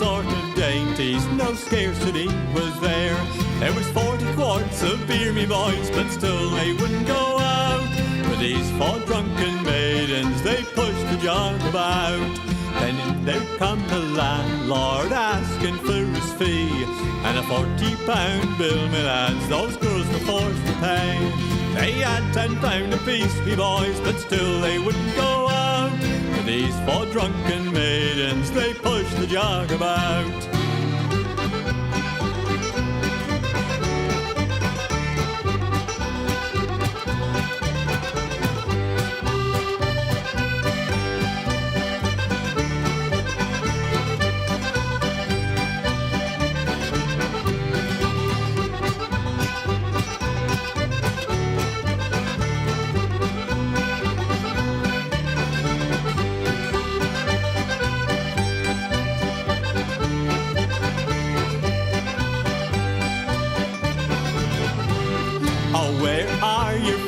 sort of dainties, no scarcity was there. There was 40 quarts of beer, me boys, but still they wouldn't go out. For these 4 drunken maidens, they pushed the jug about. Then there come the landlord asking for his fee, and a £40 bill, me lads, those girls were forced to pay. They had £10 apiece, me boys, but still they wouldn't go out. For these 4 drunken maidens, they pushed the jug about.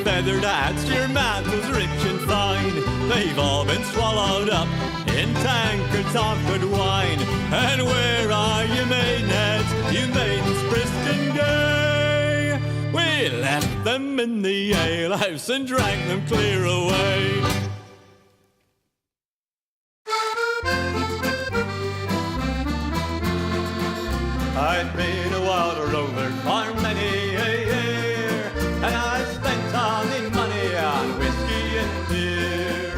Feathered hats, your mantles rich and fine, they've all been swallowed up in tankards of good wine. And where are you maidenheads, you maidens brisk and gay? We left them in the alehouse and drank them clear away. I've been a wild rover for many a year, and I've spent all my money on whiskey and beer.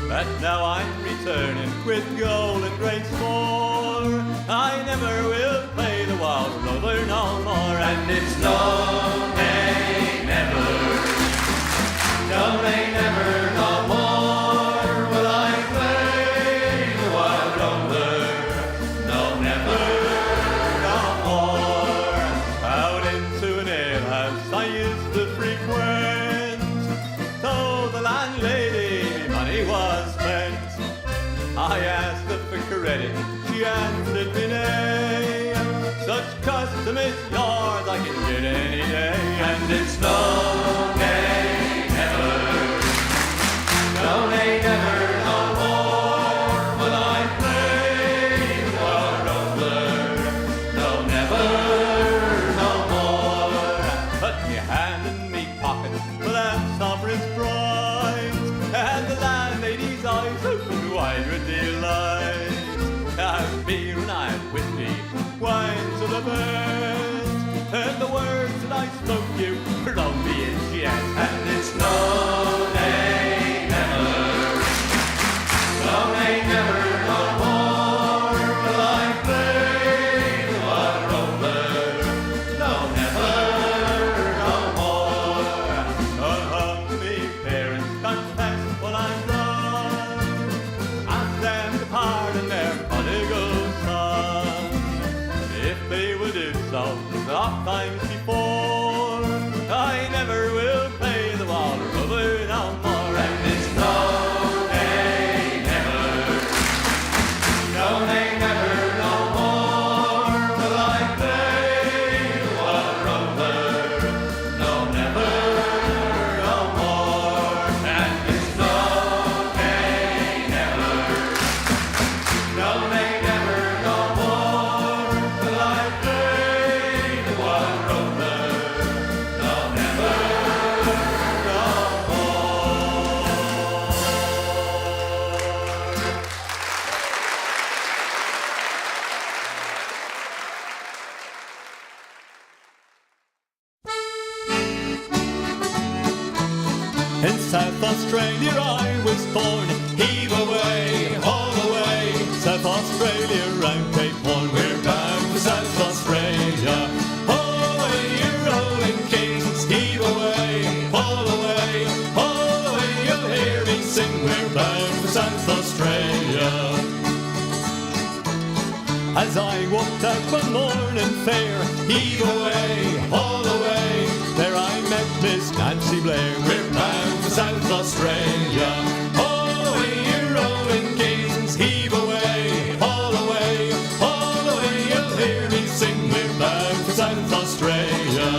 But now I'm returning with gold and great store. I never will play the wild rover no more. And it's no, nay, never. No, nay, never, no more will I play the wild rover. No, never, no more. Out into an alehouse I used to frequent. Told the landlady money was spent. I asked her for credit, she answered me nay. Such custom is yours, I can get any day. And it's no, nay, never. No, nay, never, no more will I play the wild rover. No, never, no more. Put me hand in me pocket for that sovereign's prize, and the landlady's eyes opened wide with delight. I've beer and I've whiskey, wine to the best, and the words that I spoke you were only in jest. And it's no, nay, never. No, nay, never, no more will I play the wild rover. No, never, no more. Me parents confess what I've done. Ask them to pardon their prodigal son. If they would do so oft times before, I never will play the wild rover no more. And it's no, nay, never. No, nay, never, no more will I play the wild rover. No, never, no more. And it's no, nay, never. No, nay, never, no more will I play the wild rover. No, never, no more. In South Australia I was born. Heave away, haul away. South Australia round Cape Horn. We're bound for South Australia. Haul away, you rolling kings. Heave away, haul away. Haul away, you'll hear me sing. We're bound for South Australia. As I walked out one morning fair, heave away, haul away. There I met Miss Nancy Blair. We're bound for South Australia. Haul away, you rolling kings. Heave away, haul away. Haul away, you'll hear me sing. We're bound for South Australia.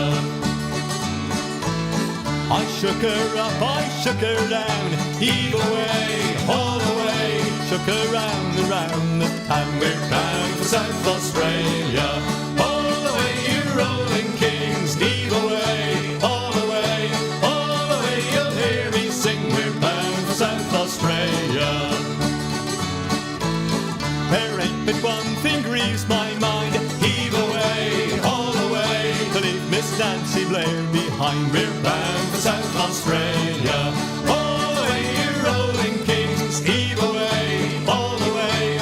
I shook her up, I shook her down. Heave away, haul away. took her round and round the town. We're bound for South Australia. All the way, you rolling kings, heave away. All the way, you'll hear me sing. We're bound for South Australia. There ain't but one thing grieves my mind. Heave away, all the way, to leave Miss Nancy Blair behind. We're bound for South Australia. All the way, you rolling kings, heave away. All the way,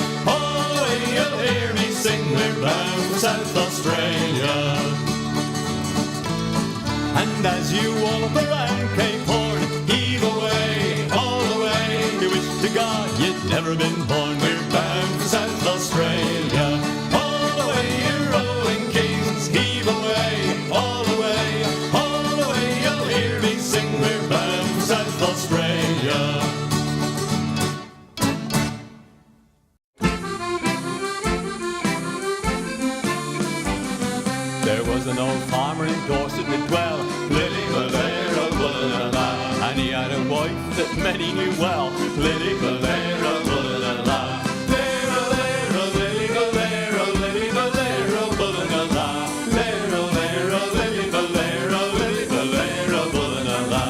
you'll hear me sing. We're bound for South Australia. And as you wallop around Cape Horn, heave away, all the way, you wish to God you'd never been born. We're bound for South Australia. All the way, you rolling kings, heave away. All the way, you'll hear me sing. We're bound for South Australia. There was an old farmer in Dorset that dwell, Lily Valera, Bullala, and he had a wife that many knew well, Lily Valera, Bullala. Lera, lera, Lily Valera, Lily Valera, Bullala. Lera, lera, Lily Valera, Lily Valera, Bullala.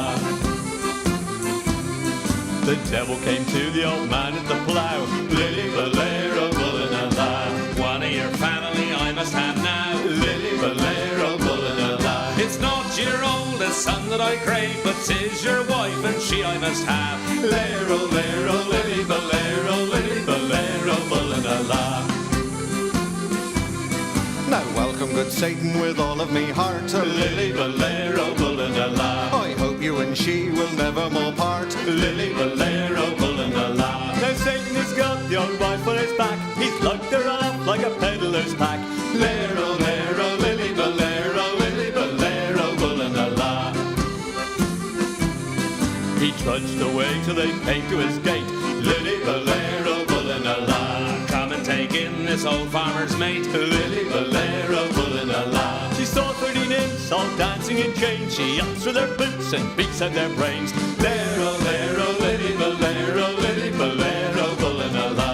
The devil came to the old man at the plough, Lily Valera, Bullala. One of your family I must have now, Lily Valera, Bullala. It's not your oldest son that I crave, but 'tis your wife, and she I must have. Lero, lero, Lily Valera, Lily Valera, Bullala. Now welcome, good Satan, with all of me heart, Lily Valera, Bullala. I hope you and she will never more part, Lily Valera, Bullala. Now Satan has got the old wife on his back. He's lugged her off like a peddler's pack. Lero, lero, Lily Valera, Lily Valera, Bullala. He trudged away till they came to his gate, Lily Valera, Bullala. Come and take in this old farmer's mate, Lily Valera, Bullala. She saw 30 nymphs all dancing in chains. She ups with their boots and beats out their brains. Lero, lero, Lily Valera, Lily Valera, Bullala.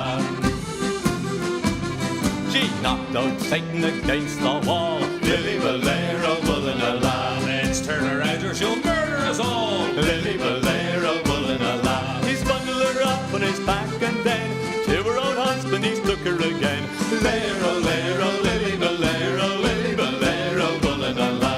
She knocked out Satan against the wall, Lily Valera, Bullala. Let's turn her out or she'll murder us all, Lily Valera, Bullala. He's bundled her up on his back and then to her own husband he's took her again. Lero, lero, Lily Valera, Lily Valera, Bullala.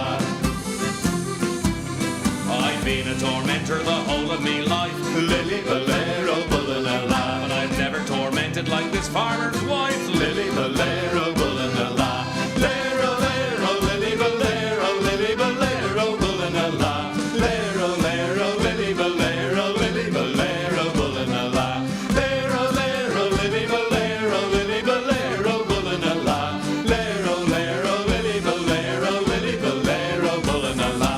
I've been a tormentor the whole of me life, Lily Valera, Bullala. But I've never tormented like this farmer's wife, Lily Valera, Bullala. Lero, lero, Lily Valera, Lily Valera, Bullala. Lero, lero, Lily Valera, Lily Valera, Bullala. Lero, lero, Lily Valera, Lily Valera, Bullala. Lero, lero, Lily Valera, Lily Valera, Bullala.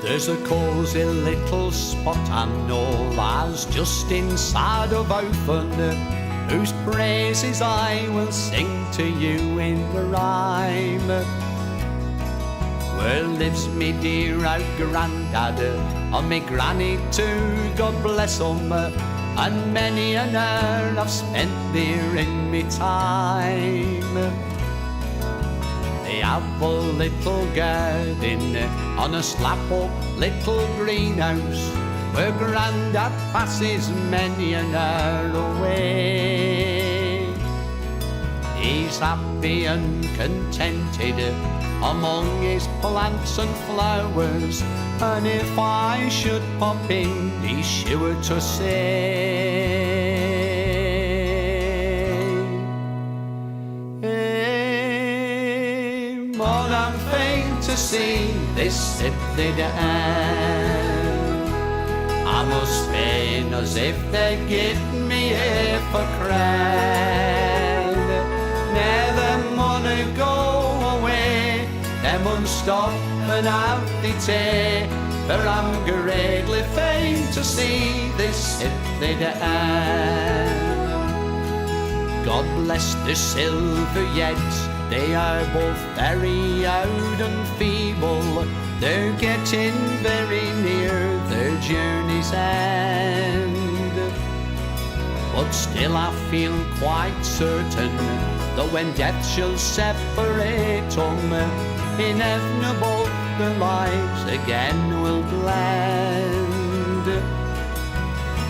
There's a cosy little spot I know lies just inside of Open, whose praises I will sing to you in the rhyme. Where lives me dear old granddad, and me granny too, God bless 'em, and many an hour I've spent there in me time. They have a little garden on a slap-up little greenhouse, where Grandad passes many an hour away. He's happy and contented among his plants and flowers, and if I should pop in, he's sure to say, "Mon, I'm fain to see this simply down. I must feign as if they give me half a crown. Now them wanna go away, them mun stop and out the tea, for I'm greatly fain to see this simply down. God bless the silver yet They are both very old and feeble. They're getting very near their journey's end. But still I feel quite certain that when death shall separate them, inevitable their lives again will blend.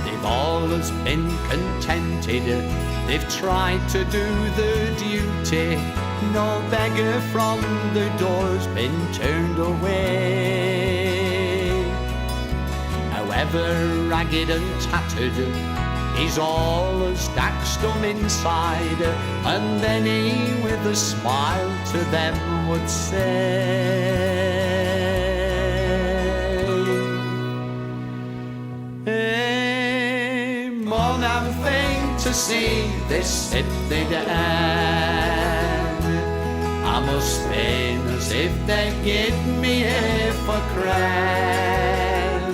They've always been contented, they've tried to do their duty. No beggar from their door's been turned away. However ragged and tattered, he's always daxed them inside, and then he with a smile to them would say, hey, mon, I'm fain to see this city end. I must fain as if they give me a for crown.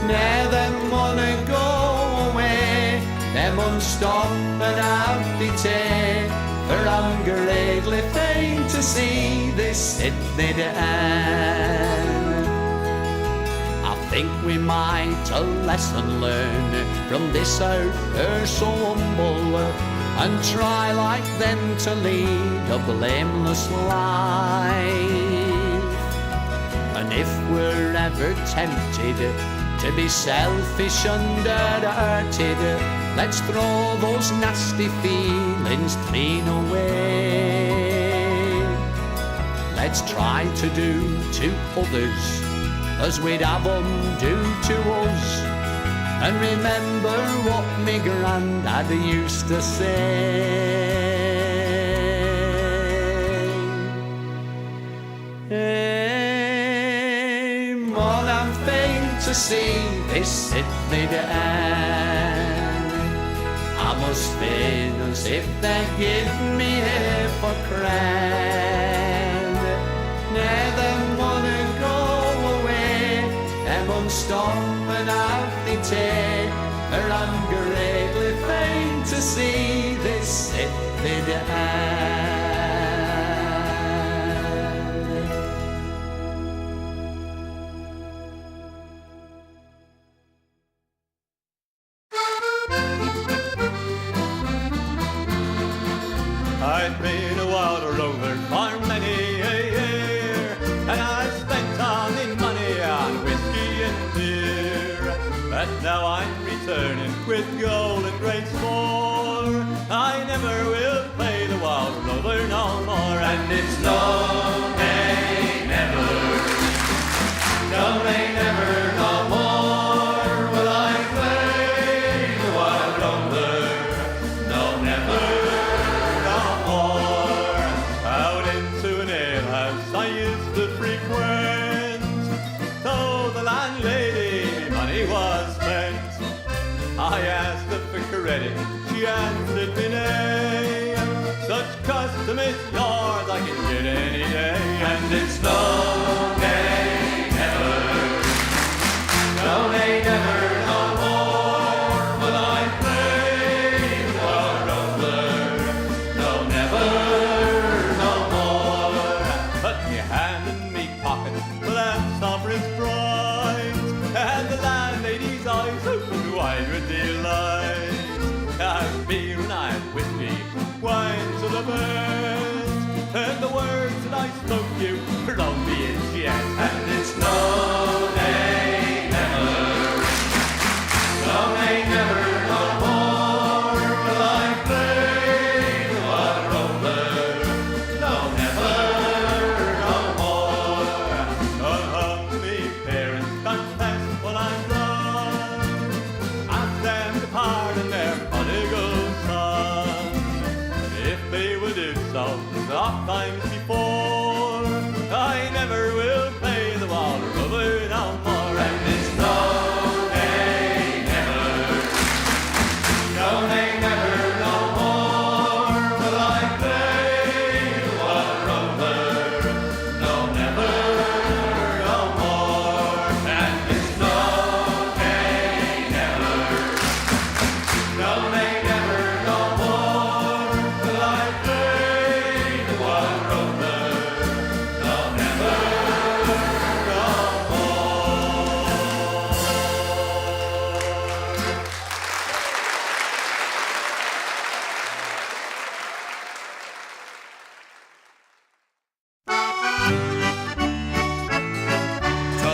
Now them wanna go away, them mun stop and have the tea. For I'm greatly fain to see this city end. I think we might a lesson learn from this earth so humble, and try like them to lead a blameless life. And if we're ever tempted to be selfish and dirty, let's throw those nasty feelings clean away. Let's try to do to others as we'd have them do to us, and remember what me granddad used to say. Hey, mon, I'm fain to see this city end. I must fain as if they give me a for crown. Now them wanna go away, them won't stop and have the tea. For I'm greatly fain to see this city end. I've been a wild rover for many a year, and I've spent all my money on whiskey and beer. But now I'm returning with gold and great store. I never will play the wild rover no more, and it's no, nay, never, no, nay, never, no more will I play the wild rover, no, never. I used to frequent, though the landlady money was spent. I asked her for credit, she answered me nay. Such custom is yours, I can get any day. And it's no, nay, never, no, nay, never, no more will I play the wild rover, no, never. Sovereign's bright, and the landlady's eyes opened wide with delight. I've beer and I've whiskey, wine to the best, and the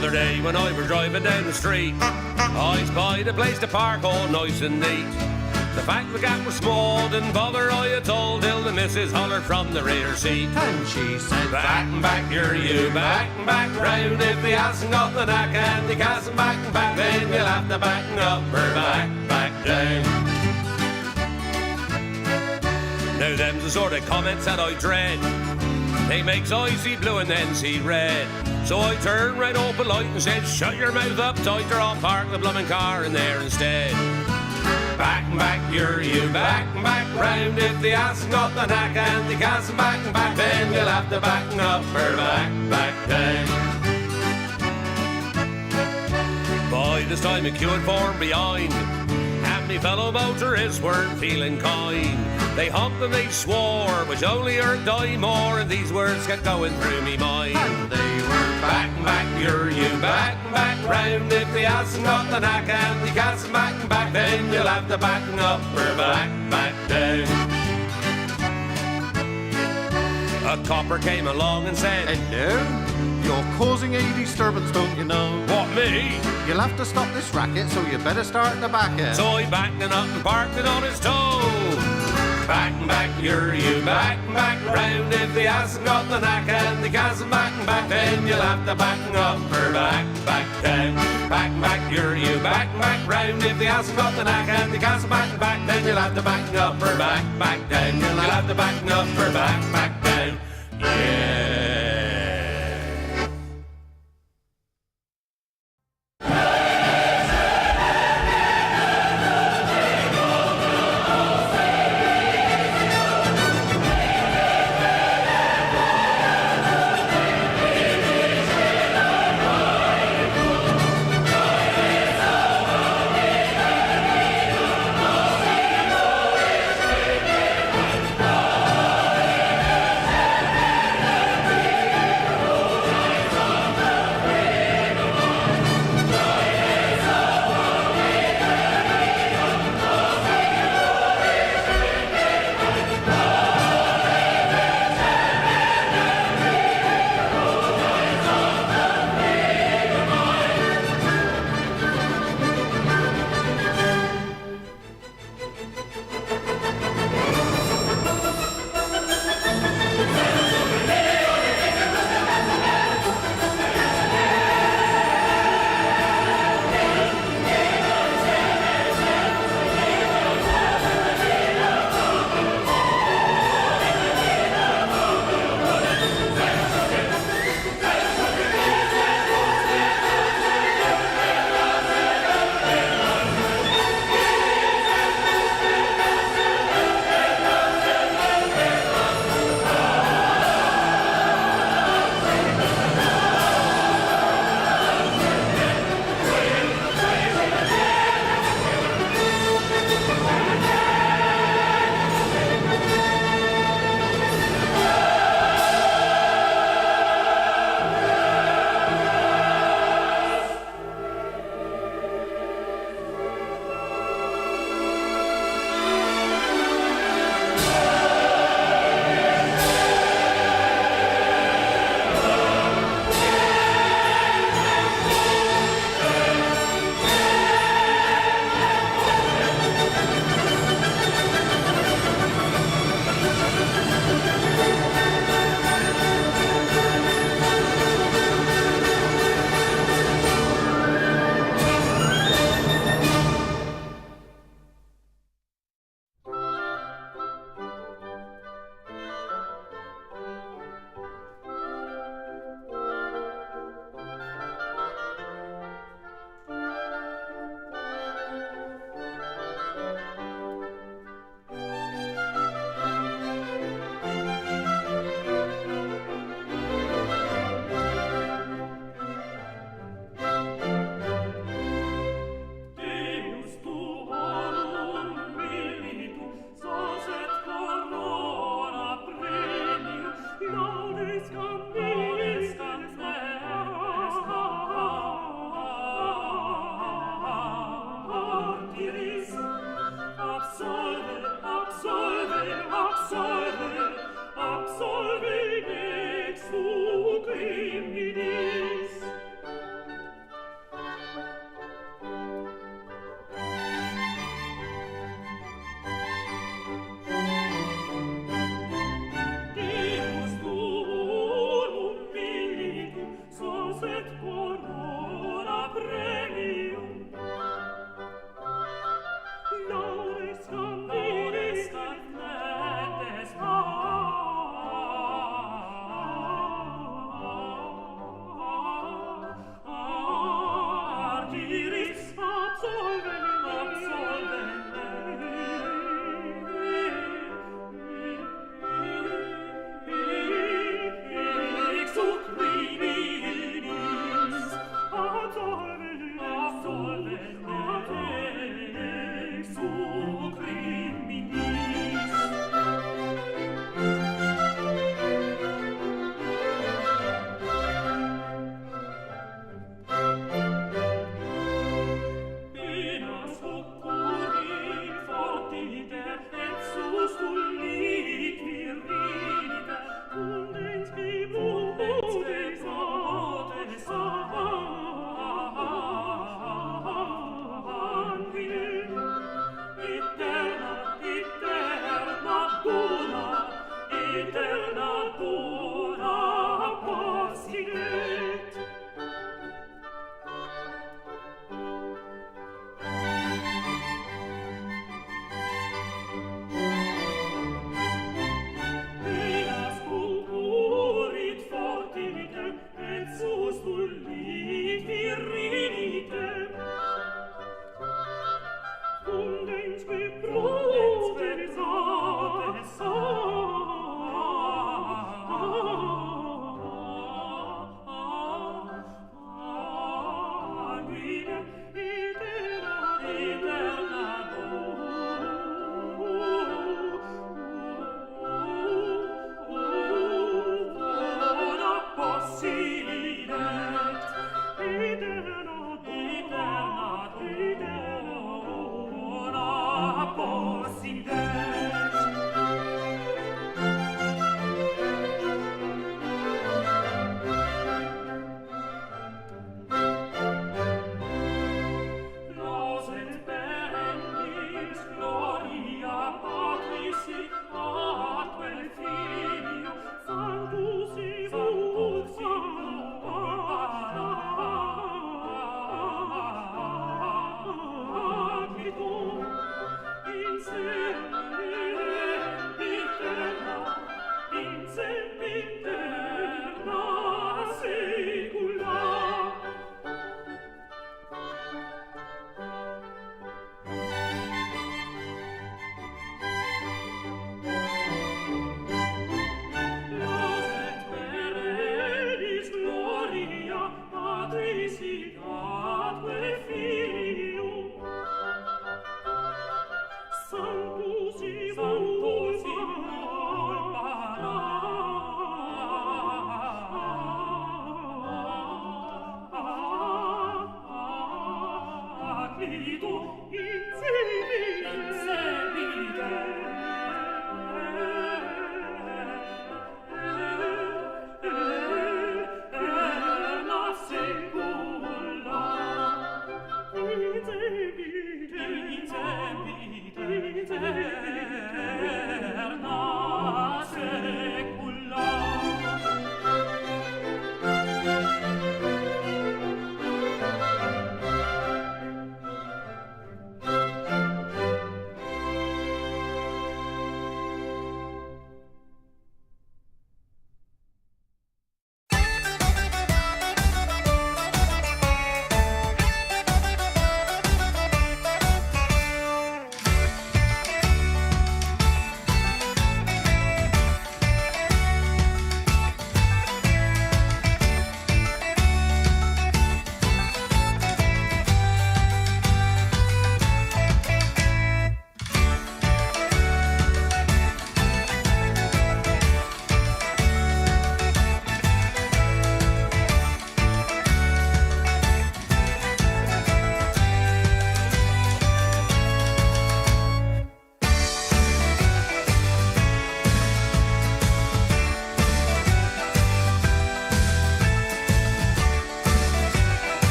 Other day when I was driving down the street, I spied a place to park all nice and neat. The fact the gap was small didn't bother I at all till the missus hollered from the rear seat. And she said, Back and back, you're you, back and back round. If he hasn't got the knack and he hasn't back and back, then you'll have to back up or back down. Now them's the sort of comments that I dread. They makes I see blue and then see red. So I turned right up a light and said, shut your mouth up tight or I'll park the bloomin' car in there instead. Back and back, you're you, back and back round. If the ass got the knack and the gas and back, then you'll have to back up or back down. By this time a queue had formed behind, and me fellow motorists weren't feeling kind. They humped and they swore, which only hurt I more, and these words kept going through me mind. and they were Back and back, you're you, back and back round. If the hasn't got the knack and the gas and back, then you'll have to back up or back down. A copper came along and said, Hello? You're causing a disturbance, don't you know? what, me? You'll have to stop this racket, so you better start the back end. So I backed it up and parked it on his toe. Back and back, you're you, back and back round. If the hasn't got the knack and the gas and back, then you'll have to back up or back down. Back and back, you're you, back and back round. If the hasn't got the knack and the gas and back, then you'll have to back up or back down. You'll have to back up or back down. Yeah.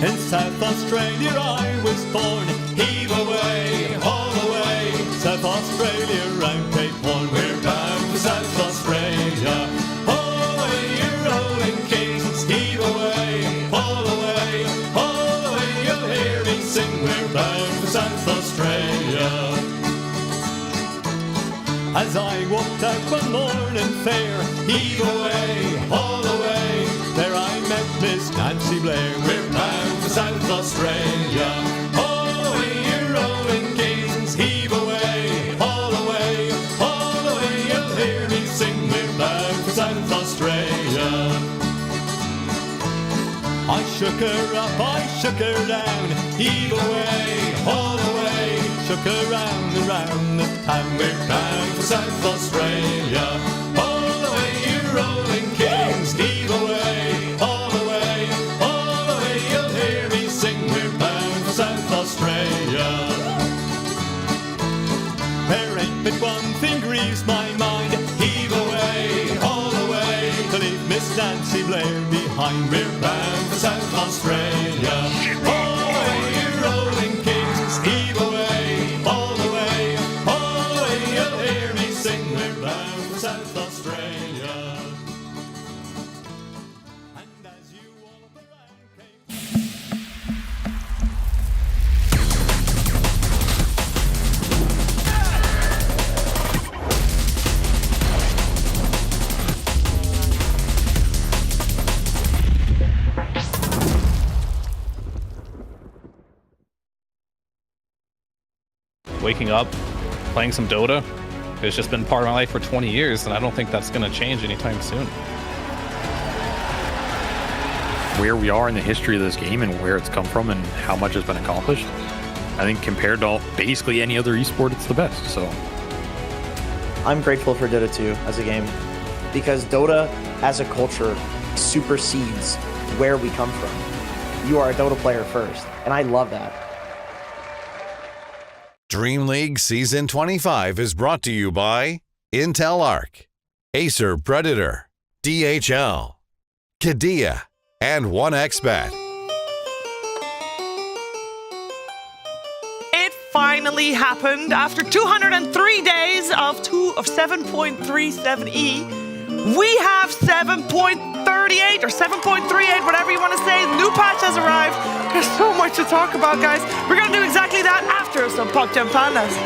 In South Australia I was born. Heave away, haul away. South Australia round Cape Horn. We're bound for South Australia. Away, you're rolling kings. Heave away, haul away. Haul away, you'll hear me sing. We're bound for South Australia. As I walked out one morning fair, heave away, haul away. There I met Nancy Blair. We're bound for South Australia. Haul away, you rolling kings, heave away, haul away, haul away. You'll hear me sing. We're bound for South Australia. I shook her up, I shook her down, heave away, haul away, shook her round and round the town. We're bound for South Australia. Haul away, you rolling kings, heave away, haul away, haul away. You'll hear me sing. We're bound for South Australia. There ain't but one thing grieves my mind. Heave away, haul away, to leave Miss Nancy Blair behind. We're bound for South Australia. Haul away, you rolling kings, heave away, haul away, haul away. You'll hear me sing. We're bound for South Australia. And as you wallop around Cape Waking up, playing some Dota, it's just been part of my life for 20 years, and I don't think that's going to change anytime soon. Where we are in the history of this game and where it's come from and how much has been accomplished, I think compared to basically any other esport, it's the best. So I'm grateful for Dota 2 as a game because Dota as a culture supersedes where we come from. You are a Dota player first, and I love that. DreamLeague Season 25 is brought to you by Intel Arc, Acer Predator, DHL, Kadia, and 1xBet. It finally happened after 203 days of 7.37E. We have 7.38 or 7.38, whatever you want to say. New patch has arrived. There's so much to talk about, guys. We're going to do exactly that after some Puck Jam Pandas.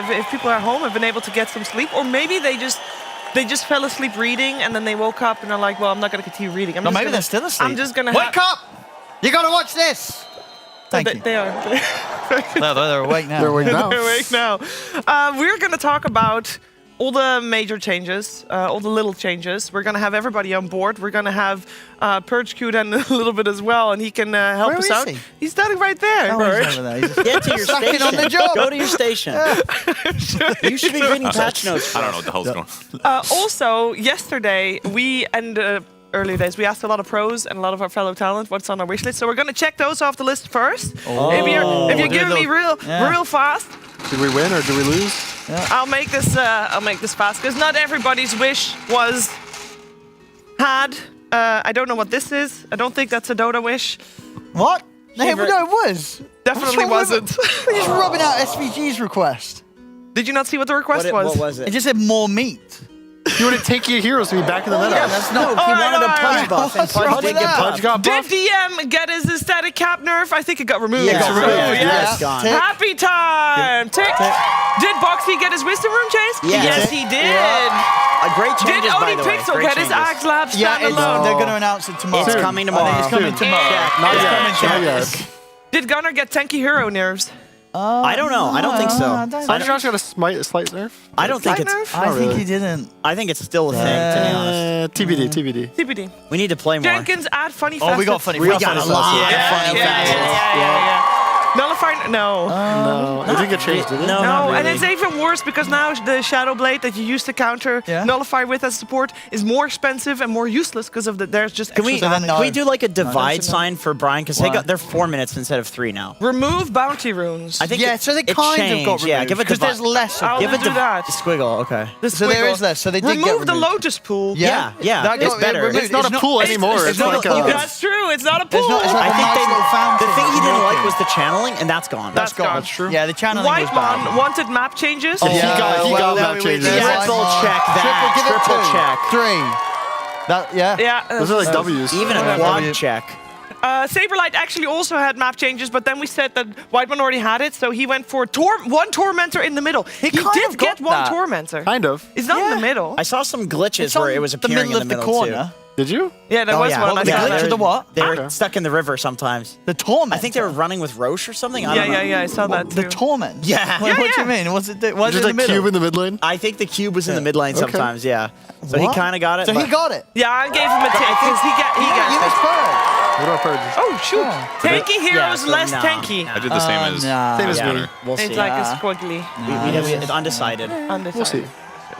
If people are home have been able to get some sleep, or maybe they just fell asleep reading and then they woke up and are like, well, I'm not going to continue reading. Maybe they're still asleep. I'm just going to wake up! You got to watch this. Thank you. They are. No, they're awake now. They're awake now. They're awake now. We're going to talk about all the major changes, all the little changes. We're going to have everybody on board. We're going to have Pudge queued in a little bit as well, and he can help us out. He? He's standing right there. Oh, he's over there. He's just Get to your station. on the job. Go to your station. You should be reading patch notes. I don't know what the hell's going on. Also, yesterday, we and earlier days, we asked a lot of pros and a lot of our fellow talent what's on our wish list. So we're going to check those off the list first. Oh. If you're giving me real fast. Did we win or did we lose? Yeah. I'll make this fast because not everybody's wish was had. I don't know what this is. I don't think that's a Dota wish. What? No, it was. Definitely wasn't. We're just rubbing out SVG's request. Did you not see what the request was? What was it? It just said more meat. You wanted Tanky Heroes to be back in the meta. Yeah, that's no. not. He All right, wanted a all Pudge right. buff, and What's wrong Pudge with did get that? Pudge got Did buff. DM get his static cap nerf? I think it got removed. Yeah, it got removed. Yes. It's gone. Tick. Happy time. Tick. Did Boxy get his wisdom room changed? Yes. Yes, he did. A great Did changes, by Oni the way. Pixel Great get his changes. Axe Lab Yeah, standalone? they're going to announce it tomorrow. It's coming tomorrow. I think it's coming Soon. tomorrow. Not yet. It's coming Not tomorrow. yet. Did Gunnar get Tenki Hero nerfs? I don't know. I don't think so. I Josh got a slight nerf. I don't think it's. Slight nerf? think he didn't. I think it's still a thing. To be honest, TBD. TBD. we need to play more. Jenkins add funny Oh, we got facets. funny. We got a lot of funny facets. Yeah. Nullify, no. No, it didn't get changed, did it? No, No, not really. and it's even worse because now the Shadow Blade that you used to counter Nullify with as support is more expensive and more useless because of there's just Can we, extra damage. can we do like a divide that's a no. sign for Brian? Because they're 4 minutes instead of 3 now. Remove bounty runes. I think Yeah, so they it kind changed. of got removed. Yeah, give it because there's less of I'll them. give it do the that. squiggle. Okay. The So there squiggle. is less, so they did get Remove the removed. Lotus Pool. Yeah, That it's got better. removed. It's not a pool anymore. It's not like a pool. a... That's true. It's not a pool. It's not I a think nice little fountain the thing he didn't like looking. was the channeling, and that's gone. That's gone. That's true. Yeah, the channeling White was bad. Mon wanted map changes. He got map changes. Triple check that. Give it Triple 2. check. 3. That, yeah. Yeah. Those are like W's. Even a quad check. Saberlight actually also had map changes, but then we said that Whitemon already had it, so he went for one Tormentor in the middle. He kind did of get got one that. Tormentor. Kind of. It's not in the middle. I saw some glitches It's where on it was the appearing middle in the of the middle corner. Did you? Yeah, there Oh, was yeah. one. I The saw. glitch of the what? They were stuck in the river sometimes. The torment. I think they were running with Roche or something. I don't know. Yeah, I saw that too. The torment. Yeah. What do yeah. you mean? Was it in Just the like middle? cube in the mid lane? I think the cube was in the mid lane sometimes. Yeah. So he What? kind of got it. So he but- got it. Yeah, I gave him a tick because he got You it. missed Purge. What about Purge? Oh shoot! Tanky heroes so less nah, tanky. nah. I did the same as. Nah. Same as Yeah, me. we'll see. It's like a squiggly. It's undecided. Undecided. We'll see.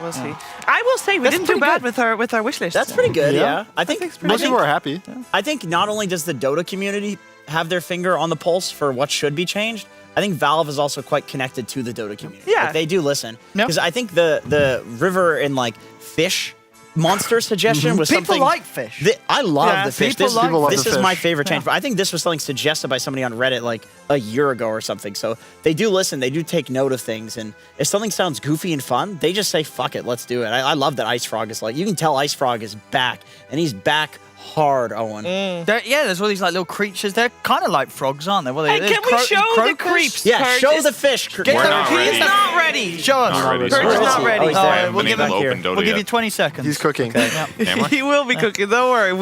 We'll see. I will say we That's didn't do pretty bad good. with our wish list. That's pretty good. Yeah. Yeah. I think Most people are happy. I think not only does the Dota community have their finger on the pulse for what should be changed, I think Valve is also quite connected to the Dota community. Yeah. Like, they do listen. Yeah. Because I think the river and like fish monster suggestion was People something. like fish. I love Yeah. the fish. People like People love This the is my fish. favorite change. But I think this was something suggested by somebody on Reddit like a year ago or something. So they do listen. They do take note of things. And if something sounds goofy and fun, they just say, fuck it, let's do it. I love that Ice Frog is like, you can tell Ice Frog is back. And he's back hard, Owen. There's all these like little creatures. They're kind of like frogs, aren't they? Well, Hey, can we show the creeps? Yeah, Purge? show Is- the fish. We're not He's ready. not ready. Show us. Not ready. Purge is not ready. Oh, he's All there. right, we'll Been give able it to open Dota We'll give yet. you 20 seconds. He's cooking. Am I? He will be cooking. Don't worry.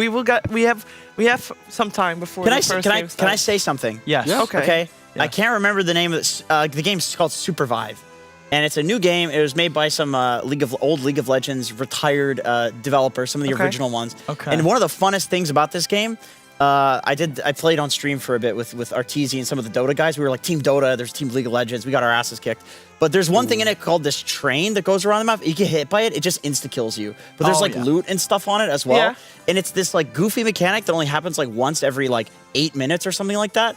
We have some time before Can the I first can I game can I starts. say something? Yes. Yeah. Okay. Okay. Yeah. I can't remember the name of this. The game's called Supervive, and it's a new game. It was made by some old League of Legends retired developers, some of the Okay. original ones. Okay. And one of the funnest things about this game, I played on stream for a bit with Arteezy and some of the Dota guys. We were like Team Dota. There's Team League of Legends. We got our asses kicked. But there's one thing in it called this train that goes around the map. You get hit by it, it just insta kills you. But there's Oh, like yeah. loot and stuff on it as well. Yeah. And it's this like goofy mechanic that only happens like once every like 8 minutes or something like that.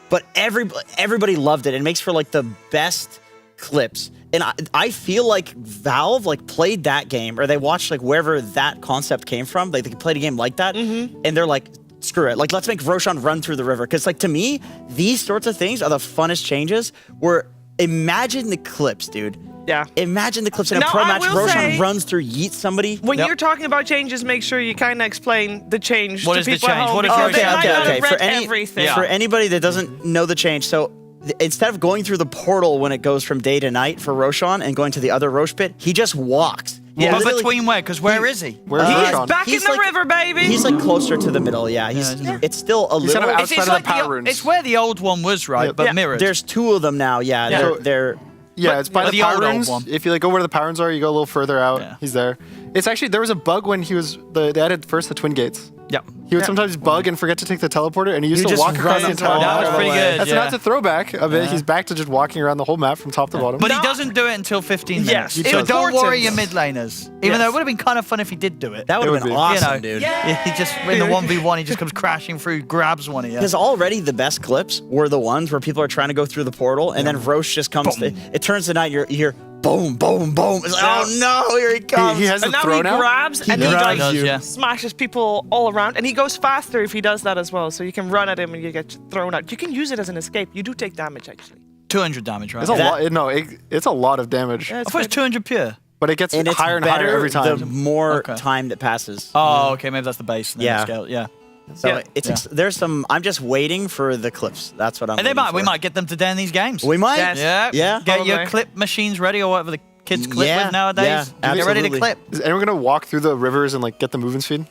But everybody loved it. It makes for like the best clips. And I feel like Valve like played that game, or they watched like wherever that concept came from. Like they played a game like that, and they're like, screw it. Like let's make Roshan run through the river. Because like to me, these sorts of things are the funnest changes. Where imagine the clips, dude. Yeah. Imagine the clips in a Now, pro I match. will Roshan say- runs through, yeets somebody. When you're talking about changes, make sure you kind of explain the change What to is the people at change? home What is because the they might change? not have read For everything. for anybody that doesn't know the change, so instead of going through the portal when it goes from day to night for Roshan and going to the other Roche pit, he just walks. Yeah. But Literally- between where? Because where is he? Where's He Roshan? is back in He's the like- river, baby. He's like closer to the middle. Yeah, it's still a He's kind little. of outside of the power runes. It's where the old one was, right? Yeah. But Yeah. mirrored. There's two of them now. Yeah, Yeah. they're Yeah, it's by But the the power old runes. one. If you like go where the power runes are, you go a little further out. Yeah. He's there. It's actually there was a bug when he was they added first the twin gates. yeah. He would sometimes bug and forget to take the teleporter, and he used You to just walk across run the into entire all map. That was pretty good. That's yeah. not to throwback a bit. He's back to just walking around the whole map from top to bottom. But he doesn't do it until 15 minutes. Yes, So don't important. worry your mid laners. Even though it would have been kind of fun if he did do it. that would It have would been be. awesome, You know, dude. Yeah, he just in the 1v1, he just comes crashing through, grabs one of you. Because already the best clips were the ones where people are trying to go through the portal, and then Roche just comes. It turns the night. You hear boom, boom, boom. It's like, oh no, here he comes. He has and the now throw he now. grabs and he grabs like you. Yeah. smashes people all around, and he goes faster if he does that as well. So you can run at him and you get thrown out. You can use it as an escape. You do take damage actually. 200 damage, right? It's a That- lot. No, it's a lot of damage, Yeah, I it's thought it was good. 200 pure. but it gets and it's higher and better higher every time. the more Okay. time that passes. Oh, okay, maybe that's the base. And then Yeah. the scale. Yeah. So Yeah. there's some. I'm just waiting for the clips. That's what I'm. And waiting we for. might get them today in these games. We might. Yes. Yeah. Yeah. Get your Probably. clip machines ready or whatever the kids clip Yeah, with nowadays. yeah, Get ready to absolutely. clip. Is anyone gonna walk through the rivers and like get the movement speed?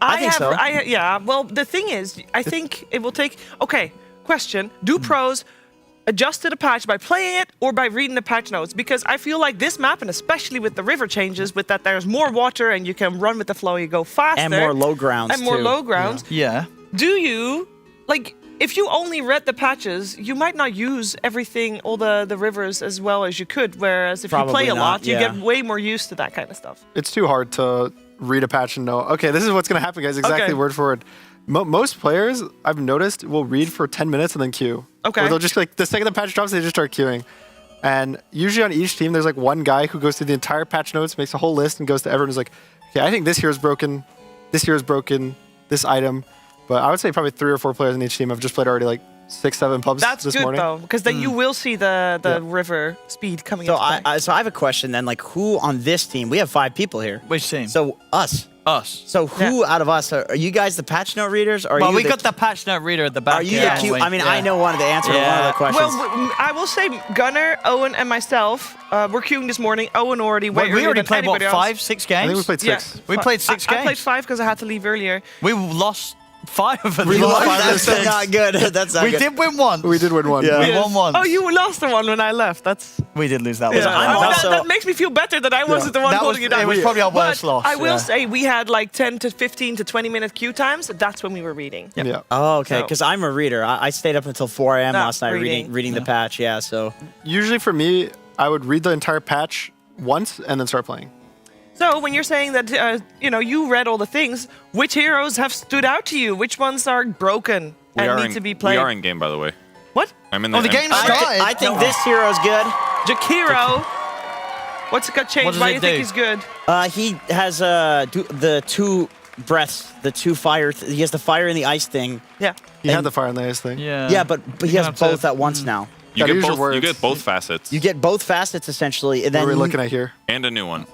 I think so. Yeah. Well, the thing is, I think it will take. Okay. Question: Do pros adjust to the patch by playing it or by reading the patch notes? Because I feel like this map, and especially with the river changes, with that there's more water and you can run with the flow, you go faster, And more low grounds and more too. low grounds. Yeah. Do you like, if you only read the patches, you might not use everything, all the rivers as well as you could. Whereas if you play a lot, you get way more used to that kind of stuff. It's too hard to read a patch and know, okay, this is what's going to happen, guys, exactly word for word. Most players, I've noticed, will read for 10 minutes and then queue. Okay. Or they'll just, like, the second the patch drops, they just start queuing. And usually on each team, there's, like, one guy who goes through the entire patch notes, makes a whole list, and goes to everyone who's like, okay, I think this hero's broken, this item. But I would say probably 3 or 4 players in each team have just played already like 6, 7 pubs this morning. That's good though, because then you will see the river speed coming into play. So I have a question then. Like, who on this team? We have 5 people here. Which team? So us. So who out of us are you guys the patch note readers? Or well, we got the patch note reader at the back. Are you the Q? I mean, I know one of the answer to one of the questions. Well, I will say Gunnar, Owen, and myself we're queuing this morning. Owen already way we already than played what, anybody else. 5, 6 games? I think we played 6. Yeah. We played 6 games. I played 5 because I had to leave earlier. We lost 5 of them. That's not good. That's not we good. did win one. We did win one. Yeah. We won one. Oh, you lost the one when I left. We did lose that one. That makes me feel better that I wasn't the one holding it down. It was probably our worst loss. I will say we had like 10 to 15 to 20 minute queue times. That's when we were reading. Yeah. Oh, okay. Because I'm a reader. I stayed up until 4 a.m. last night reading the patch. Yeah. So usually for me, I would read the entire patch once and then start playing. So when you're saying that you read all the things, which heroes have stood out to you? Which ones are broken and need to be played? We are in game, by the way. What? I'm in the game started. I think this hero's good. Jakiro. What's got changed? Why do you think he's good? He has the 2 breaths, the 2 fire. He has the fire and the ice thing. Yeah. He had the fire and the ice thing. Yeah, but he has both at once now. You get both facets. You get both facets essentially, and then what are we looking at here? And a new one.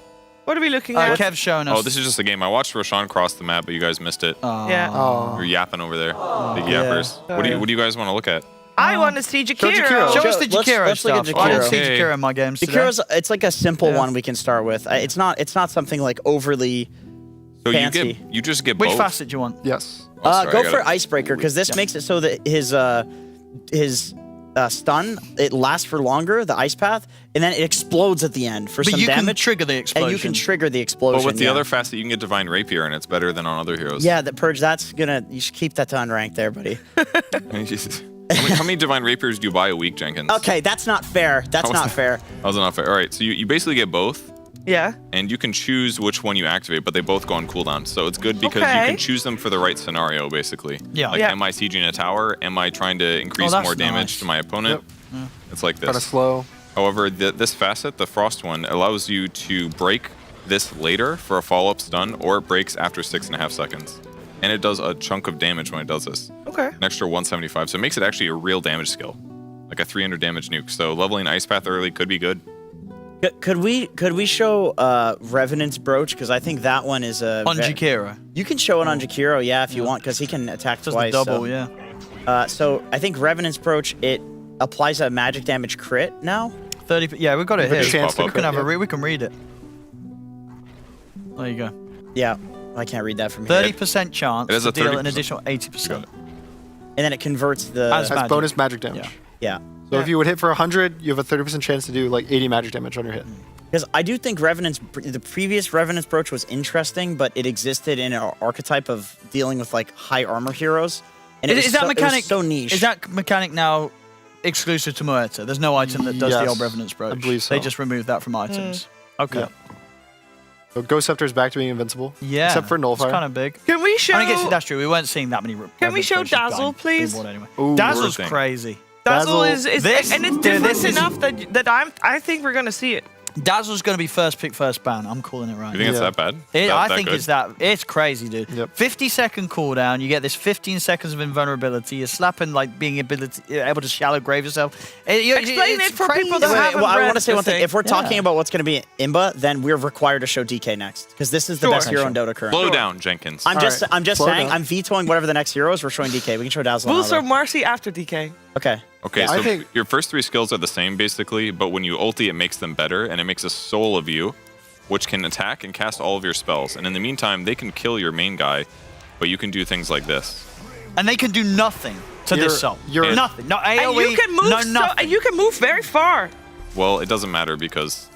What are we looking at? Kev's showing us. Oh, this is just a game. I watched Roshan cross the map, but you guys missed it. Yeah. You're yapping over there. Big yappers. What do you guys want to look at? I want to see Jakiro. Show us the Jakiro let's look at stuff. I didn't see Okay. Jakiro in my games today. Jakiro's it's like a simple one we can start with. It's not something like overly So fancy. you just get Which both. facet do you want? Yes. Oh, sorry, go I for gotta- Icebreaker because this makes it so that his stun, it lasts for longer, the ice path, and then it explodes at the end for But some you damage. can trigger the explosion. And you can trigger the explosion. But with the other facet, you can get Divine Rapier, and it's better than on other heroes. Yeah, the Purge, you should keep that to unranked there, buddy. How many Divine Rapiers do you buy a week, Jenkins? Okay, that's not fair. That's not fair. That was not fair. All right, so you basically get both. Yeah. And you can choose which one you activate, but they both go on cooldown. So it's good because you can choose them for the right scenario, basically. Yeah. Like, am I sieging a tower? Am I trying to increase more damage to my opponent? Yep. It's like this. Kind of slow. However, this facet, the Frost one, allows you to break this later for a follow-up stun, or it breaks after 6.5 seconds. And it does a chunk of damage when it does this. Okay. An extra 175. So it makes it actually a real damage skill. Like a 300 damage nuke. So leveling Ice Path early could be good. Could we show Revenant's Brooch? Because I think that one is a... On Jakiro. You can show it on Jakiro, yeah, if you want, because he can attack Just twice. the double, so. yeah. So I think Revenant's Brooch, it applies a magic damage crit now. 30. Yeah, we've got it With a here. chance to We can crit, have we can read it. There you go. Yeah, I can't read that from here. 30% chance It has to a deal 30%. an additional 80%. And then it converts the... As That's magic. bonus magic damage. Yeah. So if you would hit for 100, you have a 30% chance to do like 80 magic damage on your hit. Because I do think the previous Revenant's Brooch was interesting, but it existed in an archetype of dealing with like high armor heroes. And it Is that mechanic it was so niche. Is that mechanic now exclusive to Muerta? There's no item that does the Yes, old Revenant's Brooch. I believe so. They just removed that from items. Okay. Yeah. So Ghost Scepter is back to being invincible. Yeah. Except for Nullfire. It's kind of big. Can we show? I guess that's true. We weren't seeing that many. Can we show Dazzle, please? Anyway. Ooh, Dazzle's Worthing. crazy. Dazzle is This- and it's dude, different this is- enough that I think we're gonna see it. Dazzle's going to be first pick, first ban. I'm calling it right. You think it's Yeah. that bad? I That think good? it's that. It's crazy, dude. Yep. 50-second cooldown. You get this 15 seconds of invulnerability. You're slapping like being able to shallow grave yourself. Explain it for people that haven't I read want to say the one thing. thing. If we're talking about what's going to be Imba, then we're required to show DK next because this is the best hero in Dota currently. Slow down, Jenkins. I'm just Slow saying. down. I'm vetoing whatever the next hero is. We're showing DK. We can show Dazzle. We'll now, show though. Marci after DK. Okay. Okay, Yeah, so I think- your first 3 skills are the same basically, but when you ulti, it makes them better, and it makes a soul of you, which can attack and cast all of your spells. And in the meantime, they can kill your main guy, but you can do things like this. And they can do nothing to this soul. Nothing. No AoE. And you can move. No nothing. And you can move very far. Well, it doesn't matter because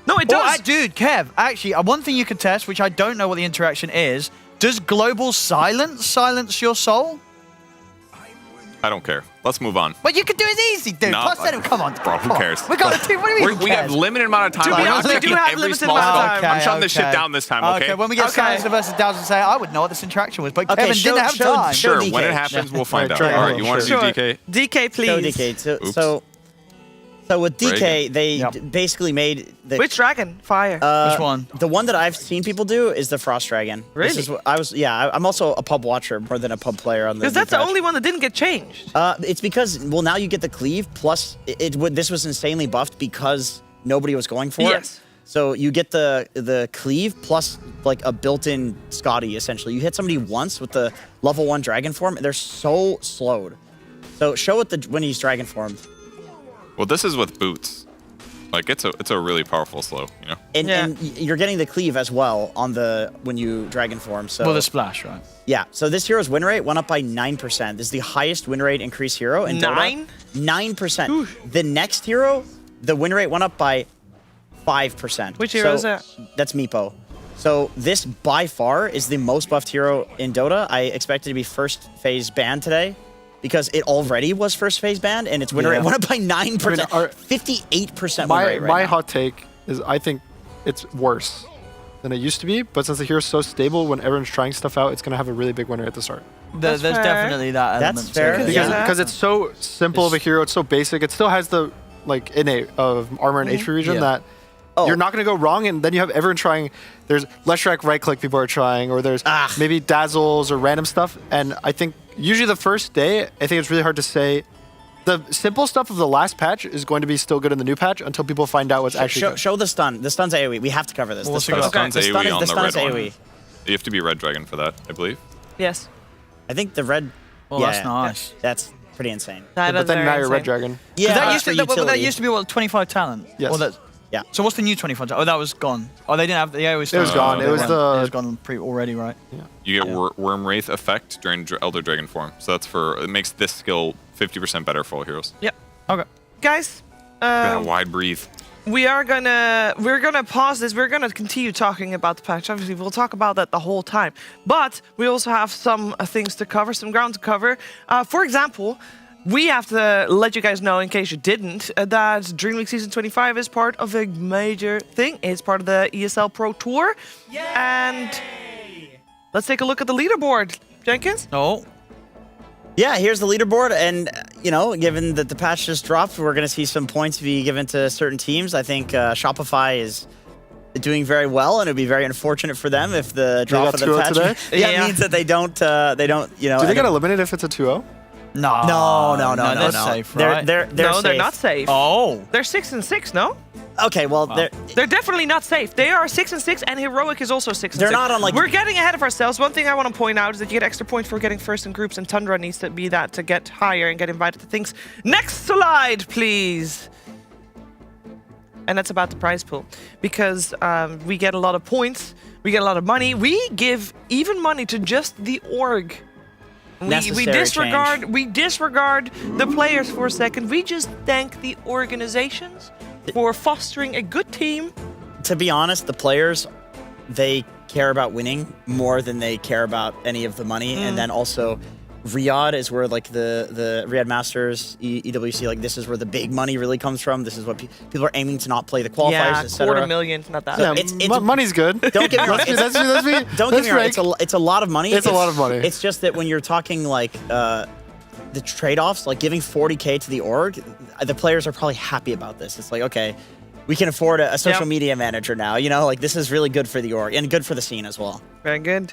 No, it does. Dude, Kev, actually, one thing you can test, which I don't know what the interaction is, does global silence your soul? I don't care. Let's move on. But you can do it easy, dude. No, Plus, then, come on. Bro, who come on. cares? We got a team. What do you mean? We have limited amount of time. To be We're not honest, we taking do have every limited small amount of spell. time. I'm shutting this shit down this time, okay? When we get Okay. Silencer versus Dazzle, say, I would know what this interaction was, but Okay, Kevin show- didn't have show- time. show- Sure, DK. when it happens, we'll find out. try All right, it. you want to Sure. do DK? DK, please. Show DK. Oops. So with DK, Dragon. they Yep. basically made the Which dragon? Fire. Which one? The one that I've seen people do is the Frost Dragon. Really? This is what I'm also a pub watcher more than a pub player on the Because that's the patch. only one that didn't get changed. It's because, well, now you get the cleave, plus this was insanely buffed because nobody was going for it. Yes. So you get the cleave plus like a built-in Scotty, essentially. You hit somebody once with the level 1 dragon form, and they're so slowed. So show it when he's dragon formed. Well, this is with boots. Like it's a really powerful slow, you know. And you're getting the cleave as well on when you dragon form. So Well, the splash, right? yeah. So this hero's win rate went up by 9%. This is the highest win rate increase hero in Nine? Dota. 9%. The next hero, the win rate went up by 5%. Which hero is that? That's Meepo. So this by far is the most buffed hero in Dota. I expect it to be first phase banned today, because it already was first phase banned, and its win rate went up by 9%. 58% win rate right My now. hot take is I think it's worse than it used to be, but since the hero's so stable, when everyone's trying stuff out, it's going to have a really big winner at the start. There's fair. definitely that That's element. fair. To it. Yeah. Because it's so simple of a hero, it's so basic, it still has the like innate of armor and HP region that you're not going to go wrong, and then you have everyone trying. There's left track, right click people are trying, or there's maybe dazzles or random stuff. And I think usually the first day, I think it's really hard to say. The simple stuff of the last patch is going to be still good in the new patch until people find out what's actually good. Show the stun. The stun's AoE. We have to cover this. Well, The let's stun- go. Stun's the stun AoE is- on the the stun red is one. AoE. You have to be red dragon for that, I believe. Yes. I think the red. Oh, that's nice. That's pretty insane. That But is then very now you're red insane. dragon. Yeah, that used for to that utility. used to be what 25 talent. Yes. Or that, Yeah. So what's the new 25 talent? Oh, that was gone. Oh, they didn't have the AoE. It was gone. It was It the was gone already, right? You get Worm Wraith effect during Elder Dragon form. So that's it makes this skill 50% better for all heroes. Yep. Okay. Guys, Got a wide breathe. we're gonna pause this. We're gonna continue talking about the patch. Obviously, we'll talk about that the whole time. But we also have some things to cover, some ground to cover. For example, we have to let you guys know, in case you didn't, that DreamLeague Season 25 is part of a major thing. It's part of the ESL Pro Tour. Yay! And let's take a look at the leaderboard. Jenkins? Oh. Yeah, here's the leaderboard, and given that the patch just dropped, we're going to see some points be given to certain teams. I think Shopify is doing very well, and it'd be very unfortunate for them if the drop of the 2-0 patch today? means that they don't. Do they get eliminated if it's a 2-0? No. They're safe, right? They're No, they're safe. not safe. Oh. They're 6-6, no? Okay, well, They're definitely not safe. They are 6-6, and Heroic is also 6-6. They're not on, like- We're getting ahead of ourselves. One thing I want to point out is that you get extra points for getting first in groups, and Tundra needs to be that to get higher and get invited to things. Next slide, please. And that's about the prize pool, because we get a lot of points, we get a lot of money. We give even money to just the org. We Necessary disregard the players for a second. We just thank the organizations for fostering a good team. To be honest, the players, they care about winning more than they care about any of the money. And then also, Riyadh is where like the Riyadh Masters, EWC, like this is where the big money really comes from. This is what people are aiming to not play the qualifiers, Yeah, etc. $250,000, not that. So Yeah, money's good. Don't get me wrong. Don't Don't get me wrong. It's a lot of money. It's a lot of money. It's just that when you're talking like the trade-offs, like giving 40K to the org, the players are probably happy about this. It's like, okay, we can afford a social media manager now. Like this is really good for the org and good for the scene as well. Very good.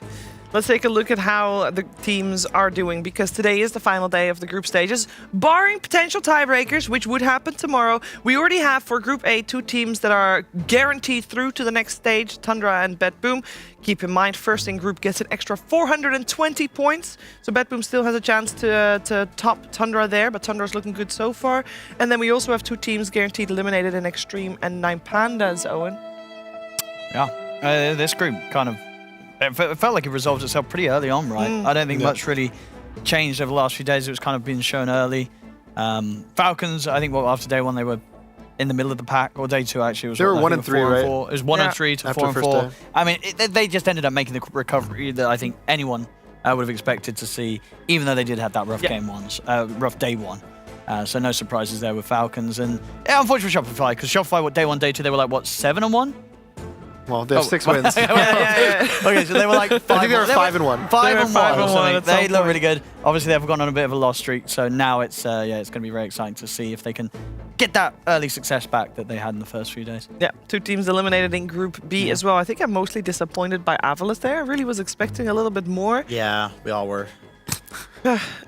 Let's take a look at how the teams are doing, because today is the final day of the group stages. Barring potential tiebreakers, which would happen tomorrow, we already have for Group A 2 teams that are guaranteed through to the next stage, Tundra and BetBoom. Keep in mind, first in group gets an extra 420 points. So BetBoom still has a chance to top Tundra there, but Tundra's looking good so far. And then we also have 2 teams guaranteed eliminated in Extreme and 9 Pandas, Owen. Yeah, this group kind of... It felt like it resolved itself pretty early on, right? I don't think much really changed over the last few days. It was kind of being shown early. Falcons, I think after day 1 they were in the middle of the pack, or day 2 actually. It was they were 1 and 3, right? 4. It was 1 and 3 to After 4 and first 4. day. I mean, they just ended up making the recovery that I think anyone I would have expected to see, even though they did have that rough rough day one. So no surprises there with Falcons. And yeah, unfortunately for Shopify, because Shopify, day one, day two, they were like, what, 7-1? Well, they have 6 wins. Okay, so they were like 5. I think they were 5-1. 5-1. They look really good. Obviously, they've gone on a bit of a loss streak. So now it's it's going to be very exciting to see if they can get that early success back that they had in the first few days. Yeah, 2 teams eliminated in Group B as well. I think I'm mostly disappointed by Avalos there. I really was expecting a little bit more. Yeah, we all were.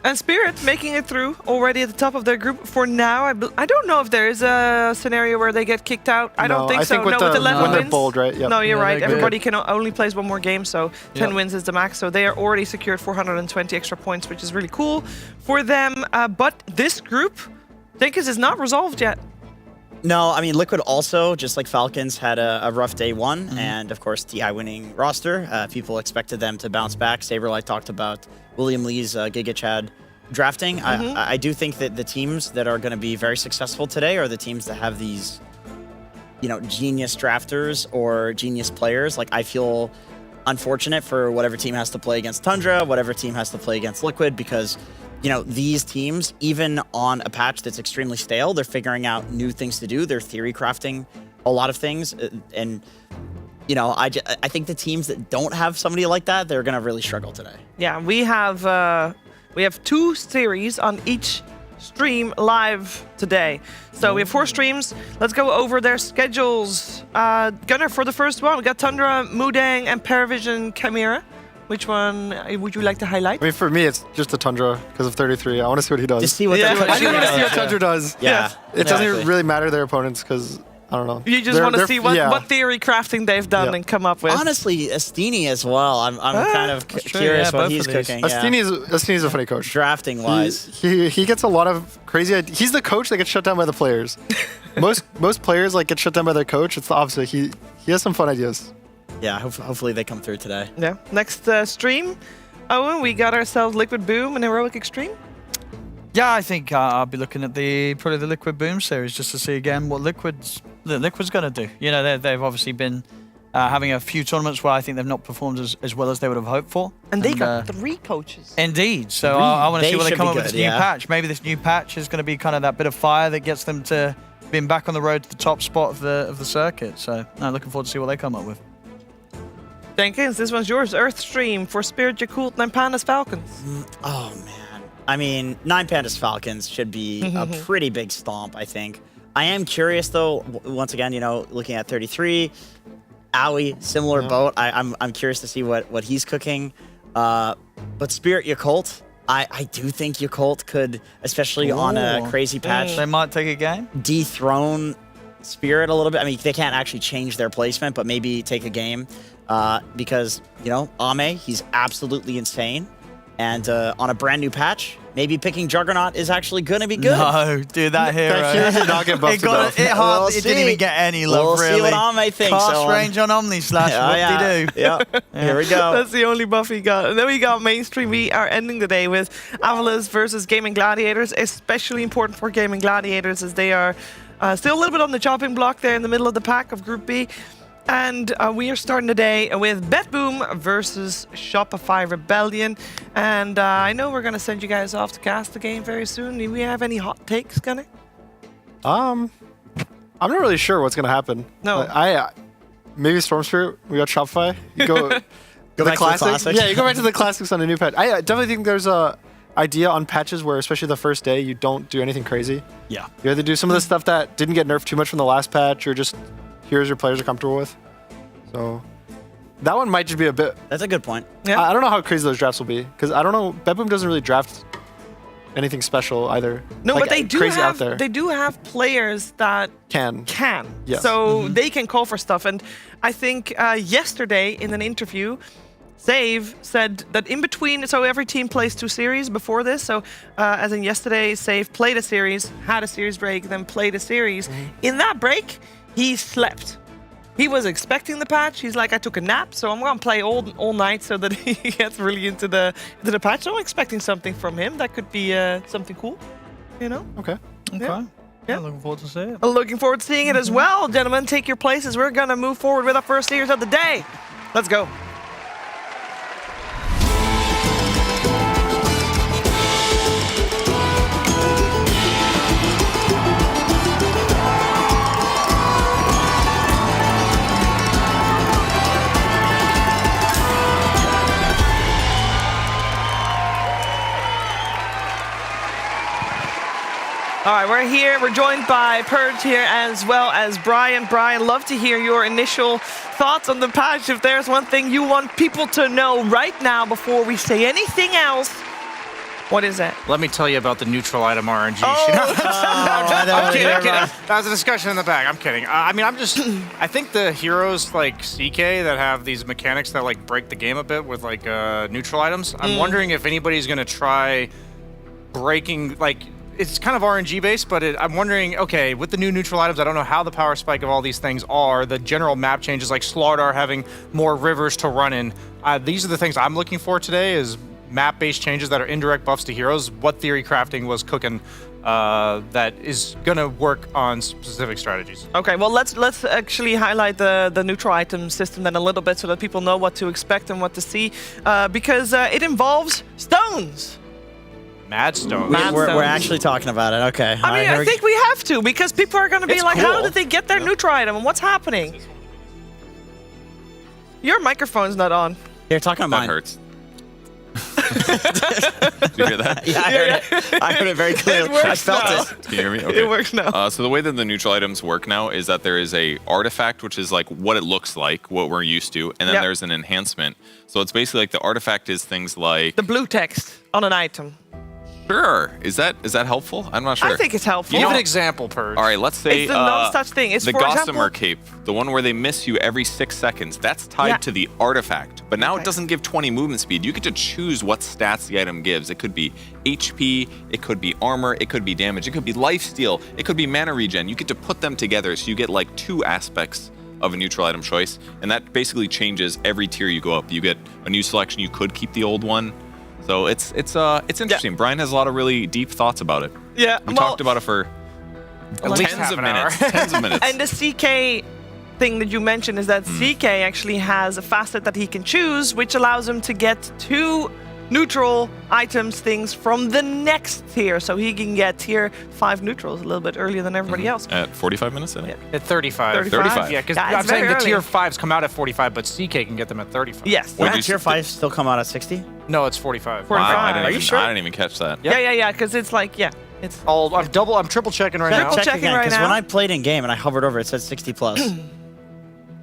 And Spirit making it through already at the top of their group for now. I don't know if there is a scenario where they get kicked out. I don't think so. With with 11 when wins. they're bold, right? Yep. No, you're right. good. Everybody can only plays one more game, so 10 wins is the max. So they are already secured 420 extra points, which is really cool for them. But this group, Dinkers, is not resolved yet. No, I mean, Liquid also, just like Falcons, had a rough day one. And, of course, TI winning roster. People expected them to bounce back. Saberlight talked about William Lee's Giga Chad drafting. I do think that the teams that are going to be very successful today are the teams that have these, genius drafters or genius players. Like, I feel unfortunate for whatever team has to play against Tundra, whatever team has to play against Liquid, because these teams, even on a patch that's extremely stale, they're figuring out new things to do. They're theory crafting a lot of things. And, I think the teams that don't have somebody like that, they're going to really struggle today. Yeah, we have 2 series on each stream live today. So we have 4 streams. Let's go over their schedules. Gunnar, for the first one, we got Tundra, Mudang, and Paravision Chimera. Which one would you like to highlight? I mean, for me, it's just a Tundra because of 33. I want to see what he does. Just see what I want to see what Tundra does. Yeah. It doesn't really matter their opponents because, I don't know. You just want to see what theory crafting they've done and come up with. Honestly, Astini as well. I'm kind of curious what he's cooking. Astini is a funny coach. Drafting wise. He gets a lot of crazy ideas. He's the coach that gets shut down by the players. most players get shut down by their coach. It's the opposite. He has some fun ideas. Yeah, hopefully they come through today. Yeah. Next stream, Owen, we got ourselves Liquid Boom and Heroic Extreme. Yeah, I think I'll be looking at probably the Liquid Boom series just to see again what Liquid's going to do. They've obviously been having a few tournaments where I think they've not performed as well as they would have hoped for. And they got 3 coaches. Indeed. So I want to see what they come up with this new patch. Maybe this new patch is going to be kind of that bit of fire that gets them to being back on the road to the top spot of the circuit. So I'm looking forward to see what they come up with. Jenkins, this one's yours. Earth Stream for Spirit Yakult and Pandas Falcons. Oh, man. I mean, 9 Pandas Falcons should be a pretty big stomp, I think. I am curious, though, once again, looking at 33, Owie, similar boat. I'm curious to see what he's cooking. But Spirit Yakult, I do think Yakult could, especially on a crazy patch, they might take a game, dethrone Spirit a little bit. I mean, they can't actually change their placement, but maybe take a game. Because, Ame, he's absolutely insane. And on a brand new patch, maybe picking Juggernaut is actually going to be good. No, dude, that hero. That hero did not get buffed enough. It didn't even get any love, really. We'll see what Ame thinks. Cast range on Omni Slash, whoop-de-doo. Yeah, here we go. That's the only buff he got. And then we got mainstream. We are ending the day with Avalos versus Gaming Gladiators. Especially important for Gaming Gladiators as they are still a little bit on the chopping block there in the middle of the pack of Group B. And we are starting the day with BetBoom versus Shopify Rebellion. And I know we're going to send you guys off to cast the game very soon. Do we have any hot takes, Gunnar? I'm not really sure what's going to happen. No. Maybe Storm Spirit, we got Shopify. You go back to the classics. Yeah, you go back to the classics on a new patch. I definitely think there's a idea on patches where, especially the first day, you don't do anything crazy. Yeah. You either do some of the stuff that didn't get nerfed too much from the last patch or just here's your players are comfortable with. So that one might just be a bit. That's a good point. Yeah. I don't know how crazy those drafts will be because I don't know. BetBoom doesn't really draft anything special either. No, but they do crazy have out there. they do have players that can. Yes. So they can call for stuff. And I think yesterday in an interview, Save said that in between, so every team plays 2 series before this. So as in yesterday, Save played a series, had a series break, then played a series. In that break, he slept. He was expecting the patch. He's like, I took a nap, so I'm going to play all night so that he gets really into the patch. So I'm expecting something from him. That could be something cool, Okay. Yeah. Looking forward to seeing it. Looking forward to seeing it as well. Gentlemen, take your places. We're going to move forward with our first series of the day. Let's go. All right, we're here. We're joined by Pudge here as well as Brian. Brian, love to hear your initial thoughts on the patch. If there's one thing you want people to know right now before we say anything else, what is that? Let me tell you about the neutral item RNG. I'm kidding. That was a discussion in the back. I'm kidding. I mean, I think the heroes like CK that have these mechanics that like break the game a bit with like neutral items. I'm wondering if anybody's gonna try breaking like. It's kind of RNG based, but I'm wondering, okay, with the new neutral items, I don't know how the power spike of all these things are. The general map changes like Slardar having more rivers to run in. These are the things I'm looking for today is map-based changes that are indirect buffs to heroes. What theory crafting was cooking that is going to work on specific strategies. Okay, well, let's actually highlight the neutral item system then a little bit so that people know what to expect and what to see, because it involves stones. Madstone. We're actually talking about it. Okay. I mean, I think we have to because people are going to be like, how did they get their neutral item and what's happening? Your microphone's not on. You're talking about mine. That hurts. Did you hear that? Yeah, I heard it very clearly. I felt it. Can you hear me? Okay. It works now. So the way that the neutral items work now is that there is a artifact, which is like what it looks like, what we're used to, and then there's an enhancement. So it's basically like the artifact is things like the blue text on an item. Sure. Is that helpful? I'm not sure. I think it's helpful. Give an example, Purge. All right, let's say it's the non-such thing. It's the for Gossamer example, cape, the one where they miss you every 6 seconds. That's tied to the artifact, but now it doesn't give 20 movement speed. You get to choose what stats the item gives. It could be HP, it could be armor, it could be damage, it could be lifesteal, it could be mana regen. You get to put them together, so you get like 2 aspects of a neutral item choice, and that basically changes every tier you go up. You get a new selection. You could keep the old one. So it's interesting. Yeah. Brian has a lot of really deep thoughts about it. Yeah, we talked about it for tens of minutes. Tens of minutes. And the CK thing that you mentioned is that CK actually has a facet that he can choose, which allows him to get 2 neutral items things from the next tier. So he can get tier 5 neutrals a little bit earlier than everybody else. At 45 minutes, I think? At 35. 35? Yeah, because I'm saying the tier 5s come out at 45, but CK can get them at 35. Yes. Did tier 5s still come out at 60? No, it's 45. 45. Wow, Are you sure? I didn't even catch that. Yeah, because it's like, it's... I'm triple checking right now. Triple checking right now. Because when I played in game and I hovered over, it said 60 plus.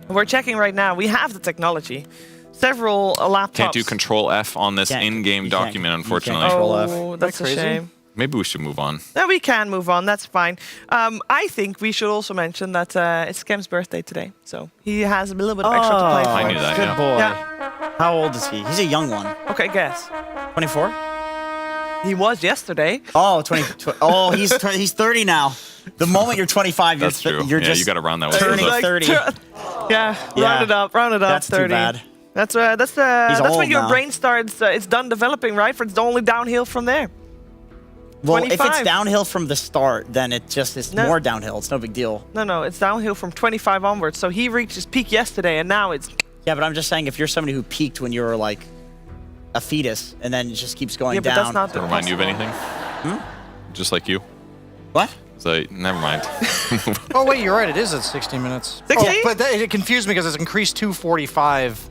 We're checking right now. We have the technology. Several laptops. Can't do Control F on this in-game document, unfortunately. Oh, that's a shame. Maybe we should move on. No, we can move on. That's fine. I think we should also mention that it's Kem's birthday today, so he has a little bit of extra to play for. I knew that. Good boy. Yeah. How old is he? He's a young one. Okay, guess. 24? He was yesterday. Oh, 20. Oh, he's 30 now. The moment you're 25, That's true. You're just you got to round that way. turning 30. Round it up. That's 30. too bad. That's He's when old your now. brain starts. It's done developing, right? It's only downhill from there. Well, 25. if it's downhill from the start, then it just is more downhill. It's no big deal. No, it's downhill from 25 onwards. So he reached his peak yesterday, and now it's... Yeah, but I'm just saying, if you're somebody who peaked when you were like a fetus, and then it just keeps going down. But that's not Does that remind you of anything? Just like you? What? So, never mind. Oh, wait, you're right. It is at 60 minutes. 60? Oh, but it confused me because it's increased to 45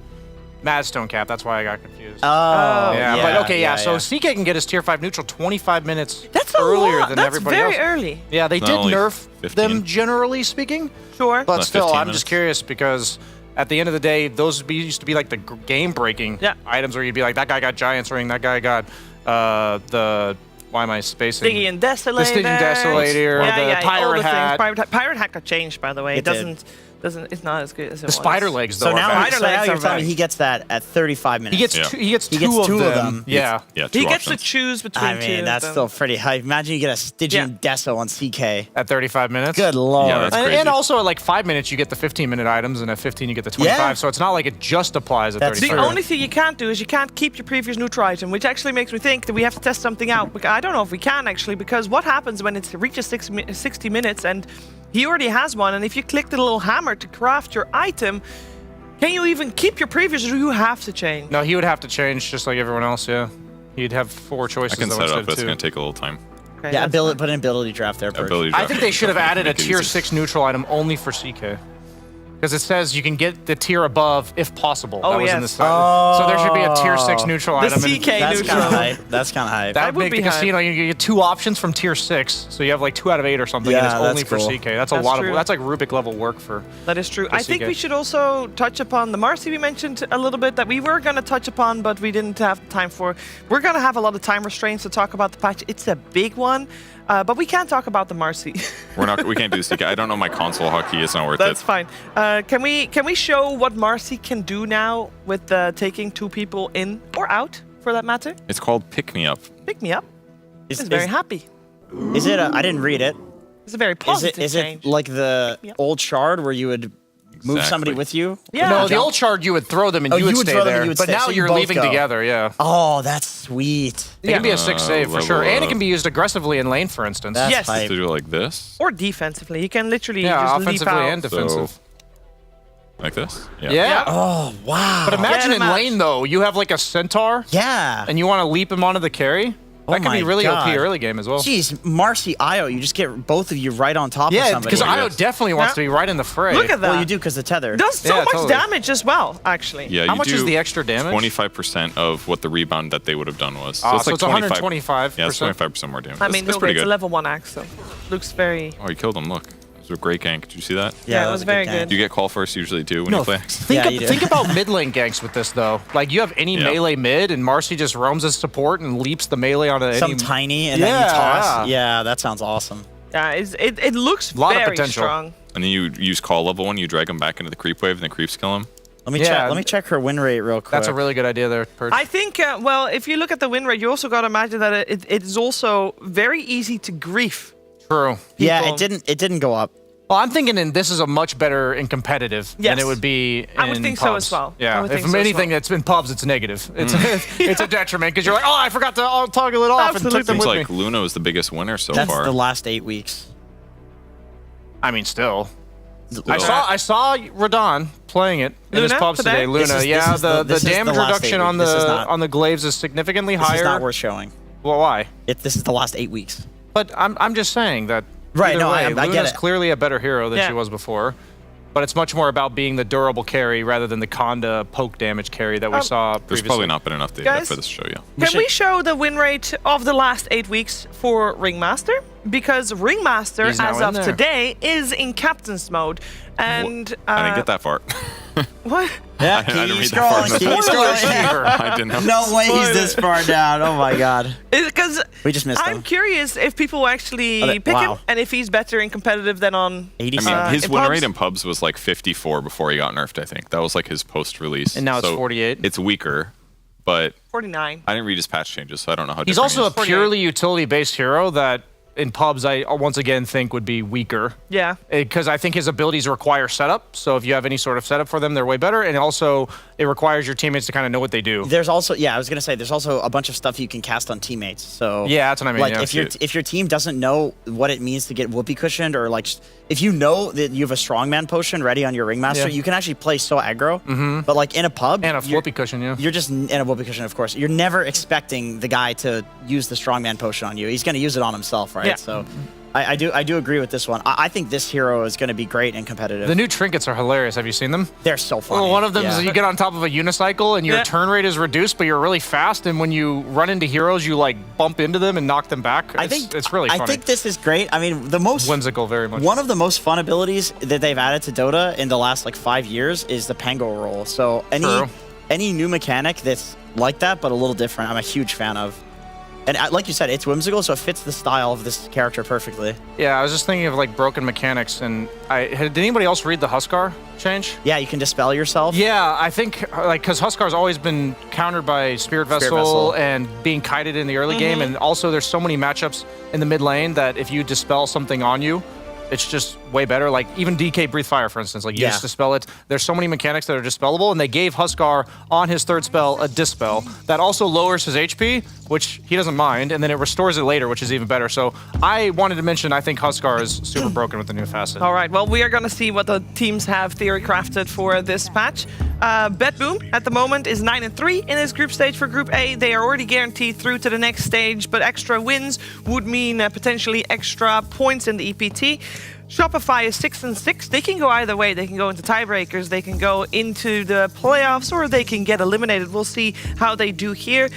Madstone cap. That's why I got confused. Oh, yeah. But okay, so CK can get his tier 5 neutral 25 minutes That's earlier lot. than That's everybody else. very early. Yeah, they Not did only nerf 15. them generally speaking. Sure. But Not still, 15 I'm minutes. just curious because at the end of the day, those used to be like the game-breaking items where you'd be like, that guy got Giant's Ring, that guy got the... Why am I spacing? Stygian and Desolator. The Stygian Desolator, the Tyrant Hat. Pirate Hat got changed, by the way. It doesn't. It's not as good as it was. The Spider Legs, though. So now, are back. you're telling me he gets that at 35 minutes. He gets two of them. Yeah. Yeah, He two gets to options. choose between I mean, that's still pretty high. Imagine you get a Stygian Deso on CK. At 35 minutes? Good lord. Yeah, that's crazy. And also at like 5 minutes, you get the 15-minute items, and at 15, you get the 25. Yeah. So it's not like it just applies at That's 35. The only thing you can't do is you can't keep your previous neutral item, which actually makes me think that we have to test something out. I don't know if we can actually, because what happens when it reaches 60 minutes and he already has one, and if you click the little hammer to craft your item, can you even keep your previous, or do you have to change? No, he would have to change just like everyone else, yeah. He'd have 4 choices. I can though, set it up, instead but it's of going 2. to take a little time. Okay, Yeah, put an ability draft there. Purge. Ability I draft think they should have added a make it tier easy. 6 neutral item only for CK. Because it says you can get the tier above if possible. Oh, that was in yes. the so there should be a tier 6 neutral The item. CK That's neutral. kind of hype. That's kind of hype. That would would make be the casino. hype. You get 2 options from tier 6, so you have like 2 out of 8 or something, and Yeah, it's only that's for cool. CK. That's a That's lot true. of. That's like Rubik level work for. That is true. for I think CK. we should also touch upon the Marci we mentioned a little bit that we were going to touch upon, but we didn't have time for. We're going to have a lot of time restraints to talk about the patch. It's a big one, but we can't talk about the Marci. We can't do the CK. I don't know my console hockey. It's not worth That's it. fine. Can we show what Marci can do now with taking 2 people in or out, for that matter? It's called Pick Me Up. Pick me up. Is, It's very happy. Is it? I didn't read it. It's a very positive Is change. it like the me up. old shard where you would move somebody Exactly. with you? Yeah. No, the old shard you would throw them and Oh, you would you would stay throw them and there. you would But stay, now so you you're both leaving go. together. Yeah. Oh, that's sweet. It can be a 6 save for level sure, and it up. can be used aggressively in lane, for instance. That's Yes. hype. To do it like this, Or defensively. You can literally Yeah, just leap offensively out. and defensive. like this. Yeah. Oh, wow. But imagine Get in him out. lane though, you have like a centaur, Yeah. and you want to leap him onto the carry. Oh That could be my really God. OP early game as well. Jeez, Marci, Io, you just get both of you right on top of Yeah, somebody. because Io definitely wants Yeah. to be right in the fray. Look at that. Well, you do because the tether. Does so Yeah, much totally. damage as well, actually. Yeah. How you much do is the extra damage? 25% of what the rebound that they would have done was. So Ah, it's so like it's 125%. Yeah, it's 25% more damage. I mean, that's look, pretty it's a good. level 1 axe, so looks very... Oh, you killed him. Look, it was a great gank. Did you see that? Yeah, it that was a very gank. good. Do you get call first usually too when No, you play Axe? Think, Yeah, you do. think about mid lane ganks with this though. Like you have any Yeah. melee mid, and Marci just roams as support and leaps the melee onto Some any. tiny and then you Yeah. toss. Yeah, that sounds awesome. Yeah, it looks Lot of very potential. strong. And then you use call level 1, you drag him back into the creep wave, and the creeps kill him. Let me Yeah. check. Let me check her win rate real quick. That's a really good idea there, Purge. I think, well, if you look at the win rate, you also got to imagine that it is also very easy to grief. True. Yeah, people. it didn't go up. Well, I'm thinking this is a much better in competitive than Yes. it would be in I would think so pubs. as well. I Yeah, would if think so as anything well. that's in pubs, it's negative. It's it's a detriment because you're like, oh, I forgot to toggle it off and took them Seems with like me. Luna is the biggest winner so That's far. the last 8 weeks. I mean, still. I saw Radon playing it in his Luna pubs today? today. Luna, This is- yeah, this is the this is damage the last reduction 8 on weeks. This is the not- on the glaives is significantly This higher. is not worth showing. Well, why? This is the last 8 weeks. But I'm just saying that. Right, either no, way, I get Luna's it. clearly a better hero than Yeah. she was before. But it's much more about being the durable carry rather than the Conda poke damage carry that we saw There's previously. probably not been enough data Guys? for this to show you. Can we show the win rate of the last 8 weeks for Ringmaster? Because Ringmaster, He's now as in of there. today, is in captain's mode. And I didn't get that far. what? Yeah, I didn't keep read that far. scrolling, keep Spoiler scrolling. I didn't have No way he's this far down. Oh my god. Because We just missed I'm him. curious if people actually Oh, that- pick him wow. and if he's better in competitive than on. 87. I mean, his in win pubs? rate in pubs was like 54 before he got nerfed, I think. That was like his post-release. And now it's So 48. It's weaker, but 49. I didn't read his patch changes, so I don't know how He's different also a he is. 48. purely utility-based hero that in pubs I once again think would be weaker. Yeah. Because I think his abilities require setup. So if you have any sort of setup for them, they're way better. And also, it requires your teammates to kind of know what they do. There's also, yeah, I was gonna say, there's also a bunch of stuff you can cast on teammates. So Yeah, that's what I mean, Like yeah. if your team doesn't know what it means to get whoopee cushioned, or like if you know that you have a strongman potion ready on your ringmaster, Yeah. you can actually play so aggro. Mm-hmm. But like in a pub, And a you're- whoopee cushion, yeah. You're just in a whoopee cushion, of course. You're never expecting the guy to use the strongman potion on you. He's gonna use it on himself, right? Yeah. So. I do agree with this one. I think this hero is going to be great and competitive. The new trinkets are hilarious. Have you seen them? They're so funny. Well, one of them Yeah. is you get on top of a unicycle and your Yeah. turn rate is reduced, but you're really fast. And when you run into heroes, you like bump into them and knock them back. I think it's really funny. I think this is great. I mean, the most whimsical, very much. One of the most fun abilities that they've added to Dota in the last like 5 years is the Pango roll. So True. any new mechanic that's like that but a little different, I'm a huge fan of. And like you said, it's whimsical, so it fits the style of this character perfectly. Yeah, I was just thinking of like broken mechanics, and did anybody else read the Huskar change? Yeah, you can dispel yourself. Yeah, I think like because Huskar's always been countered by Spirit Vessel, Vessel. and being kited in the early game, and also there's so many matchups in the mid lane that if you dispel something on you, it's just way better. Like even DK Breathe Fire, for instance, like you just dispel it. There's so many mechanics that are dispellable, and they gave Huskar on his third spell a dispel that also lowers his HP, which he doesn't mind, and then it restores it later, which is even better. So I wanted to mention I think Huskar is super broken with the new facet. All right, well, we are going to see what the teams have theory crafted for this patch. Betboom, at the moment, is 9-3 in his group stage for Group A. They are already guaranteed through to the next stage, but extra wins would mean potentially extra points in the EPT. Shopify is 6-6. They can go either way. They can go into tiebreakers, they can go into the playoffs, or they can get eliminated. We'll see how they do here.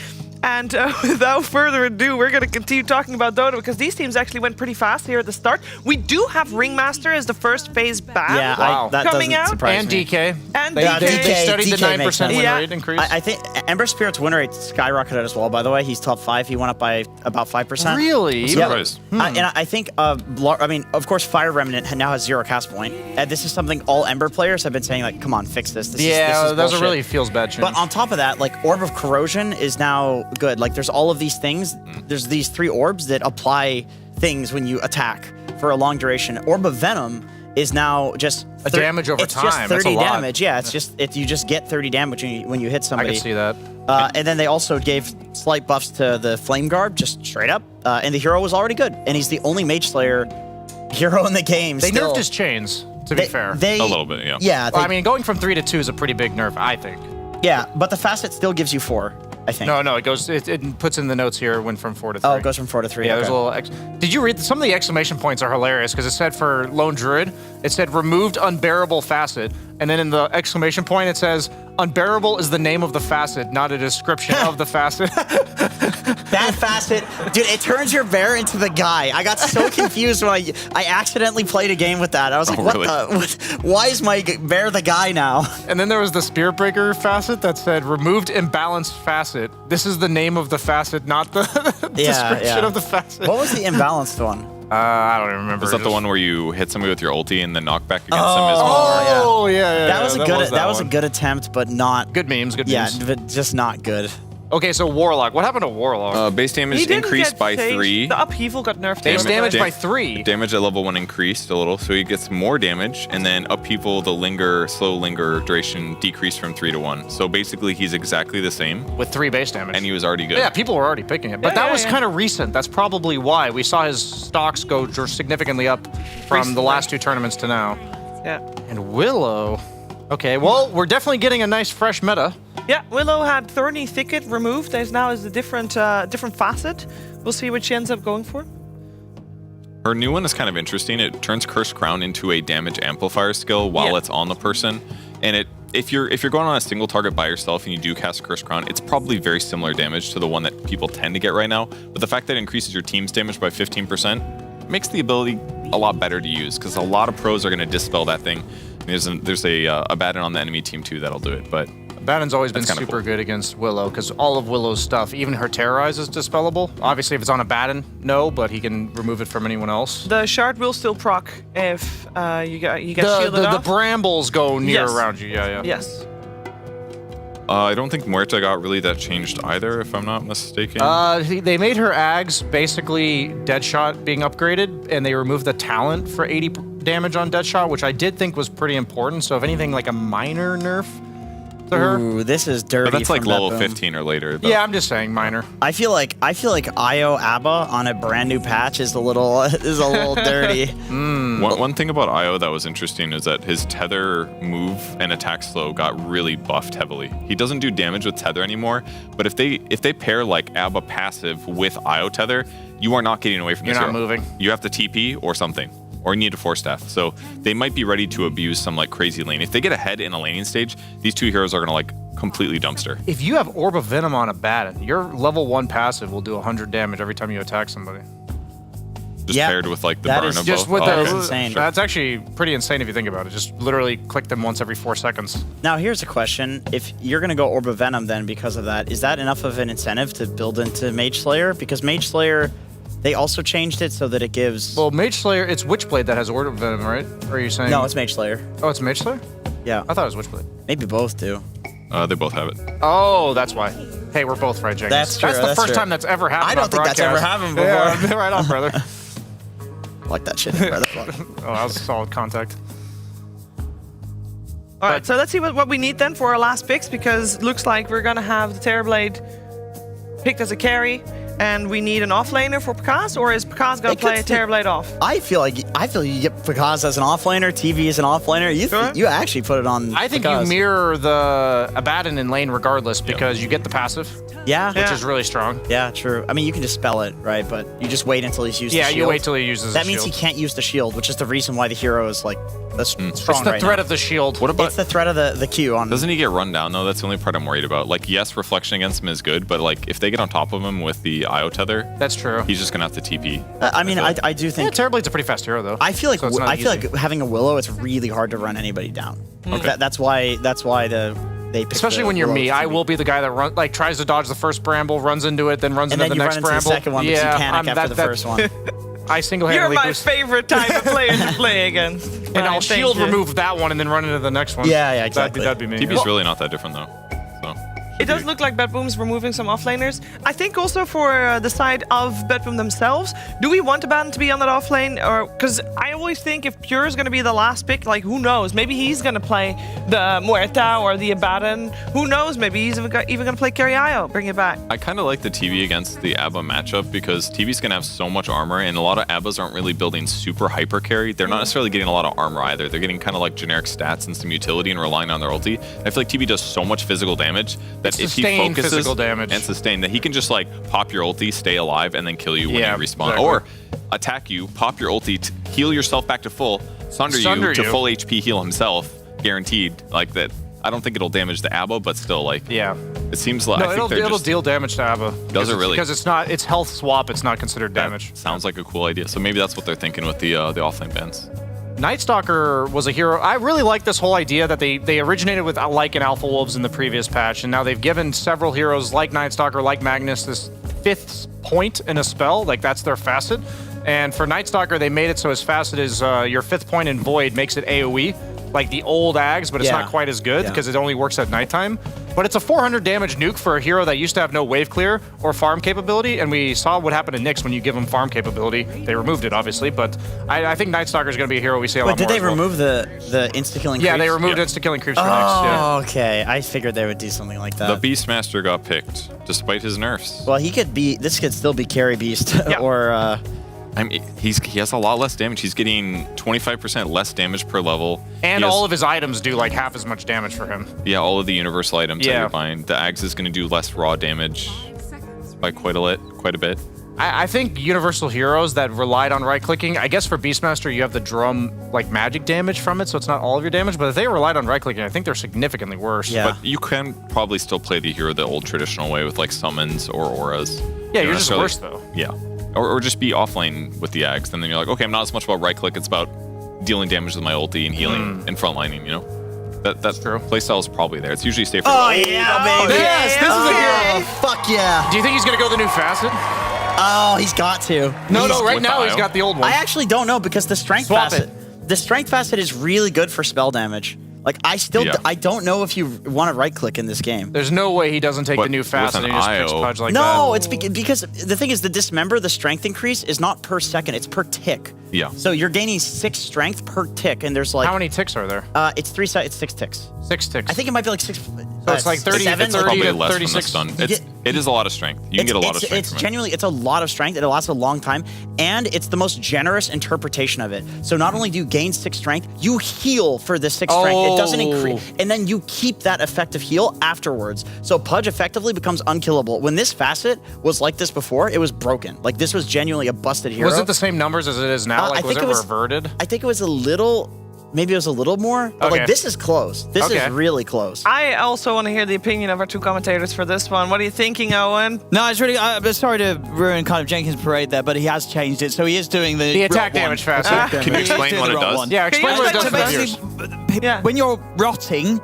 And without further ado, we're going to continue talking about Dota because these teams actually went pretty fast here at the start. We do have Ringmaster as the first phase ban Yeah, that coming doesn't out. surprise And me. DK. And They DK. studied the DK makes 9% win sense. rate increase. I think Ember Spirit's win rate skyrocketed as well, by the way. He's top 5. He went up by about 5%. Really? I'm Yeah. surprised. And I think, I mean, of course, Fire Remnant now has 0 cast point. And this is something all Ember players have been saying, like, come on, fix this. This is Those are bullshit. really feels bad change. But on top of that, like, Orb of Corrosion is now good. Like, there's all of these things. There's these 3 orbs that apply things when you attack for a long duration. Orb of Venom is now just A damage over it's time. just That's a 30 lot. damage. Yeah, it's just you just get 30 damage when you hit I somebody. can see that. And then they also gave slight buffs to the Flame Guard, just straight up. And the hero was already good. And he's the only Mage Slayer hero in the game. They still. nerfed his chains, to be fair. They, A little bit, yeah. Yeah, Well, I mean, going from 3 to 2 is a pretty big nerf, I think. yeah, but the facet still gives you 4, I think. No, it goes. It puts in the notes here. Went from 4 to 3. Oh, it goes from 4 to 3. Yeah, okay. there's a little. Did you read some of the exclamation points are hilarious because it said for Lone Druid, it said removed unbearable facet, and then in the exclamation point it says unbearable is the name of the facet, not a description of the facet. That facet, dude, it turns your bear into the guy. I got so confused when I accidentally played a game with that. I was like, really? why is my bear the guy now? And then there was the Spirit Breaker facet that said removed imbalanced facet. This is the name of the facet, not the description of the facet. What was the imbalanced one? I don't even remember. Was that the one where you hit somebody with your ulti and the knockback against them is more? Oh yeah. That was that was a good attempt, but not Good memes. Good yeah, memes. but just not good. Okay, so Warlock. What happened to Warlock? Base He damage didn't increased get by changed. 3. The upheaval got nerfed. Base by the way. damage by 3. Damage at level 1 increased a little, so he gets more damage, and then upheaval, the slow linger duration decreased from 3 to 1. So basically, he's exactly the same, With 3 base damage. and he was already good. Yeah, people were already picking it. But that was kind of recent. That's probably why. We saw his stocks go significantly up from the last 2 tournaments to now. Yeah. And Willow. Okay, well, we're definitely getting a nice fresh meta. Yeah, Willow had Thorny Thicket removed. There's now is a different facet. We'll see what she ends up going for. Her new one is kind of interesting. It turns Cursed Crown into a damage amplifier skill while it's on the person. And if you're going on a single target by yourself and you do cast Cursed Crown, it's probably very similar damage to the one that people tend to get right now. But the fact that it increases your team's damage by 15% makes the ability a lot better to use because a lot of pros are going to dispel that thing. There's a Batten on the enemy team too that'll do it, but Batten's always been That's kinda super good against Willow because all of Willow's stuff, even her Terrorize, is dispellable. Obviously, if it's on a Batten, no, but he can remove it from anyone else. The shard will still proc if you get shielded The off. brambles go near Yes. around you. Yeah. Yes. I don't think Muerta got really that changed either, if I'm not mistaken. They made her Ags basically Deadshot being upgraded, and they removed the talent for 80 damage on Deadshot, which I did think was pretty important. So if anything, like a minor nerf to her. Ooh, this is dirty. But that's like from level that boom. 15 or later. Though. Yeah, I'm just saying minor. I feel like Io Abba on a brand new patch is a little dirty. One thing about Io that was interesting is that his tether move and attack slow got really buffed heavily. He doesn't do damage with tether anymore, but if they pair like Abba passive with Io tether, you are not getting away from You're this not hero. moving. You have to TP or something. Or you need a force staff. So they might be ready to abuse some like crazy lane. If they get ahead in a laning stage, these two heroes are gonna like completely dumpster. If you have Orb of Venom on a Batten, your level 1 passive will do 100 damage every time you attack somebody. Just paired with like the that burn is of Just both. with Oh, the, okay. insane. Sure. That's actually pretty insane if you think about it. Just literally click them once every 4 seconds. Now here's a question: if you're gonna go Orb of Venom, then because of that, is that enough of an incentive to build into Mage Slayer? Because Mage Slayer, they also changed it so that it gives. Well, Mage Slayer, it's Witchblade that has Orb of Venom, right? Or are you saying? No, it's Mage Slayer. Oh, it's Mage Slayer? Yeah, I thought it was Witchblade. maybe both do. They both have it. Oh, that's why. Hey, we're both right, Jenkins. That's true, That's the that's first true. time that's ever happened. I don't on think that's ever broadcast. happened before. Yeah, right on, brother. Like that shit, brother. Oh, that was solid contact. All right, so let's see what we need then for our last picks, because it looks like we're going to have the Terrorblade picked as a carry, and we need an offlaner for Picaz, or is Picaz going to play Terrorblade off? I feel you get Picaz as an offlaner, TV as an offlaner. You actually put it on. I think Picaz. you mirror the Abaddon in lane regardless because you get the passive. Yeah. Which is really strong. Yeah, true. I mean, you can dispel it, right? But you just wait until he's used the shield. Yeah, you wait till he uses that the means shield. he can't use the shield, which is the reason why the hero is like strong It's the threat of the shield. What about It's the threat of the Q on. Doesn't he get run down though? That's the only part I'm worried about. Like, yes, reflection against him is good, but like if they get on top of him with the IO tether, that's true. He's just gonna have to TP. I mean, I do think Terrorblade's a pretty fast hero though. I feel like So it's not I feel easy. like having a Willow, it's really hard to run anybody down. Okay. That's why they pick Especially the when you're Willow me, to I be. will be the guy that tries to dodge the first bramble, runs into it, then runs And into then the you next run into the bramble. second one because you panic after the first one. I You're single-handedly my boost, favorite type of player to play against. and I'll shield remove that one and then run into the next one. Yeah, exactly. That'd be me. TP's really not that different though. So It does look like Bedboom's removing some offlaners. I think also for the side of Bedboom themselves, do we want Abaddon to be on that offlane? Or because I always think if Pure is going to be the last pick, like who knows? Maybe he's going to play the Muerta or the Abaddon. Who knows? Maybe he's even going to play Carry Io. Bring it back. I kind of like the TV against the ABBA matchup because TV's gonna have so much armor, and a lot of ABBAs aren't really building super hyper carry. They're not necessarily getting a lot of armor either. They're getting kind of like generic stats and some utility and relying on their ulti. I feel like TV does so much physical damage that if he sustained focuses physical damage. and sustain, that he can just like pop your ulti, stay alive, and then kill you when Yeah, you respawn, exactly. or attack you, pop your ulti, heal yourself back to full, sunder you to full HP heal himself, guaranteed. Like that. I don't think it'll damage the ABBA, but still, like, Yeah. it seems like No, I think it'll just, deal damage to Abba. Does it really? Because it's health swap. It's not considered damage. Sounds like a cool idea. So maybe that's what they're thinking with the offlane bans. Nightstalker was a hero. I really like this whole idea that they originated with Lycan Alpha Wolves in the previous patch, and now they've given several heroes like Nightstalker, like Magnus, this 5th point in a spell. Like, that's their facet. And for Nightstalker, they made it so his facet is your 5th point in Void makes it AoE, like the old Ags, but it's not quite as good because it only works at nighttime. But it's a 400 damage nuke for a hero that used to have no wave clear or farm capability, and we saw what happened to Nyx when you give him farm capability. They removed it, obviously, but I think Nightstalker is going to be a hero we see a lot more. Did they as well. remove the insta-killing creeps? Yeah, they removed insta-killing creeps for Nyx. Oh, Yeah. okay. I figured they would do something like that. The Beastmaster got picked despite his nerfs. Well, this could still be Carry Beast or... I mean, he has a lot less damage. He's getting 25% less damage per level. And all of his items do like half as much damage for him. Yeah, all of the universal items that Yeah. you're buying. The Ags is going to do less raw damage by quite a bit. I think universal heroes that relied on right-clicking, I guess for Beastmaster you have the drum like magic damage from it, so it's not all of your damage, but if they relied on right-clicking, I think they're significantly worse. But you can probably still play the hero the old traditional way with like summons or auras. Yeah, You you're don't just necessarily- worse though. Yeah. Or just be offlane with the Ags, and then you're like, okay, I'm not as much about right-click, it's about dealing damage with my ulti and healing and frontlining, you know? That's true. Playstyle is probably there. It's usually safer. Oh, yeah, baby. Yes, this is a hero. Fuck yeah. Do you think he's going to go the new facet? Oh, he's got to. No, He's- right now he's got the old one. I actually don't know because the strength Swap facet. The strength facet is really good for spell damage. Like I don't know if you want to right click in this game. There's no way he doesn't take the new facet and he just picks Pudge like that. No, it's because the thing is the dismember, the strength increase is not per second, it's per tick. Yeah. So you're gaining 6 strength per tick, and there's like How many ticks are there? It's 6 ticks. 6 ticks. I think it might be like 6. So it's like 30 7, to 30 Probably to less from the 36. stun. It is a lot of strength. You can get a lot of strength It's from it. genuinely, it's a lot of strength. It lasts a long time, and it's the most generous interpretation of it. So not only do you gain 6 strength, you heal for the 6 strength. It doesn't increase, and then you keep that effective heal afterwards. So Pudge effectively becomes unkillable. When this facet was like this before, it was broken. Like this was genuinely a busted hero. Was it the same numbers as it is now? Like, was it reverted? I think it was a little. Maybe it was a little more, but like this is close. This is really close. I also want to hear the opinion of our 2 commentators for this one. What are you thinking, Owen? No, it's really. I'm sorry to ruin kind of Jenkins' parade there, but he has changed it. So he is doing the attack rot damage one. facet. Can you explain what it does? Yeah, explain what it does for the viewers. When you're rotting,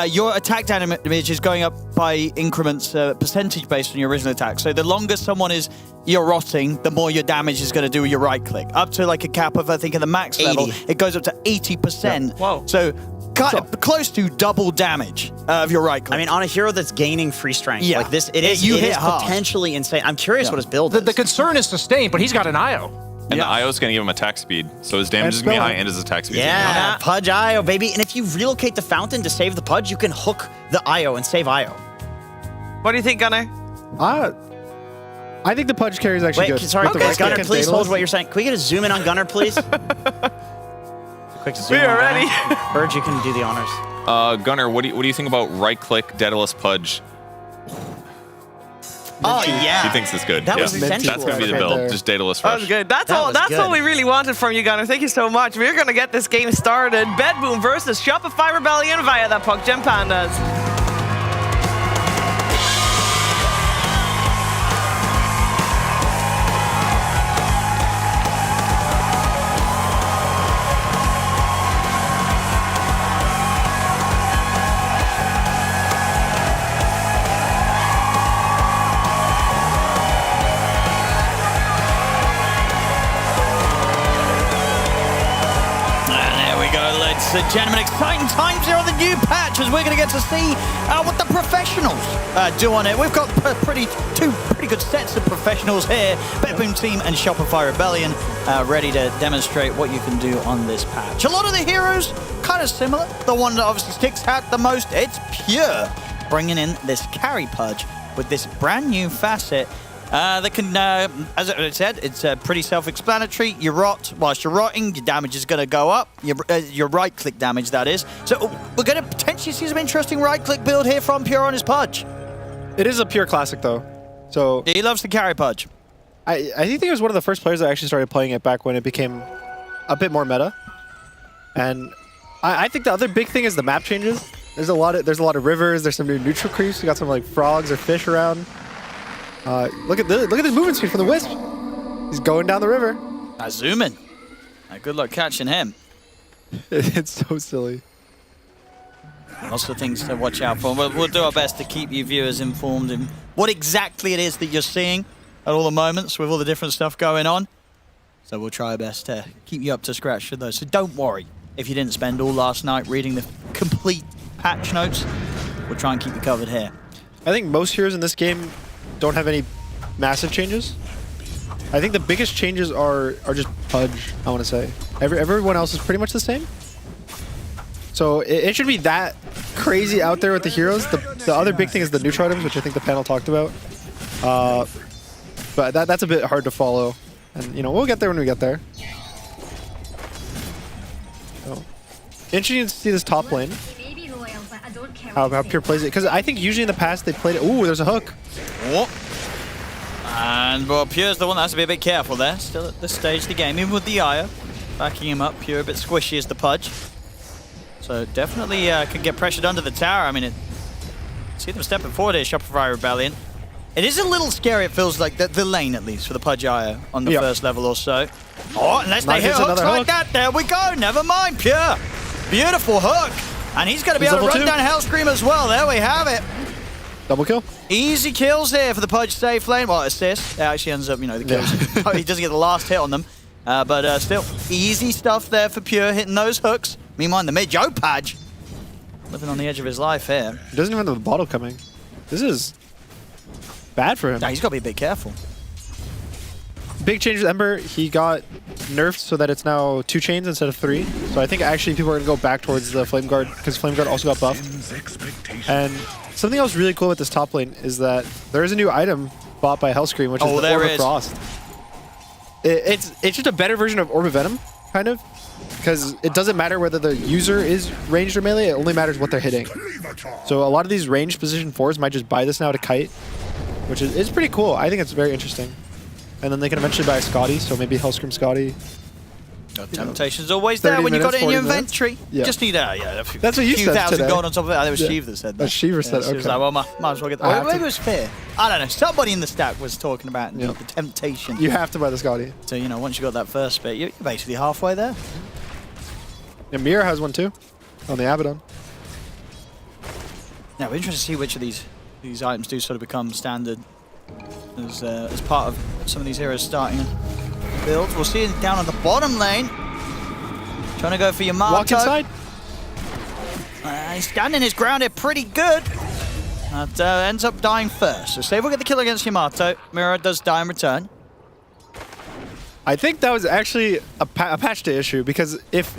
your attack damage is going up by increments, percentage based on your original attack. So the longer someone is you're rotting, the more your damage is going to do with your right click. Up to like a cap of, I think, at the max 80. level, it goes up to 80%. Yeah. Whoa. So close to double damage of your right click. I mean, on a hero that's gaining free strength, Yeah. like this, it is hit hard. potentially insane. I'm curious what his build is. The concern is sustained, but he's got an IO. And the IO is going to give him attack speed, so his damage is going to be high and his attack speed is going to be high. Yeah, Pudge IO, baby. And if you relocate the fountain to save the Pudge, you can hook the IO and save IO. What do you think, Gunnar? I think the Pudge carry is actually Wait, good. sorry, With the right Gunner, click and please hold Daedalus. what you're saying. Can we get a zoom in on Gunner, please? Quick zoom. We are on ready. Gunner. Purge, you can do the honors. Gunner, what do you think about right-click Daedalus Pudge? Oh yeah. She thinks it's good. That yeah. was sensual. That's gonna be the right build. there. Just Daedalus That Rush. was good. That's That all. was That's good. all we really wanted from you, Gunner. Thank you so much. We're gonna get this game started. Bedboom versus Shopify Rebellion via the Puck Gem Pandas. And there we go, ladies and gentlemen. Exciting times here on the new patch as we're going to get to see what the professionals do on it. We've got two pretty good sets of professionals here. Bedboom Team and Shopify Rebellion ready to demonstrate what you can do on this patch. A lot of the heroes kind of similar. The one that obviously sticks out the most, it's Pure, bringing in this carry Pudge with this brand new facet. That can, as I said, it's pretty self-explanatory. You rot. Whilst you're rotting, your damage is going to go up. Your right-click damage, that is. So we're going to potentially see some interesting right-click build here from Pure on his Pudge. It is a Pure classic, though. So He loves the carry Pudge. I think he was one of the first players that actually started playing it back when it became a bit more meta. And I think the other big thing is the map changes. There's a lot of rivers. There's some new neutral creeps. We got some like frogs or fish around. Look at this movement speed from the Wisp. He's going down the river. Zoom in. Good luck catching him. It's so silly. Lots of things to watch out for. We'll do our best to keep you viewers informed in what exactly it is that you're seeing at all the moments with all the different stuff going on. So we'll try our best to keep you up to scratch with those. So don't worry if you didn't spend all last night reading the complete patch notes. We'll try and keep you covered here. I think most heroes in this game don't have any massive changes. I think the biggest changes are just Pudge, I want to say. Everyone else is pretty much the same. So it should be that crazy out there with the heroes. The other big thing is the neutral items, which I think the panel talked about. But that's a bit hard to follow. And, you know, we'll get there when we get there. So, interesting to see this top lane. How Pure plays it. Because I think usually in the past they played it. Ooh, there's a hook. Oh. And well, Pure's the one that has to be a bit careful there. Still at this stage of the game, even with the Aya backing him up. Pure a bit squishy as the Pudge. So definitely can get pressured under the tower. I mean, see them stepping forward here, Shopify Rebellion. It is a little scary, it feels like, the lane at least for the Pudge Aya on the first level or so. Oh, unless they hit hooks like that. There we go. Never mind, Pure. Beautiful hook. And he's going to be able to run down Hellscream as well. There we have it. Double kill. Easy kills here for the Pudge safe lane. Well, assist. It actually ends up, you know, the kills. He doesn't get the last hit on them. But still, easy stuff there for Pure, hitting those hooks. Meanwhile, in the mid, Pudge living on the edge of his life here. He doesn't even have the bottle coming. This is bad for him. Nah, he's got to be a bit careful. Big change with Ember. He got nerfed so that it's now 2 chains instead of 3. So I think actually people are going to go back towards the Flame Guard because Flame Guard also got buffed. And something else really cool with this top lane is that there is a new item bought by Hellscream, which is the Orb of Frost. It's just a better version of Orb of Venom, kind of. Because it doesn't matter whether the user is ranged or melee, it only matters what they're hitting. So a lot of these ranged position 4s might just buy this now to kite, which is pretty cool. I think it's very interesting. And then they can eventually buy a Scotty, so maybe Hellscream Scotty. Temptation's always there when you got it in your inventory. Yeah. Just need a That's what you few said thousand today. gold on top of it. I think it was Shiva that said that. That's Shiva said, She was okay. like, well, might as well get that. Maybe it was fair. I don't know. Somebody in the stack was talking about the temptation. You have to buy the Scotty. So, you know, once you got that first bit, you're basically halfway there. Yeah, Mira has one too, on the Abaddon. Now, we're interested to see which of these items do sort of become standard as part of some of these heroes starting builds. We'll see it down on the bottom lane. Trying to go for Yamato. Walk inside. He's standing his ground here pretty good. But ends up dying first. So Save will get the kill against Yamato. Mira does die in return. I think that was actually a patch day issue because if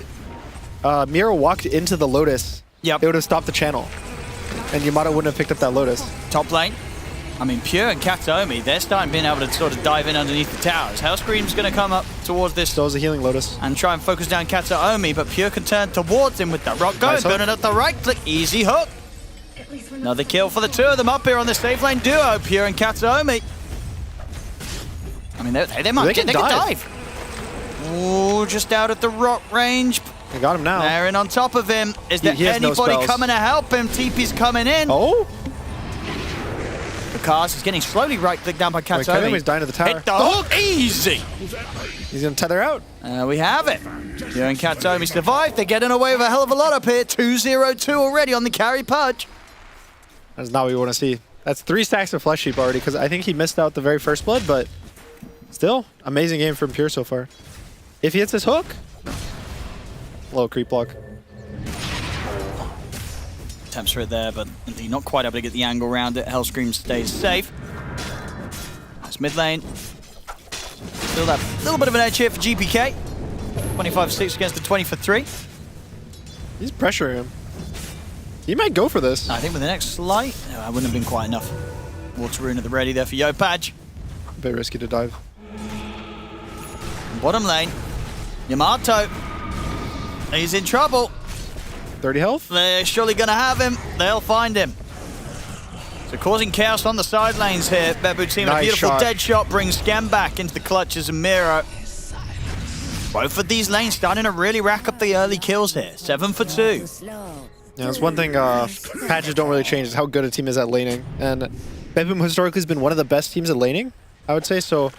Mira walked into the Lotus, it would have stopped the channel. And Yamato wouldn't have picked up that Lotus. Top lane. I mean, Pure and Kataomi, they're starting being able to sort of dive in underneath the towers. Hellscream's going to come up towards this. So is a healing Lotus. And try and focus down Kataomi, but Pure can turn towards him with that rock going. Nice hook. Building up the right click. Easy hook. Another kill for the two of them up here on the safe lane duo, Pure and Kataomi. I mean, they might can dive. Ooh, just out at the rock range. I got him now. They're in on top of him. Is there he has no anybody spells. coming to help him? TP's coming in. Oh? Cars is getting slowly right-clicked down by Kataomi. Kataomi's dying to the tower. Hit the hook, easy. He's going to tether out. We have it. Pure and Kataomi survived. They're getting away with a hell of a lot up here. 2-0-2 already on the carry Pudge. That's not what we want to see. That's 3 stacks of Flesh Sheep already, because I think he missed out the very first blood, but still, amazing game from Pure so far. If he hits this hook, low creep block. Attempts for it there, but indeed not quite able to get the angle around it. Hellscream stays safe. It's mid lane. Still that little bit of an edge here for GPK. 25-6 against the 20-for-3. He's pressuring him. He might go for this. I think with the next slight, no, that wouldn't have been quite enough. Water Rune at the ready there for Yopaj. A bit risky to dive. Bottom lane, Yamato. He's in trouble. 30 health? They're surely going to have him. They'll find him. So causing chaos on the side lanes here. Bebu team, Nice a beautiful shot. dead shot brings Scam back into the clutches of Miro. Both of these lanes starting to really rack up the early kills here. 7 for 2. Yeah, that's one thing patches don't really change is how good a team is at laning. And Bebu historically has been one of the best teams at laning, I would say. So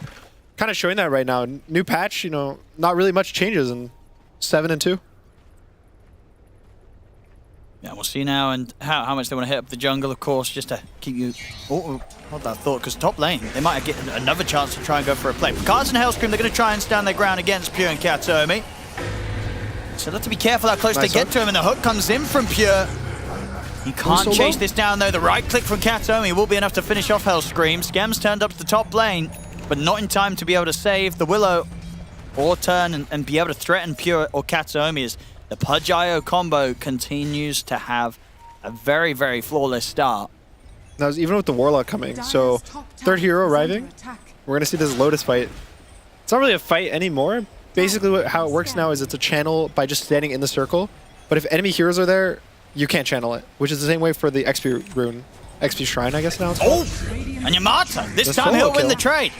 kind of showing that right now. New patch, you know, not really much changes in 7 and 2. Yeah, we'll see now and how much they want to hit up the jungle, of course, just to keep you... Oh, hold that thought, because top lane, they might get another chance to try and go for a play. Cards and Hellscream, they're going to try and stand their ground against Pure and Kataomi. So they have to be careful how close Nice they get hook. to him, and the hook comes in from Pure. He can't solo? chase this down, though. The right click from Kataomi will be enough to finish off Hellscream. Scam's turned up to the top lane, but not in time to be able to save the Willow or turn and be able to threaten Pure or Kataomi as the Pudge IO combo continues to have a very, very flawless start. That was even with the Warlock coming. So third hero arriving. We're going to see this Lotus fight. It's not really a fight anymore. Basically how it works now is it's a channel by just standing in the circle. But if enemy heroes are there, you can't channel it, which is the same way for the XP rune. XP Shrine, I guess now it's called. And Yamato, this The time solo he'll win kill. the trade.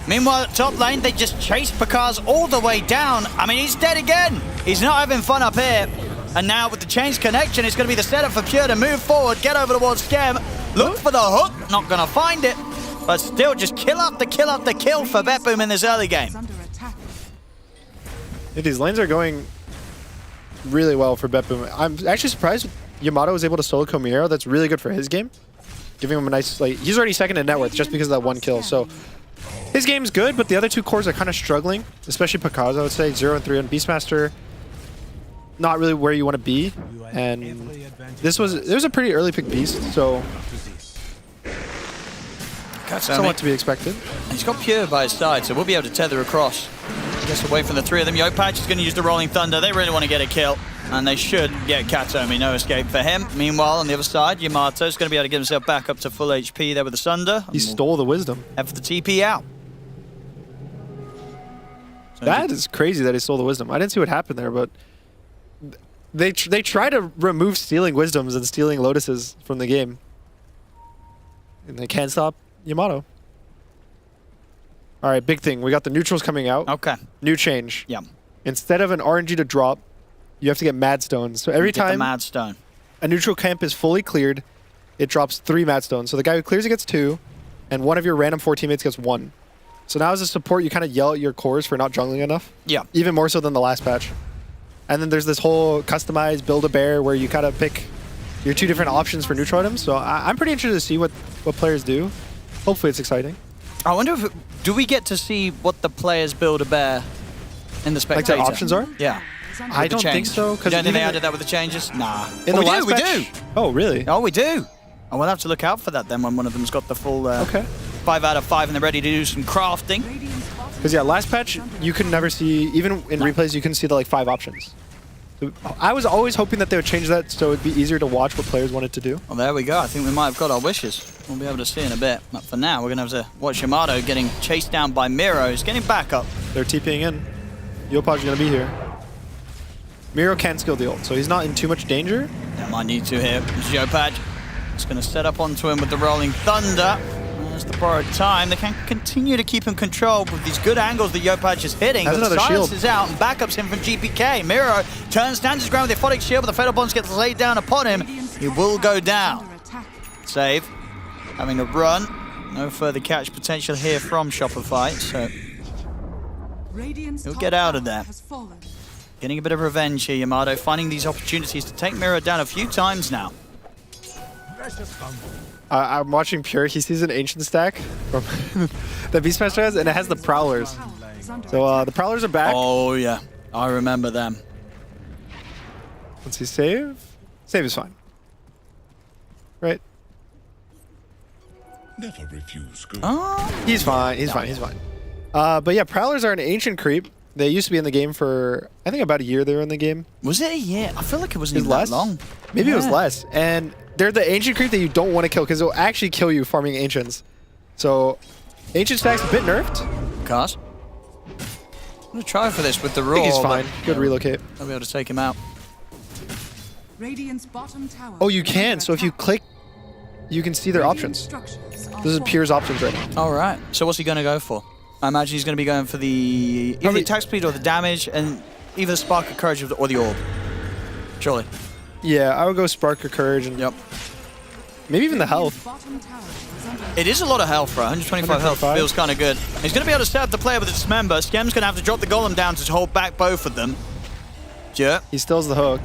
Meanwhile, at top lane, they just chased Pakaz all the way down. I mean, he's dead again. He's not having fun up here. And now with the change connection, it's going to be the setup for Pure to move forward, get over towards Scam, look for the hook, not going to find it, but still just kill after kill after kill for Betboom in this early game. Yeah, these lanes are going really well for Betboom. I'm actually surprised Yamato was able to solo kill Miero. That's really good for his game. Giving him a nice, like, he's already second in net worth just because of that one kill. So his game's good, but the other two cores are kind of struggling, especially Pakaz, I would say. 0 and 3 on Beastmaster. Not really where you want to be. And this was a pretty early pick Beast, so somewhat to be expected. He's got Pure by his side, so we'll be able to tether across. Just away from the three of them. Yopaj is going to use the Rolling Thunder. They really want to get a kill, and they should get Kataomi. No escape for him. Meanwhile, on the other side, Yamato is going to be able to get himself back up to full HP there with the Sunder. He stole the Wisdom. Head for the TP out. So that is crazy that he stole the Wisdom. I didn't see what happened there, but they try to remove stealing Wisdoms and stealing Lotuses from the game. And they can't stop Yamato. All right, big thing. We got the neutrals coming out. Okay. New change. Yeah. Instead of an RNG to drop, you have to get Mad Stones. So every time Mad Stone. a neutral camp is fully cleared, it drops 3 Mad Stones. So the guy who clears it gets 2, and one of your random 4 teammates gets 1. So now as a support, you kind of yell at your cores for not jungling enough. Yeah. Even more so than the last patch. And then there's this whole customized Build-A-Bear where you kind of pick your 2 different options for neutral items. So I'm pretty interested to see what players do. Hopefully it's exciting. I wonder if do we get to see what the players Build-A-Bear in the spectator? Like the options are? Yeah. I don't think so. You don't think they added that with the changes? Nah. In the last patch? We do. Oh, really? Oh, we do. Oh, we'll have to look out for that then when one of them's got the full okay. 5 out of 5 and they're ready to do some crafting. Because yeah, last patch you could never see, even in replays, you couldn't see the like 5 options. I was always hoping that they would change that so it'd be easier to watch what players wanted to do. Well, there we go. I think we might have got our wishes. We'll be able to see in a bit. But for now, we're going to have to watch Yamato getting chased down by Miro. He's getting back up. They're TPing in. Yopaj is going to be here. Miro can skill the ult, so he's not in too much danger. They might need to here. Yopaj is going to set up onto him with the Rolling Thunder. There's the borrowed time. They can continue to keep him controlled with these good angles that Yopaj is hitting. Has But the another silence shield. is out and backups him from GPK. Miro stands his ground with the Aphotic Shield, but the Fatal Bonds gets laid down upon him. He will go down. Save. Having a run. No further catch potential here from Shopify, so he'll get out of there. Getting a bit of revenge here, Yamato, finding these opportunities to take Miro down a few times now. I'm watching Pure. He sees an Ancient stack from that Beastmaster has, and it has the Prowlers. So the Prowlers are back. Oh, yeah. I remember them. Let's see, save? Save is fine. Right? Never refuse good. Oh. He's fine. He's fine. He's fine. But yeah, Prowlers are an Ancient creep. They used to be in the game for, I think, about a year they were in the game. Was it a year? I feel like it wasn't even less. that long. Maybe it was less. And they're the Ancient creep that you don't want to kill because they'll actually kill you farming Ancients. So, Ancient stack's a bit nerfed. Cars. I'm going to try for this with the roar. I think he's fine. Good relocate. I'll be able to take him out. Radiant's bottom tower. Oh, you can. So if you click, you can see their options. This is Pierre's options right now. All right. So what's he going to go for? I imagine he's going to be going for the either the attack speed or the damage, and either the Spark of Courage or the Orb. Surely. Yeah, I would go Spark or Courage, and maybe even the health. It is a lot of health, bro. 125 health feels kind of good. He's going to be able to set up the player with Dismember. Skem's going to have to drop the Golem down to hold back both of them. Yeah. He stills the hook.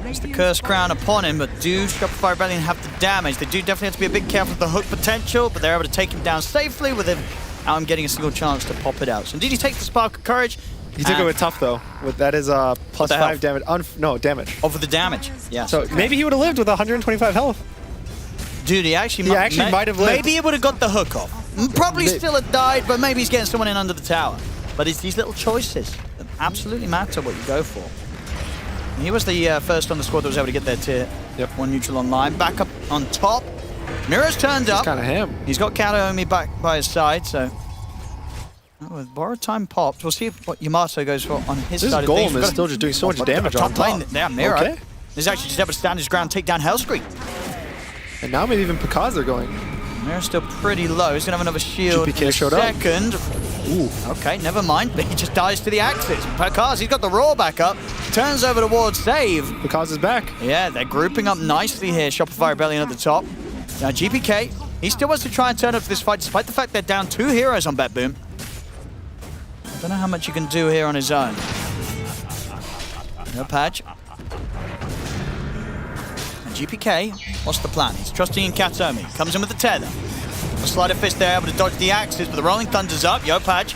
It's the Curse Crown upon him, but do Shopify Rebellion have the damage? They do definitely have to be a bit careful with the hook potential, but they're able to take him down safely with him. I'm getting a single chance to pop it out. So indeed, he takes the Spark of Courage. He took it with Tough, though. That is plus 5 damage. No, damage. Oh, for the damage. Yeah. So maybe he would have lived with 125 health. Dude, he actually might have lived. Maybe he would have got the hook off. Probably still had died, but maybe he's getting someone in under the tower. But it's these little choices that absolutely matter what you go for. And he was the first on the squad that was able to get their tier 1 neutral online. Back up on top. Miro's turned up. He's kind of him. He's got Kataomi back by his side, so with borrowed time popped, we'll see what Yamato goes for on his side of things. This Golem is still just doing so much damage on top. Yeah, Miro. Okay. He's actually just able to stand his ground, take down Hellscream. And now maybe even Pekaz are going. Miro's still pretty low. He's going to have another shield GPK in a showed up. second. Ooh. Okay, never mind. He just dies to the Axis. Pekaz, he's got the roar back up. Turns over towards save. Pekaz is back. Yeah, they're grouping up nicely here. Shopify Rebellion at the top. Now GPK, he still wants to try and turn up for this fight, despite the fact they're down 2 heroes on Bet Boom. I don't know how much he can do here on his own. No patch. And GPK, what's the plan? He's trusting in Kataomi. Comes in with the tether. A sleight of fist there, able to dodge the axes, but the Rolling Thunder's up. Yopaj,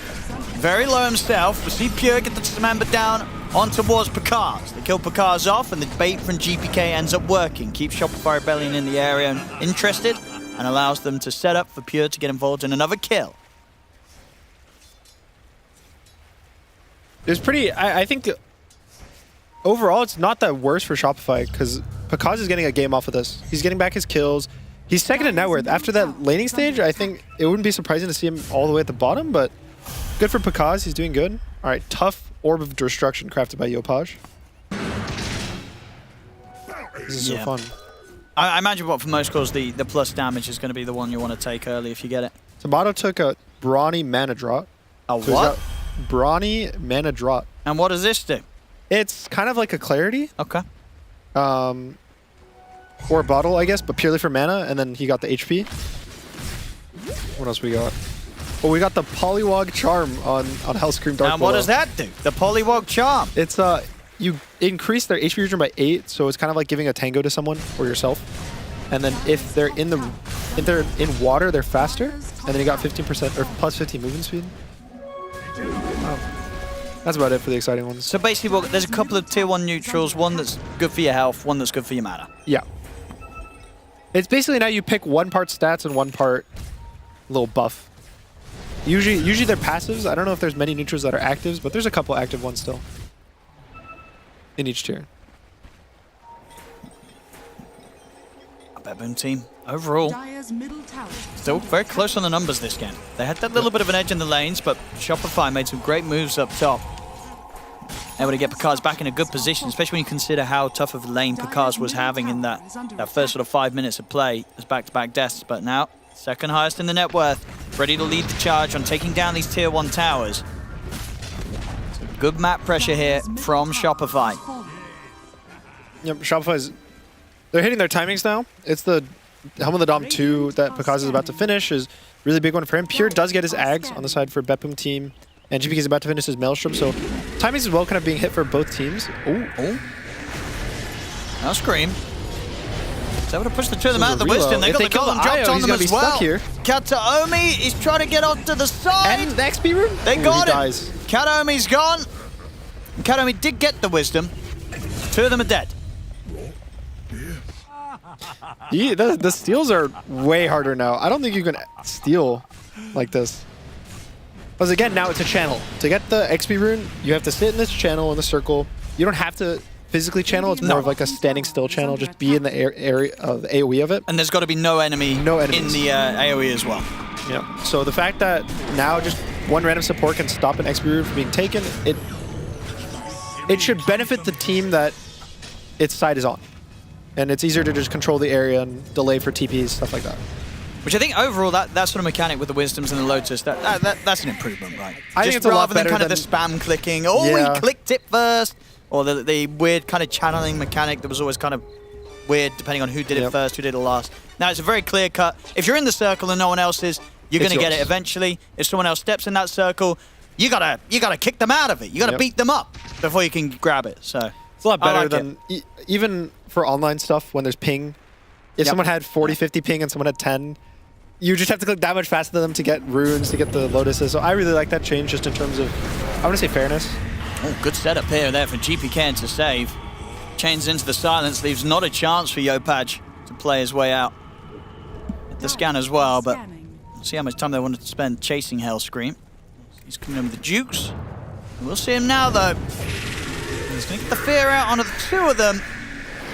very low himself. We see Pure get the Dismember down on towards Pekaz. They kill Pekaz off, and the bait from GPK ends up working. Keeps Shopify Rebellion in the area and interested, and allows them to set up for Pure to get involved in another kill. It was pretty. I think overall it's not that worse for Shopify because Pekaz is getting a game off of this. He's getting back his kills. He's second in net worth. After that laning stage, I think it wouldn't be surprising to see him all the way at the bottom, but good for Pekaz. He's doing good. All right, tough Orb of Destruction crafted by Yopaj. This is so fun. I imagine what for most calls the plus damage is going to be the one you want to take early if you get it. Tomato took a Brawny Mana Drought. A what? Brawny Mana Drought. And what does this do? It's kind of like a Clarity. Okay. Or a Bottle, I guess, but purely for mana, and then he got the HP. What else we got? Well, we got the Polywog Charm on Hellscream Dark. And what does that do? The Polywog Charm. It's you increase their HP regen by 8, so it's kind of like giving a tango to someone or yourself. And then if they're in water, they're faster. And then you got 15% or plus 15 movement speed. That's about it for the exciting ones. So basically, there's a couple of tier 1 neutrals. One that's good for your health, one that's good for your mana. Yeah. It's basically now you pick 1 part stats and 1 part little buff. Usually they're passives. I don't know if there's many neutrals that are actives, but there's a couple active ones still. in each tier. Baboon team overall Dire's middle tower. still very close on the numbers this game. They had that little bit of an edge in the lanes, but Shopify made some great moves up top. Able to get Picard's back in a good position, especially when you consider how tough of a lane Picard's was having in that first sort of 5 minutes of play as back-to-back deaths. But now, second highest in the net worth, ready to lead the charge on taking down these tier 1 towers. So good map pressure here from Shopify. Yep, Shopify's... They're hitting their timings now. It's the Helm of the Dom 2 that Picard is about to finish is really big one for him. Pure does get his Ags on the side for Bepum team, and GPK is about to finish his Maelstrom, so timings as well kind of being hit for both teams. Oh. Now Scream. He's able to push the two of them out of the reload. wisdom. They If got they the kill golden the dropped Io, on he's them gonna be as well. stuck here. Kataomi is trying to get onto the side. And the XP room? They Ooh, got he him. dies. Kataomi's gone. Kataomi did get the wisdom. Two of them are dead. The steals are way harder now. I don't think you can steal like this. Because again, now it's a channel. To get the XP rune, you have to sit in this channel in the circle. You don't have to physically channel. It's more of like a standing still channel. Just be in the area of the AoE of it. And there's got to be no enemy in the AoE as well. Yeah. So the fact that now just one random support can stop an XP rune from being taken, it should benefit the team that its side is on. And it's easier to just control the area and delay for TPs, stuff like that. Which I think overall, that sort of mechanic with the Wisdoms and the Lotus, that's an improvement, right? I think it's a lot better rather than kind of than the spam clicking, oh, Yeah. he clicked it first, or the weird kind of channeling mechanic that was always kind of weird depending on who did it first, who did it last. Now it's a very clear cut. If you're in the circle and no one else is, you're going to get it eventually. If someone else steps in that circle, you gotta kick them out of it. You gotta beat them up before you can grab it. So it's a lot better than even for online stuff when there's ping. If someone had 40, 50 ping and someone had 10, you just have to click that much faster than them to get runes, to get the lotuses. So I really like that change just in terms of, I want to say fairness. Oh, good setup here there for GPK to save. Chains into the silence, leaves not a chance for Yopaj to play his way out. At the scan as well, but see how much time they wanted to spend chasing Hellscream. He's coming in with the Dukes. We'll see him now though. He's going to get the fear out onto the two of them.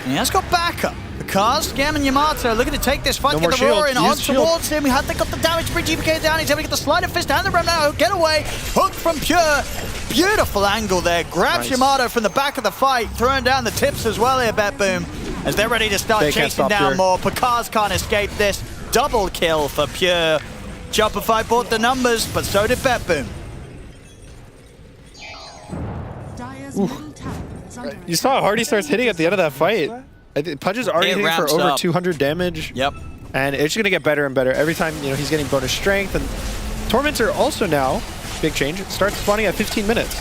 And he has got backup. The Cars, Scam and Yamato looking to take this fight, get the roar in on towards him. They got the damage to bring GPK down. He's able to get the Slider Fist and the Remnant get away. Hook from Pure. Beautiful angle there. Grabs Yamato from the back of the fight, throwing down the tips as well here, Bet Boom. As they're ready to start chasing down more. Picars can't escape this. Double kill for Pure. Shopify bought the numbers, but so did Bet Boom. You saw how hard he starts hitting at the end of that fight. Pudge is already hitting for over 200 damage. Yep. And it's going to get better and better every time he's getting bonus strength. And Tormentor also now, big change, starts spawning at 15 minutes.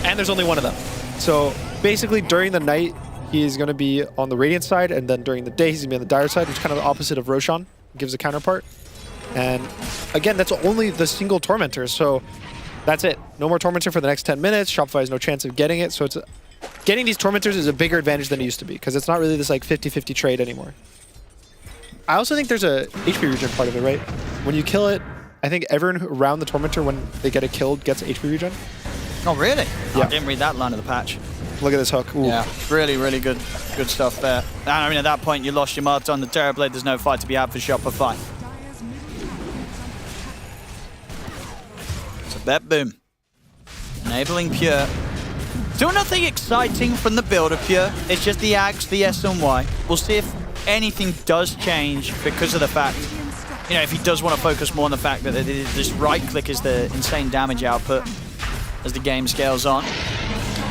And there's only one of them. So basically during the night, he's going to be on the Radiant side, and then during the day, he's going to be on the Dire side, which is kind of the opposite of Roshan. Gives a counterpart. And again, that's only the single Tormentor. So that's it. No more Tormentor for the next 10 minutes. Shopify has no chance of getting it. So it's getting these Tormentors is a bigger advantage than it used to be, because it's not really this like 50-50 trade anymore. I also think there's a HP regen part of it, right? When you kill it, I think everyone around the Tormentor, when they get it killed, gets HP regen. Oh, really? Yeah. I didn't read that line of the patch. Look at this hook. Ooh. Yeah, really, really good stuff there. And I mean, at that point, you lost your Marta on the Terrorblade. There's no fight to be had for Shopify. So Bet Boom. Enabling Pure. Still nothing exciting from the build of Pure. It's just the Axe, the S and Y. We'll see if anything does change because of the fact, if he does want to focus more on the fact that this right click is the insane damage output as the game scales on.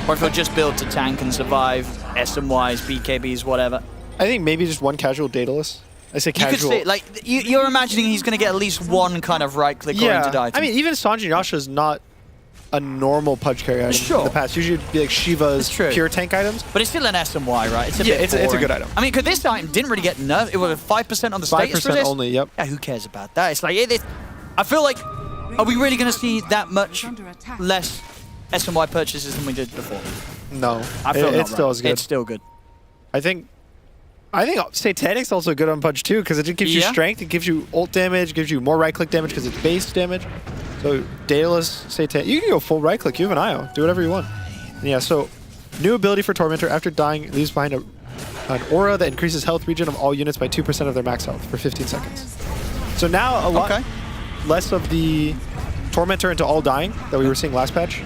Or if he'll just build to tank and survive S and Ys, BKBs, whatever. I think maybe just one casual Daedalus. I say casual. You could say, you're imagining he's going to get at least one kind of right click oriented item. I mean, even Sanjin Yasha is not a normal Pudge carry item in the past. Usually it'd be like Shiva's pure tank items. But it's still an S and Y, right? It's a bit it's a good item. I mean, because this item didn't really get nerfed. It was 5% on the status resist. 5% only, yep. Yeah, who cares about that? It's like, I feel like, are we really going to see that much less S and Y purchases than we did before? No. I feel it's still as good. It's still good. I think Satanic's also good on Pudge too, because it just gives you strength, it gives you ult damage, it gives you more right click damage because it's base damage. So Daedalus, Satanic, you can go full right click, you have an IO, do whatever you want. And yeah, so New ability for Tormentor. After dying, leaves behind an aura that increases health regen of all units by 2% of their max health for 15 seconds. So now a lot less of the Tormentor into all dying that we were seeing last patch.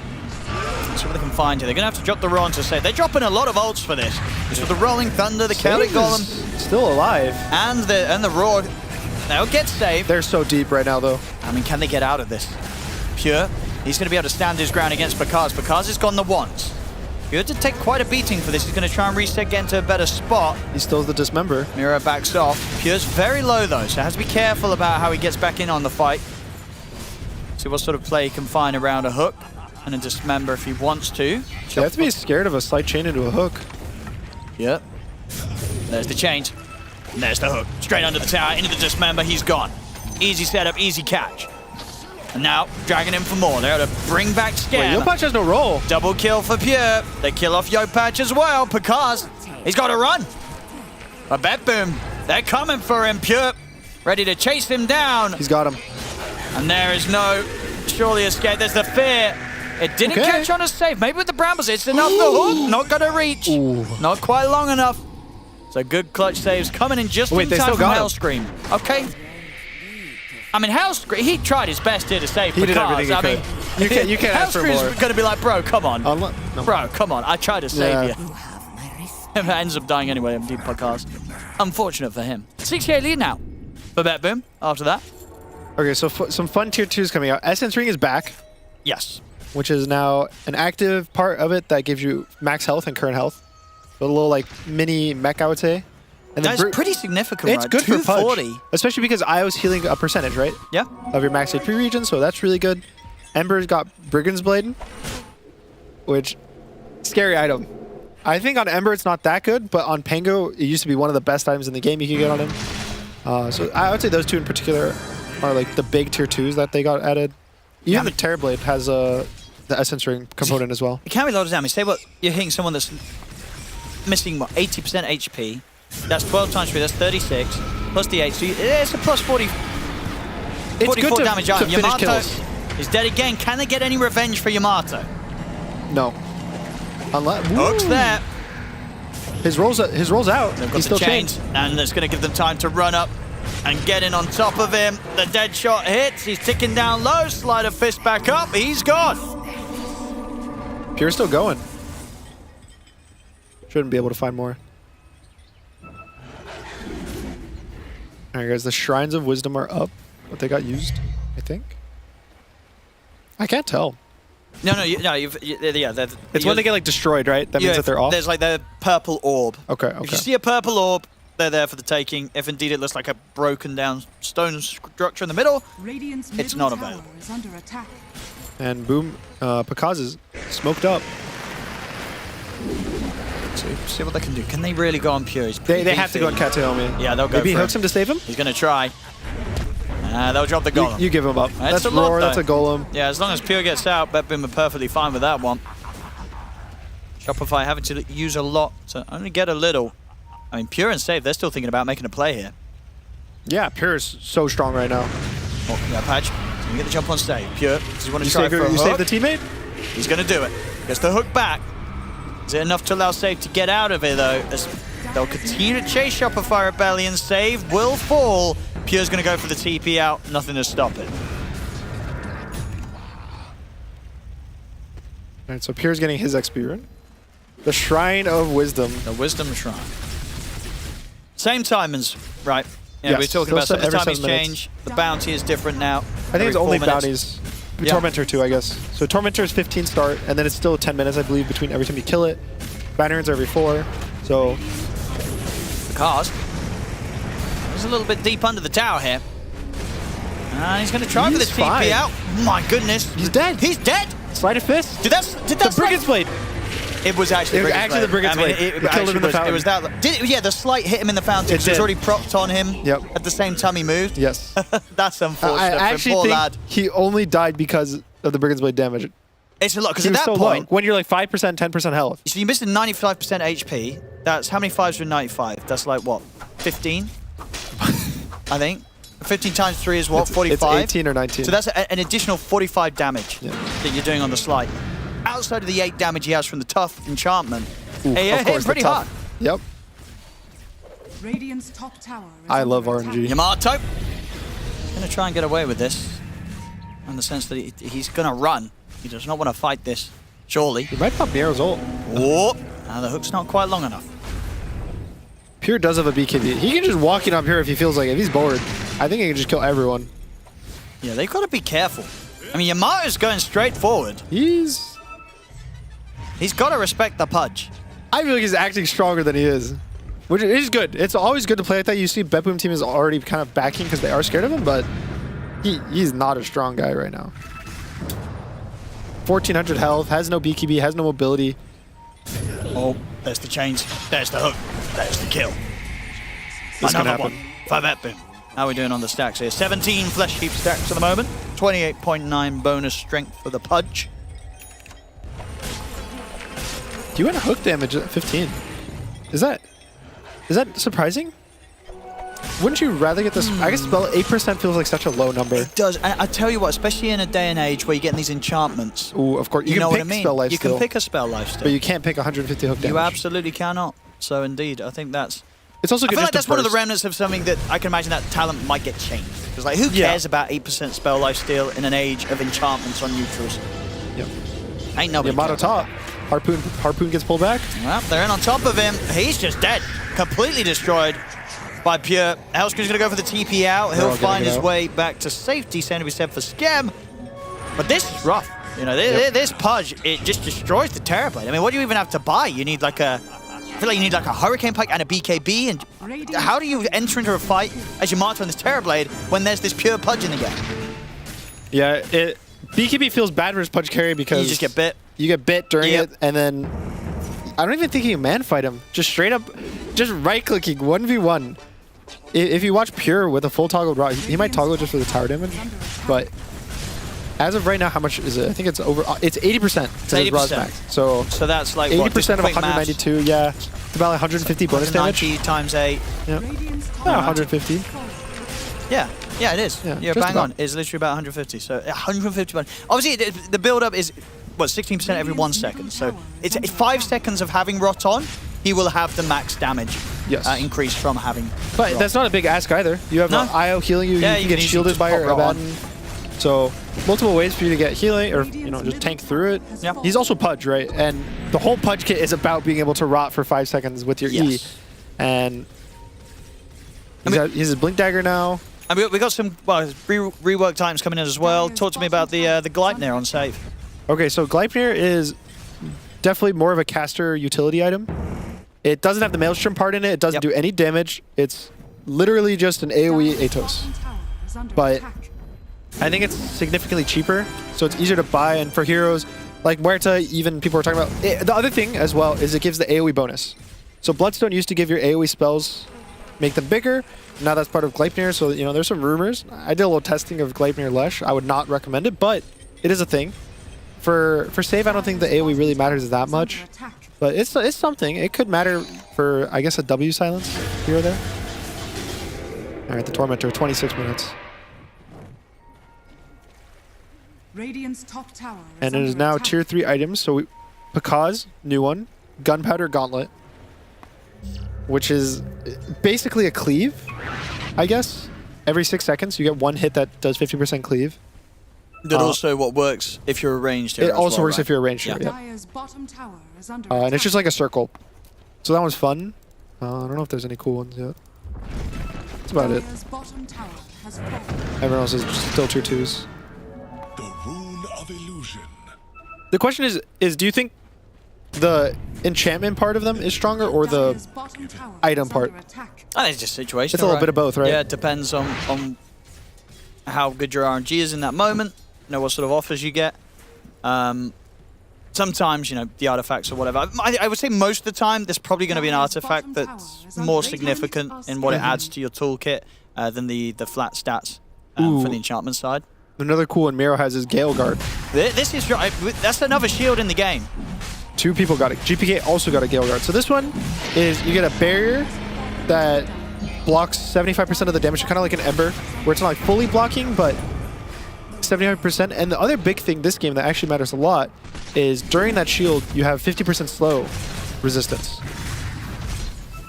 See what they can find here. They're going to have to drop the Ron to save. They're dropping a lot of ults for this. Just with the Rolling Thunder, the Chaotic Golem. Still alive. And the Roar. They'll get saved. They're so deep right now, though. I mean, can they get out of this? Pure, he's going to be able to stand his ground against Bakaz. Bakaz has gone the once. Pure did take quite a beating for this. He's going to try and reset, get into a better spot. He steals the Dismember. Mira backs off. Pure's very low, though, so has to be careful about how he gets back in on the fight. See what sort of play he can find around a hook and a Dismember if he wants to. You have to be scared of a slight chain into a hook. Yep. There's the chains. And there's the hook. Straight under the tower, into the Dismember. He's gone. Easy setup, easy catch. And now, dragging him for more. They're able to bring back Scam. Wait, Yopatch has no roll. Double kill for Pure. They kill off Yopatch as well because he's got to run. A bet boom. They're coming for him. Pure ready to chase him down. He's got him. And there is no surely escape. There's the fear. It didn't catch on a save. Maybe with the Brambles, it's enough. The hook, not going to reach. Not quite long enough. So good clutch saves coming in just in time from Hellscream. Okay. I mean, Hellscream, he tried his best here to save He did everything he could. You can't ask for more. Hellscream's going to be like, bro, come on. No. Bro, come on. I tried to save you. Ends up dying anyway, MD podcast. Unfortunate for him. 6k lead now for Bet Boom after that. Okay, so some fun tier 2s coming out. Essence Ring is back. Yes. Which is now an active part of it that gives you max health and current health. A little like mini mech, I would say. And that's pretty significant, It's right? good for Pudge. 240. Especially because Io's healing a percentage, right? Yeah. Of your max HP region, so that's really good. Ember's got Brigand's Blade, which, scary item. I think on Ember it's not that good, but on Pango, it used to be one of the best items in the game you could get on him. So I would say those two in particular are like the big tier 2s that they got added. Even the Terrorblade has the Essence Ring component as well. It can be loaded damage. Say what you're hitting someone that's missing, what, 80% HP. That's 12 times 3, that's 36. Plus the 8, so it's a plus 40. 44 damage item. Yamato is dead again. Can they get any revenge for Yamato? No. Hook's there. His rolls out. They've got He's still the chains, and it's going to give them time to run up and get in on top of him. The dead shot hits. He's ticking down low. Slide of fist back up. He's gone. Pure's still going. Shouldn't be able to find more. Alright guys, the Shrines of Wisdom are up, but they got used, I think. I can't tell. Yeah. It's when they get like destroyed, right? That means that they're off? There's like the purple orb. Okay. If you see a purple orb, they're there for the taking. If indeed it looks like a broken down stone structure in the middle, it's not available. Is under attack. And boom, Pakaz is smoked up. See what they can do. Can they really go on Pure? They have to go on Kataomi. Yeah, they'll go Maybe he for hooks him to save him? He's going to try. They'll drop the golem. You give him up. That's a roar, that's a golem. Yeah, as long as Pure gets out, BetBoom are perfectly fine with that one. Shopify having to use a lot to only get a little. I mean, Pure and Save, they're still thinking about making a play here. Yeah, Pure is so strong right now. Oh, yeah, Patch. So you get the jump on Save. Pure, does he want to You try save for a you hook? save the teammate? He's going to do it. Gets the hook back. Is it enough to allow Save to get out of it, though? As they'll continue to chase Shopify Rebellion. Save will fall. Pure's going to go for the TP out. Nothing to stop it. Alright, so Pure's getting his XP rune. The Shrine of Wisdom. The Wisdom Shrine. Same timings, right? Yeah, Yes, we're talking still about some of the every timings 7 minutes. change. The bounty is different now. I think it's only minutes. bounties. Yeah. Tormentor too, I guess. So Tormentor is 15 start, and then it's still 10 minutes, I believe, between every time you kill it. Bannerons are every 4. So The cast. He's a little bit deep under the tower here. And he's going to try for the TP fine. out. My goodness. He's dead. He's dead. Sleight of Fist. Did that the Brigand's Blade. It was actually the Brigand's Blade. It killed him in the fountain. It was that. Yeah, the slight hit him in the fountain. It So it was did. already propped on him. Yep. At the same time he moved. Yes. That's unfortunate I for him. actually Poor think lad. he only died because of the Brigand's Blade damage. It's a lot because He at was that so point, low. When you're like 5%, 10% health. so you missed a 95% HP. That's how many 5s are in 95? That's like what? 15? I think. 15 times 3 is what? 45? It's 18 or 19. So that's an additional 45 damage that you're doing on the slide. outside of the 8 damage he has from the tough enchantment, Ooh, he of hit course, him pretty the hard. tough. Yep. Radiant's top tower is I under love attack. RNG. Yamato gonna try and get away with this, in the sense that he's gonna run. He does not want to fight this. Surely. He might pop Nero's ult. Whoop! Now the hook's not quite long enough. Pure does have a BKB. He can just walk in on Pure if he feels like it. If he's bored, I think he can just kill everyone. Yeah, they've got to be careful. I mean, Yamato's going straight forward. He's got to respect the Pudge. I feel like he's acting stronger than he is, which is good. It's always good to play like that. You see Bepboom team is already kind of backing because they are scared of him, but he's not a strong guy right now. 1400 health, has no BKB, has no mobility. Oh, there's the chains. There's the hook. There's the kill. This can Another happen. one. 5 Bepboom. How are we doing on the stacks here? 17 flesh heap stacks at the moment. 28.9 bonus strength for the Pudge. You went hook damage at 15. Is that surprising? Wouldn't you rather get this? I guess spell 8% feels like such a low number. It does. And I tell you what, especially in a day and age where you're getting these enchantments. Ooh, of course. You can know pick what I mean? spell life You still, can pick a spell life still. but you can't pick 150 hook damage. You absolutely cannot. So indeed, I think that's... It's also I good feel like just that's to one of the burst. remnants of something that I can imagine that talent might get changed. Because like, who cares about 8% spell life steal in an age of enchantments on neutrals? Yep. Ain't nobody Yamato cares. top. Harpoon gets pulled back. Well, they're in on top of him. He's just dead. Completely destroyed by Pure. Huskar's going to go for the TP out. He'll find his way back to safety. Same to be said for Scam. But this is rough. You know, this Pudge, it just destroys the Terrorblade. I mean, what do you even have to buy? You need like a... I feel like you need like a Hurricane Pike and a BKB. And how do you enter into a fight as Yamato on this Terrorblade when there's this Pure Pudge in the game? Yeah, BKB feels bad for his Pudge carry because... You just get bit. You get bit during it, and then... I don't even think you can man-fight him. Just straight up, just right-clicking, 1v1. If you watch Pure with a full toggle draw, he might toggle just for the tower damage, but as of right now, how much is it? I think it's over. It's 80% to his Ros max. So that's like 80% of 192. Yeah, it's about like 150 bonus damage. 90 times 8. Yeah, 150. Yeah, it is. Yeah, You're just bang about. on. It's literally about 150. So 150 bonus. Obviously, the build-up is 16% every 1 second. So it's 5 seconds of having Rot on. He will have the max damage increase from having. But Rot. that's not a big ask either. You have IO healing you. Yeah, you can get easily shielded just by pop your Rot on. Abaddon. So multiple ways for you to get healing, or just tank through it. Yeah. He's also Pudge, right? And the whole Pudge kit is about being able to rot for 5 seconds with your E. And he's his Blink Dagger now. And we got some rework times coming in as well. Talk to me about the Gleipnir on save. Okay, so Gleipnir is definitely more of a caster utility item. It doesn't have the Maelstrom part in it. It doesn't do any damage. It's literally just an AoE Atos. But I think it's significantly cheaper, so it's easier to buy. And for heroes like Muerta, even people are talking about it. The other thing as well is it gives the AoE bonus. So Bloodstone used to give your AoE spells, make them bigger. Now that's part of Gleipnir, so there's some rumors. I did a little testing of Gleipnir Lesh. I would not recommend it, but it is a thing. For save, I don't think the AoE really matters that much, but it's something. It could matter for, I guess, a W silence here or there. All right, the Tormentor, 26 minutes. Radiant's top tower And it is under now attack. tier 3 items. So Pakaz, new one. Gunpowder Gauntlet, which is basically a cleave, I guess. Every 6 seconds, you get one hit that does 50% cleave. That also what works if you're a ranged hero. It also works right? if you're a ranged hero, yeah. Dire's bottom tower is under And it's attack. just like a circle. So that one's fun. I don't know if there's any cool ones yet. That's about it. Dire's bottom tower has fallen. Everyone else is just still tier 2s. The rune of illusion. The question is do you think the enchantment part of them is stronger or the item part? I think it's just situational. It's a little bit of both, right? Yeah, it depends on how good your RNG is in that moment. What sort of offers you get. Sometimes, the artifacts or whatever. I would say most of the time, there's probably going to be an artifact that's more significant in what it adds to your toolkit than the flat stats for the enchantment side. Another cool one Miro has is Gale Guard. This is that's another shield in the game. 2 people got it. GPK also got a Gale Guard. So this one is you get a barrier that blocks 75% of the damage, kind of like an Ember, where it's not like fully blocking, but 75%. And the other big thing this game that actually matters a lot is during that shield, you have 50% slow resistance.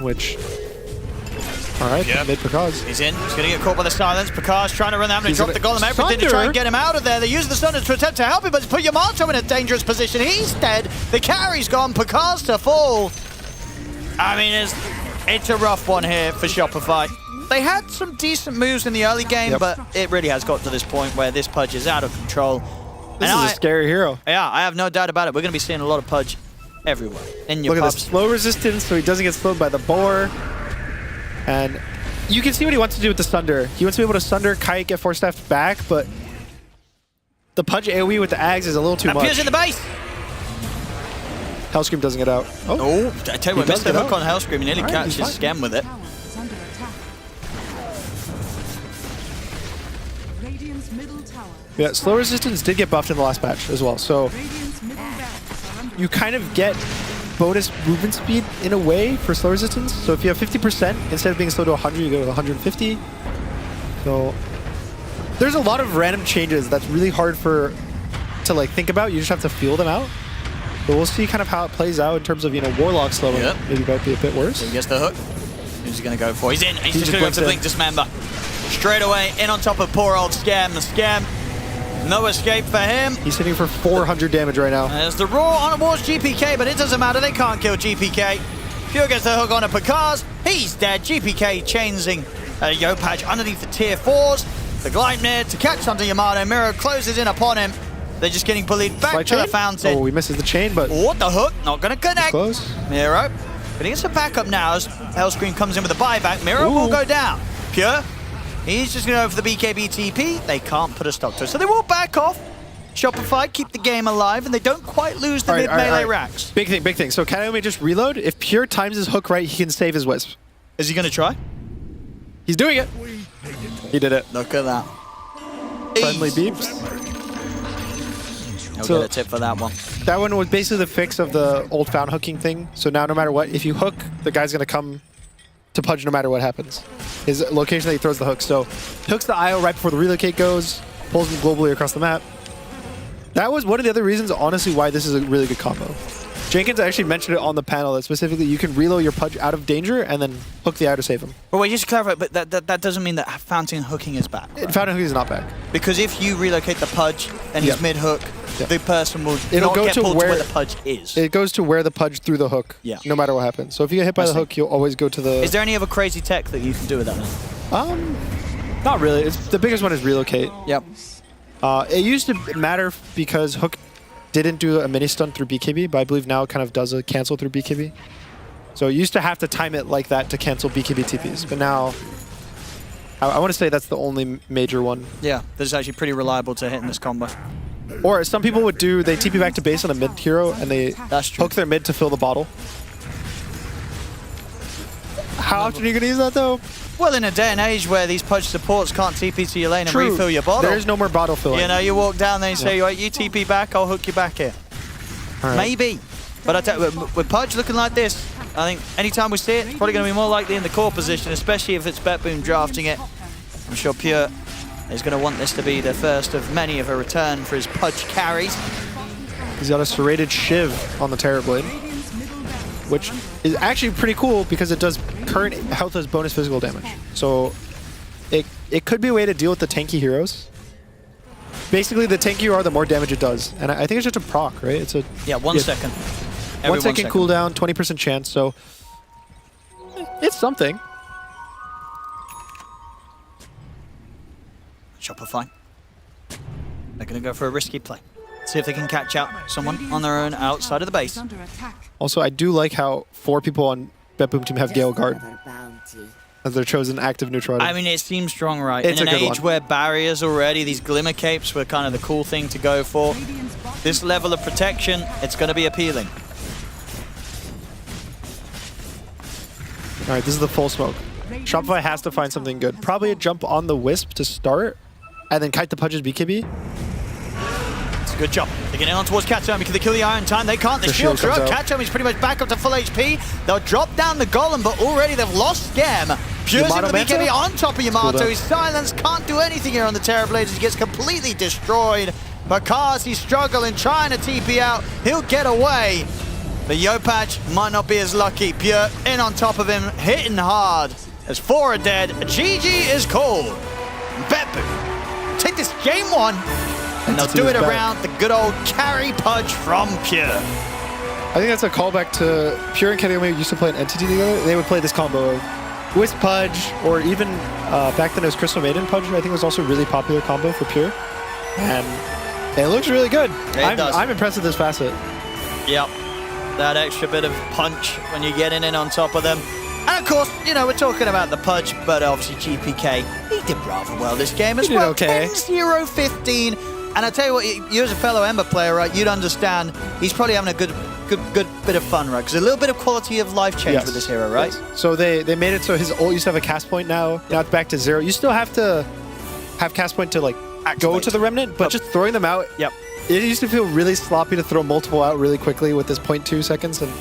Which... Alright, mid Pekaz. He's in. He's going to get caught by the silence. Pekaz trying to run out and drop the golem. Everything to try and get him out of there. They use the Thunder to attempt to help him, but put Yamato in a dangerous position. He's dead. The carry's gone. Pekaz to fall. I mean, it's a rough one here for Shopify. They had some decent moves in the early game, but it really has got to this point where this Pudge is out of control. This is a scary hero. Yeah, I have no doubt about it. We're going to be seeing a lot of Pudge everywhere. In your Look pubs. at this slow resistance, so he doesn't get slowed by the boar. And you can see what he wants to do with the Sunder. He wants to be able to Sunder, kite, get force staffed back, but the Pudge AoE with the Ags is a little too much. Appears in the base. Hellscream doesn't get out. Oh, I tell you what, missed the hook on Hellscream. He nearly catches Scam with it. Yeah, slow resistance did get buffed in the last patch as well, so you kind of get bonus movement speed in a way for slow resistance. So if you have 50%, instead of being slow to 100, you go to 150. So there's a lot of random changes that's really hard to like think about. You just have to feel them out. But we'll see kind of how it plays out in terms of, you know, Warlock slowing. Maybe might be a bit worse. He gets the hook. Who's he going to go for? He's in. He's just going to go for the Blink Dismember. Straight away in on top of poor old Scam. The Scam, no escape for him. He's hitting for 400 damage right now. There's the Raw on towards GPK, but it doesn't matter. They can't kill GPK. Pure gets the hook on a Pekaz. He's dead. GPK chaining Yopaj underneath the tier 4s. The Gleipnir to catch onto Yamato. Mirror closes in upon him. They're just getting bullied back to the fountain. Oh, he misses the chain, but... What the hook? Not going to connect. Close. Miro. But he gets a backup now as Hellscream comes in with a buyback. Miro will go down. Pure. He's just going to go for the BKB TP. They can't put a stop to it. So they will back off. Shopify keep the game alive, and they don't quite lose the mid-melee racks. Big thing, big thing. So Kanaomi just reload. If Pure times his hook right, he can save his Wisp. Is he going to try? He's doing it. He did it. Look at that. Friendly beeps. I'll get a tip for that one. That one was basically the fix of the old found hooking thing. So now no matter what, if you hook, the guy's going to come to Pudge no matter what happens. His location that he throws the hook. So hooks the IO right before the relocate goes, pulls him globally across the map. That was one of the other reasons, honestly, why this is a really good combo. Jenkins actually mentioned it on the panel that specifically you can reload your Pudge out of danger and then hook the IO to save him. Well, wait, just to clarify, but that doesn't mean that fountain hooking is back. Right? Fountain hooking is not back. Because if you relocate the Pudge and he's mid-hook, the person will not go get to pulled where to where the Pudge is. It goes to where the Pudge threw the hook, no matter what happens. So if you get hit by the hook, you'll always go to the... Is there any other crazy tech that you can do with that now? Not really. The biggest one is relocate. Yep. It used to matter because hook didn't do a mini stun through BKB, but I believe now it kind of does a cancel through BKB. So it used to have to time it like that to cancel BKB TPs, but now I want to say that's the only major one. Yeah, this is actually pretty reliable to hit in this combo. Or some people would do, they TP back to base on a mid hero and they hook their mid to fill the bottle. How often are you going to use that though? Well, in a day and age where these Pudge supports can't TP to your lane and refill your bottle. There is no more bottle filling. You know, you walk down there and say, right, you TP back, I'll hook you back here. Maybe. But I tell you, with Pudge looking like this, I think anytime we see it, it's probably going to be more likely in the core position, especially if it's BetBoom drafting it. I'm sure Pure is going to want this to be the first of many of a return for his Pudge carries. He's got a serrated Shiv on the Terrorblade, which is actually pretty cool because it does current health as bonus physical damage. So it could be a way to deal with the tanky heroes. Basically, the tankier you are, the more damage it does. And I think it's just a proc, right? It's a 1 second. Every 1 second cooldown, 20% chance, so it's something. Shopify. They're going to go for a risky play. See if they can catch out someone on their own outside of the base. Also, I do like how 4 people on BetBoom team have Gale Guard as their chosen active neutral item. I mean, it seems strong, right? It's in an a good age one. where barriers already, these Glimmer Capes were kind of the cool thing to go for. This level of protection, it's going to be appealing. All right, this is the full smoke. Shopify has to find something good. Probably a jump on the Wisp to start, and then kite the Pudge's BKB. It's a good job. They're getting on towards Katami. Can they kill the Iron Time? They can't. The shield's up. Katami's pretty much back up to full HP. They'll drop down the Golem, but already they've lost Scam. Pure's in with the BKB on top of Yamato. His silence can't do anything here on the Terrorblade as he gets completely destroyed. because he's struggling, trying to TP out. He'll get away. But Yopatch might not be as lucky. Pure in on top of him, hitting hard. As 4 are dead, GG is called. Beppu take this game 1, and they'll do it around the good old carry Pudge from Pure. I think that's a callback to Pure and Kenny when we used to play an entity together. They would play this combo of Wisp Pudge, or even back then it was Crystal Maiden Pudge. I think it was also a really popular combo for Pure. And it looks really good. I'm impressed with this facet. Yep. That extra bit of punch when you're getting in on top of them. And of course, you know, we're talking about the Pudge, but obviously GPK, he did rather well this game as well. Okay. 10-0-15. And I tell you what, you as a fellow Ember player, right, you'd understand he's probably having a good bit of fun, right? Because a little bit of quality of life change with this hero, right? Yes. So they made it so his ult used to have a cast point now. Now it's back to 0. You still have to have cast point to like go to the remnant, but just throwing them out. Yep. It used to feel really sloppy to throw multiple out really quickly with this 0.2 seconds, and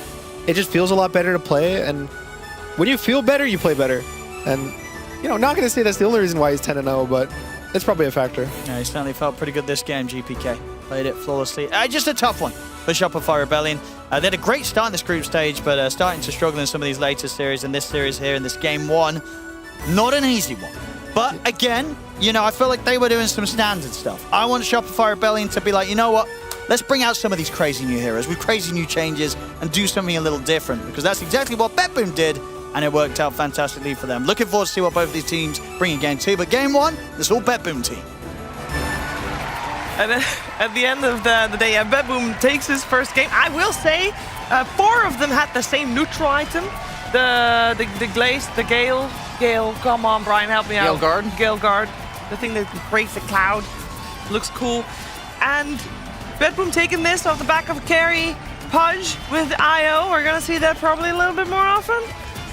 it just feels a lot better to play. And when you feel better, you play better. And, you know, not going to say that's the only reason why he's 10-0, but it's probably a factor. Yeah, he certainly felt pretty good this game, GPK. Played it flawlessly. Just a tough one for Shopify Rebellion. They had a great start in this group stage, but starting to struggle in some of these later series. And this series here in this game 1, not an easy one. But again, you know, I feel like they were doing some standard stuff. I want Shopify Rebellion to be like, you know what? Let's bring out some of these crazy new heroes with crazy new changes and do something a little different, because that's exactly what Betboom did, and it worked out fantastically for them. Looking forward to see what both of these teams bring in game 2, but game 1, it's all Betboom team. And then at the end of the day, Betboom takes his first game. I will say, 4 of them had the same neutral item. The Glaze, the Gale, come on, Brian, help me out. Gale Guard. The thing that creates the cloud. Looks cool. And Betboom taking this off the back of carry Pudge with IO. We're going to see that probably a little bit more often.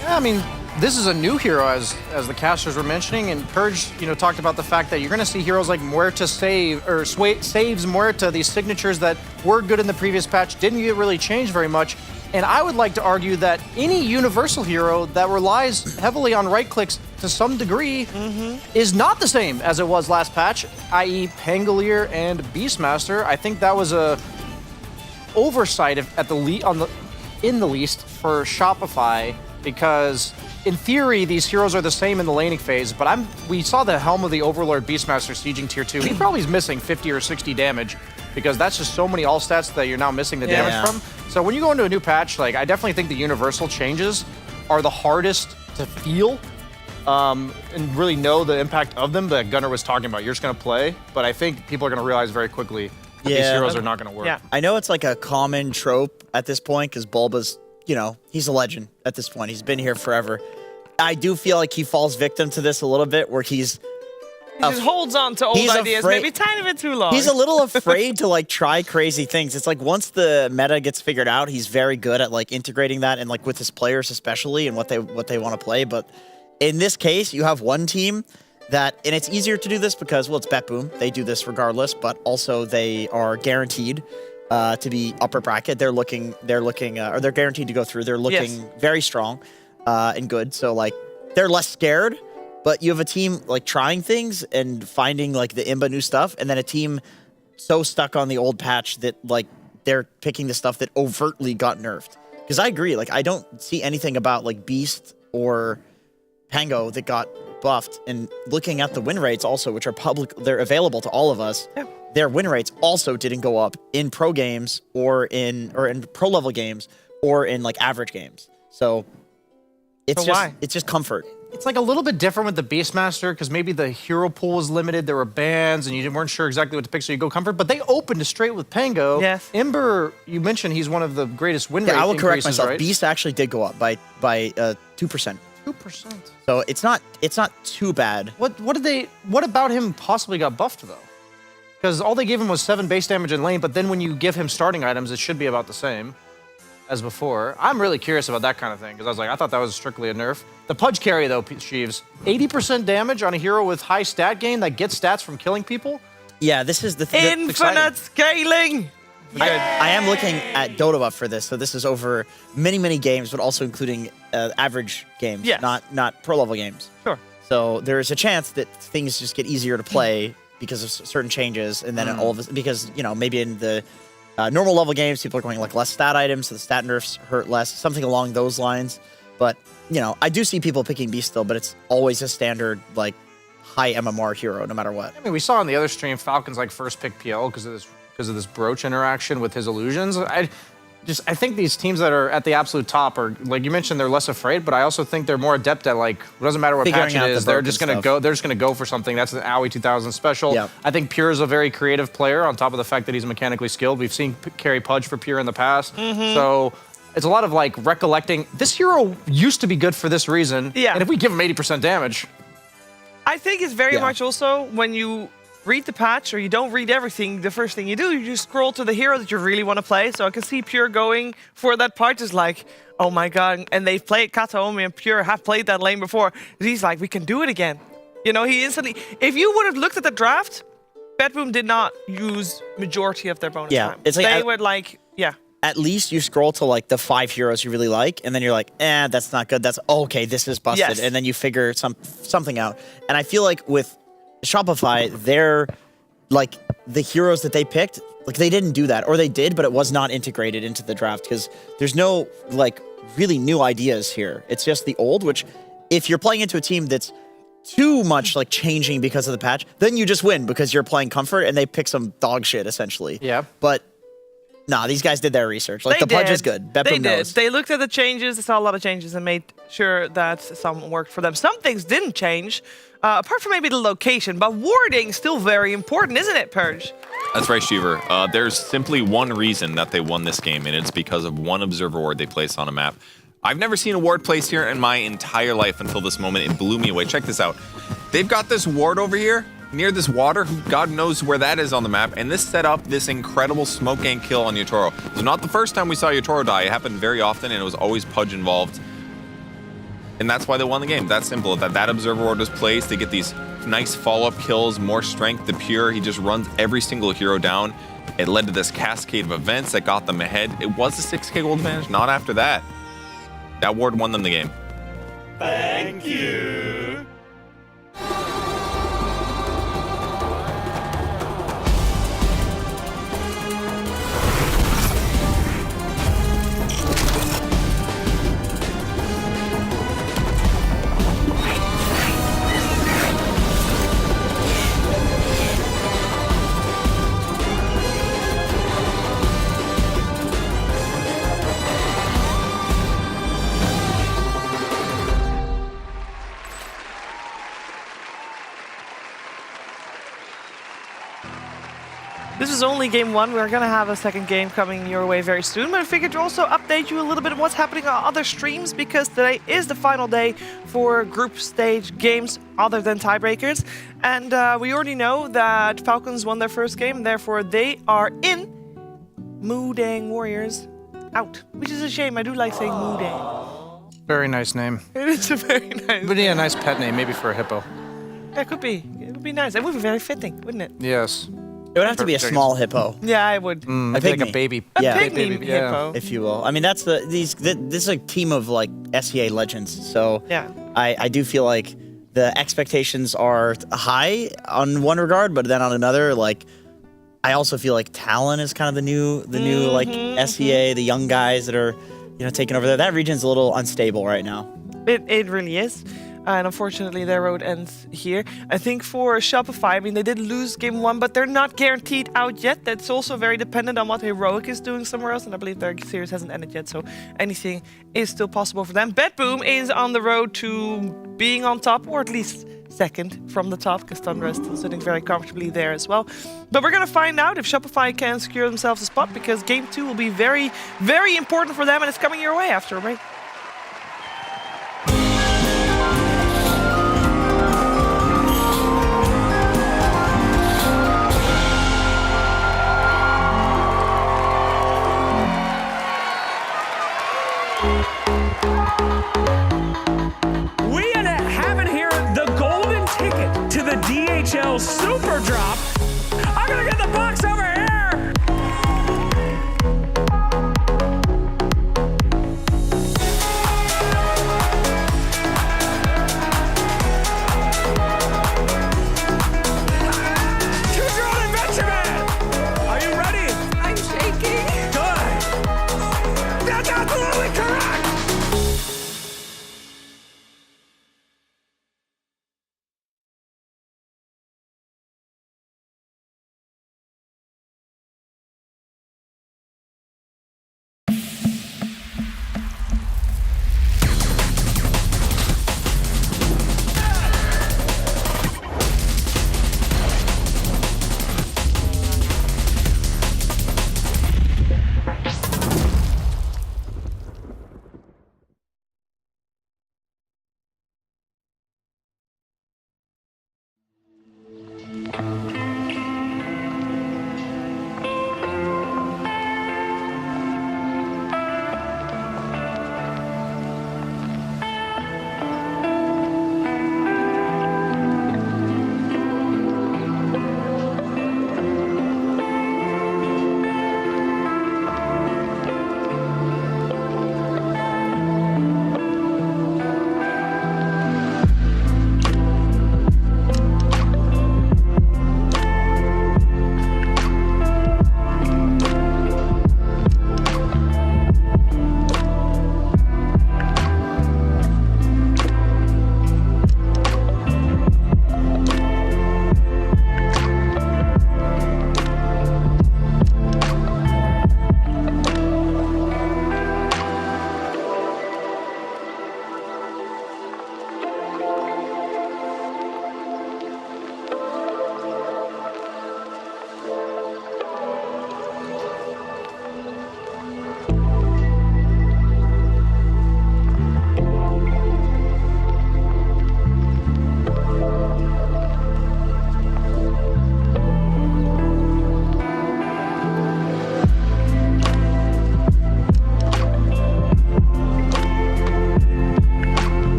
Yeah, I mean, this is a new hero, as the casters were mentioning, and Purge, you know, talked about the fact that you're going to see heroes like Muerta save, or saves Muerta, these signatures that were good in the previous patch, didn't get really changed very much. And I would like to argue that any universal hero that relies heavily on right clicks to some degree is not the same as it was last patch, i.e. Pangolier and Beastmaster. I think that was a oversight in the least for Shopify, because in theory these heroes are the same in the laning phase, but we saw the Helm of the Overlord Beastmaster sieging tier 2. He probably is missing 50 or 60 damage, because that's just so many all stats that you're now missing the damage from. So when you go into a new patch, like, I definitely think the universal changes are the hardest to feel and really know the impact of them that Gunnar was talking about. You're just going to play, but I think people are going to realize very quickly that these heroes are not going to work. Yeah. I know it's like a common trope at this point, because Bulba's, you know, he's a legend at this point. He's been here forever. I do feel like he falls victim to this a little bit, where he just holds on to old ideas, maybe a tiny bit too long. He's a little afraid to like try crazy things. It's like once the meta gets figured out, he's very good at like integrating that, and like with his players especially, and what they want to play. But in this case, you have one team that, and it's easier to do this because, well, it's Betboom. They do this regardless, but also they are guaranteed to be upper bracket. They're guaranteed to go through. They're looking very strong and good. So like they're less scared. But you have a team like trying things and finding like the imba new stuff, and then a team so stuck on the old patch that like they're picking the stuff that overtly got nerfed. Because I agree, like I don't see anything about like Beast or Pango that got buffed. And looking at the win rates also, which are public, they're available to all of us. Yeah. Their win rates also didn't go up in pro games or in pro level games or in like average games. So it's just comfort. It's like a little bit different with the Beastmaster, because maybe the hero pool was limited, there were bans, and you weren't sure exactly what to pick, so you go comfort. But they opened straight with Pango. Yes. Ember, you mentioned he's one of the greatest win rate I will correct increases, myself. right? Beast actually did go up by 2%. 2%. So it's not too bad. What about him possibly got buffed though? Because all they gave him was 7 base damage in lane, but then when you give him starting items, it should be about the same as before. I'm really curious about that kind of thing, because I thought that was strictly a nerf. The Pudge carry though, Sheaves, 80% damage on a hero with high stat gain that gets stats from killing people. Yeah, this is the thing. Infinite scaling. I am looking at Dota buff for this, so this is over many games, but also including average games, not pro level games. Sure. So there is a chance that things just get easier to play because of certain changes, and then all of this, because, you know, maybe in the normal level games, people are going like less stat items, so the stat nerfs hurt less, something along those lines. But, you know, I do see people picking Beast still, but it's always a standard, like, high MMR hero, no matter what. I mean, we saw on the other stream, Falcon's like first pick PL because of this brooch interaction with his illusions. I think these teams that are at the absolute top are, like you mentioned, they're less afraid, but I also think they're more adept at, like, it doesn't matter what patch it is, they're just gonna go for something. That's an AOE 2000 special. Yep. I think Pure is a very creative player on top of the fact that he's mechanically skilled. We've seen carry Pudge for Pure in the past. So it's a lot of like recollecting, this hero used to be good for this reason. Yeah. And if we give him 80% damage. I think it's very much also when you read the patch or you don't read everything, the first thing you do, you just scroll to the hero that you really want to play. So I can see Pure going for that part, just like, oh my god. And they've played Kataomi and Pure have played that lane before. He's like, we can do it again. You know, he instantly, if you would have looked at the draft, Bedroom did not use majority of their bonus time. It's like they would like, at least you scroll to like the 5 heroes you really like, and then you're like, that's not good. That's okay. This is busted, Yes. and then you figure something out. And I feel like with Shopify, they're like the heroes that they picked, like they didn't do that, or they did, but it was not integrated into the draft because there's no like really new ideas here. It's just the old, which if you're playing into a team that's too much like changing because of the patch, then you just win because you're playing comfort and they pick some dog shit essentially. Yeah. But nah, these guys did their research. Like, the Pudge is good. Bedroom knows. They looked at the changes, they saw a lot of changes, and made sure that some worked for them. Some things didn't change, apart from maybe the location, but warding still very important, isn't it, Purge? That's right, Shiver. There's simply one reason that they won this game, and it's because of one observer ward they placed on a map. I've never seen a ward placed here in my entire life until this moment. It blew me away. Check this out. They've got this ward over here near this water. God knows where that is on the map. And this set up this incredible smoke gang kill on Yotaro. So not the first time we saw Yotaro die. It happened very often, and it was always Pudge involved. And that's why they won the game. That's simple. That observer ward was placed. They get these nice follow-up kills, more strength. The Pure, he just runs every single hero down. It led to this cascade of events that got them ahead. It was a 6k gold advantage. Not after that. That ward won them the game. Thank you. This is only game one. We're going to have a second game coming your way very soon, but I figured to also update you a little bit on what's happening on other streams, because today is the final day for group stage games other than tiebreakers. And we already know that Falcons won their first game, therefore they are in. Moodang Warriors out, which is a shame. I do like saying Moodang. Very nice name. It is a very nice Would be a nice pet name, maybe for a hippo. Yeah, it could be. It would be nice. It would be very fitting, wouldn't it? Yes. It would have to be a small hippo. Yeah, I would. A Like pygmy. a baby. A Yeah. pygmy hippo. If you will. I mean, that's this is a team of like SEA legends. So Yeah. I do feel like the expectations are high on one regard, but then on another, like I also feel like Talon is kind of the new like SEA, the young guys that are, you know, taking over there. That region's a little unstable right now. It really is. And unfortunately, their road ends here. I think for Shopify, I mean, they did lose game one, but they're not guaranteed out yet. That's also very dependent on what Heroic is doing somewhere else. And I believe their series hasn't ended yet, so anything is still possible for them. Bedboom is on the road to being on top, or at least second from the top, because Thunder is still sitting very comfortably there as well. But we're going to find out if Shopify can secure themselves a spot, because game two will be very, very important for them, and it's coming your way after a break. We have it here, the golden ticket to the DHL Super Drop. I'm gonna get the box over here.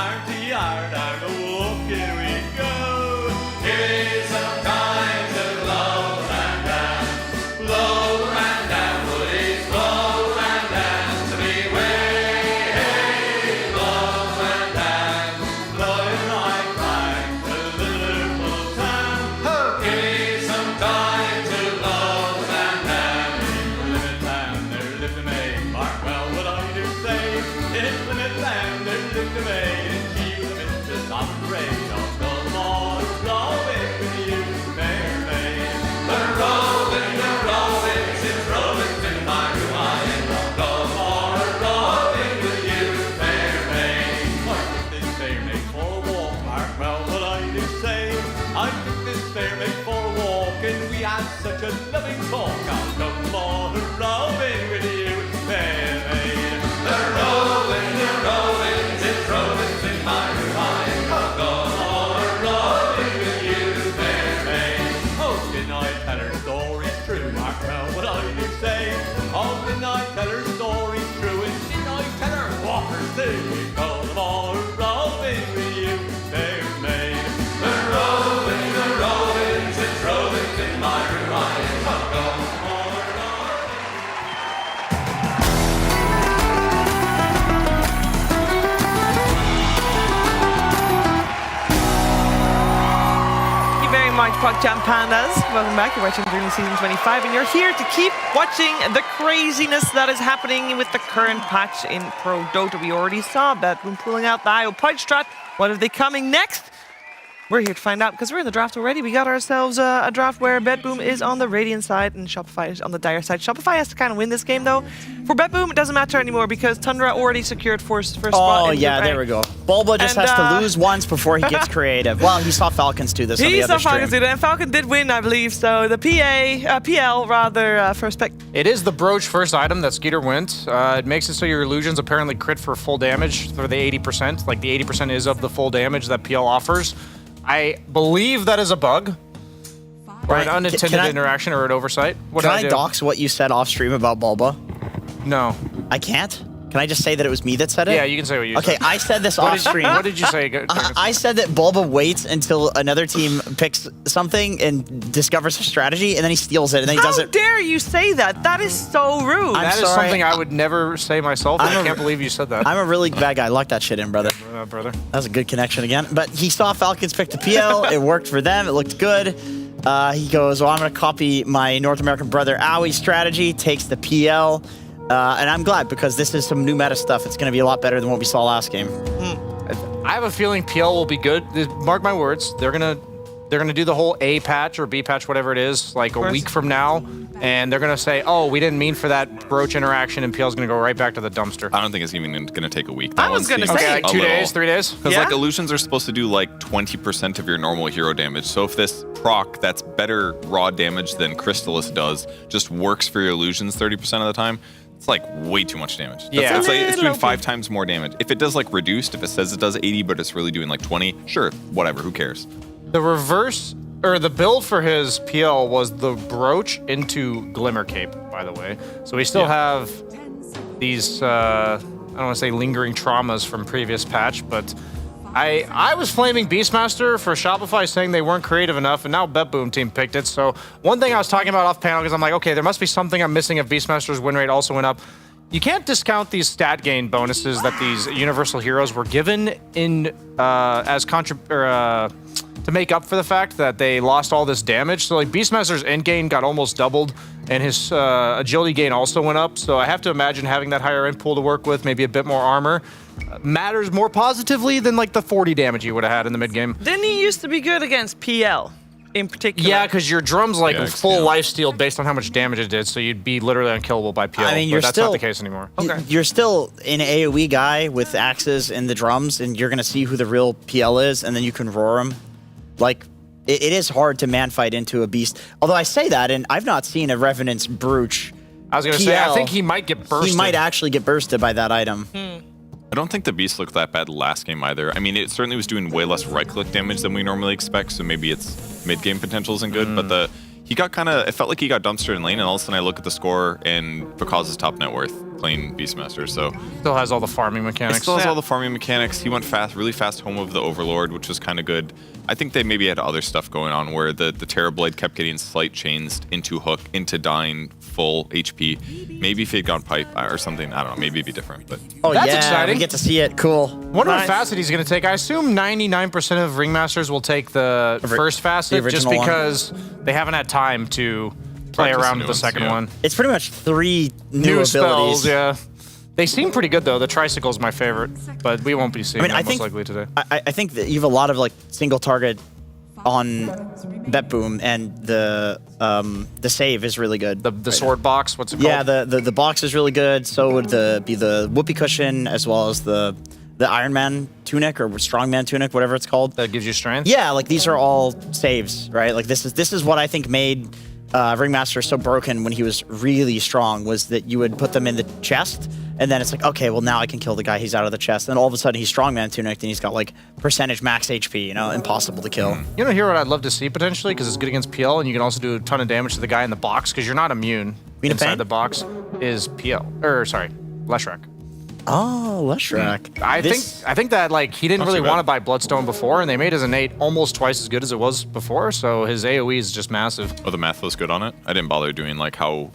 barn to yard, and walking we go. Here's some time to love and dance, love and dance, please, love and dance to me way, love and dance, flying right back to Liverpool town. Here's some time to love and dance. In Plymouth land there lived a maid, mark well what I do say. In Plymouth land there lived a maid, and she was a mistress of the trade. Of the law, roving with you, fair maid. The roving, since roving's in my mind. The law, roving with you, fair maid. I took this fair maid for a walk, mark well what I do say. I took this fair maid for a walk, and we had such a loving talk. I'll go more roving with you, fair maid. The roving, since roving's in my mind. I'll go more roving with you, fair maid. Oh, didn't I tell her stories true? Mark well what I do say. Oh, didn't I tell her stories true? And didn't I tell her walkers too? We go more roving with you, fair maid. The roving, since roving's in my mind. I'll go more roving. Thank you very much, PogChamp Pandas. Welcome back. You're watching DreamLeague Season 25, and you're here to keep watching the craziness that is happening with the current patch in Pro Dota. We already saw Bedboom pulling out the IO Pudge strat. What are they coming next? We're here to find out because we're in the draft already. We got ourselves a draft where Bedboom is on the Radiant side and Shopify is on the Dire side. Shopify has to kind of win this game though. For Bedboom, it doesn't matter anymore because Tundra already secured first spot. Oh, yeah, there we go. Bulba just has to lose once before he gets creative. Well, he saw Falcons do this on the other stream. Falcons do that, and Falcon did win, I believe. So the PL rather, first pick. It is the Broach first item that Skeeter went. It makes it so your illusions apparently crit for full damage for the 80%. Like the 80% is of the full damage that PL offers. I believe that is a bug. Or an unintended interaction or an oversight. What can I dox what you said off stream about Bulba? No. I can't? Can I just say that it was me that said it? Yeah, you can say what you said. Okay, I said this off stream. What did you say? I said that Bulba waits until another team picks something and discovers a strategy, and then he steals it, and then he does it. How dare you say that? That is so rude. That is something I would never say myself, and I can't believe you said that. I'm a really bad guy. Lock that shit in, brother. Brother. That was a good connection again. But he saw Falcons pick the PL. It worked for them. It looked good. He goes, well, I'm going to copy my North American brother Owie's strategy, takes the PL. And I'm glad because this is some new meta stuff. It's going to be a lot better than what we saw last game. I have a feeling PL will be good. Mark my words. They're gonna do the whole A patch or B patch, whatever it is, like a week from now, and they're gonna say, "Oh, we didn't mean for that Broach interaction," and PL's gonna go right back to the dumpster. I don't think it's even gonna take a week. I was gonna say like 2 days, 3 days. Because like illusions are supposed to do like 20% of your normal hero damage. So if this proc that's better raw damage than Crystallis does just works for your illusions 30% of the time. It's like way too much damage. Yeah. It's doing 5 times more damage. If it does like reduced, if it says it does 80, but it's really doing like 20, sure, whatever, who cares? The reverse, or the build for his PL was the Broach into Glimmer Cape, by the way. So we still have these, I don't want to say lingering traumas from previous patch, but I was flaming Beastmaster for Shopify saying they weren't creative enough, and now Bedboom team picked it. So one thing I was talking about off panel, because I'm like, okay, there must be something I'm missing if Beastmaster's win rate also went up. You can't discount these stat gain bonuses that these universal heroes were given in to make up for the fact that they lost all this damage. So like Beastmaster's end gain got almost doubled, and his agility gain also went up. So I have to imagine having that higher end pool to work with, maybe a bit more armor, matters more positively than like the 40 damage you would have had in the mid game. Didn't he used to be good against PL in particular? Yeah, because your drum's like full lifesteal based on how much damage it did, so you'd be literally unkillable by PL. I mean, but that's not the case anymore. You're still an AoE guy with axes and the drums, and you're gonna see who the real PL is, and then you can roar him. Like, it is hard to man fight into a beast. Although I say that, and I've not seen a Revenant's Brooch. I was gonna say, I think he might get bursted. He might actually get bursted by that item. I don't think the Beast looked that bad last game either. I mean, it certainly was doing way less right-click damage than we normally expect, so maybe its mid-game potential isn't good, but he got kind of, it felt like he got dumpstered in lane, and all of a sudden I look at the score, and because his top net worth, playing Beastmaster. So still has all the farming mechanics. It still has all the farming mechanics. He went really fast home of the Overlord, which was kind of good. I think they maybe had other stuff going on where the Terrorblade kept getting slight changed into hook, into dying full HP. Maybe if he had gone pipe or something, I don't know, maybe it'd be different. But That's exciting. We get to see it. Cool. Wonder what facet he's going to take. I assume 99% of Ringmasters will take the first facet just because they haven't had time to play around with the second one. It's pretty much 3 new abilities. Spells, yeah. They seem pretty good though. The tricycle is my favorite, but we won't be seeing them most likely today. I think that you have a lot of like single target on Bet Boom, and the save is really good. The sword box, what's it called? Yeah, the box is really good. So would the whoopee cushion, as well as the Iron Man tunic or Strongman tunic, whatever it's called. That gives you strength? Yeah, like these are all saves, right? Like this is what I think made Ringmaster so broken when he was really strong, was that you would put them in the chest, and then it's like, okay, well now I can kill the guy, he's out of the chest. And all of a sudden he's Strongman tunic, and he's got like percentage max HP, you know, impossible to kill. You know, here what I'd love to see potentially, because it's good against PL, and you can also do a ton of damage to the guy in the box, because you're not immune inside the box, is PL. Leshrac. Oh, Leshrac. I think that like he didn't really want to buy Bloodstone before, and they made his innate almost twice as good as it was before, so his AoE is just massive. Oh, the math was good on it? I didn't bother doing like how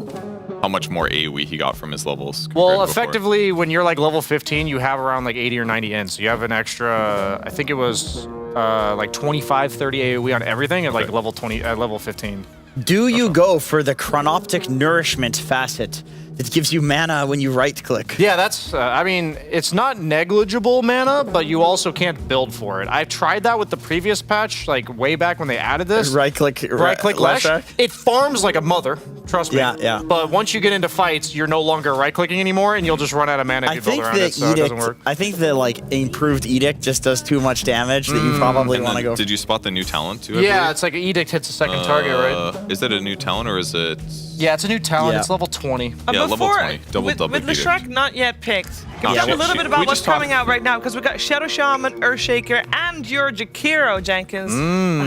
much more AoE he got from his levels. Well, effectively, when you're like level 15, you have around like 80 or 90 in, so you have an extra, I think it was like 25, 30 AoE on everything at like level 15. Do you go for the Chronoptic Nourishment facet that gives you mana when you right-click? Yeah, that's, I mean, it's not negligible mana, but you also can't build for it. I tried that with the previous patch, like way back when they added this. Right-click Lesh. It farms like a mother, trust me. Yeah. But once you get into fights, you're no longer right-clicking anymore, and you'll just run out of mana if you build around it, so it doesn't work. I think the like improved Edict just does too much damage that you probably want to go. Did you spot the new talent too? Yeah, it's like an Edict hits a second target, right? Is it a new talent or is it? Yeah, it's a new talent. Yeah. It's level 20. Yeah, level 20. Double with Leshrac not yet picked, can we talk a little bit about what's coming out right now? Because we've got Shadow Shaman, Earthshaker, and your Jakiro Jenkins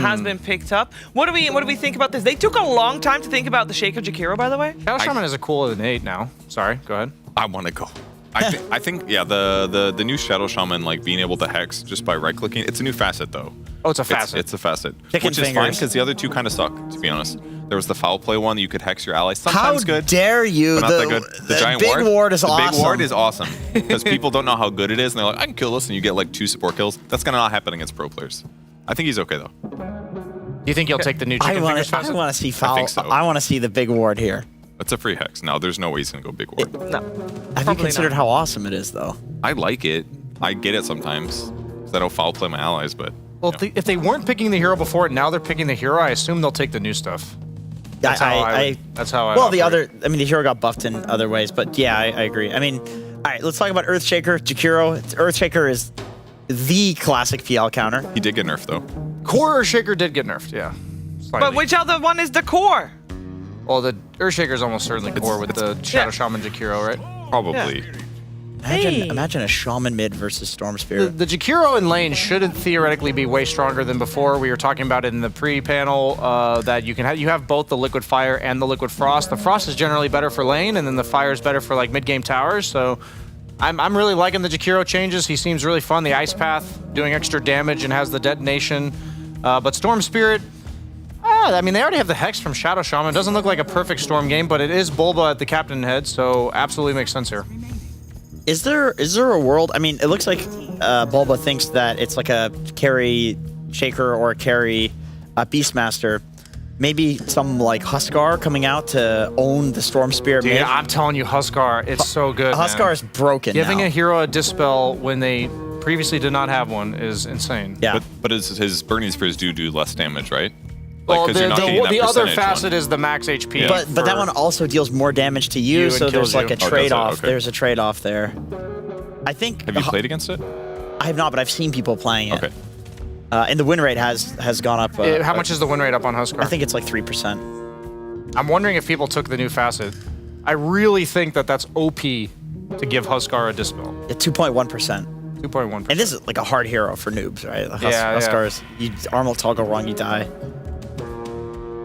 has been picked up. What do we think about this? They took a long time to think about the Shaker Jakiro, by the way. Shadow Shaman is a cooler than 8 now. Sorry, go ahead. I want to go. I think yeah, the new Shadow Shaman, like being able to hex just by right clicking, it's a new facet though. Oh, it's a facet. It's a facet, Chicken which is fingers. fine because the other two kind of suck, to be honest. There was the foul play one that you could hex your allies. Sometimes How good. dare you? But not that good. The giant big ward is the awesome. big ward is awesome because people don't know how good it is, and they're like, I can kill this, and you get like 2 support kills. That's gonna not happen against pro players. I think he's okay though. Do you think he'll take the new chicken fingers facet? I want to see foul. I think so. I want to see the big ward here. It's a free hex. No, there's no way he's gonna go big ward. No. Have you considered how awesome it is, though? I like it. I get it sometimes because I don't foul play my allies, but. Well, if they weren't picking the hero before and now they're picking the hero, I assume they'll take the new stuff. That's how I Well, the hero got buffed in other ways, but yeah, I agree. I mean, all right, let's talk about Earthshaker, Jakiro. Earthshaker is the classic PL counter. He did get nerfed though. Core Earthshaker did get nerfed, yeah. Slightly. But which other one is the core? Well, the Earthshaker is almost certainly core with the Shadow Shaman Jakiro, right? Probably. Imagine a Shaman mid versus Storm Spirit. The Jakiro in lane should theoretically be way stronger than before. We were talking about it in the pre-panel that you have both the Liquid Fire and the Liquid Frost. The Frost is generally better for lane, and then the Fire is better for like mid-game towers. So I'm really liking the Jakiro changes. He seems really fun. The Ice Path doing extra damage and has the detonation. But Storm Spirit, I mean, they already have the Hex from Shadow Shaman. It doesn't look like a perfect Storm game, but it is Bulba at the captain head, so absolutely makes sense here. Is there a world? I mean, it looks like Bulba thinks that it's like a carry Shaker or a carry Beastmaster. Maybe some like Huskar coming out to own the Storm Spear. Dude, I'm telling you, Huskar, it's so good. Huskar is broken. Giving now. a hero a Dispel when they previously did not have one is insane. Yeah. But his Burning Spears do less damage, right? Well, Like, the other facet is the max HP. Yeah. But that one also deals more damage to you, so there's like a does it? trade-off. Okay. There's a trade-off there. I think. Have you played against it? I have not, but I've seen people playing it. Okay. And the win rate has gone up. How much is the win rate up on Huskar? I think it's like 3%. I'm wondering if people took the new facet. I really think that's OP to give Huskar a Dispel. 2.1%. 2.1%. And this is like a hard hero for noobs, right? Yeah. Huskars, arm will toggle wrong, you die.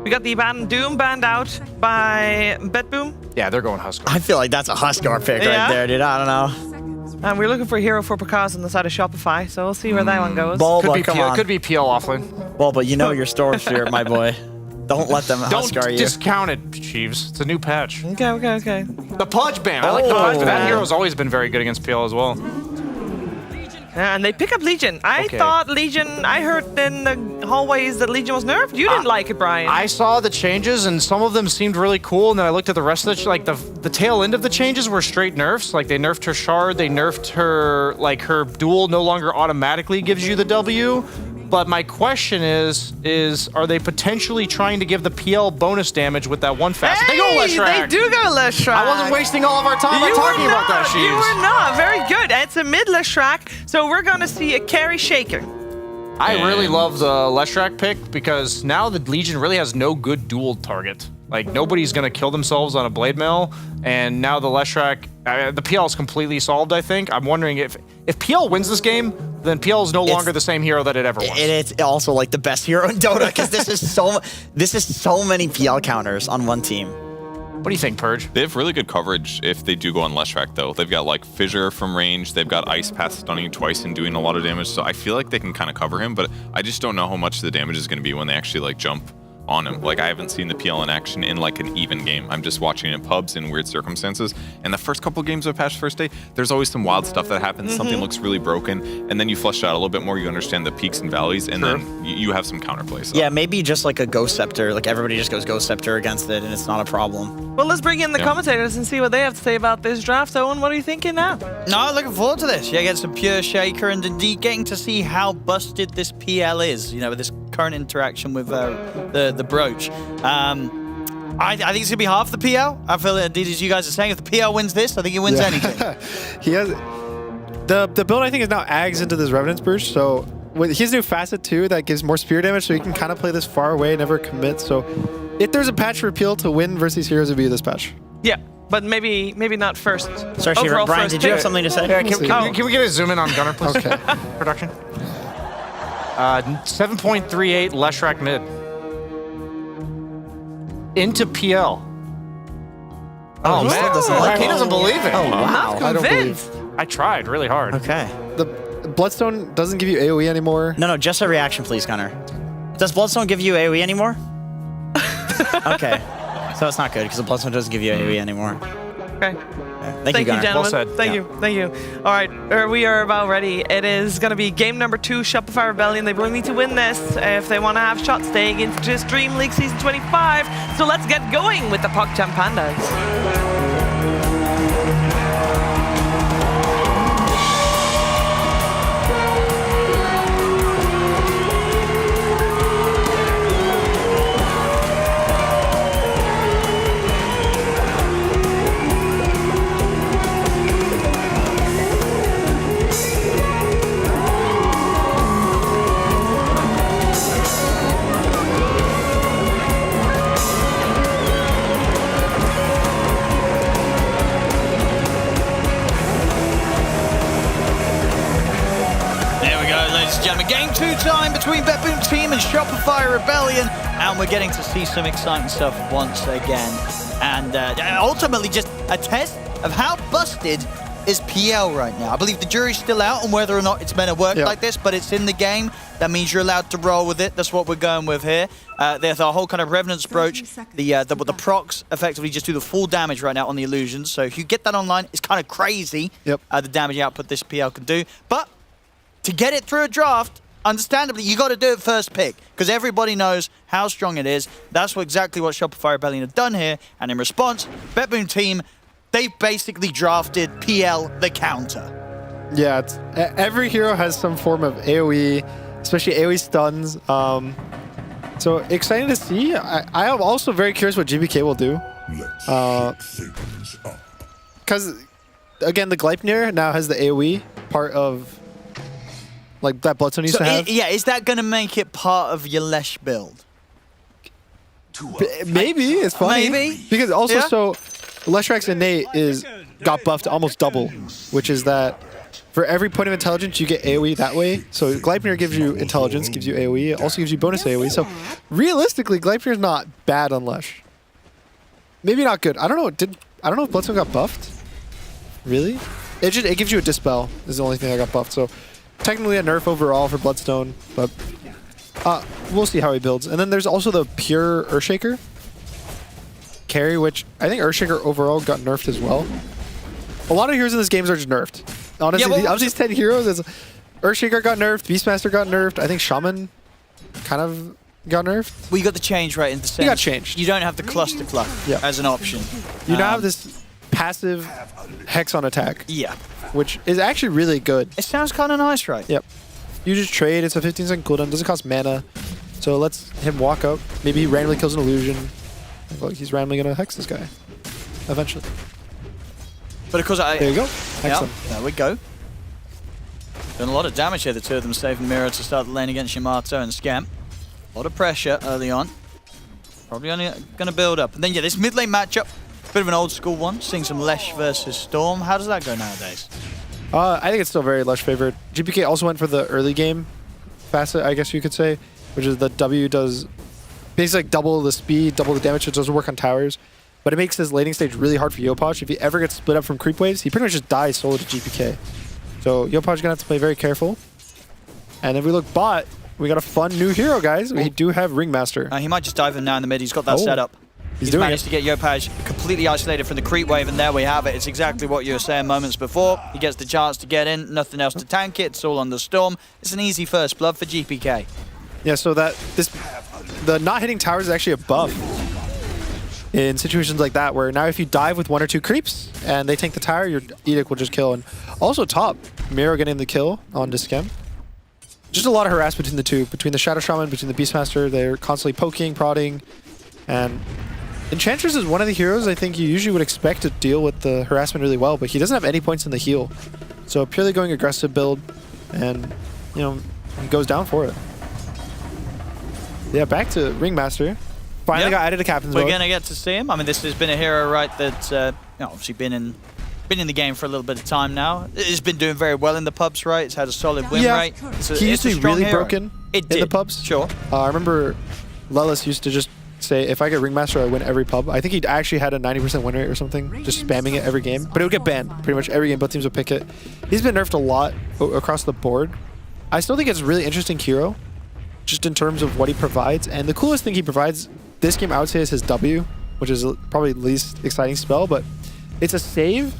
We got the Abandoned Doom banned out by Bet Boom. Yeah, they're going Huskar. I feel like that's a Huskar pick Yeah? right there, dude. I don't know. And we're looking for a hero for Picasa on the side of Shopify, so we'll see where that one goes. Bulba, come on. Could be PL offlane. Bulba, you know your store shirt, my boy. Don't let them Don't Huskar you. discount it, Chiefs. It's a new patch. Okay. The Pudge ban. I like the Pudge. That hero's always been very good against PL as well. Yeah, and they pick up Legion. I Okay. thought Legion, I heard in the hallways that Legion was nerfed. You didn't like it, Brian. I saw the changes and some of them seemed really cool. And then I looked at the rest of the tail end of the changes were straight nerfs. Like they nerfed her shard, they nerfed her, like her duel no longer automatically gives you the W. But my question is are they potentially trying to give the PL bonus damage with that one fast? Hey, They go Leshrac. They do go Leshrac. I wasn't wasting all of our time by You talking were about that, not. Sheeves. You were not. Very good. It's a mid Leshrac, so we're going to see a carry shaker. I really love the Leshrac pick because now the Legion really has no good dual target. Like, nobody's going to kill themselves on a Blade Mail, and now the Leshrac, the PL is completely solved, I think. I'm wondering if PL wins this game, then PL is no longer the same hero that it ever was. It's also like the best hero in Dota because this is so many PL counters on one team. What do you think, Purge? They have really good coverage if they do go on Leshrac, though. They've got, like, Fissure from range. They've got Ice Path stunning twice and doing a lot of damage. So I feel like they can kind of cover him, but I just don't know how much the damage is going to be when they actually, like, jump on him. Like, I haven't seen the PL in action in, like, an even game. I'm just watching it in pubs in weird circumstances. And the first couple games of patch first day, there's always some wild stuff that happens. Something looks really broken, and then you flesh it out a little bit more. You understand the peaks and valleys, and then you have some counterplay. So. Yeah, maybe just like a Ghost Scepter. Like everybody just goes Ghost Scepter against it, and it's not a problem. Well, let's bring in the commentators and see what they have to say about this draft. Owen, what are you thinking now? No, looking forward to this. Yeah, get some pure shaker and indeed getting to see how busted this PL is. You know, with this current interaction with the brooch. I think it's gonna be half the PL. I feel indeed, as you guys are saying, if the PL wins this, I think he wins anything. He has the build. I think is now Ags into this Revenant's Burst. So with his new facet too, that gives more spear damage. So he can kind of play this far away, never commit. So if there's a patch repeal to win versus heroes, it'd be this patch. Yeah, but maybe not first. Sorry, Overall Brian, first did you have pick. something to say? Can we get a zoom in on Gunner, please? Okay. Production. 7.38 Leshrac mid. Into PL. Oh, he man. still doesn't like He it. doesn't believe it. Oh, wow. I don't believe. I tried really hard. Okay. The Bloodstone doesn't give you AoE anymore. No, just a reaction, please, Gunnar. Does Bloodstone give you AoE anymore? Okay. So it's not good because the Bloodstone doesn't give you AoE anymore. Okay. Thank you, Gunnar. gentlemen. Well said. Thank you. All right, we are about ready. It is going to be game number 2, Shopify Rebellion. They really need to win this if they want to have shots staying into this DreamLeague Season 25. So let's get going with the PogChamp Pandas. There we go, ladies and gentlemen. Game 2 time between Betboom Team and Shopify Rebellion. And we're getting to see some exciting stuff once again. And ultimately just a test of how busted is PL right now. I believe the jury's still out on whether or not it's meant to work like this, but it's in the game. That means you're allowed to roll with it. That's what we're going with here. There's a whole kind of Revenant's Brooch. The procs effectively just do the full damage right now on the illusions. So if you get that online, it's kind of crazy the damage output this PL can do. But to get it through a draft, understandably, you got to do it first pick because everybody knows how strong it is. That's exactly what Shopify Rebellion have done here. And in response, Betboom Team, they've basically drafted PL the counter. Yeah, every hero has some form of AoE, especially AoE stuns. So exciting to see. I am also very curious what GBK will do. Because, again, the Gleipnir now has the AoE part of like that Bloodstone used to have. Yeah, is that going to make it part of your Lesh build? Maybe. It's funny. Maybe. Because also, so Leshrac's innate got buffed almost double, which is that for every point of intelligence, you get AoE that way. So Gleipnir gives you intelligence, gives you AoE, also gives you bonus AoE. So realistically, Gleipnir's not bad on Lesh. maybe not good. I don't know. I don't know if Bloodstone got buffed. Really? It gives you a dispel. Is the only thing that got buffed. So technically a nerf overall for Bloodstone, but we'll see how he builds. And then there's also the pure Earthshaker carry, which I think Earthshaker overall got nerfed as well. A lot of heroes in this game are just nerfed. Honestly, of these 10 heroes, Earthshaker got nerfed, Beastmaster got nerfed. I think Shaman kind of got nerfed. Well, you got the change right in the sense. He got changed. You don't have the cluster cluck as an option. You now have this passive Hex on attack. Yeah. Which is actually really good. It sounds kind of nice, right? Yep. You just trade, it's a 15-second cooldown, doesn't cost mana. So it lets him walk up. Maybe he randomly kills an illusion. Look, he's randomly going to Hex this guy. Eventually. But of course, there you go. Excellent. There we go. Doing a lot of damage here, the two of them saving Mira to start the lane against Yamato and Scamp. A lot of pressure early on. Probably only going to build up. And then, yeah, this mid lane matchup, bit of an old school one. Seeing some Lesh versus Storm. How does that go nowadays? I think it's still very Lesh favored. GPK also went for the early game facet, I guess you could say, which is the W does basically like double the speed, double the damage. It doesn't work on towers. But it makes his laning stage really hard for Yopaj. If he ever gets split up from creep waves, he pretty much just dies solo to GPK. So Yopaj is going to have to play very careful. And if we look bot, we got a fun new hero, guys. We do have Ringmaster. He might just dive in now in the mid. He's got that set up. He's managed to get Yopaj completely isolated from the creep wave, and there we have it. It's exactly what you were saying moments before. He gets the chance to get in, nothing else to tank it. It's all on the Storm. It's an easy first blood for GPK. Yeah, so the not hitting towers is actually a buff in situations like that, where now if you dive with 1 or 2 creeps and they tank the tower, your Edict will just kill. And also top, Miro getting the kill on Discam. Just a lot of harass between the two, between the Shadow Shaman, between the Beastmaster. They're constantly poking, prodding, and Enchantress is one of the heroes I think you usually would expect to deal with the harassment really well, but he doesn't have any points in the heal. So purely going aggressive build, and you know, he goes down for it. Yeah, back to Ringmaster. Finally got added to captain's mode. We're gonna get to see him. I mean, this has been a hero, right? That's obviously been in the game for a little bit of time now. It's been doing very well in the pubs, right? It's had a solid win rate. He used to be really broken in the pubs. Sure. I remember Lelis used to just say, if I get Ringmaster, I win every pub. I think he actually had a 90% win rate or something, just spamming it every game. But it would get banned pretty much every game. Both teams would pick it. He's been nerfed a lot across the board. I still think it's a really interesting hero, just in terms of what he provides. And the coolest thing he provides this game, I would say, is his W, which is probably the least exciting spell, but it's a save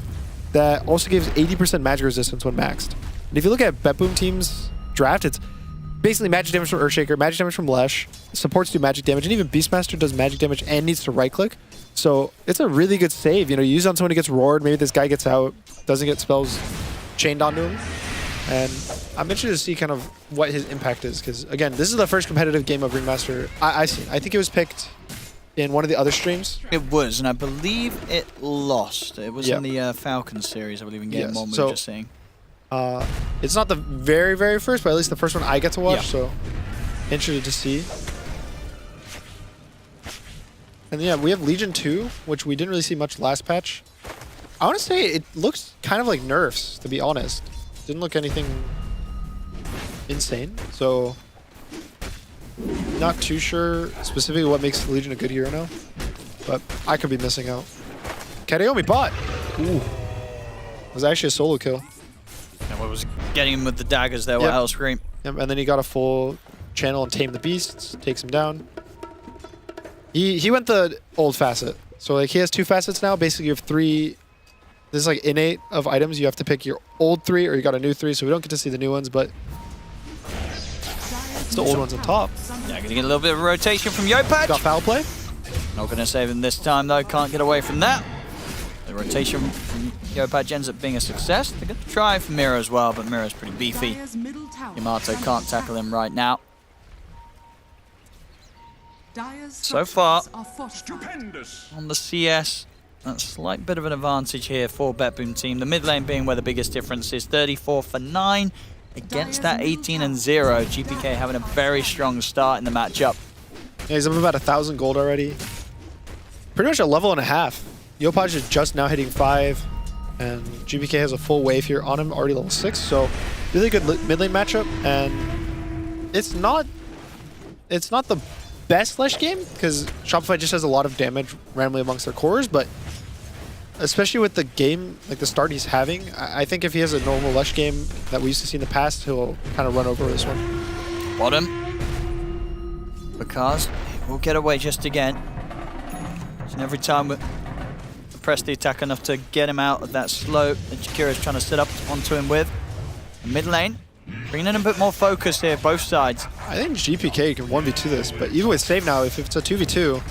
that also gives 80% magic resistance when maxed. And if you look at BetBoom team's draft, it's basically magic damage from Earthshaker, magic damage from Lesh, supports do magic damage, and even Beastmaster does magic damage and needs to right-click. So it's a really good save. You know, you use it on someone who gets roared, maybe this guy gets out, doesn't get spells chained onto him. And I'm interested to see kind of what his impact is, because again, this is the first competitive game of Ringmaster I think it was picked in one of the other streams. It was, and I believe it lost. It was in the Falcon series, I believe, in game 1 we were just seeing. It's not the very, very first, but at least the first one I get to watch, so interested to see. And yeah, we have Legion 2, which we didn't really see much last patch. I want to say it looks kind of like nerfs, to be honest. Didn't look anything insane, so not too sure specifically what makes Legion a good hero now, but I could be missing out. Kateomi bot! Ooh. It was actually a solo kill. And what was getting him with the daggers there, I'll scream. Yep, and then he got a full channel and tame the beasts, takes him down. He went the old facet. So like he has 2 facets now. Basically you have 3. This is like innate of items. You have to pick your old 3 or you got a new 3, so we don't get to see the new ones, but it's the old ones on top. Yeah, gonna get a little bit of a rotation from Yopaj. Got foul play. Not gonna save him this time though, can't get away from that. The rotation from Yopaj ends up being a success. They're gonna try for Miro as well, but Miro's pretty beefy. Yamato can't tackle him right now. So far, on the CS, a slight bit of an advantage here for BetBoom team. The mid lane being where the biggest difference is. 34 for 9 against that 18 and 0. GPK having a very strong start in the matchup. Yeah, he's up about 1,000 gold already. Pretty much a level and a half. Yopaj is just now hitting 5, and GPK has a full wave here on him, already level 6. So really good mid lane matchup, and it's not the best Lesh game because Shopify just has a lot of damage randomly amongst their cores, but especially with the game, like the start he's having, I think if he has a normal Lesh game that we used to see in the past, he'll kind of run over this one. Bottom. Because we'll get away just again. And every time we press the attack enough to get him out of that slope that Jakiro's trying to set up onto him with. Mid lane, bringing in a bit more focus here, both sides. I think GPK can 1v2 this, but even with save now, if it's a 2v2,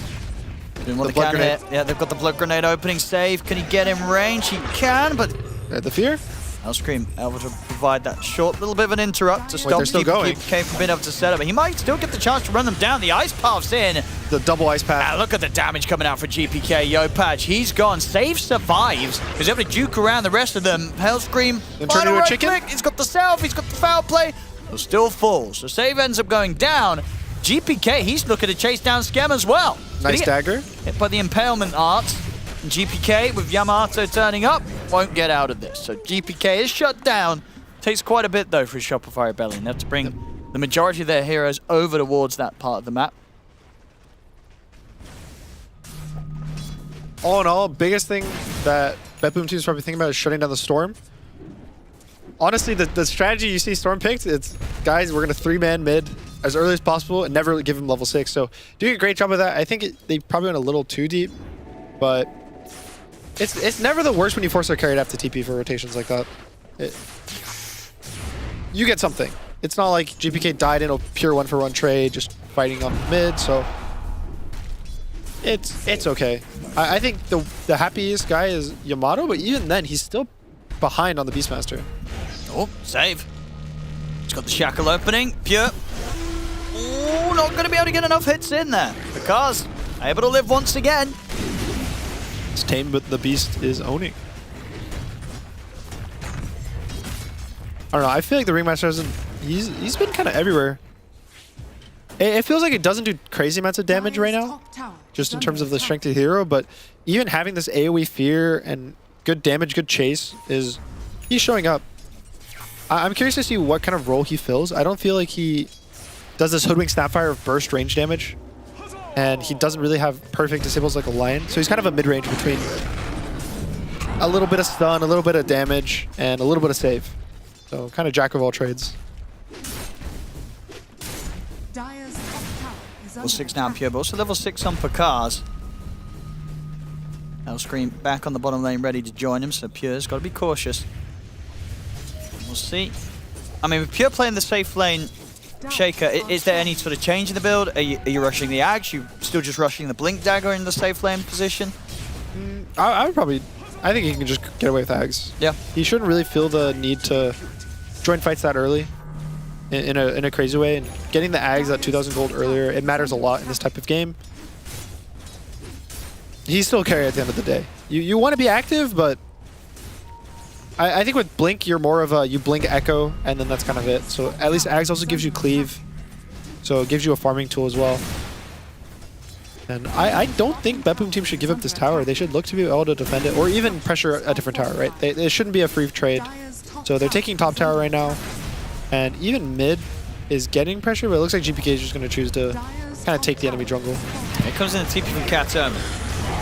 doing what they can here. Yeah, they've got the blood grenade opening. Save. Can he get in range? He can, but the fear. Hellscream able to provide that short little bit of an interrupt to stop GPK from being able to set up. But he might still get the chance to run them down. The ice path's in. The double ice path. Look at the damage coming out for GPK. Yo, Pudge, he's gone. Save survives. He's able to juke around the rest of them. Hellscream. Turn into a chicken. Click. He's got the self. He's got the foul play. But still falls. So Save ends up going down. GPK, he's looking to chase down Scam as well. Nice dagger. Hit by the impalement arts. And GPK with Yamato turning up won't get out of this. So GPK is shut down. Takes quite a bit though for Shopify Rebellion. They have to bring the majority of their heroes over towards that part of the map. All in all, biggest thing that Betboom team is probably thinking about is shutting down the Storm. Honestly, the strategy you see Storm picked, it's guys, we're going to 3-man mid as early as possible and never give him level 6. So doing a great job of that. I think they probably went a little too deep, but it's never the worst when you force their carry to have to TP for rotations like that. You get something. It's not like GPK died in a pure 1-for-1 trade, just fighting on mid, so it's okay. I think the happiest guy is Yamato, but even then, he's still behind on the Beastmaster. Oh, save. He's got the shackle opening. Pure. Oh, not going to be able to get enough hits in there. Because able to live once again. It's tame, but the Beast is owning. I don't know. I feel like the Ringmaster hasn't... He's been kind of everywhere. It feels like it doesn't do crazy amounts of damage right now, just in terms of the strength of the hero, but even having this AoE fear and good damage, good chase, he's showing up. I'm curious to see what kind of role he fills. I don't feel like he does this Hoodwink Snapfire of burst range damage, and he doesn't really have perfect disables like a Lion, so he's kind of a mid-range between a little bit of stun, a little bit of damage, and a little bit of save. So kind of jack of all trades. Level 6 now, Pure, but also level 6 on Pakaz. Hellscream back on the bottom lane, ready to join him, so Pure's got to be cautious. We'll see. I mean, with Pure playing the safe lane, Shaker, is there any sort of change in the build? Are you rushing the Ags? You still just rushing the Blink Dagger in the safe lane position? I would probably... I think he can just get away with Ags. Yeah. He shouldn't really feel the need to join fights that early in a crazy way. And getting the Ags at 2,000 gold earlier, it matters a lot in this type of game. He's still carry at the end of the day. You want to be active, but I think with Blink, you're more of a, you blink Echo, and then that's kind of it. So at least Ags also gives you Cleave, so it gives you a farming tool as well. And I don't think Betboom team should give up this tower. They should look to be able to defend it, or even pressure a different tower, right? It shouldn't be a free trade. So they're taking top tower right now, and even mid is getting pressure, but it looks like GPK is just going to choose to kind of take the enemy jungle. Here comes in the TP from Katerm.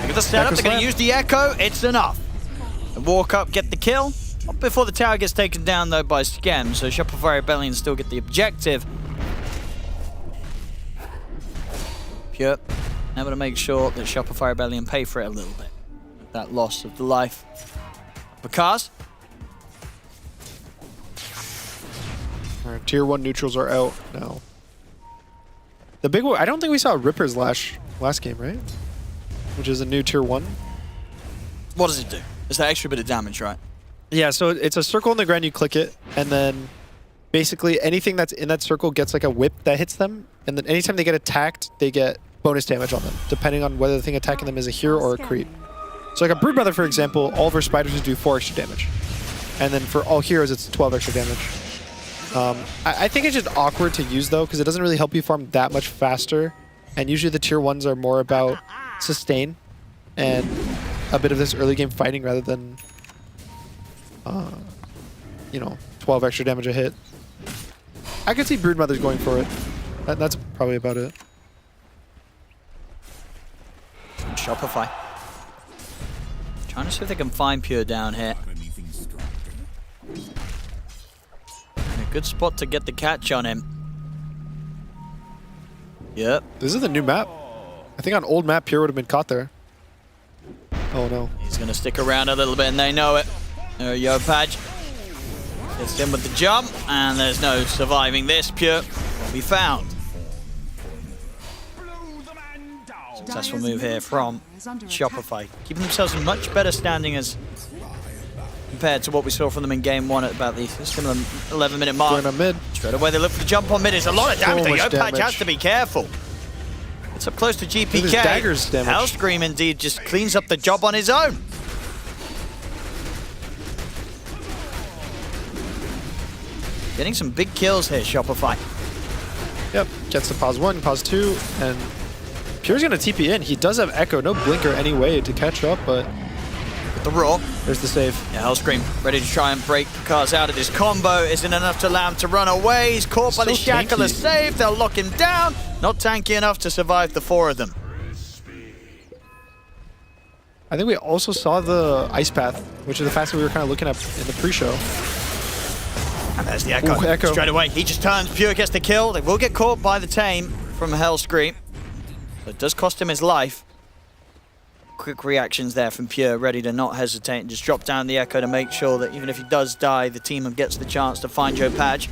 Look at the setup, they're going to use the Echo, it's enough. And walk up, get the kill. Not before the tower gets taken down though by Scam, so Shopify Rebellion still get the objective. Pure, able to make sure that Shopify Rebellion pay for it a little bit. That loss of the life. Because our tier 1 neutrals are out now. The big one, I don't think we saw Ripper's last game, right? Which is a new tier 1. What does it do? It's that extra bit of damage, right? Yeah, so it's a circle on the ground, you click it, and then basically anything that's in that circle gets like a whip that hits them, and then anytime they get attacked, they get bonus damage on them, depending on whether the thing attacking them is a hero or a creep. So like a Broodmother, for example, all of her spiders would do 4 extra damage. And then for all heroes, it's 12 extra damage. I think it's just awkward to use though, because it doesn't really help you farm that much faster. And usually the tier 1s are more about sustain and a bit of this early game fighting rather than, you know, 12 extra damage a hit. I could see Broodmothers going for it. That's probably about it. Shopify. Trying to see if they can find Pure down here. And a good spot to get the catch on him. Yep. This is the new map. I think on old map, Pure would have been caught there. Oh no. He's going to stick around a little bit and they know it. There you go, Pudge. Gets in with the jump and there's no surviving this. Pure will be found. Successful move here from Shopify. Keeping themselves in much better standing as compared to what we saw from them in game 1 at about the similar 11-minute mark. Going on mid. Straight away they look for the jump on mid. It's a lot of damage. So Yo, much Pudge damage. has to be careful. It's up close to GPK. Look at his daggers damage. Hellscream indeed just cleans up the job on his own. Getting some big kills here, Shopify. Yep, gets the pause 1, pause 2, and Pure's gonna TP in. He does have Echo, no Blink or any way to catch up, but with the Raw. There's the save. Yeah, Hellscream ready to try and break Picard's out of this combo. Isn't enough to allow him to run away. He's caught by the shackle of save. They'll lock him down. Not tanky enough to survive the 4 of them. I think we also saw the Ice Path, which is the fastest we were kind of looking at in the pre-show. And there's the Echo. Ooh, Echo. Straight away, he just turns. Pure gets the kill. They will get caught by the Tame from Hellscream. But it does cost him his life. Quick reactions there from Pure, ready to not hesitate and just drop down the Echo to make sure that even if he does die, the team gets the chance to find Joe Pudge.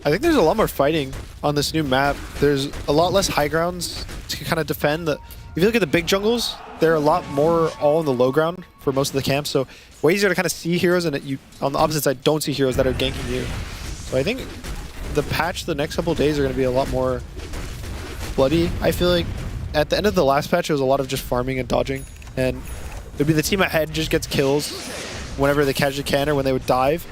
I think there's a lot more fighting on this new map. There's a lot less high grounds to kind of defend. If you look at the big jungles, they're a lot more all in the low ground for most of the camps. So way easier to kind of see heroes, and you on the opposite side don't see heroes that are ganking you. So I think the patch the next couple of days are going to be a lot more bloody. I feel like at the end of the last patch, it was a lot of just farming and dodging. And it'd be the team ahead just gets kills whenever they catch a can or when they would dive.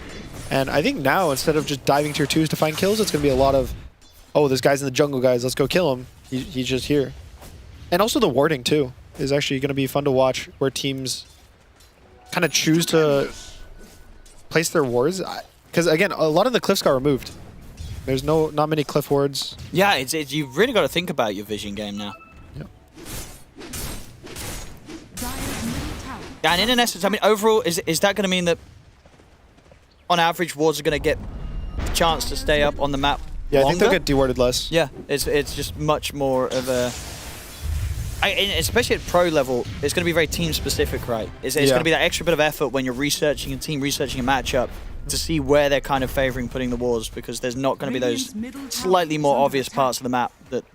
And I think now, instead of just diving tier 2s to find kills, it's going to be a lot of, oh, this guy's in the jungle, guys. Let's go kill him. He's just here. And also the warding, too, is actually going to be fun to watch, where teams kind of choose to place their wards. Because, again, a lot of the cliffs got removed. There's not many cliff wards. Yeah, you've really got to think about your vision game now. Yep. Yeah, and in essence, I mean, overall, is that going to mean that on average, wards are going to get a chance to stay up on the map Yeah, longer? I think they'll get dewarded less. Yeah, it's just much more of a... especially at pro level, it's going to be very team specific, right? It's going to be that extra bit of effort when you're researching a team, researching a matchup to see where they're kind of favoring putting the wards, because there's not going to be those slightly more obvious parts of the map that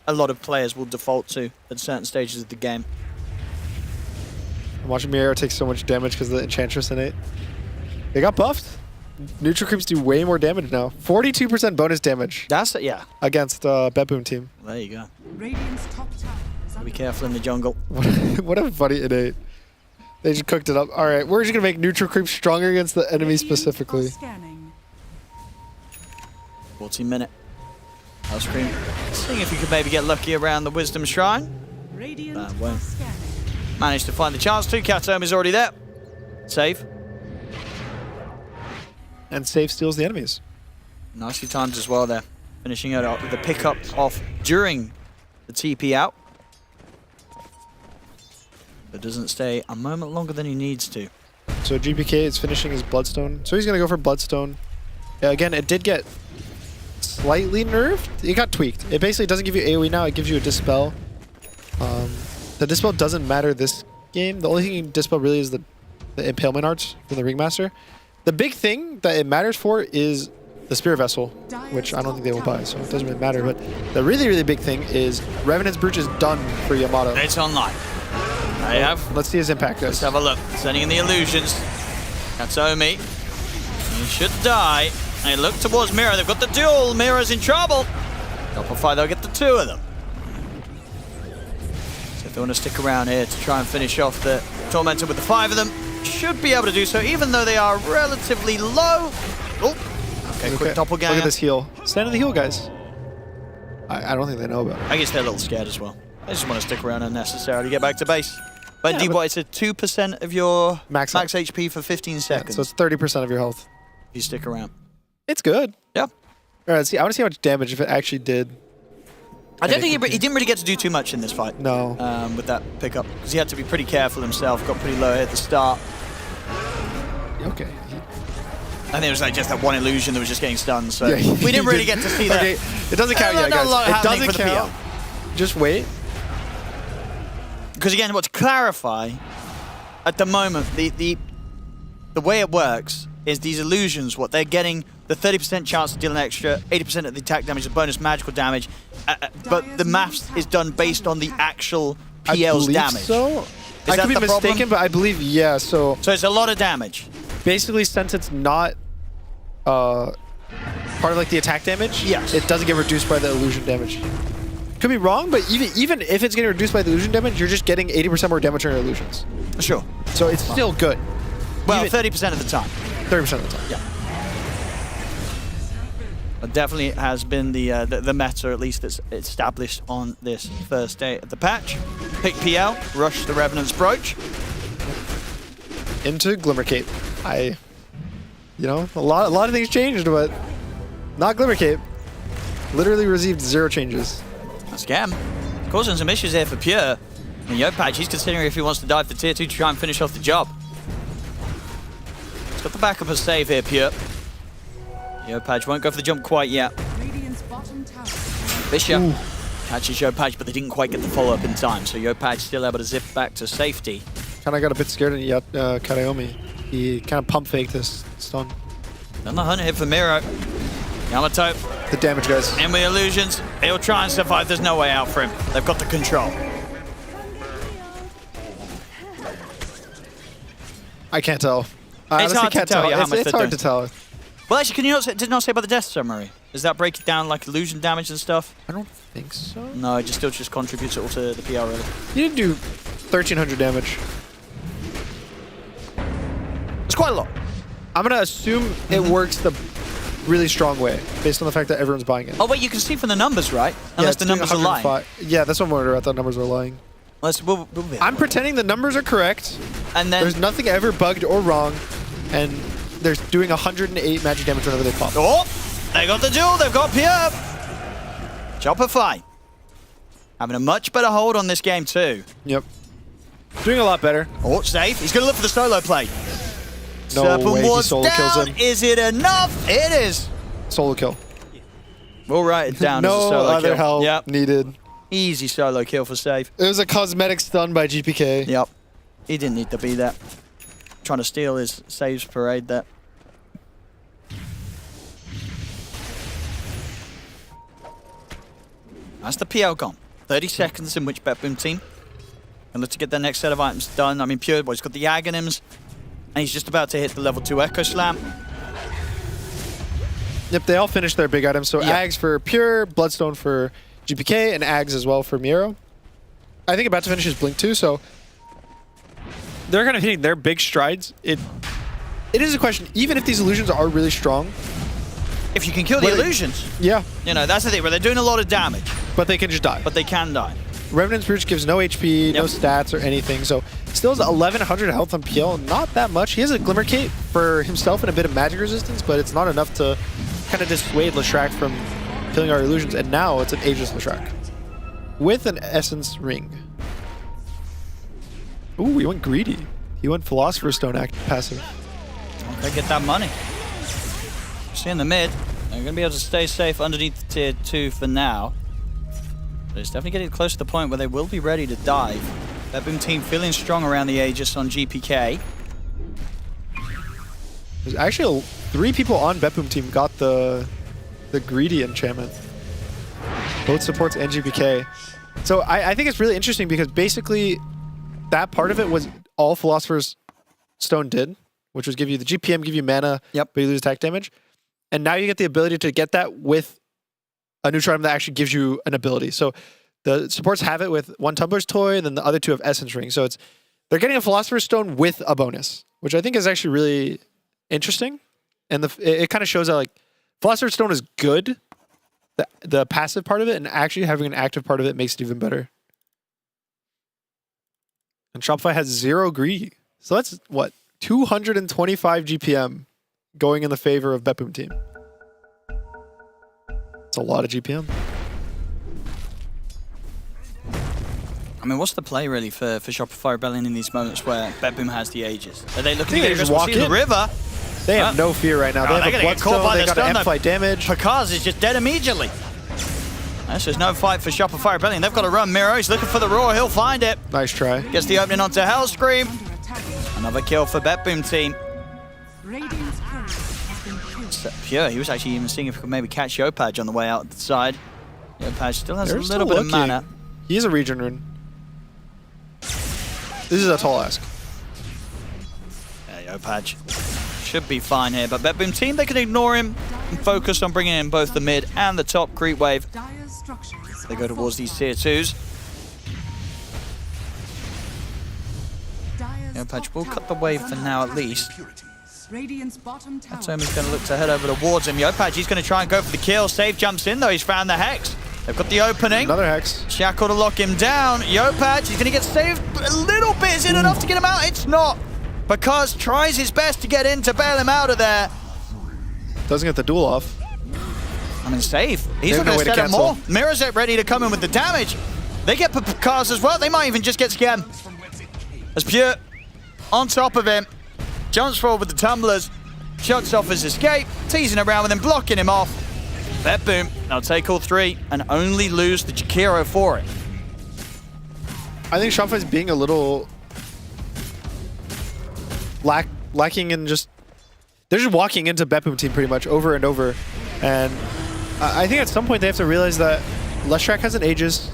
a lot of players will default to at certain stages of the game. I'm watching Miera take so much damage because of the Enchantress innate. They got buffed. Neutral creeps do way more damage now. 42% bonus damage. That's it, yeah. Against Bedboom team. There you go. Radiant's top tower is under Be careful in the jungle. What a funny innate. They just cooked it up. All right, we're just going to make neutral creeps stronger against the enemy specifically. scanning. 14-minute. Hellscream. Seeing if you could maybe get lucky around the Wisdom Shrine. Radiant Won't. Managed to find the chance to. Catome is already there. Save. And save steals the enemies. Nicely timed as well there. Finishing it up with the pickup off during the TP out. But doesn't stay a moment longer than he needs to. So GPK is finishing his Bloodstone. So he's going to go for Bloodstone. Yeah, again, it did get slightly nerfed. It got tweaked. It basically doesn't give you AoE now. It gives you a Dispel. The Dispel doesn't matter this game. The only thing you can Dispel really is the Impalement Arts from the Ringmaster. The big thing that it matters for is the Spear Vessel, which I don't think they will buy, so it doesn't really matter. But the really, really big thing is Revenant's Brooch is done for Yamato. It's online. I have. Let's see his impact. Let's have a look. Sending in the illusions. Katsuomi. He should die. They look towards Mira. They've got the duel. Mira's in trouble. Shopify, they'll get the 2 of them. So if they want to stick around here to try and finish off the Tormentor with the 5 of them, should be able to do so, even though they are relatively low. Oh, okay, quick doppelganger. Look at this heal. Stand in the heal, guys. I don't think they know about it. I guess they're a little scared as well. They just want to stick around unnecessarily, get back to base. But indeed, what, it's a 2% of your max HP for 15 seconds. So it's 30% of your health. If you stick around. It's good. Yeah. All right, let's see. I want to see how much damage if it actually did. I don't think he didn't really get to do too much in this fight. No. With that pickup, because he had to be pretty careful himself. Got pretty low at the start. Okay. I think it was like just that one illusion that was just getting stunned. So Yeah, we didn't really get to see that. Okay, it doesn't count yet, Not a lot guys. It happening doesn't for the count. Just wait. Because again, what to clarify, at the moment, the way it works is these illusions, what they're getting, the 30% chance to deal an extra, 80% of the attack damage, the bonus magical damage, but the maths is done based on the actual PL's damage. So I could be mistaken, but I believe so. So it's a lot of damage. Basically, since it's not part of like the attack damage, yes, it doesn't get reduced by the illusion damage. Could be wrong, but even if it's getting reduced by the illusion damage, you're just getting 80% more damage on your illusions. Sure. So it's still good. Well, 30% of the time. 30% of the time. Yeah. It definitely has been the meta, at least that's established on this first day of the patch. Pick PL, rush the Revenant's Brooch. Into Glimmer Cape. A lot of things changed, but not Glimmer Cape. Literally received 0 changes. Scam. Causing some issues here for Pure. And Yopaj, he's considering if he wants to dive to tier 2 to try and finish off the job. He's got the backup of save here, Pure. Yopaj won't go for the jump quite yet. Bishop catches Yopaj, but they didn't quite get the follow-up in time, so Yopaj still able to zip back to safety. Kind of got a bit scared in Karaomi. He kind of pump faked this stun. On the hunt here for Miro. Yamato. The damage, guys. In with illusions. He'll try and survive. There's no way out for him. They've got the control. I can't tell. It's hard to tell you how much it's hard to tell. Well, actually, can you did not say about the death summary? Does that break it down like illusion damage and stuff? I don't think so. No, it still just contributes it all to the PR, really. You did do 1,300 damage. It's quite a lot. I'm going to assume it works the really strong way, based on the fact that everyone's buying it. Oh, wait, you can see from the numbers, right? Unless the numbers are lying. Yeah, that's what I'm wondering about. The numbers are lying. I'm pretending the numbers are correct. And then there's nothing ever bugged or wrong, and they're doing 108 magic damage whenever they pop. Oh, they got the duel. They've got Pure. Shopify having a much better hold on this game too. Yep. Doing a lot better. Oh, safe. He's going to look for the solo play. No Serpent way he Ward's solo down. kills him. Is it enough? It is. Solo kill. We'll write it down no as a solo other kill. help needed. Easy solo kill for Safe. It was a cosmetic stun by GPK. Yep. He didn't need to be there. Trying to steal his saves parade there. That's the PL gone. 30 seconds in which Bet Boom team can look to get their next set of items done. I mean, Pure Boy's got the Aghanims, and he's just about to hit the level 2 Echo Slam. Yep, they all finished their big items. So Ags for Pure, Bloodstone for GPK, and Ags as well for Miro. I think about to finish his Blink too, so they're kind of hitting their big strides. It is a question, even if these illusions are really strong. If you can kill the illusions. Yeah. You know, that's the thing, where they're doing a lot of damage. But they can just die. But they can die. Revenant's Brooch gives no HP, no stats or anything, so still has 1,100 health on PL. Not that much. He has a Glimmer Cape for himself and a bit of magic resistance, but it's not enough to kind of dissuade Leshrac from killing our illusions. And now it's an Ageless Leshrac with an Essence Ring. Ooh, he went greedy. He went Philosopher's Stone passive. They get that money. See in the mid, they're going to be able to stay safe underneath the tier 2 for now. But it's definitely getting close to the point where they will be ready to dive. That Boom team feeling strong around the Aegis on GPK. There's actually 3 people on Betboom team got the greedy enchantment. Both supports and GPK. So I think it's really interesting because basically that part of it was all Philosopher's Stone did, which was give you the GPM, give you mana, but you lose attack damage. And now you get the ability to get that with a neutral item that actually gives you an ability. So the supports have it with one Tumbler's Toy, and then the other 2 have Essence Ring. So they're getting a Philosopher's Stone with a bonus, which I think is actually really interesting. And it kind of shows that like Philosopher's Stone is good, the passive part of it, and actually having an active part of it makes it even better. And Shopify has 0 greedy. So that's what, 225 GPM going in the favor of Betboom team. It's a lot of GPM. I mean, what's the play really for Shopify Rebellion in these moments where Betboom has the Aegis? Are they looking they to just walk walk in the in. river? They have no fear right now. Oh, They have a Bloodstone, they got an amplified damage. Pakaz is just dead immediately. There's no fight for Shopify Rebellion. They've got to run. Miro, he's looking for the Roar. He'll find it. Nice try. Gets the opening onto Hellscream. Another kill for Betboom team. Radiant's turret has been killed. Pure, he was actually even seeing if he could maybe catch Yopaj on the way out the side. Yopaj still has They're a still little bit of looking. mana. He is a regen rune. This is a tall ask. Yeah, Yopaj should be fine here, but Betboom team, they can ignore him and focus on bringing in both the mid and the top creep wave. Dire's structures They go towards these tier 2s. Yopaj will cut the wave for now at least. Radiant's bottom tower. Atomi's going to look to head over towards him. Yopaj, he's going to try and go for the kill. Save jumps in though, he's found the Hex. They've got the opening. Another Hex. Shackle to lock him down. Yopaj, he's going to get saved a little bit. Is it enough to get him out? It's not. Because tries his best to get in to bail him out of there. Doesn't get the duel off. I mean, save. He's They have not no going way to to set up cancel. more. Mirazet ready to come in with the damage. They get cars as well. They might even just get scammed. As Pure on top of him. Jumps forward with the tumblers. Shuts off his escape. Teasing around with him, blocking him off. Betboom, they'll take all 3 and only lose the Jakiro for it. I think Shopify's being a little lacking in just... They're just walking into Betboom team pretty much over and over. And I think at some point they have to realize that Leshrac has an Aegis.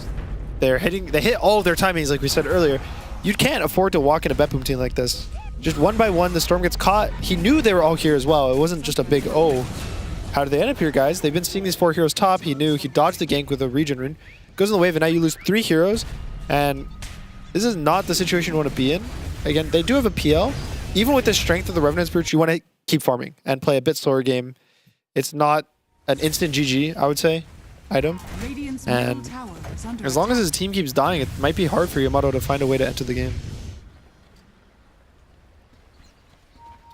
They hit all of their timings like we said earlier. You can't afford to walk in a Betboom team like this. Just one by one, the Storm gets caught. He knew they were all here as well. It wasn't just a big, oh, how did they end up here, guys? They've been seeing these 4 heroes top. He knew. He dodged the gank with a regen rune. Goes in the wave, and now you lose 3 heroes. And this is not the situation you want to be in. Again, they do have a PL. Even with the strength of the Revenant Spirit, you want to keep farming and play a bit slower game. It's not an instant GG, I would say, item. And as long as his team keeps dying, it might be hard for Yamato to find a way to enter the game.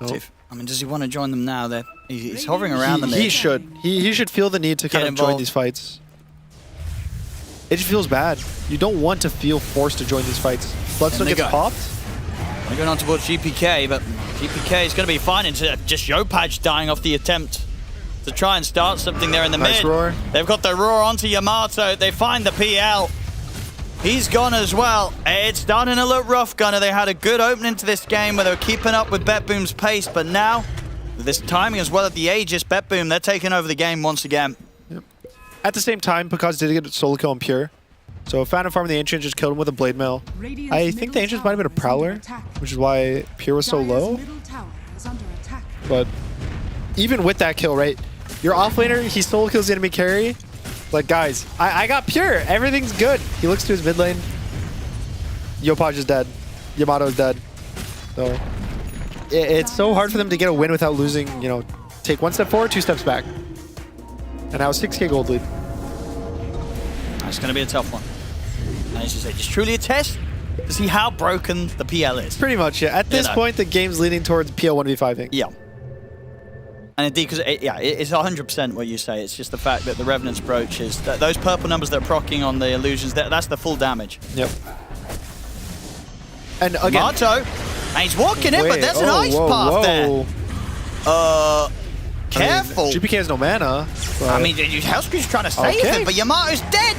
So, I mean, does he want to join them now? He's hovering around them. He should. He should feel the need to kind of join these fights. It just feels bad. You don't want to feel forced to join these fights. Bloodstone gets popped. They're going on towards GPK, but GPK is going to be fine into just Yopaj dying off the attempt to try and start something there in the Nice mid. roar. They've got the roar onto Yamato. They find the PL. He's gone as well. It's starting to look rough, Gunner. They had a good opening to this game where they were keeping up with Betboom's pace, but now, with this timing as well at the Aegis, Betboom, they're taking over the game once again. Yep. At the same time, Pakaz did get a solo kill on Pure. So Phantom Farm the Ancient just killed him with a Blade Mail. I think the Ancient might have been a Prowler, which is why Pure was so low. But even with that kill, right? Your offlaner, he solo kills the enemy carry. Like, guys, I got Pure. Everything's good. He looks to his mid lane. Yopaj is dead. Yamato's dead. So it's so hard for them to get a win without losing, you know, take 1 step forward, 2 steps back. And now 6k gold lead. It's going to be a tough one. And as you say, just truly a test to see how broken the PL is. Pretty much, yeah. At this point, the game's leaning towards PL 1v5ing. Yeah. And indeed, because it's 100% what you say. It's just the fact that the Revenant's approach is that those purple numbers that are proccing on the illusions, that's the full damage. Yep. And again, Yamato, and he's walking in, but there's an ice path there. Careful. I mean, GPK has no mana. I mean, Hellscream's trying to save him, but Yamato's dead.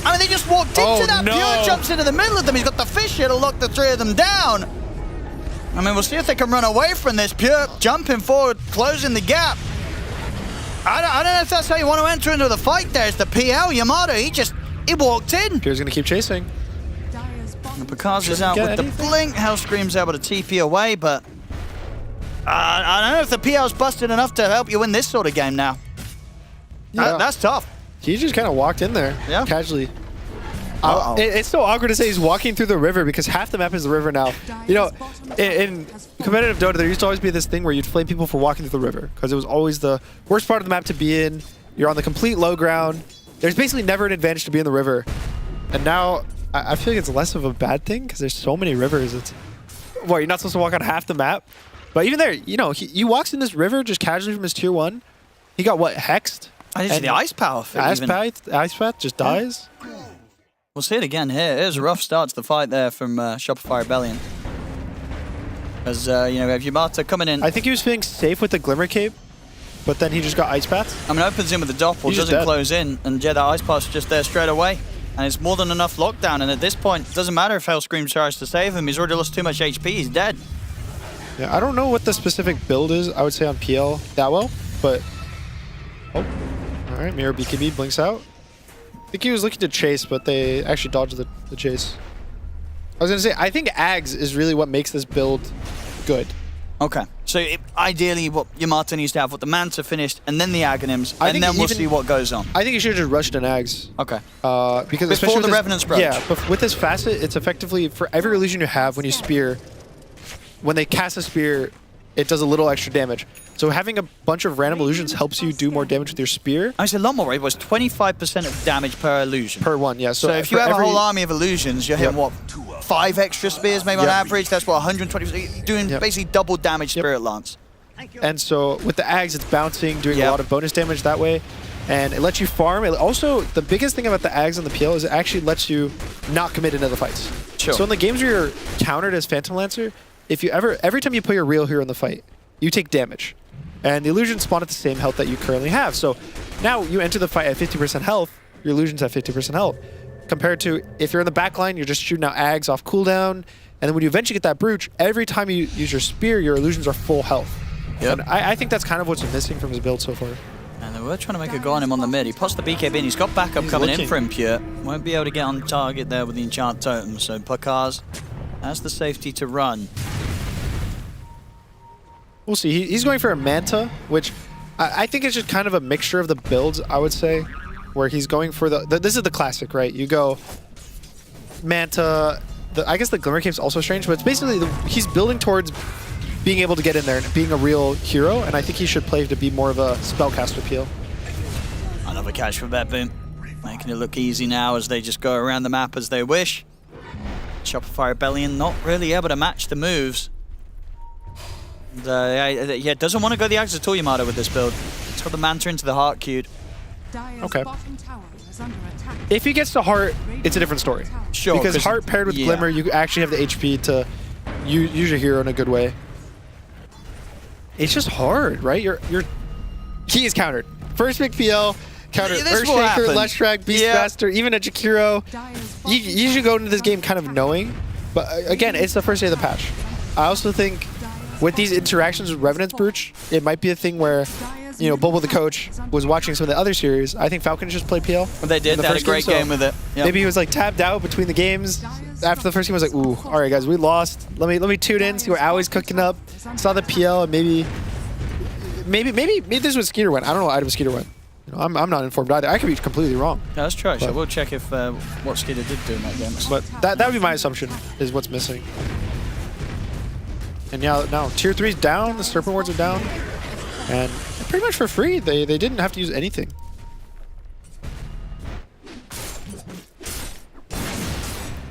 I mean, they just walked into that. No. Pure jumps into the middle of them. He's got the fish here to lock the 3 of them down. I mean, we'll see if they can run away from this. Pure jumping forward, closing the gap. I don't know if that's how you want to enter into the fight there. It's the PL. Yamato, he walked in. Pure's going to keep chasing. And Pakaz is out with the blink. Hellscream's able to TP away, but I don't know if the PL's busted enough to help you win this sort of game now. Yeah. That's tough. He just kind of walked in there, casually. Uh-oh. It's so awkward to say he's walking through the river because half the map is the river now. You know, in competitive Dota, there used to always be this thing where you'd flame people for walking through the river because it was always the worst part of the map to be in. You're on the complete low ground. There's basically never an advantage to be in the river. And now, I feel like it's less of a bad thing because there's so many rivers. It's, well, you're not supposed to walk on half the map. But even there, you know, he walks in this river just casually from his tier 1. He got, what, hexed? I didn't see the ice path. Ice path just dies. We'll see it again here. It was a rough start to the fight there from Shopify Rebellion. As, you know, we have Yamato coming in. I think he was feeling safe with the Glimmer Cape, but then he just got Ice Path. I mean, opens in with the Doppel, doesn't close in, and yeah, that Ice Path's just there straight away. And it's more than enough lockdown, and at this point, it doesn't matter if Hellscream tries to save him, he's already lost too much HP, he's dead. Yeah, I don't know what the specific build is, I would say, on PL that well, but... Oh, alright, Mirror BKB blinks out. I think he was looking to chase, but they actually dodged the chase. I was going to say, I think Ags is really what makes this build good. Okay, so ideally what Yamato needs to have with the Manta finished, and then the Aghanims, and then we'll see what goes on. I think he should have just rushed an Ags. Okay. Because before the Revenant's Brooch. Yeah, but with this facet, it's effectively, for every illusion you have when you spear, when they cast a spear, it does a little extra damage. So having a bunch of random illusions helps you do more damage with your spear. I mean, it's a lot more, right? It was 25% of damage per illusion. Per one, yeah. So if you have a whole army of illusions, you're hitting, what, 5 extra spears maybe on average? That's what, 120? You're doing basically double damage Spirit Lance. And so with the Ags, it's bouncing, doing a lot of bonus damage that way. And it lets you farm. It also, the biggest thing about the Ags on the PL is it actually lets you not commit into the fights. Sure. So in the games where you're countered as Phantom Lancer, if you every time you put your real hero in the fight, you take damage. And the illusions spawn at the same health that you currently have. So now you enter the fight at 50% health, your illusions have 50% health. Compared to if you're in the back line, you're just shooting out Ags off cooldown. And then when you eventually get that Brooch, every time you use your spear, your illusions are full health. Yep. And I think that's kind of what's missing from his build so far. And they were trying to make a go on him on the mid. He pops the BKB in. He's got backup coming in for him, Pure. Won't be able to get on target there with the Enchant Totem. So Pakaz has the safety to run. We'll see. He's going for a Manta, which I think is just kind of a mixture of the builds, I would say, where he's going for this is the classic, right? You go Manta. I guess the Glimmer Cape's also strange, but it's basically he's building towards being able to get in there and being a real hero, and I think he should play to be more of a spellcaster peel. Another catch for Betboom. Making it look easy now as they just go around the map as they wish. Shopify Rebellion not really able to match the moves. Yeah, doesn't want to go the Axe at all, Yamato, with this build. It's got the Manta into the Heart queued. Okay. If he gets to Heart, it's a different story. Sure. Because Heart paired with Glimmer, you actually have the HP to use your hero in a good way. It's just hard, right? He is countered. First pick PL, countered Earthshaker, Leshrac, Beastmaster, even a Jakiro. You should go into this game kind of knowing. But again, it's the first day of the patch. I also think with these interactions with Revenant's Brooch, it might be a thing where, you know, Bobo the coach was watching some of the other series. I think Falcon just played PL. They did. They had a great game with it. Yep. Maybe he was like tabbed out between the games. After the first game, I was like, ooh, all right, guys, we lost. Let me tune in, see where Owie's cooking up. Saw the PL, and maybe this is what Skeeter went. I don't know what item Skeeter went. You know, I'm not informed either. I could be completely wrong. Yeah, let's try. So we'll check if what Skeeter did do in that game. But that would be my assumption, is what's missing. And now tier 3's down, the Serpent Wards are down, and pretty much for free. They didn't have to use anything.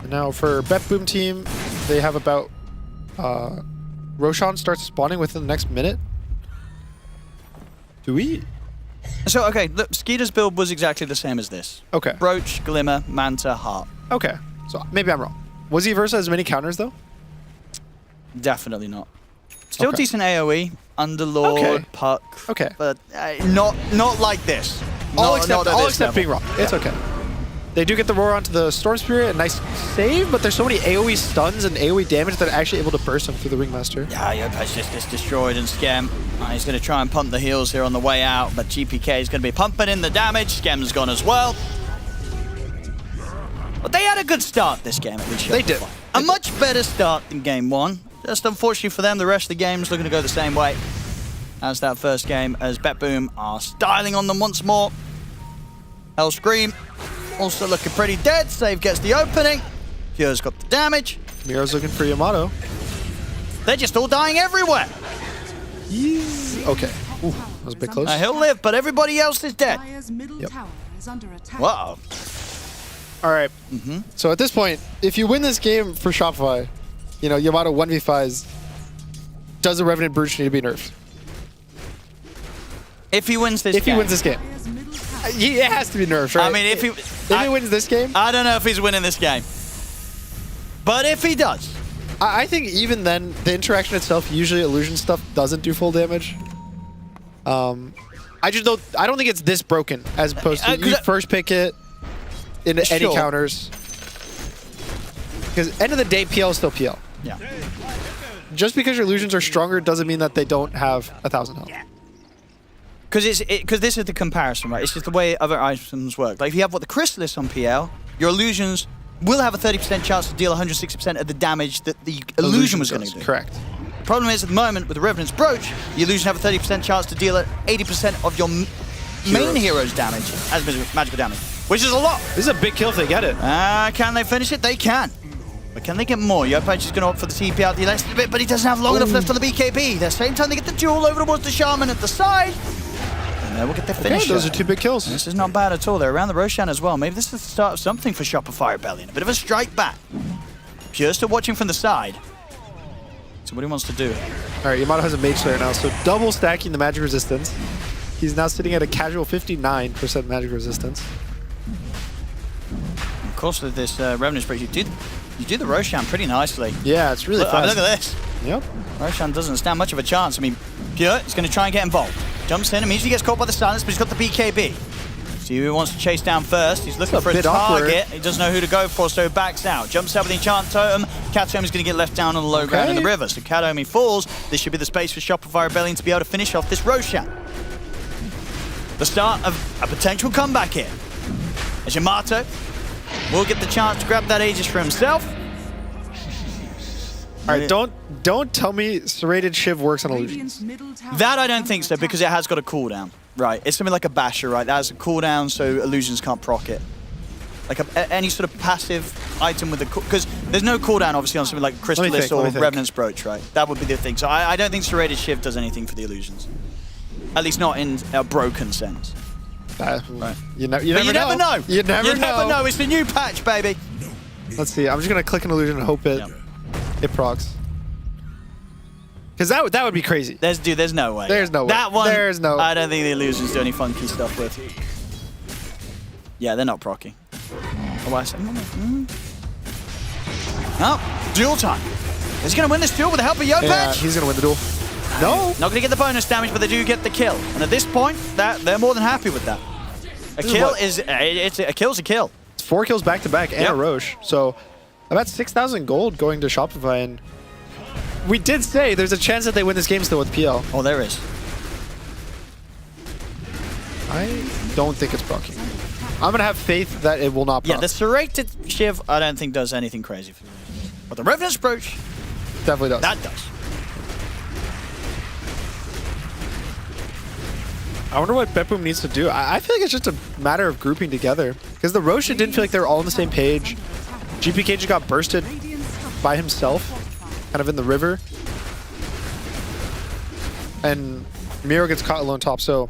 And now for Betboom team, they have about Roshan starts spawning within the next minute. Do we? So okay, look, Skeeter's build was exactly the same as this. Okay. Brooch, Glimmer, Manta, Heart. Okay. So maybe I'm wrong. Was he Versa as many counters though? Definitely not. Still decent AoE, Underlord, Puck. Okay. But not like this. All except being wrong. It's okay. They do get the roar onto the Storm Spirit, a nice save, but there's so many AoE stuns and AoE damage that are actually able to burst him through the Ringmaster. Yeah, Pudge just gets destroyed, and Skem, he's going to try and pump the heals here on the way out, but GPK is going to be pumping in the damage. Skem's gone as well. But they had a good start this game, at least. They did. A much better start than game one. Just unfortunately for them, the rest of the game's looking to go the same way as that first game, as Betboom are styling on them once more. Hellscream also looking pretty dead. Save gets the opening. Pure's got the damage. Miro's looking for Yamato. They're just all dying everywhere. Okay. Ooh, that was a bit close. He'll live, but everybody else is dead. Yep. Wow. All right. So at this point, if you win this game for Shopify, you know, Yamato 1v5s, does the Revenant Brooch need to be nerfed? If he wins this game. If he wins this game. It has to be nerfed, right? I mean, if he... If he wins this game, I don't know if he's winning this game. But if he does, I think even then, the interaction itself, usually illusion stuff doesn't do full damage. I don't think it's this broken as opposed to you first pick it into any counters. Because end of the day, PL is still PL. Yeah. Just because your illusions are stronger doesn't mean that they don't have 1,000 health. Because this is the comparison, right? It's just the way other items work. Like if you have the Chrysalis on PL, your illusions will have a 30% chance to deal 160% of the damage that the illusion was going to do. Correct. The problem is at the moment with the Revenant's Brooch, the illusion have a 30% chance to deal 80% of your main hero's damage as magical damage, which is a lot. This is a big kill if they get it. Can they finish it? They can. But can they get more? Yopage is going to opt for the TP out the last bit, but he doesn't have long enough left on the BKB. At the same time, they get the duel over towards the Shaman at the side. And they will get their finish. Those are 2 big kills. This is not bad at all. They're around the Roshan as well. Maybe this is the start of something for Shopify Rebellion. A bit of a strike back. Pure still watching from the side. So what he wants to do. All right, Yamato has a Mage Slayer now, so double stacking the magic resistance. He's now sitting at a casual 59% magic resistance. Of course, with this Revenant Break, you do the Roshan pretty nicely. Yeah, it's really fast. Look at this. Yep. Roshan doesn't stand much of a chance. I mean, Pure is going to try and get involved. Jumps in, immediately gets caught by the silence, but he's got the BKB. See who he wants to chase down first. He's looking for a target. He doesn't know who to go for, so backs out. Jumps out with the Enchant Totem. Katomi is going to get left down on the low ground in the river. So Katomi falls. This should be the space for Shopify Rebellion to be able to finish off this Roshan. The start of a potential comeback here. As Yamato will get the chance to grab that Aegis for himself. All right, don't tell me Serrated Shiv works on illusions. That I don't think so, because it has got a cooldown. Right, it's something like a Basher, right? That has a cooldown, so illusions can't proc it. Like any sort of passive item with a... Because there's no cooldown, obviously, on something like Crystallis or Revenant's Brooch, right? That would be the thing. So I don't think Serrated Shiv does anything for the illusions. At least not in a broken sense. Right. You never know. You never know. It's the new patch, baby. Let's see. I'm just going to click an illusion and hope it procs. Because that would be crazy. There's no way. There's no way. That one, there's no. I don't think the illusions do any funky stuff with. Yeah, they're not proccing. Oh, I said, oh, duel time. He's going to win this duel with the help of Yopage. Yeah, he's going to win the duel. No. Not going to get the bonus damage, but they do get the kill. And at this point, they're more than happy with that. A kill is a kill. It's 4 kills back to back and a Roche. So about 6,000 gold going to Shopify, and we did say there's a chance that they win this game still with PL. Oh, there is. I don't think it's proccing. I'm going to have faith that it will not proc. Yeah, the Serrated Shiv, I don't think does anything crazy for you. But the Revenant's Brooch definitely does. That does. I wonder what Beppoom needs to do. I feel like it's just a matter of grouping together. Because the Roshan didn't feel like they were all on the same page. GPK just got bursted by himself, kind of in the river. And Miro gets caught alone top, so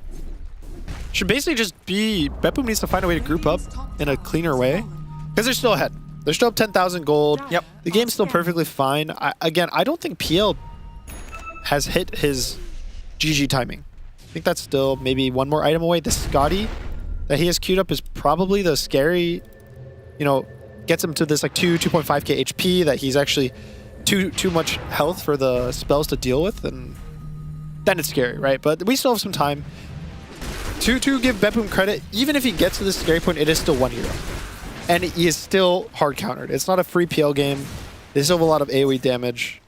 should basically just be Beppoom needs to find a way to group up in a cleaner way. Because they're still ahead. They're still up 10,000 gold. Yep. The game's still perfectly fine. Again, I don't think PL has hit his GG timing. I think that's still maybe one more item away. The Scotty that he has queued up is probably the scary, gets him to this like 2.5k HP that he's actually too much health for the spells to deal with, and then it's scary, right? But we still have some time to give Beppoom credit. Even if he gets to this scary point, it is still one hero. And he is still hard countered. It's not a free PL game. They still have a lot of AoE damage.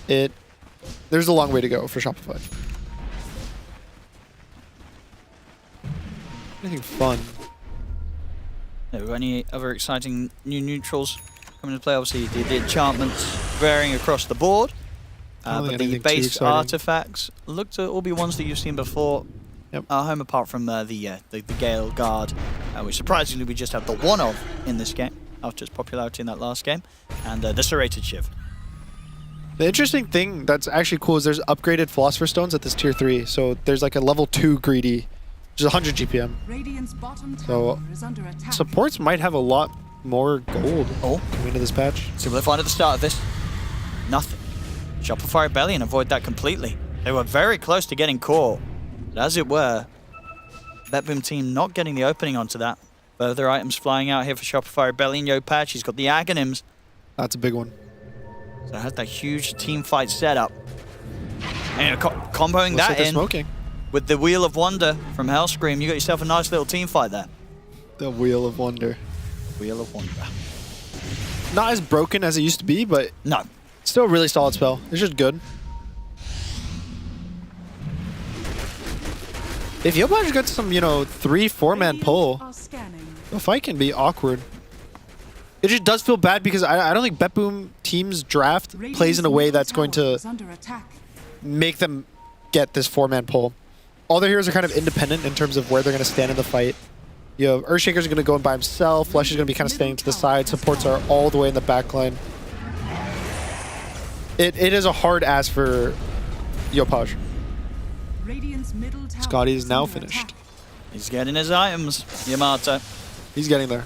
There's a long way to go for Shopify. Anything fun? Have we got any other exciting new neutrals coming into play? Obviously, the enchantments varying across the board. But the base artifacts look to all be ones that you've seen before. Yep. Home apart from the Gale Guard, which surprisingly we just have the one of in this game after its popularity in that last game, and the Serrated Shiv. The interesting thing that's actually cool is there's upgraded Philosopher Stones at this tier 3. So there's like a level 2 greedy, which is 100 GPM. So supports might have a lot more gold coming into this patch. See what they find at the start of this. Nothing. Shopify Rebellion avoid that completely. They were very close to getting caught. But as it were, Beppoom team not getting the opening onto that. Further items flying out here for Shopify Rebellion. Patch, he's got the Aghanim's. That's a big one. So it has that huge team fight setup. And comboing Looks that like they're in smoking. with the Wheel of Wonder from Hellscream. You got yourself a nice little team fight there. The Wheel of Wonder. Wheel of Wonder. Not as broken as it used to be, but no, still a really solid spell. It's just good. If Yopaj gets some, 3-4-man pull, the fight can be awkward. It just does feel bad because I don't think BetBoom team's draft plays in a way that's going to make them get this 4-man pull. All their heroes are kind of independent in terms of where they're going to stand in the fight. You know, Earthshaker's going to go in by himself. Flesh is going to be kind of standing to the side. Supports are all the way in the back line. It is a hard ass for Yopaj. Scotty is now finished. He's getting his items, Yamato. He's getting there.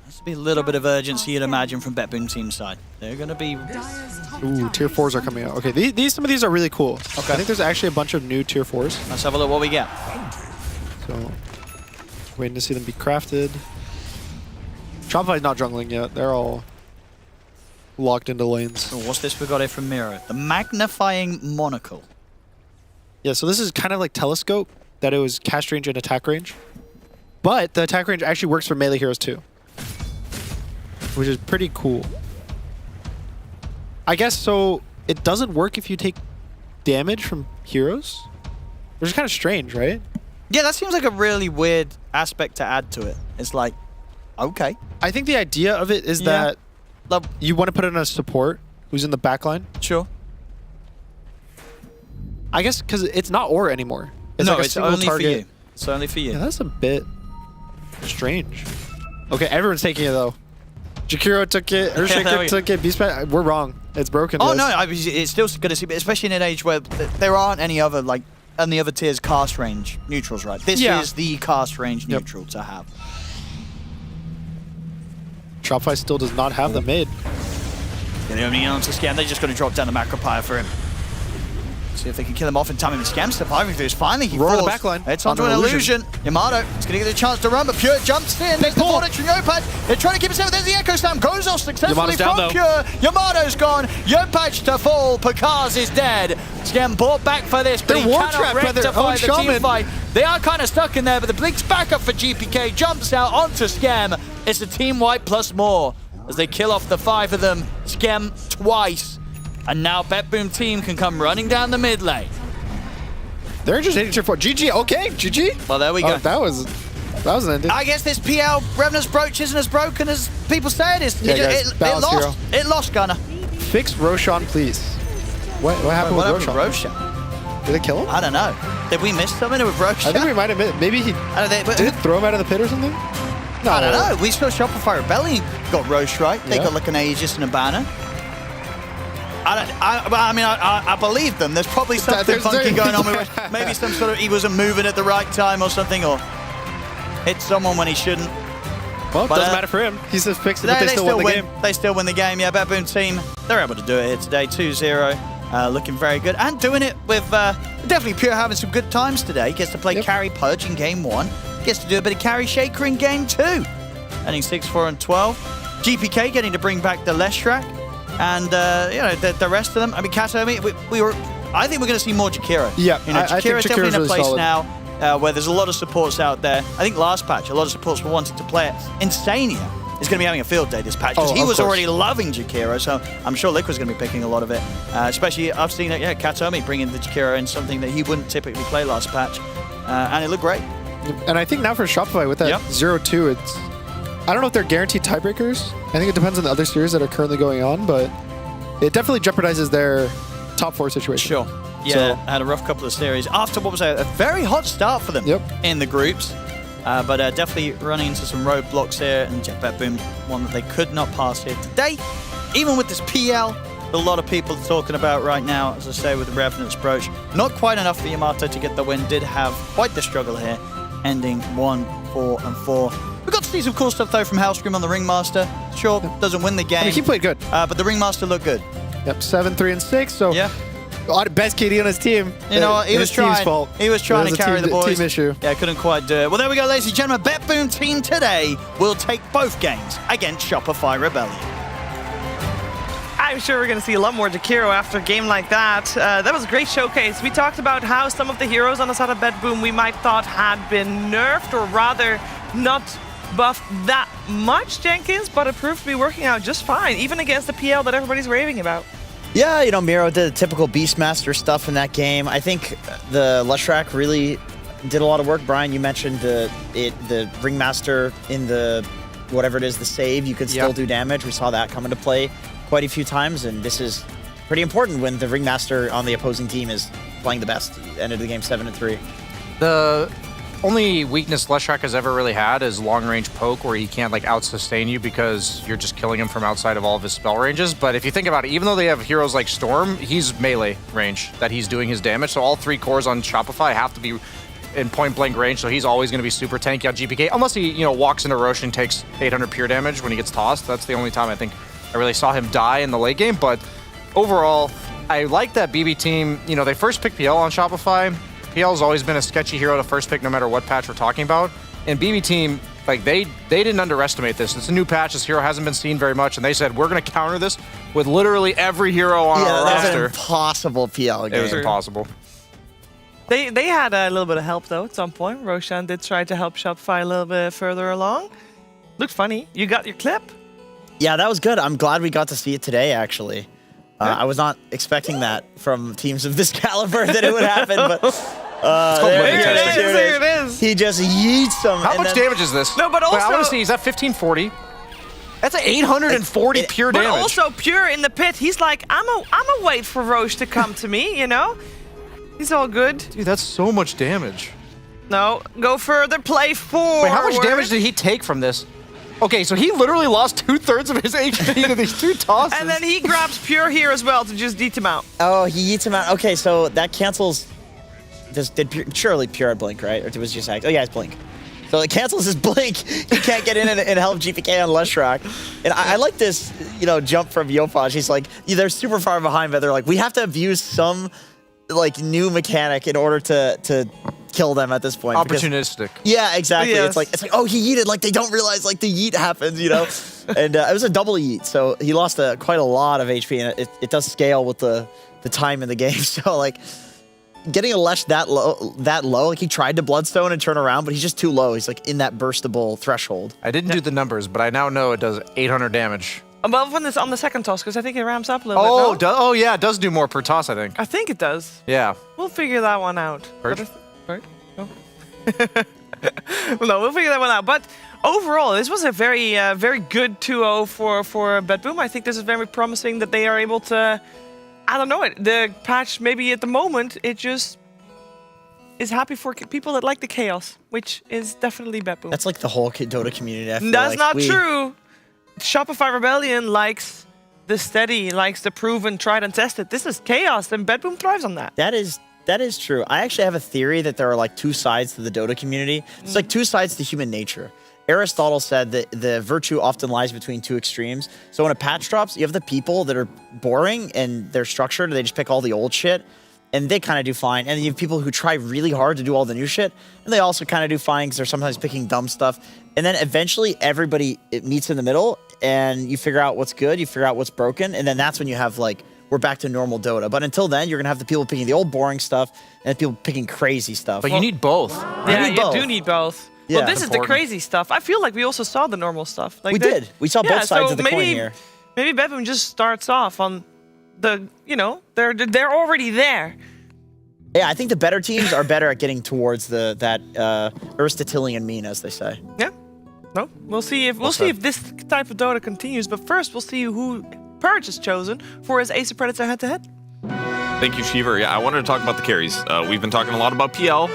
Has to be a little bit of urgency, you'd imagine, from BetBoom team side. They're going to be... Ooh, tier 4s are coming out. Okay, some of these are really cool. Okay. I think there's actually a bunch of new tier 4s. Let's have a look what we get. So, waiting to see them be crafted. Shopify's not jungling yet. They're all locked into lanes. Oh, what's this we got here from Miro? The Magnifying Monocle. Yeah, so this is kind of like Telescope, that it was cast range and attack range. But the attack range actually works for melee heroes too, which is pretty cool. I guess so it doesn't work if you take damage from heroes? Which is kind of strange, right? Yeah, that seems like a really weird aspect to add to it. It's like, okay. I think the idea of it is that you want to put it on a support who's in the backline. Sure. I guess because it's not aura anymore. It's no, like a it's single only target. for you. It's only for you. Yeah, that's a bit strange. Okay, everyone's taking it though. Jakiro took it, Earthshaker took it, Beastman. We're wrong. It's broken. Oh, no, it's still good to see, but especially in an age where there aren't any other, like, on the other tiers, cast range neutrals, right? This is the cast range neutral to have. Shopify still does not have them made. Getting only onto Scam, they're just going to drop down the Macropire for him. See if they can kill him off in time. And Scam surviving through this. Finally, he Roar on falls. the back line. It's onto an illusion. Yamato is going to get a chance to run, but Pure jumps in. There's the Vortex from Yopaj. They're trying to keep it safe. There's the Echo Slam. Goes off successfully from Pure. Yamato's gone. Yopaj to fall. Pakaz is dead. Scam brought back for this, but he cannot rectify the team fight. They are kind of stuck in there, but the Blink's back up for GPK. Jumps out onto Scam. It's a team wipe plus more as they kill off the 5 of them. Scam twice. And now BetBoom team can come running down the mid lane. They're just hitting tier 4. GG, okay, GG. Well, there we go. That was an ending. I guess this PL Revenant's Brooch isn't as broken as people say it is. Yeah, guys, It lost, Gunner. Fix Roshan, please. What happened with Roshan? Did they kill him? I don't know. Did we miss something with Roshan? I think we might have missed. Maybe he did throw him out of the pit or something? No. I don't know. We saw Shopify Rebellion got Roche right. They got like an Aegis and a banner. I believe them. There's probably something funky going on with Roche. Maybe some sort of he wasn't moving at the right time or something, or hit someone when he shouldn't. Well, it doesn't matter for him. He's just fixed it, but they still win the game. They still win the game. Yeah, BetBoom team, they're able to do it here today. 2-0. Looking very good. And doing it with definitely Pure having some good times today. Gets to play carry Pudge in game 1. Gets to do a bit of carry Shaker in game 2. Ending 6-4 and 12. GPK getting to bring back the Leshrak. And, the rest of them. I mean, Katomi, I think we're going to see more Jakiro. Yeah, Jakiro's definitely in a really place solid now where there's a lot of supports out there. I think last patch, a lot of supports were wanting to play it. Insania is going to be having a field day this patch because he was already loving Jakiro, so I'm sure Liquid's going to be picking a lot of it. Especially, I've seen Katomi bringing the Jakiro in, something that he wouldn't typically play last patch. And it looked great. And I think now for Shopify with that 0-2, I don't know if they're guaranteed tiebreakers. I think it depends on the other series that are currently going on, but it definitely jeopardizes their top 4 situation. Sure. Yeah, So, had a rough couple of series after what was a very hot start for them in the groups. But definitely running into some roadblocks here, and BetBoom, one that they could not pass here today. Even with this PL, a lot of people are talking about right now, as I say, with the Revenant's Brooch. Not quite enough for Yamato to get the win. Did have quite the struggle here, ending 1-4 and 4. We got to see some cool stuff though from Hellscream on the Ringmaster. Sure, doesn't win the game. I mean, he played good. But the Ringmaster looked good. Yep, 7-3 and 6. So Best KD on his team. You know what? He was trying. Fault. He was trying to carry the boys. Team issue. Yeah, couldn't quite do it. Well, there we go, ladies and gentlemen. BetBoom team today will take both games against Shopify Rebellion. I'm sure we're going to see a lot more Jakiro after a game like that. That was a great showcase. We talked about how some of the heroes on the side of BetBoom we might thought had been nerfed, or rather not buffed that much, Jenkins, but it proved to be working out just fine, even against the PL that everybody's raving about. Yeah, you know, Miro did the typical Beastmaster stuff in that game. I think the Leshrac really did a lot of work. Brian, you mentioned the Ringmaster in the, whatever it is, the save. You could still do damage. We saw that come into play quite a few times, and this is pretty important when the Ringmaster on the opposing team is playing the best. Ended the game 7-3. The only weakness Leshrac has ever really had is long-range poke, where he can't like out-sustain you because you're just killing him from outside of all of his spell ranges. But if you think about it, even though they have heroes like Storm, he's melee range that he's doing his damage. So all 3 cores on Shopify have to be in point-blank range, so he's always going to be super tanky on GPK, unless he, you know, walks into Roshan and takes 800 pure damage when he gets tossed. That's the only time I think I really saw him die in the late game. But overall, I like that BB team. You know, they first picked PL on Shopify. PL's always been a sketchy hero to first pick no matter what patch we're talking about. And BB team, like, they didn't underestimate this. It's a new patch. This hero hasn't been seen very much, and they said, we're going to counter this with literally every hero on our roster. That was an impossible PL game. It was impossible. They had a little bit of help, though, at some point. Roshan did try to help Shopify a little bit further along. Looked funny. You got your clip? Yeah, that was good. I'm glad we got to see it today, actually. I was not expecting that from teams of this caliber that it would happen, but there it is. He just yeets them. How much damage is this? No, but also, I want to see, is that 1540? That's 840 pure damage. But also pure in the pit. He's like, I'm a wait for Roche to come to me, you know? He's all good. Dude, that's so much damage. No, go further, play forward. Wait, how much damage did he take from this? Okay, so he literally lost 2/3 of his HP to these 2 tosses. And then he grabs Pure here as well to just yeet him out. Oh, he yeets him out. Okay, so that cancels. Surely Pure had Blink, right? Or it was just Axe? Oh, yeah, it's Blink. So it cancels his Blink. He can't get in and help GPK on Leshrac. And I like this, you know, jump from Yopaj. He's like, they're super far behind, but they're like, we have to abuse some, like, new mechanic in order to kill them at this point. Opportunistic. Yeah, exactly. Yes. It's like, oh, he yeeted. Like, they don't realize, like, the yeet happens, you know? And it was a double yeet, so he lost quite a lot of HP, and it does scale with the time in the game. So, like, getting a Lesh that low, like, he tried to Bloodstone and turn around, but he's just too low. He's, like, in that burstable threshold. I didn't do the numbers, but I now know it does 800 damage. Above on the second toss, because I think it ramps up a little bit, no? Oh, yeah, it does do more per toss, I think. I think it does. Yeah. We'll figure that one out. Purge? Right? No. No, we'll figure that one out. But overall, this was a very good 2-0 for BetBoom. I think this is very promising that they are able to, I don't know, the patch maybe at the moment, it just is happy for people that like the chaos, which is definitely BetBoom. That's like the whole Dota community. I feel That's like not true. Shopify Rebellion likes the steady, likes the proven, tried and tested. This is chaos, and BetBoom thrives on that. That is true. I actually have a theory that there are like 2 sides to the Dota community. It's like 2 sides to human nature. Aristotle said that the virtue often lies between 2 extremes. So when a patch drops, you have the people that are boring and they're structured, they just pick all the old shit, and they kind of do fine. And then you have people who try really hard to do all the new shit, and they also kind of do fine because they're sometimes picking dumb stuff. And then eventually everybody meets in the middle, and you figure out what's good, you figure out what's broken, and then that's when you have like, we're back to normal Dota. But until then, you're going to have the people picking the old boring stuff and the people picking crazy stuff. But you need both. Yeah, you do need both. Yeah. Well, this is the crazy stuff. I feel like we also saw the normal stuff. Like we did. We saw both sides of the coin here. Maybe BetBoom just starts off on the, you know, they're already there. Yeah, I think the better teams are better at getting towards that Aristotelian mean, as they say. Yeah. No, we'll see if this type of Dota continues. But first, we'll see who Purge has chosen for his Ace of Predator head-to-head. Thank you, Shiver. Yeah, I wanted to talk about the carries. We've been talking a lot about PL,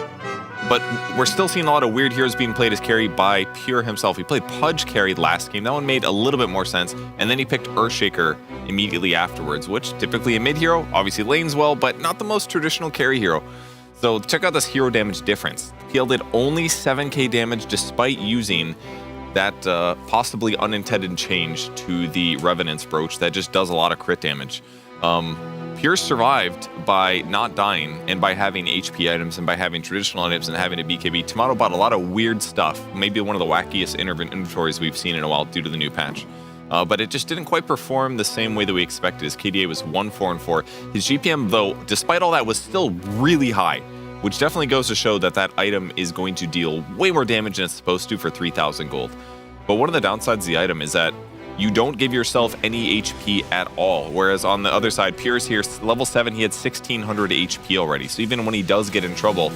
but we're still seeing a lot of weird heroes being played as carry by Pure himself. He played Pudge carry last game. That one made a little bit more sense. And then he picked Earthshaker immediately afterwards, which typically a mid hero, obviously lanes well, but not the most traditional carry hero. So check out this hero damage difference. PL did only 7k damage despite using that possibly unintended change to the Revenant's Brooch that just does a lot of crit damage. Pure survived by not dying and by having HP items and by having traditional items and having a BKB. Tomato bought a lot of weird stuff, maybe one of the wackiest inventories we've seen in a while due to the new patch. But it just didn't quite perform the same way that we expected. His KDA was 1-4-4. His GPM, though, despite all that, was still really high, which definitely goes to show that that item is going to deal way more damage than it's supposed to for 3,000 gold. But one of the downsides of the item is that you don't give yourself any HP at all. Whereas on the other side, Pierce here, level 7, he had 1,600 HP already. So even when he does get in trouble,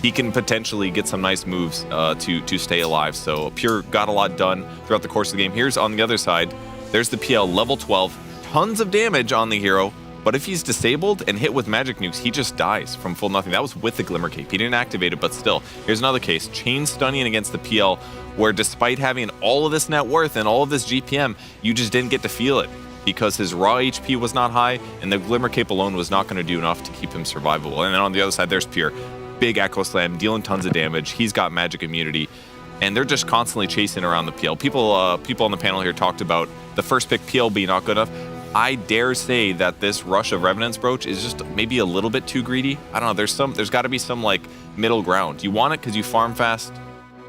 he can potentially get some nice moves to stay alive. So Pure got a lot done throughout the course of the game. Here's on the other side, there's the PL level 12, tons of damage on the hero. But if he's disabled and hit with magic nukes, he just dies from full nothing. That was with the Glimmer Cape. He didn't activate it, but still. Here's another case. Chain stunning against the PL, where despite having all of this net worth and all of this GPM, you just didn't get to feel it because his raw HP was not high, and the Glimmer Cape alone was not going to do enough to keep him survivable. And then on the other side, there's Pure. Big Echo Slam, dealing tons of damage. He's got magic immunity, and they're just constantly chasing around the PL. People on the panel here talked about the first pick PL being not good enough. I dare say that this rush of Revenant's Brooch is just maybe a little bit too greedy. I don't know. There's got to be some like middle ground. You want it because you farm fast,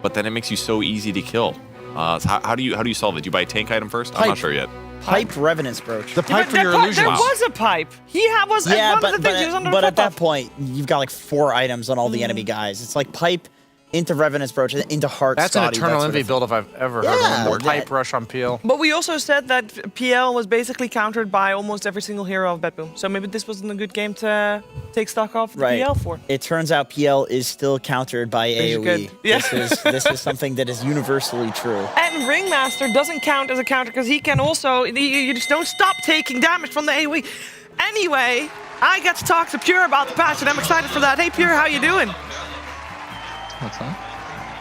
but then it makes you so easy to kill. So how do you solve it? Do you buy a tank item first? I'm not sure yet. Pipe Revenant's Brooch. The pipe for your illusion. There was a pipe. He was one of the things he was under but the at that point, you've got like 4 items on all the enemy guys. It's like pipe into Revenant's Brooch, into Heart. That's an Eternal Envy build if I've ever heard one. Pipe rush on PL. But we also said that PL was basically countered by almost every single hero of Bedboom. So maybe this wasn't a good game to take stock of the PL for. It turns out PL is still countered by AoE. Good. Yeah. This is something that is universally true. And Ringmaster doesn't count as a counter because he can also, you just don't stop taking damage from the AoE. Anyway, I got to talk to Pure about the patch and I'm excited for that. Hey Pure, how you doing? What's up?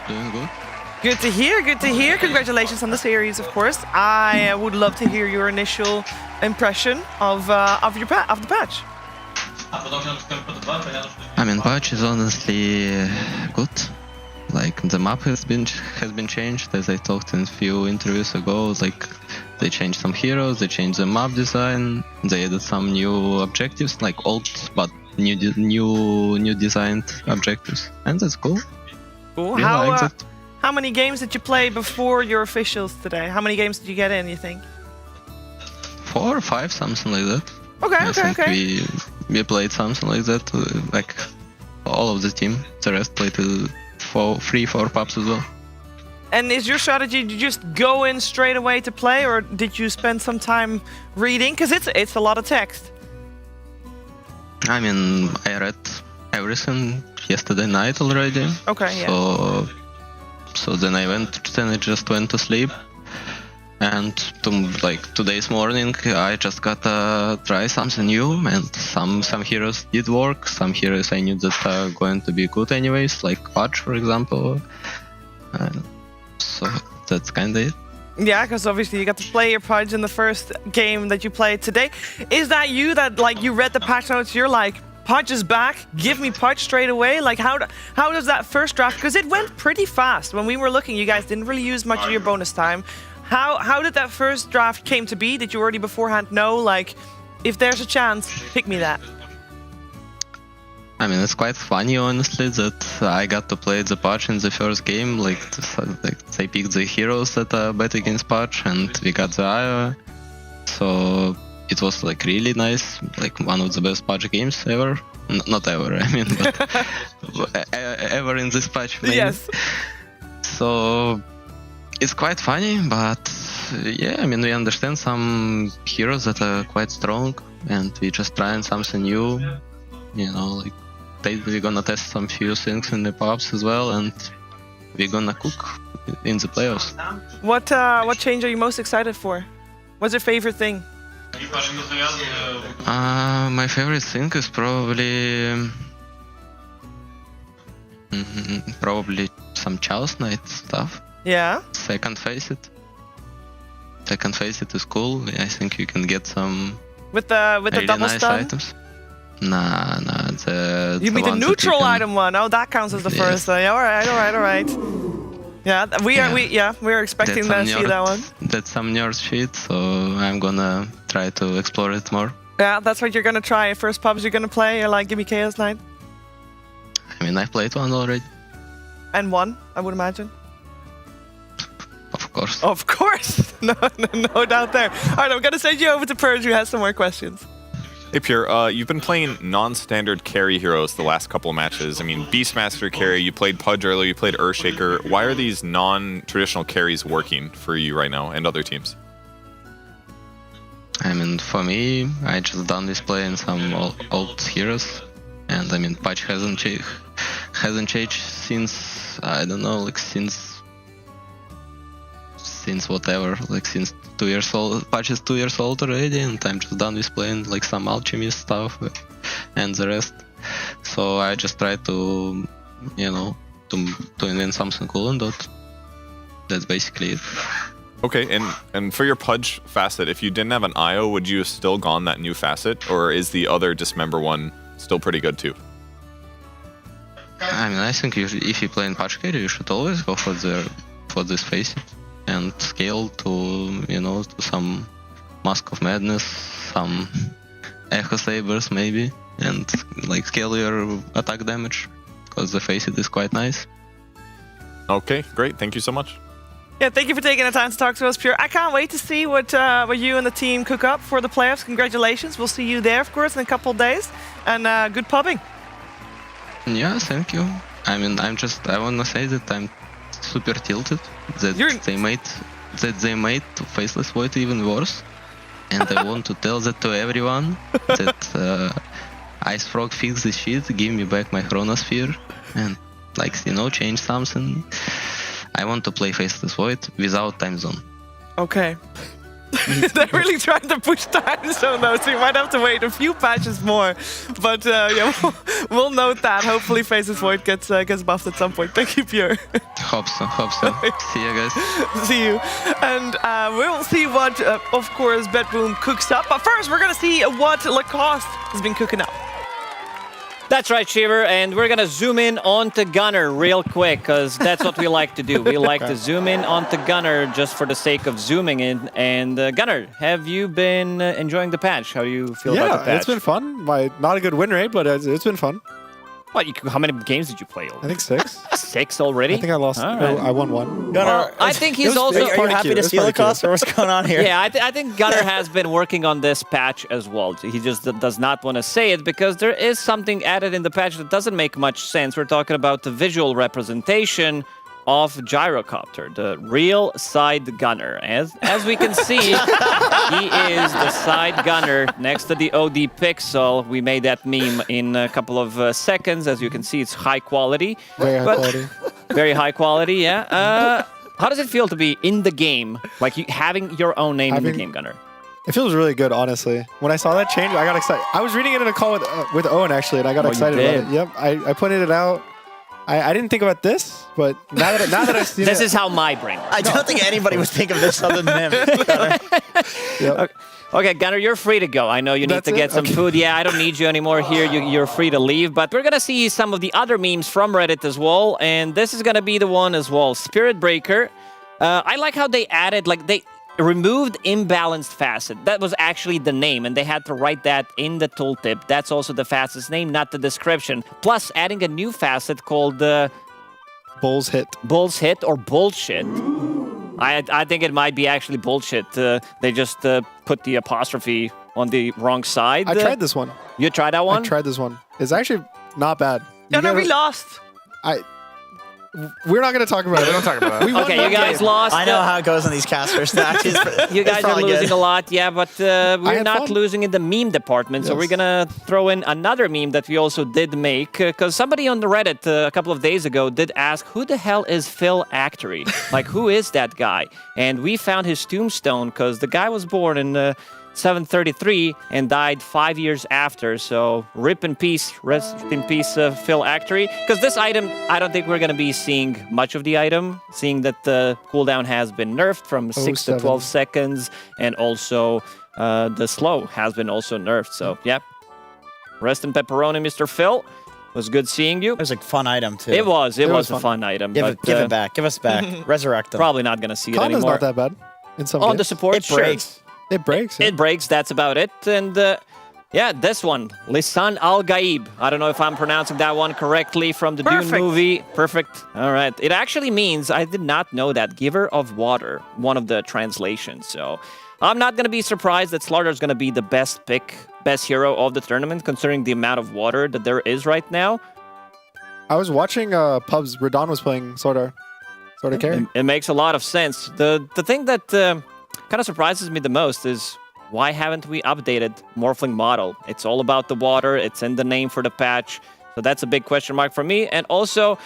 Doing good. Good to hear, good to hear. Congratulations on the series, of course. I would love to hear your initial impression of the patch. I mean, patch is honestly good. Like the map has been changed, as I talked in a few interviews ago. Like they changed some heroes, they changed the map design, they added some new objectives, like old but new designed objectives, and that's cool. Cool. Yeah, How many games did you play before your officials today? How many games did you get in, you think? 4 or 5, something like that. Okay. We played something like that, like all of the team. The rest played 3-4 pubs as well. And is your strategy to just go in straight away to play, or did you spend some time reading? Because it's a lot of text. I mean, I read everything yesterday night already. Okay, yeah. So then I just went to sleep, and today's morning I just gotta try something new, and some heroes did work, some heroes I knew that are going to be good anyways, like Pudge for example. So that's kinda it. Yeah, because obviously you got to play your Pudge in the first game that you played today. Is that you that you read the patch notes, you're like, Pudge is back, give me Pudge straight away? Like how does that first draft, because it went pretty fast. When we were looking, you guys didn't really use much of your bonus time. How did that first draft came to be? Did you already beforehand know, like, if there's a chance, pick me that? I mean, it's quite funny, honestly, that I got to play the Pudge in the first game. Like they picked the heroes that are better against Pudge, and we got the Iowa. So it was like really nice, like one of the best Pudge games ever. Not ever, I mean, but ever in this patch. Maybe. Yes. So it's quite funny, but yeah, I mean, we understand some heroes that are quite strong, and we just trying something new. You know, like we're gonna test some few things in the pubs as well, and we're gonna cook in the playoffs. What change are you most excited for? What's your favorite thing? My favorite thing is probably some Chaos Knight stuff. Yeah. Second Face It is cool. I think you can get some with the really double nice stun? items. Nah. You mean the neutral item one? Oh, that counts as the first. Yeah, all right. Yeah, we're expecting to see that one. That's some nerd shit, so I'm gonna try to explore it more. Yeah, that's what you're gonna try. First pubs you're gonna play. You're like, give me Chaos Knight. I mean, I've played one already. And one, I would imagine. Of course. Of course. No doubt there. All right, I'm gonna send you over to Purge, who has some more questions. Hey, Pure, you've been playing non-standard carry heroes the last couple of matches. I mean, Beastmaster carry, you played Pudge earlier, you played Earthshaker. Why are these non-traditional carries working for you right now and other teams? I mean, for me, I just done this playing some old heroes. And I mean, Pudge hasn't changed since, I don't know, like since whatever, like since 2 years old. Pudge is 2 years old already, and I'm just done with playing like some alchemy stuff and the rest. So I just try to, you know, to invent something cool in Dota. That's basically it. Okay, and for your Pudge facet, if you didn't have an IO, would you have still gone that new facet, or is the other Dismember one still pretty good too? I mean, I think if you play in Pudge carry, you should always go for this facet and scale to, you know, to some Mask of Madness, some Echo Sabers maybe, and like scale your attack damage, because the facet is quite nice. Okay, great. Thank you so much. Yeah, thank you for taking the time to talk to us, Pure. I can't wait to see what you and the team cook up for the playoffs. Congratulations. We'll see you there, of course, in a couple of days. And good pubbing. Yeah, thank you. I mean, I want to say that I'm super tilted that they made Faceless Void even worse. And I want to tell that to everyone that Ice Frog fix this shit, give me back my Chronosphere, and like, you know, change something. I want to play Faceless Void without time zone. Okay. They're really trying to push time zone though, so you might have to wait a few patches more. But yeah, we'll note that. Hopefully Faceless Void gets buffed at some point. Thank you, Pure. Hope so. See you guys. See you. And we'll see what, of course, Bedboom cooks up. But first, we're going to see what Lacoste has been cooking up. That's right, Shiver, and we're gonna zoom in onto Gunner real quick, because that's what we like to do. We like to zoom in onto Gunner just for the sake of zooming in. And Gunner, have you been enjoying the patch? How do you feel about the patch? Yeah, it's been fun. Not a good win rate, but it's been fun. What? How many games did you play? I think 6. 6 already? I think I lost. Right. No, I won 1. Well, I think he's also. Are you happy to see Lacoste, or what's going on here? Yeah, I think Gunner has been working on this patch as well. He just does not want to say it because there is something added in the patch that doesn't make much sense. We're talking about the visual representation of Gyrocopter, the real side gunner. As we can see, he is the side gunner next to the OD Pixel. We made that meme in a couple of seconds. As you can see, it's high quality. Very high quality. Very high quality, yeah. How does it feel to be in the game, like having your own name in the game, Gunner? It feels really good, honestly. When I saw that change, I got excited. I was reading it in a call with Owen, actually, and I got excited about it. Yep, I pointed it out. I didn't think about this, but now that I've seen this is how my brain works. I don't think anybody would think of this other than him. Yep. Okay, Gunner, you're free to go. I know you need to get some food. Yeah, I don't need you anymore here. You're free to leave. But we're going to see some of the other memes from Reddit as well. And this is going to be the one as well. Spirit Breaker. I like how they added, like, they removed imbalanced facet. That was actually the name, and they had to write that in the tooltip. That's also the facet's name, not the description. Plus, adding a new facet called Bull's Hit. Bull's Hit or Bullshit. I think it might be actually bullshit. They just put the apostrophe on the wrong side. I tried this one. You tried that one? I tried this one. It's actually not bad. No, we lost. We're not going to talk about it. We don't talk about it. Okay, you guys lost. I know how it goes on these casters. You guys are losing a lot, yeah, but we're not fun. losing in the meme department, so we're going to throw in another meme that we also did make, because somebody on the Reddit a couple of days ago did ask, who the hell is Phil Actory? Like, who is that guy? And we found his tombstone, because the guy was born in 733 and died 5 years after. So rip in peace, rest in peace, Phil Actory. Because this item, I don't think we're going to be seeing much of the item, seeing that the cooldown has been nerfed from 6 to 12 seconds, and also the slow has been also nerfed. So yeah, rest in pepperoni, Mr. Phil. It was good seeing you. It was a fun item too. It was a fun item. Give it back. Give us back. Resurrect them. Probably not going to see it Conda's anymore. not that bad in some On games. the support, It breaks. It breaks. Yeah. It breaks, that's about it. And Yeah, this one, Lisan Al Gaib. I don't know if I'm pronouncing that one correctly from the Dune movie. Perfect. All right. It actually means, I did not know that, giver of water, one of the translations. So I'm not going to be surprised that Slaughter is going to be the best pick, best hero of the tournament, considering the amount of water that there is right now. I was watching Pubs. Radon was playing Sordar carry. It makes a lot of sense. The thing that kind of surprises me the most is why haven't we updated Morphling model? It's all about the water. It's in the name for the patch. So that's a big question mark for me. And also,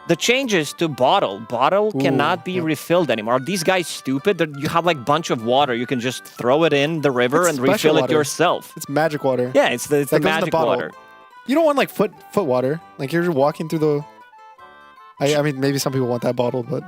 the changes to bottle. Bottle cannot be refilled anymore. Are these guys stupid? You have like a bunch of water. You can just throw it in the river and refill it yourself. It's magic water. Yeah, it's the magic water. You don't want like foot water. Like you're just walking through the... I mean, maybe some people want that bottle, but...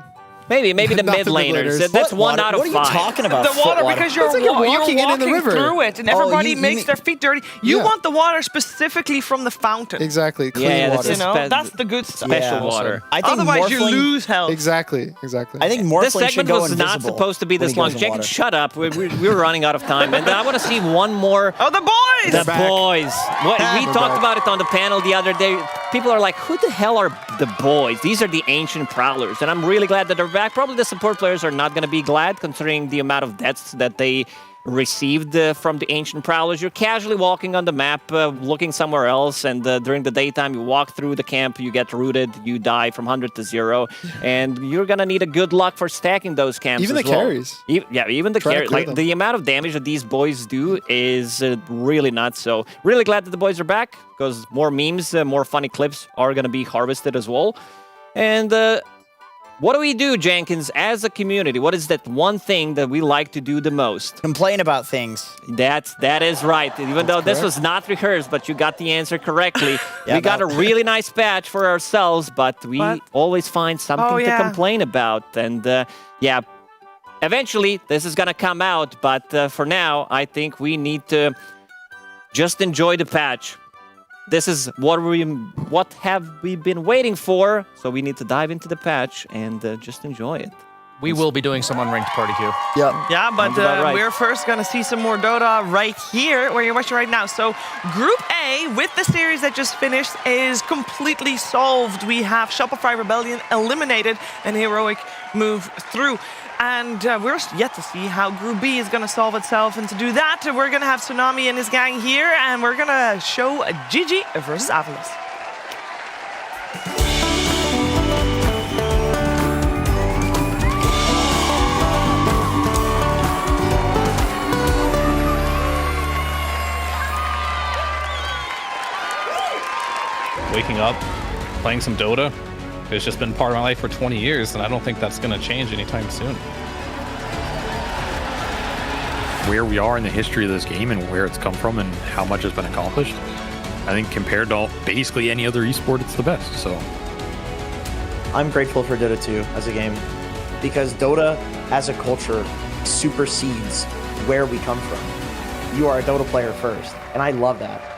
Maybe the mid laners. That's 1 out of 5. What are you talking about? The water, because you're walking in the river through it, and everybody makes their feet dirty. You want the water specifically from the fountain. Exactly, clean water. You know, that's the good stuff. Special water. I think Otherwise, you lose health. Exactly. I think Morphling this segment should go was not invisible supposed to be when this he goes long. in Jenkins, water. shut up. We're running out of time, and I want to see one more. Oh, the boys! The boys. We talked about it on the panel the other day. People are like, who the hell are the boys? These are the ancient prowlers, and I'm really glad that they're back. Probably the support players are not going to be glad, considering the amount of deaths that they received from the ancient prowlers. You're casually walking on the map, looking somewhere else, and during the daytime, you walk through the camp, you get rooted, you die from 100 to 0, and you're going to need a good luck for stacking those camps Even as the well. carries. Even the carries. Like, the amount of damage that these boys do is really nuts. So really glad that the boys are back, because more memes, more funny clips are going to be harvested as well. And what do we do, Jenkins, as a community? What is that one thing that we like to do the most? Complain about things. That is right. Even though this was not rehearsed, but you got the answer correctly. We got a really nice patch for ourselves, but we always find something to complain about. And yeah, eventually this is going to come out, but for now, I think we need to just enjoy the patch. This is what have we been waiting for, so we need to dive into the patch and just enjoy it. We will be doing some unranked party queue. Yeah, but we're first going to see some more Dota right here, where you're watching right now. So Group A, with the series that just finished, is completely solved. We have Shopify Rebellion eliminated and Heroic move through. And we're yet to see how Group B is going to solve itself. And to do that, we're going to have Tsunami and his gang here, and we're going to show GG versus Avalos. Waking up, playing some Dota. It's just been part of my life for 20 years, and I don't think that's going to change anytime soon. Where we are in the history of this game and where it's come from and how much has been accomplished, I think compared to basically any other esport, it's the best. So I'm grateful for Dota 2 as a game, because Dota as a culture supersedes where we come from. You are a Dota player first, and I love that.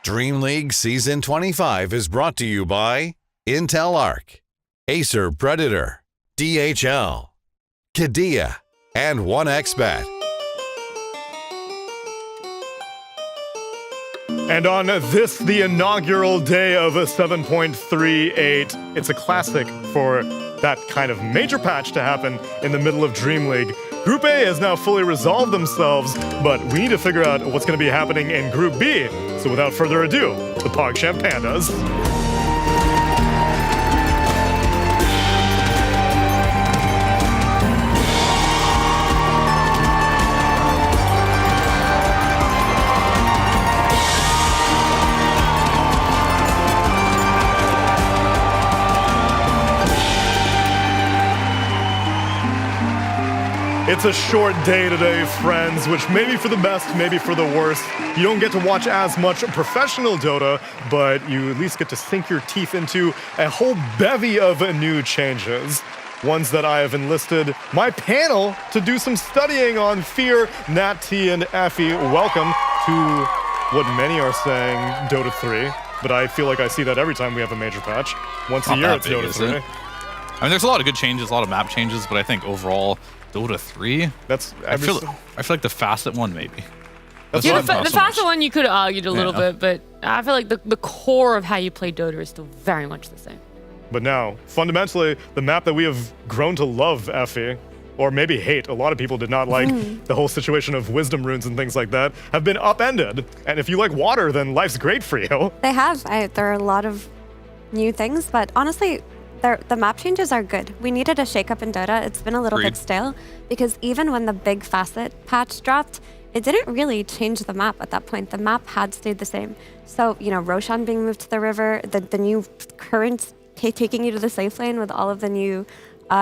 DreamLeague Season 25 is brought to you by Intel Arc, Acer Predator, DHL, Kadea, and 1xBet. And on this, the inaugural day of a 7.38, it's a classic for that kind of major patch to happen in the middle of DreamLeague. Group A has now fully resolved themselves, but we need to figure out what's going to be happening in Group B. So without further ado, the PogChamp Pandas. It's a short day today, friends, which may be for the best, maybe for the worst. You don't get to watch as much professional Dota, but you at least get to sink your teeth into a whole bevy of new changes. Ones that I have enlisted my panel to do some studying on. Fear, Nat T, and Effie. Welcome to what many are saying Dota 3, but I feel like I see that every time we have a major patch. Once a year, it's Dota 3. I mean, there's a lot of good changes, a lot of map changes, but I think overall, Dota 3. I feel like the Facet one maybe. Yeah, the Facet one you could have argued a little bit, but I feel like the core of how you play Dota is still very much the same. But now, fundamentally, the map that we have grown to love, Effie, or maybe hate, a lot of people did not like the whole situation of wisdom runes and things like that, have been upended. And if you like water, then life's great for you. They have. There are a lot of new things, but honestly, the map changes are good. We needed a shakeup in Dota. It's been a little bit stale because even when the big Facet patch dropped, it didn't really change the map at that point. The map had stayed the same. So, you know, Roshan being moved to the river, the new currents taking you to the safe lane with all of the new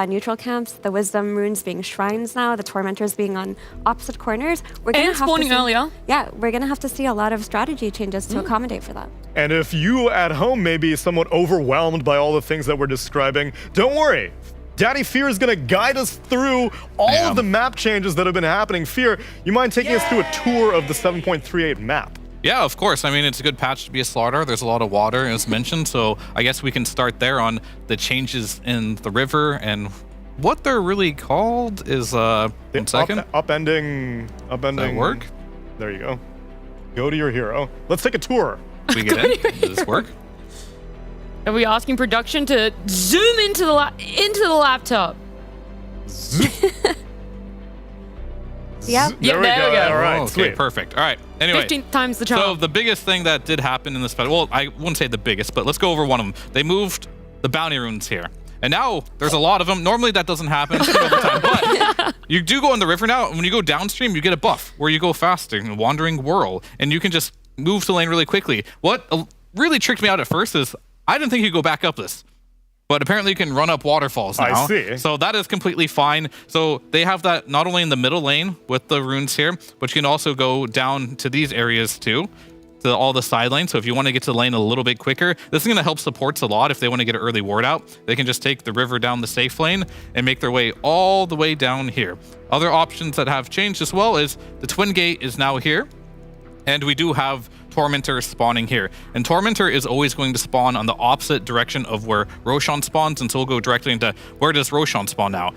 neutral camps, the wisdom runes being shrines now, the tormentors being on opposite corners. We're gonna have spawning earlier. Yeah, we're gonna have to see a lot of strategy changes to accommodate for that. And if you at home may be somewhat overwhelmed by all the things that we're describing, don't worry. Daddy Fear is going to guide us through all of the map changes that have been happening. Fear, you mind taking us through a tour of the 7.38 map? Yeah, of course. I mean, it's a good patch to be a slaughter. There's a lot of water, as mentioned, so I guess we can start there on the changes in the river, and what they're really called is, one second. Upending. Does that work? There you go. Go to your hero. Let's take a tour. We get in? Does this work? Are we asking production to zoom into the laptop? Yep. There we go. All right, okay, sweet. Perfect. All right. Anyway, 15 times the charm. So the biggest thing that did happen in this patch, well, I wouldn't say the biggest, but let's go over one of them. They moved the bounty runes here. And now there's a lot of them. Normally that doesn't happen all the time, but you do go in the river now. And when you go downstream, you get a buff where you go faster in Wandering Whirl, and you can just move to lane really quickly. What really tricked me out at first is I didn't think you could go back up this. But apparently you can run up waterfalls now. I see. So that is completely fine. So they have that not only in the middle lane with the runes here, but you can also go down to these areas too, to all the side lanes. So if you want to get to the lane a little bit quicker, this is going to help supports a lot. If they want to get an early ward out, they can just take the river down the safe lane and make their way all the way down here. Other options that have changed as well is the Twin Gate is now here. And we do have Tormentor spawning here. And Tormentor is always going to spawn on the opposite direction of where Roshan spawns, and so we'll go directly into where does Roshan spawn now.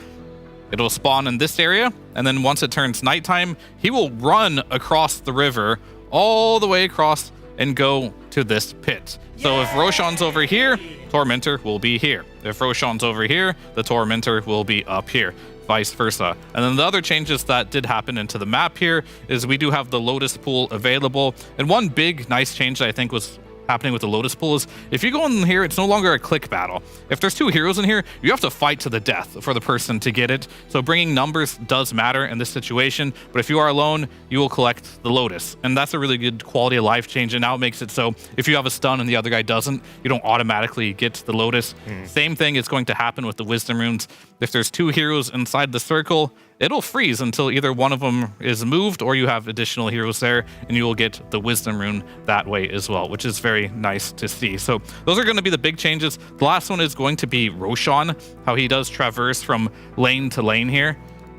It'll spawn in this area, and then once it turns nighttime, he will run across the river all the way across and go to this pit. So if Roshan's over here, Tormentor will be here. If Roshan's over here, the Tormentor will be up here. Vice versa. And then the other changes that did happen into the map here is we do have the Lotus Pool available. And one big nice change that I think was happening with the Lotus Pool is if you go in here, it's no longer a click battle. If there's two heroes in here, you have to fight to the death for the person to get it. So bringing numbers does matter in this situation, but if you are alone, you will collect the Lotus. And that's a really good quality of life change, and now it makes it so if you have a stun and the other guy doesn't, you don't automatically get the Lotus. Same thing is going to happen with the Wisdom Runes. If there's two heroes inside the circle, it'll freeze until either one of them is moved or you have additional heroes there, and you will get the Wisdom Rune that way as well, which is very nice to see. So those are going to be the big changes. The last one is going to be Roshan, how he does traverse from lane to lane here.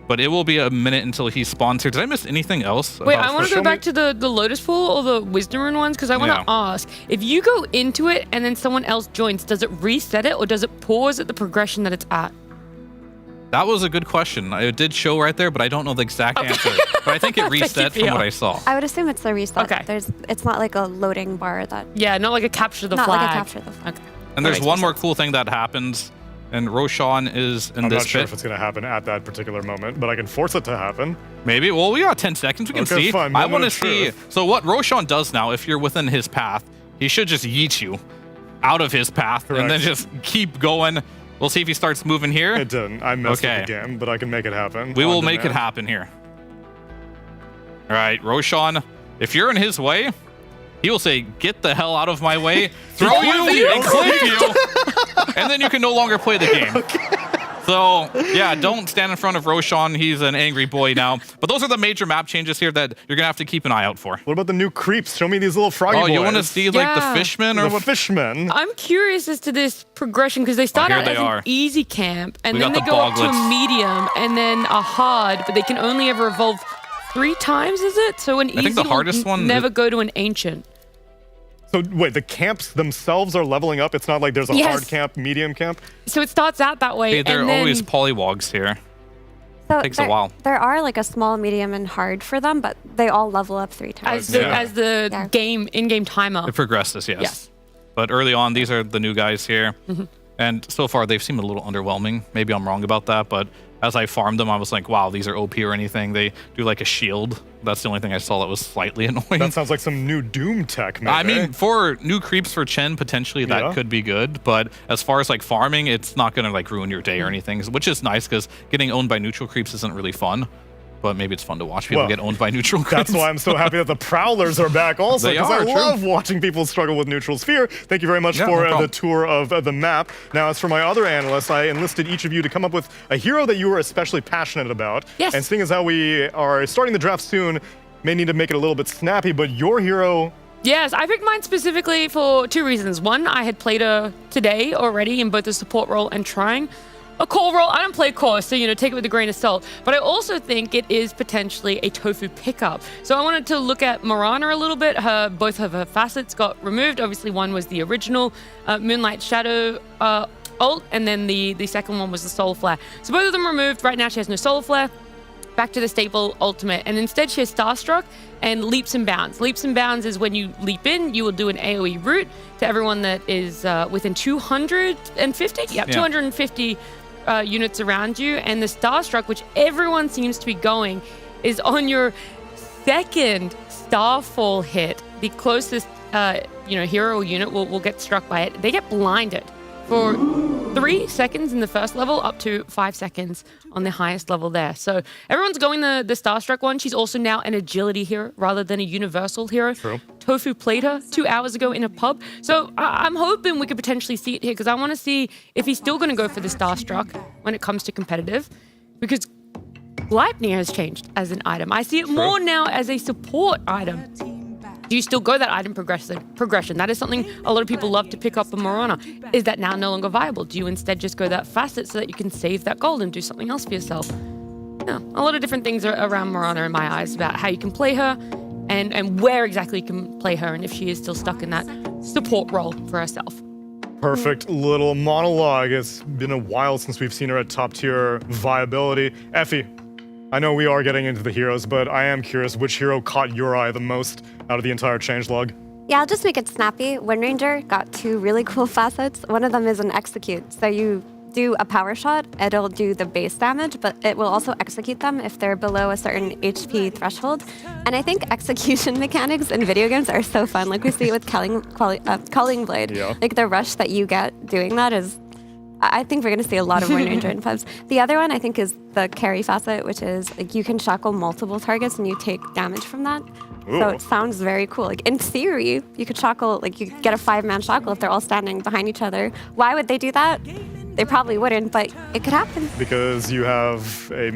but it will be a minute until he spawns here. Did I miss anything else? Wait, I want to go back to the Lotus Pool or the Wisdom Rune ones because I want to ask, if you go into it and then someone else joins, does it reset it or does it pause at the progression that it's at? That was a good question. It did show right there, but I don't know the exact answer. But I think it reset from what I saw. I would assume it's the reset. Okay. It's not like a loading bar that. Yeah, not like a capture the not flag. Not like a capture the flag. Okay. And there's one more cool thing that happens. And Roshan is in I'm this not sure pit. if it's going to happen at that particular moment, but I can force it to happen. Maybe. Well, we got 10 seconds. We can see. Fine. I want to see. So what Roshan does now, if you're within his path, he should just yeet you out of his path and then just keep going. We'll see if he starts moving here. It didn't. I messed with the game, but I can make it happen. We will make it happen here. All right, Roshan, if you're in his way, he will say, "Get the hell out of my way," throw you and clip you, and then you can no longer play the game. So, yeah, don't stand in front of Roshan. He's an angry boy now. But those are the major map changes here that you're going to have to keep an eye out for. What about the new creeps? Show me these little froggy boys. Oh, you want to see like the fishmen or the what? Fishmen? I'm curious as to this progression because they start out as an easy camp and then they go up to a medium and then a hard, but they can only ever evolve 3 times, is it? So an easy will never go to an ancient. So wait, the camps themselves are leveling up? It's not like there's a hard camp, medium camp? So it starts out that way. Hey, there and are always polywogs here. So takes a while. There are like a small, medium, and hard for them, but they all level up 3 times. As the game in-game timer. It progresses, yes. But early on, these are the new guys here. And so far, they've seemed a little underwhelming. Maybe I'm wrong about that, but as I farmed them, I was like, wow, these are OP or anything. They do like a shield. That's the only thing I saw that was slightly annoying. That sounds like some new Doom tech, maybe. I mean, for new creeps for Chen, potentially that could be good. But as far as like farming, it's not going to like ruin your day or anything, which is nice because getting owned by neutral creeps isn't really fun. But maybe it's fun to watch people get owned by neutral creeps. That's why I'm so happy that the Prowlers are back also, because I true. love watching people struggle with neutral sphere. Thank you very much for the tour of the map. Now, as for my other analysts, I enlisted each of you to come up with a hero that you were especially passionate about. Yes. And seeing as how we are starting the draft soon, may need to make it a little bit snappy, but your hero... Yes, I picked mine specifically for 2 reasons. One, I had played her today already in both the support role and trying a core role. I don't play core, so, take it with a grain of salt. But I also think it is potentially a tofu pickup. So I wanted to look at Marana a little bit. Both of her facets got removed. Obviously, one was the original Moonlight Shadow ult, and then the second one was the Solar Flare. So both of them removed. Right now, she has no Solar Flare. Back to the staple ultimate, and instead she has Starstruck and Leaps and Bounds. Leaps and Bounds is when you leap in, you will do an AoE route to everyone that is within 250? Yeah, 250 units around you, and the Starstruck, which everyone seems to be going, is on your second Starfall hit. The closest hero unit will get struck by it. They get blinded for 3 seconds in the first level, up to 5 seconds on the highest level there. So everyone's going the Starstruck one. She's also now an agility hero rather than a universal hero. True. Tofu played her 2 hours ago in a pub. So I'm hoping we could potentially see it here because I want to see if he's still going to go for the Starstruck when it comes to competitive, because Gleipnir has changed as an item. I see it more now as a support item. Do you still go that item progression? That is something a lot of people love to pick up in Marana. Is that now no longer viable? Do you instead just go that facet so that you can save that gold and do something else for yourself? Yeah, a lot of different things are around Marana in my eyes about how you can play her and where exactly you can play her and if she is still stuck in that support role for herself. Perfect little monologue. It's been a while since we've seen her at top tier viability. Effie, I know we are getting into the heroes, but I am curious which hero caught your eye the most out of the entire changelog. Yeah, I'll just make it snappy. Wind Ranger got 2 really cool facets. One of them is an execute. So you do a power shot, it'll do the base damage, but it will also execute them if they're below a certain HP threshold. And I think execution mechanics in video games are so fun. Like we see it with Culling Blade. Yeah. Like the rush that you get doing that is... I think we're going to see a lot of Wind Ranger in pubs. The other one, I think, is the carry facet, which is like you can shackle multiple targets and you take damage from that. Ooh. So it sounds very cool. Like in theory, you could shackle, like you could get a 5-man shackle if they're all standing behind each other. Why would they do that? They probably wouldn't, but it could happen. Because you have a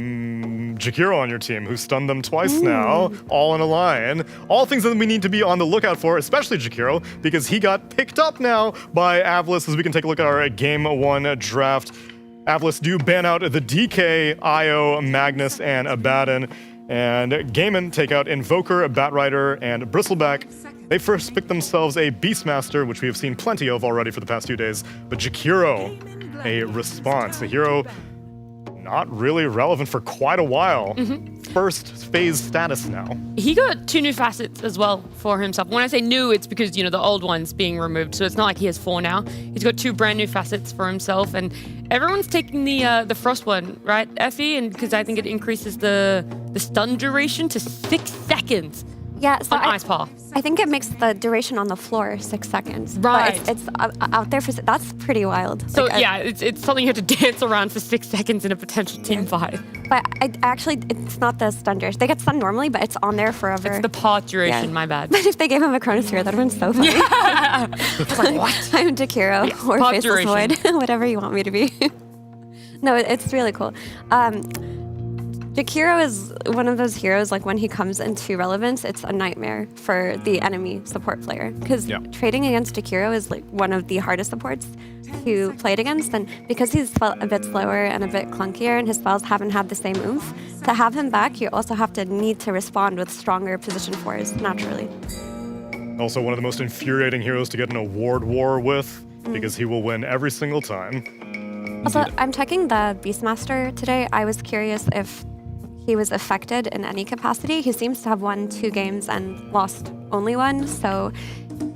Jakiro on your team who stunned them twice now, all in a line. All things that we need to be on the lookout for, especially Jakiro, because he got picked up now by Avlis as we can take a look at our Game 1 draft. Atlas do ban out the DK, Io, Magnus, and Abaddon. And Gaiman take out Invoker, Batrider, and Bristleback. They first pick themselves a Beastmaster, which we have seen plenty of already for the past 2 days. But Jakiro, a response. A hero not really relevant for quite a while. First phase status now. He got 2 new facets as well for himself. When I say new, it's because, you know, the old one's being removed. So it's not like he has 4 now. He's got 2 brand new facets for himself. And everyone's taking the Frost one, right, Effie? And because I think it increases the stun duration to 6 seconds. Yeah, so on Ice Paw. I think it makes the duration on the floor 6 seconds. Right. But it's out there for, that's pretty wild. So Like, yeah, it's something you have to dance around for 6 seconds in a potential team fight. But I actually, it's not the stun duration. They get stunned normally, but it's on there forever. It's the path duration, my bad. But if they gave him a Cronus Hero, that would have been so funny. Yeah. Like, what? I'm Jakiro, or path Faceless duration. Void, whatever you want me to be. No, it's really cool. Jakiro is one of those heroes, like when he comes into relevance, it's a nightmare for the enemy support player. Because trading against Jakiro is like one of the hardest supports to play it against. And because he's a bit slower and a bit clunkier and his spells haven't had the same oomph, to have him back, you also have to need to respond with stronger position 4s naturally. Also one of the most infuriating heroes to get an award war with, because he will win every single time. Also, I'm checking the Beastmaster today. I was curious if he was affected in any capacity. He seems to have won 2 games and lost only 1, so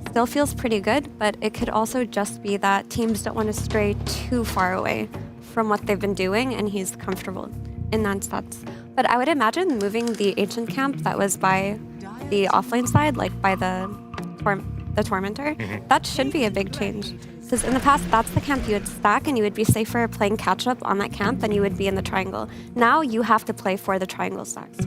still feels pretty good, but it could also just be that teams don't want to stray too far away from what they've been doing, and he's comfortable in that sense. But I would imagine moving the Ancient Camp that was by the offlane side, like by the Tormentor, that should be a big change. Because in the past, that's the camp you would stack, and you would be safer playing catch-up on that camp than you would be in the triangle. Now you have to play for the triangle stacks.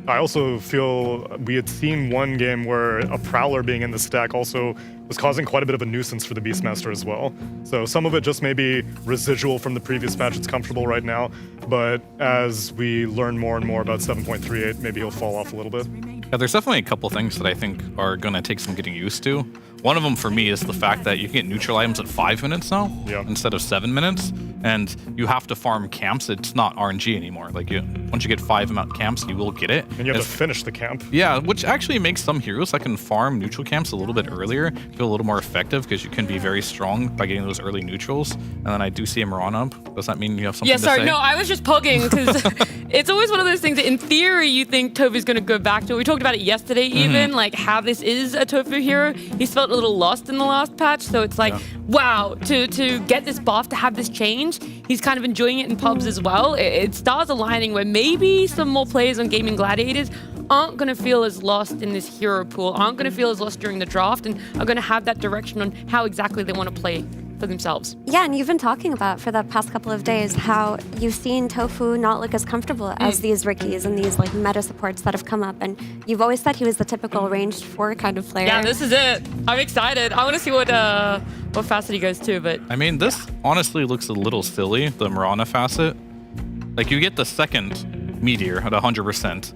I also feel we had seen one game where a Prowler being in the stack also was causing quite a bit of a nuisance for the Beastmaster as well. So some of it just may be residual from the previous patch. It's comfortable right now, but as we learn more and more about 7.38, maybe he'll fall off a little bit. Yeah, there's definitely a couple things that I think are going to take some getting used to. One of them for me is the fact that you can get neutral items at 5 minutes now instead of 7 minutes, and you have to farm camps. It's not RNG anymore. Like once you get 5 amount camps, you will get it. And you have to finish the camp. Yeah, which actually makes some heroes that can farm neutral camps a little bit earlier feel a little more effective because you can be very strong by getting those early neutrals. And then I do see him run up. Does that mean you have something to say? Yeah, sorry, no, I was just poking because it's always one of those things that in theory you think Tofu's going to go back to. We talked about it yesterday even, like how this is a Tofu hero. He's felt a little lost in the last patch, so it's like, wow, to get this buff, to have this change, he's kind of enjoying it in pubs as well. It stars aligning where maybe some more players on Gaming Gladiators aren't going to feel as lost in this hero pool, aren't going to feel as lost during the draft, and are going to have that direction on how exactly they want to play for themselves. Yeah, and you've been talking about for the past couple of days how you've seen Tofu not look as comfortable as these Rickies and these like meta supports that have come up, and you've always said he was the typical ranged 4 kind of player. Yeah, this is it. I'm excited. I want to see what facet he goes to, but I mean, this honestly looks a little silly, the Mirana facet. Like, you get the second Meteor at 100%.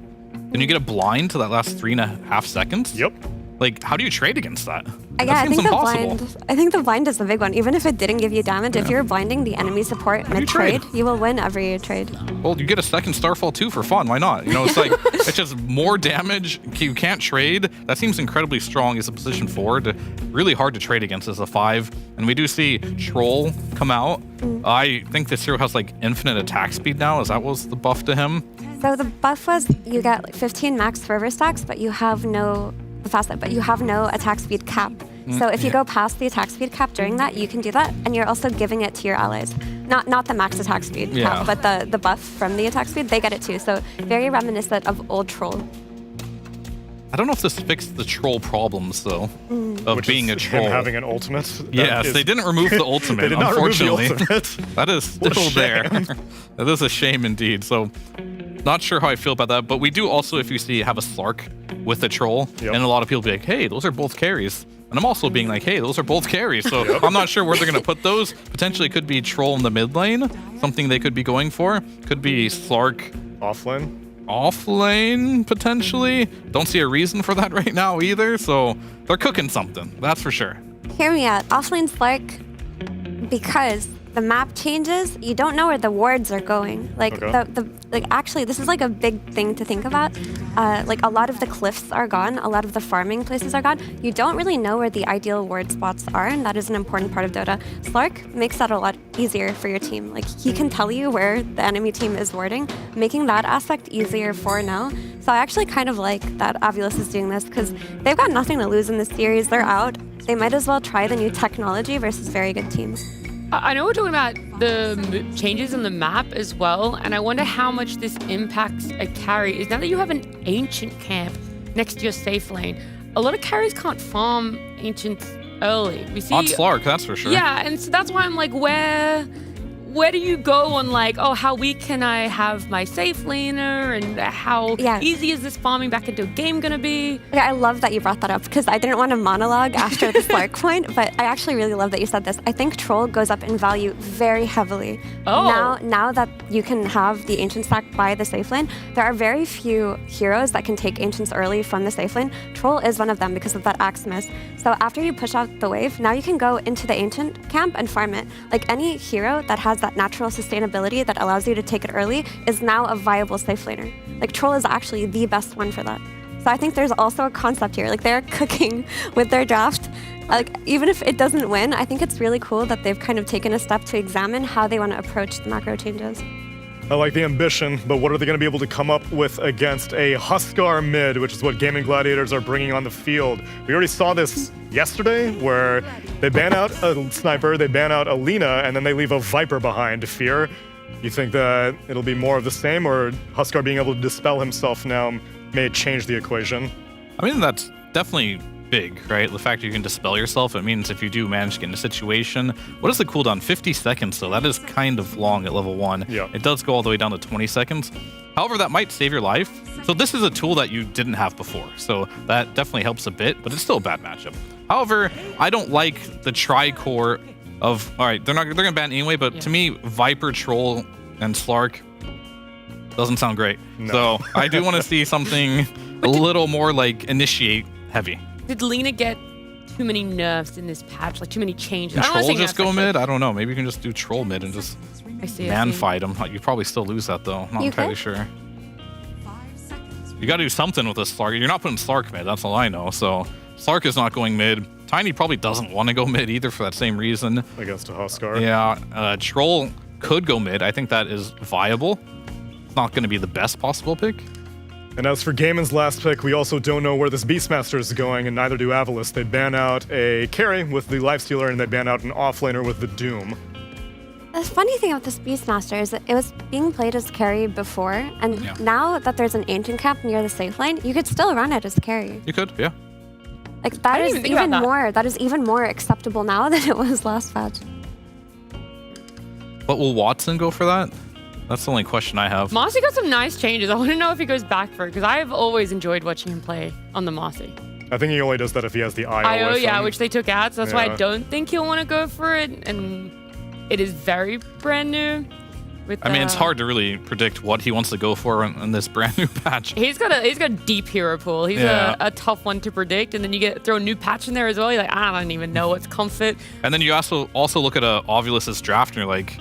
Then you get a blind to that last 3.5 seconds? Yep. Like, how do you trade against that? Yeah, I seems think impossible. I think the blind is the big one. Even if it didn't give you damage, if you're blinding the enemy support mid-trade, you will win every trade. Well, you get a second Starfall too for fun. Why not? You know, it's like, it's just more damage. You can't trade. That seems incredibly strong as a position 4. Really hard to trade against as a 5. And we do see Troll come out. I think this hero has like infinite attack speed now. Is that was the buff to him? So the buff was you get like 15 max fervor stacks, but you have no attack speed cap. So if you go past the attack speed cap during that, you can do that, and you're also giving it to your allies. Not the max attack speed cap, but the buff from the attack speed, they get it too. So very reminiscent of old Troll. I don't know if this fixed the troll problems though, of Which being is a troll. him having an ultimate. Yes, they didn't remove the ultimate. They did not remove the unfortunately. ultimate. That is still there. That is a shame indeed. So, not sure how I feel about that. But we do also, if you see, have a Slark with a troll, and a lot of people be like, "Hey, those are both carries." And I'm also being like, "Hey, those are both carries." So I'm not sure where they're going to put those. Potentially, could be troll in the mid lane, something they could be going for. Could be Slark offlane. Offlane, potentially. Don't see a reason for that right now either, so they're cooking something, that's for sure. Hear me out. Offlane's like because the map changes, you don't know where the wards are going. Like actually, this is like a big thing to think about. Like a lot of the cliffs are gone, a lot of the farming places are gone. You don't really know where the ideal ward spots are, and that is an important part of Dota. Slark makes that a lot easier for your team. Like he can tell you where the enemy team is warding, making that aspect easier for now. So I actually kind of like that Avulus is doing this because they've got nothing to lose in this series. They're out. They might as well try the new technology versus very good teams. I know we're talking about the changes in the map as well, and I wonder how much this impacts a carry. Is now that you have an ancient camp next to your safe lane, a lot of carries can't farm ancients early. We see on Slark, that's for sure. Yeah, and so that's why I'm like, where do you go on like, oh, how weak can I have my safe laner, and how easy is this farming back into a game gonna be? Okay, I love that you brought that up because I didn't want to monologue after the Slark point, but I actually really love that you said this. I think Troll goes up in value very heavily. Oh. Now that you can have the Ancient stack by the safe lane, there are very few heroes that can take Ancients early from the safe lane. Troll is one of them because of that Axe Miss. So after you push out the wave, now you can go into the Ancient camp and farm it. Like any hero that has that natural sustainability that allows you to take it early is now a viable safe laner. Like Troll is actually the best one for that. So I think there's also a concept here. Like they're cooking with their draft. Like even if it doesn't win, I think it's really cool that they've kind of taken a step to examine how they want to approach the macro changes. I like the ambition, but what are they going to be able to come up with against a Huskar mid, which is what Gaming Gladiators are bringing on the field? We already saw this yesterday, where they ban out a sniper, they ban out a Lina, and then they leave a Viper behind to fear. You think that it'll be more of the same, or Huskar being able to dispel himself now may change the equation? I mean, that's definitely big, right? The fact you can dispel yourself, it means if you do manage to get in a situation, what is the cooldown? 50 seconds, so that is kind of long at level 1. Yeah. It does go all the way down to 20 seconds. However, that might save your life. So this is a tool that you didn't have before, so that definitely helps a bit, but it's still a bad matchup. However, I don't like the tri-core of, all right, they're gonna ban anyway, but to me, Viper, Troll, and Slark doesn't sound great. No. So I do want to see something a little more like initiate heavy. Did Lina get too many nerfs in this patch? Like too many changes? Can I don't wanna Troll say just nerfs, go like, mid? I don't know. Maybe you can just do Troll mid and just man fight him. Like, you probably still lose that though. I'm not entirely sure. You got to do something with this Slark. You're not putting Slark mid. That's all I know. So Slark is not going mid. Tiny probably doesn't want to go mid either for that same reason. Against a Huskar. Yeah. Troll could go mid. I think that is viable. It's not going to be the best possible pick. And as for Gaiman's last pick, we also don't know where this Beastmaster is going, and neither do Avulus. They ban out a carry with the Lifestealer, and they ban out an offlaner with the Doom. The funny thing about this Beastmaster is that it was being played as carry before, and now that there's an Ancient camp near the safe lane, you could still run it as carry. You could, yeah. Like that is even think about even that. more. That is even more acceptable now than it was last patch. But will Watson go for that? That's the only question I have. Marci got some nice changes. I want to know if he goes back for it, because I've always enjoyed watching him play on the Marci. I think he only does that if he has the IO. IO, with yeah, him. which they took out, so that's why I don't think he'll want to go for it. And it is very brand new. I mean, it's hard to really predict what he wants to go for in this brand new patch. He's got a deep hero pool. He's a tough one to predict, and then you throw a new patch in there as well. You're like, I don't even know what's comfort. And then you also look at Ovulus's draft, and you're like,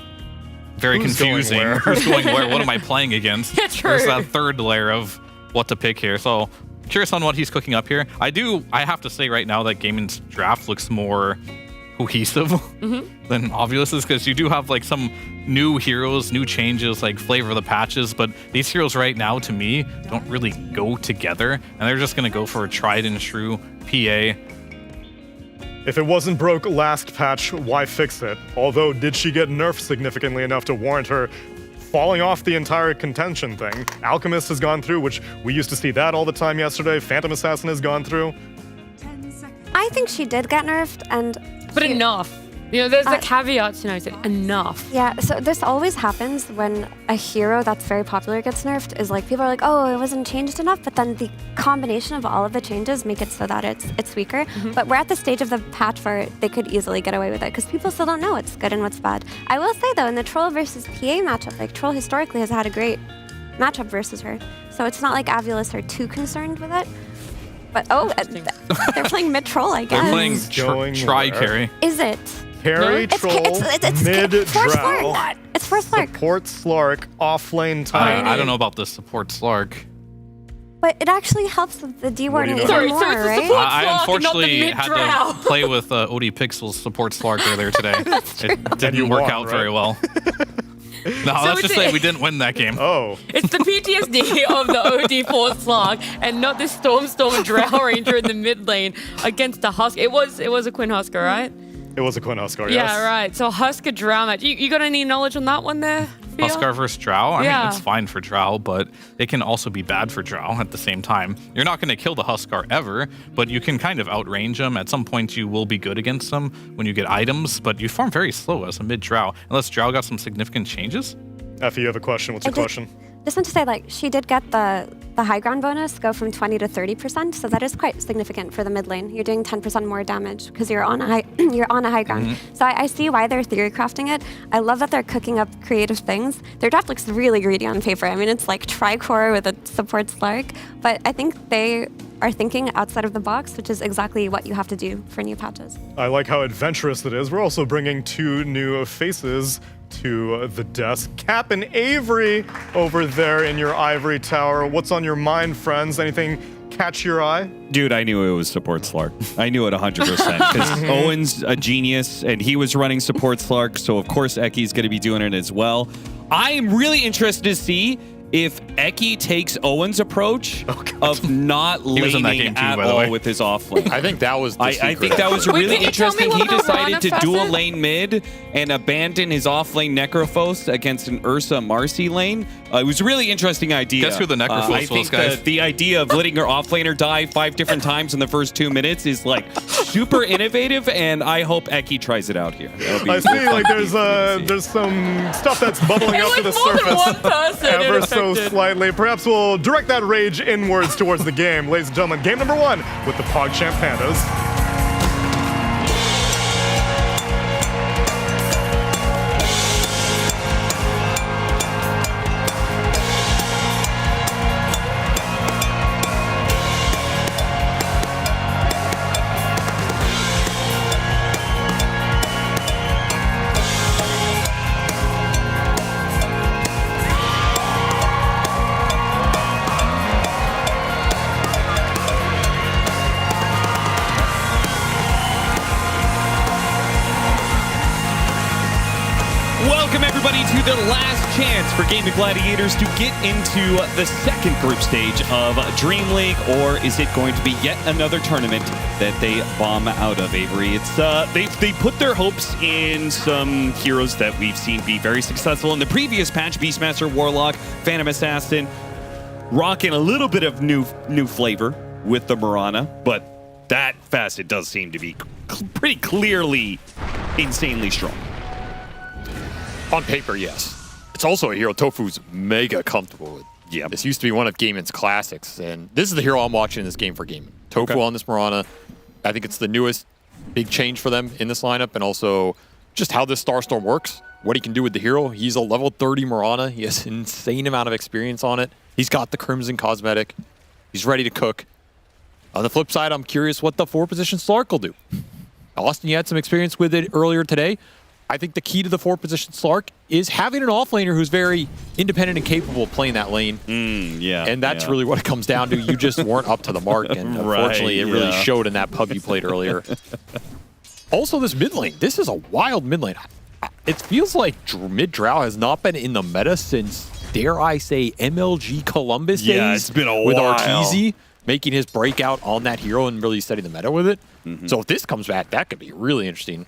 very Who's going confusing. where? Who's going where? What am I playing against? Yeah, true. There's that third layer of what to pick here. So curious on what he's cooking up here. I have to say right now that Gaiman's draft looks more cohesive than Ovulus's, because you do have like some new heroes, new changes, like flavor of the patches, but these heroes right now to me don't really go together, and they're just going to go for a tried and true PA. If it wasn't broke last patch, why fix it? Although, did she get nerfed significantly enough to warrant her falling off the entire contention thing? Alchemist has gone through, which we used to see that all the time yesterday. Phantom Assassin has gone through. I think she did get nerfed, But enough. You know, there's the caveats, I said enough. Yeah, so this always happens when a hero that's very popular gets nerfed, is like, people are like, oh, it wasn't changed enough, but then the combination of all of the changes make it so that it's weaker. But we're at the stage of the patch where they could easily get away with it, because people still don't know what's good and what's bad. I will say, though, in the Troll versus PA matchup, like, Troll historically has had a great matchup versus her. So it's not like Avulus are too concerned with it. But, they're playing mid-Troll, I guess. They're playing try carry. Is it? Carry troll, mid drow. It's for Slark. Support Slark, off lane time. I don't know about the support Slark. But it actually helps with the dewarding even Sorry, more, so it's the right? support I Slark, unfortunately not the had mid-drow. to play with OD Pixel's support Slark earlier today. It didn't work out very well. No, let's just say we didn't win that game. Oh. It's the PTSD of the OD4 Slark and not this Storm and Drow Ranger in the mid lane against the Huskar. It was a Quinn Huskar, right? It was a Quinn Huskar, yes. Yeah, right. So Huskar Drow match. You got any knowledge on that one there? Fia? Huskar versus Drow? I Yeah. mean, it's fine for Drow, but it can also be bad for Drow at the same time. You're not going to kill the Huskar ever, but you can kind of outrange them. At some point, you will be good against them when you get items, but you farm very slow as a mid-Drow, unless Drow got some significant changes. Effie, you have a question. What's your question? Just want to say, like, she did get the high ground bonus go from 20 to 30%, so that is quite significant for the mid lane. You're doing 10% more damage because you're on a high ground. So I see why they're theory crafting it. I love that they're cooking up creative things. Their draft looks really greedy on paper. I mean, it's like Tricore with a support Slark, but I think they are thinking outside of the box, which is exactly what you have to do for new patches. I like how adventurous it is. We're also bringing 2 new faces to the desk. Cap and Avery over there in your ivory tower. What's on your mind, friends? Anything catch your eye? Dude, I knew it was support Slark. I knew it 100% because Owen's a genius and he was running support Slark, so of course Eki's going to be doing it as well. I'm really interested to see if Eki takes Owen's approach of not laning at all with his offlane. I think that was the I think that was really interesting. He decided to dual lane mid and abandon his offlane Necrophos against an Ursa Marci lane. It was a really interesting idea. Guess who the Necrophos I was, think guys? the idea of letting your offlaner die 5 different times in the first 2 minutes is like super innovative, and I hope Eki tries it out here. I see, like there's some stuff that's bubbling up to the surface ever so slightly. Perhaps we'll direct that rage inwards towards the game. Ladies and gentlemen, game number 1 with the PogChamp Pandas. Welcome everybody to the last chance for Game of Gladiators to get into the second group stage of DreamLeague, or is it going to be yet another tournament that they bomb out of, Avery? It's they put their hopes in some heroes that we've seen be very successful in the previous patch: Beastmaster, Warlock, Phantom Assassin, rocking a little bit of new flavor with the Mirana, but that facet does seem to be pretty clearly insanely strong. On paper, yes. It's also a hero Tofu's mega comfortable with. Yeah. This used to be one of Gaiman's classics, and this is the hero I'm watching in this game for Gaiman. Tofu on this Mirana. I think it's the newest big change for them in this lineup, and also just how this Starstorm works, what he can do with the hero. He's a level 30 Mirana. He has an insane amount of experience on it. He's got the Crimson Cosmetic. He's ready to cook. On the flip side, I'm curious what the 4-position Slark will do. Austin, you had some experience with it earlier today. I think the key to the 4-position Slark is having an offlaner who's very independent and capable of playing that lane. Yeah. And that's really what it comes down to. You just weren't up to the mark, and unfortunately, it really showed in that pub you played earlier. Also, this mid lane. This is a wild mid lane. It feels like mid-drow has not been in the meta since, dare I say, MLG Columbus days. Yeah, it's been a with while. Arteezy making his breakout on that hero and really setting the meta with it. So if this comes back, that could be really interesting.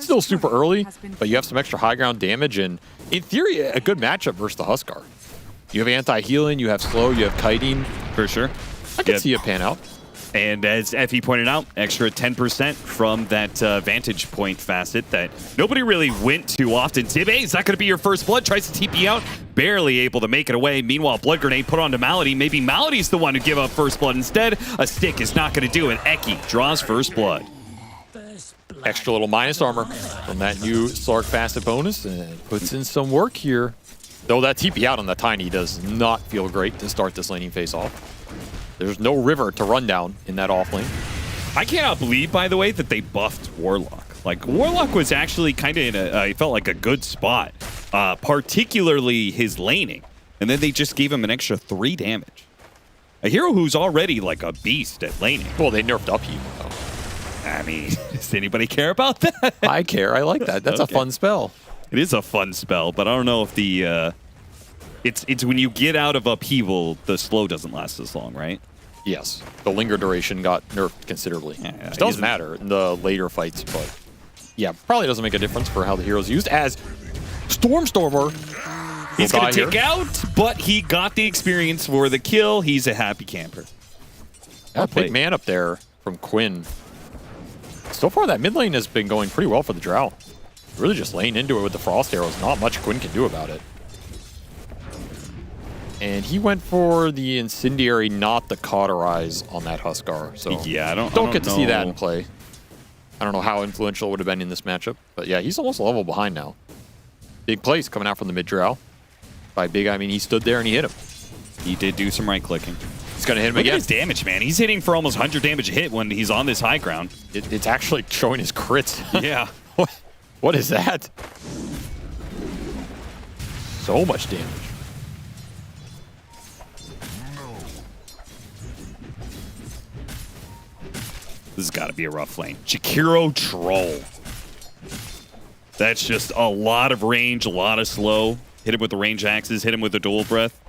Still super early, but you have some extra high ground damage, and in theory, a good matchup versus the Huskar. You have anti-healing, you have slow, you have kiting. For sure. I can see it pan out. And as Effie pointed out, extra 10% from that vantage point facet that nobody really went to often. Tibbe, is that going to be your first blood? Tries to TP out, barely able to make it away. Meanwhile, Blood Grenade put onto Malady. Maybe Malady's the one who give up first blood instead. A stick is not going to do it. Eki draws first blood. Extra little minus armor from that new Slark facet bonus, and puts in some work here. Though that TP out on the Tiny does not feel great to start this laning face off. There's no river to run down in that off lane. I cannot believe, by the way, that they buffed Warlock. Like, Warlock was actually kind of in I felt like a good spot, particularly his laning. And then they just gave him an extra 3 damage. A hero who's already like a beast at laning. Well, they nerfed upheaval, though. I mean, does anybody care about that? I care. I like that. That's Okay. a fun spell. It is a fun spell, but I don't know if the... It's when you get out of upheaval, the slow doesn't last as long, right? Yes. The linger duration got nerfed considerably. It doesn't matter in the later fights, but yeah, probably doesn't make a difference for how the hero's used as Stormstormer. He's going to take out, but he got the experience for the kill. He's a happy camper. A big man up there from Quinn. So far, that mid lane has been going pretty well for the Drow. Really just laying into it with the Frost Arrows. Not much Quinn can do about it. And he went for the Incendiary, not the Cauterize on that Huskar. So yeah, I don't get to see that know. in play. I don't know how influential it would have been in this matchup. But yeah, he's almost a level behind now. Big plays coming out from the mid Drow. By big, I mean he stood there and he hit him. He did do some right clicking. He's going to hit him Look again. at his damage, man. He's hitting for almost 100 damage a hit when he's on this high ground. It's actually showing his crits. Yeah. What is that? So much damage. This has got to be a rough lane. Jakiro Troll. That's just a lot of range, a lot of slow. Hit him with the range axes, hit him with the dual breath.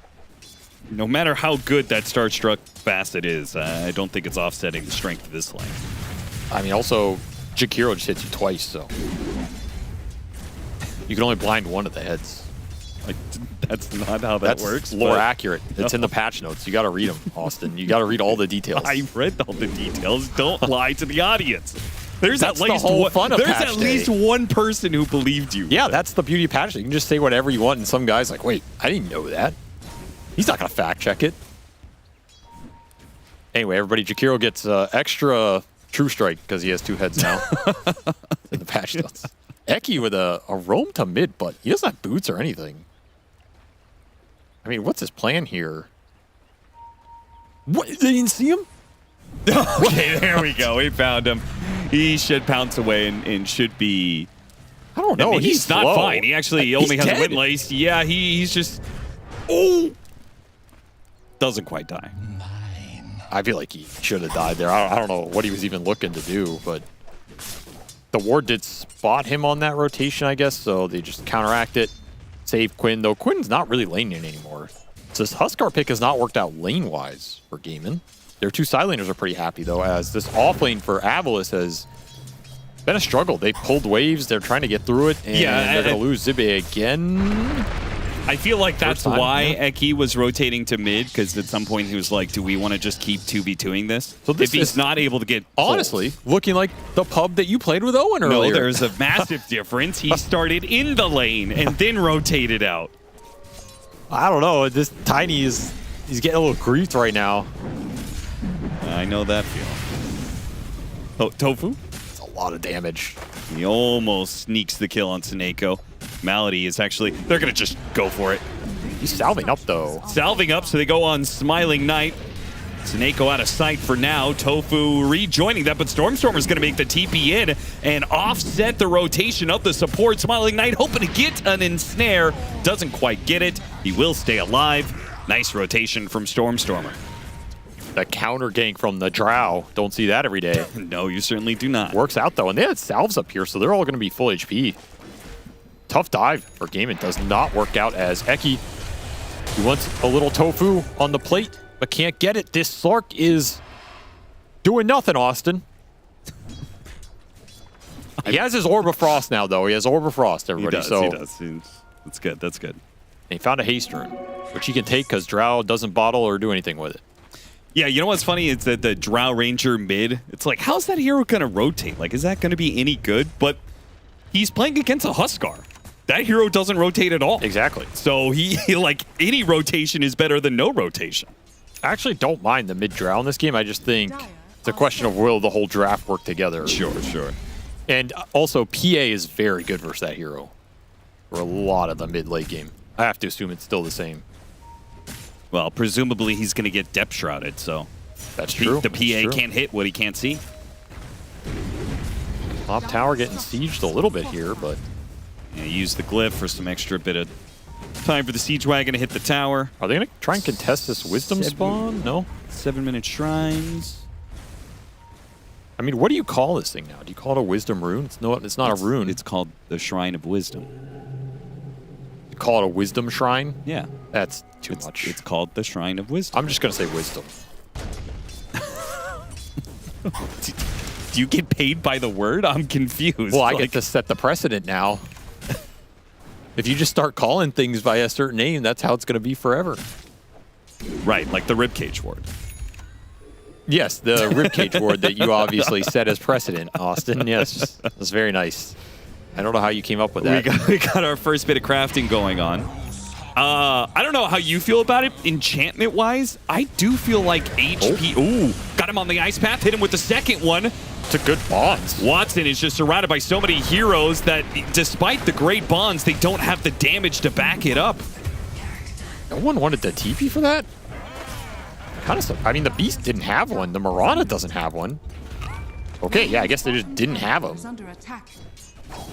No matter how good that start struck facet is, I don't think it's offsetting the strength of this lane. I mean, also, Jakiro just hits you twice, so you can only blind one of the heads. That's not how that works. Lore but- accurate. It's in the patch notes. You got to read them, Austin. You got to read all the details. I read all the details. Don't lie to the audience. There's That's at the least whole one, fun of there's patch at day. least one person who believed you. Yeah, that's the beauty of patch day. You can just say whatever you want, and some guy's like, wait, I didn't know that. He's not going to fact check it. Anyway, everybody, Jakiro gets extra True Strike because he has 2 heads now in the patch notes. Eki with a roam to mid, but he doesn't have boots or anything. I mean, what's his plan here? What? They didn't see him? Okay, there we go. We found him. He should pounce away and should be... I don't know. I mean, he's not slow. fine. He actually He's only has dead. a windlace. Yeah, he's just... Oh! Doesn't quite die. I feel like he should have died there. I don't know what he was even looking to do, but the ward did spot him on that rotation, I guess, so they just counteract it. Save Quinn, though Quinn's not really laning anymore. So this Huskar pick has not worked out lane-wise for Gaiman. Their 2 side laners are pretty happy, though, as this off lane for Avalice has been a struggle. They pulled waves, they're trying to get through it, and they're going to lose Zibe again. I feel like that's First time, why yeah. Eki was rotating to mid, because at some point he was like, do we want to just keep 2v2ing this? So this if he's is not able to get pulls. honestly looking like the pub that you played with Owen earlier. No, there's a massive difference. He started in the lane and then rotated out. I don't know. This Tiny he's getting a little griefed right now. I know that feeling. Oh, Tofu? It's a lot of damage. He almost sneaks the kill on Tsuneko. Malady is actually... They're going to just go for it. He's salving up, though. Salving up, so they go on Smiling Knight. Tsuneko out of sight for now. Tofu rejoining that, but Stormstormer's going to make the TP in and offset the rotation of the support. Smiling Knight hoping to get an ensnare. Doesn't quite get it. He will stay alive. Nice rotation from Stormstormer. The counter gank from the Drow. Don't see that every day. No, you certainly do not. Works out, though. And they had salves up here, so they're all going to be full HP. Tough dive for Gaiman. Does not work out as Eki. He wants a little Tofu on the plate, but can't get it. This Slark is doing nothing, Austin. He has his Orb of Frost now, though. He has Orb of Frost, everybody. He does. That's good. That's good. And he found a haste rune, which he can take because Drow doesn't bottle or do anything with it. Yeah, you know what's funny is that the Drow Ranger mid, it's like, how's that hero going to rotate? Like, is that going to be any good? But he's playing against a Huskar. That hero doesn't rotate at all. Exactly. So he like, any rotation is better than no rotation. I actually don't mind the mid Drow in this game. I just think it's a question of will the whole draft work together. Sure. And also, PA is very good versus that hero for a lot of the mid-late game. I have to assume it's still the same. Well, presumably he's going to get depth shrouded, so that's true. The PA can't hit what he can't see. Top tower getting sieged a little bit here, but... Yeah, use the glyph for some extra bit of time for the siege wagon to hit the tower. Are they going to try and contest this wisdom spawn? No? 7-minute shrines. I mean, what do you call this thing now? Do you call it a wisdom rune? It's not a rune. It's called the Shrine of Wisdom. You call it a wisdom shrine? Yeah. That's too much. It's called the Shrine of Wisdom. I'm just going to say wisdom. Do you get paid by the word? I'm confused. Well, I get to set the precedent now. If you just start calling things by a certain name, that's how it's going to be forever. Right, like the ribcage ward. Yes, the ribcage ward that you obviously set as precedent, Austin. Yes, that's very nice. I don't know how you came up with that. We got our first bit of crafting going on. I don't know how you feel about it enchantment-wise. I do feel like HP... Ooh, got him on the ice path, hit him with the second one. It's a good bonds. Watson is just surrounded by so many heroes that despite the great bonds, they don't have the damage to back it up. No one wanted the TP for that? Kind of. I mean, the Beast didn't have one. The Mirana doesn't have one. Okay, yeah, I guess they just didn't have them.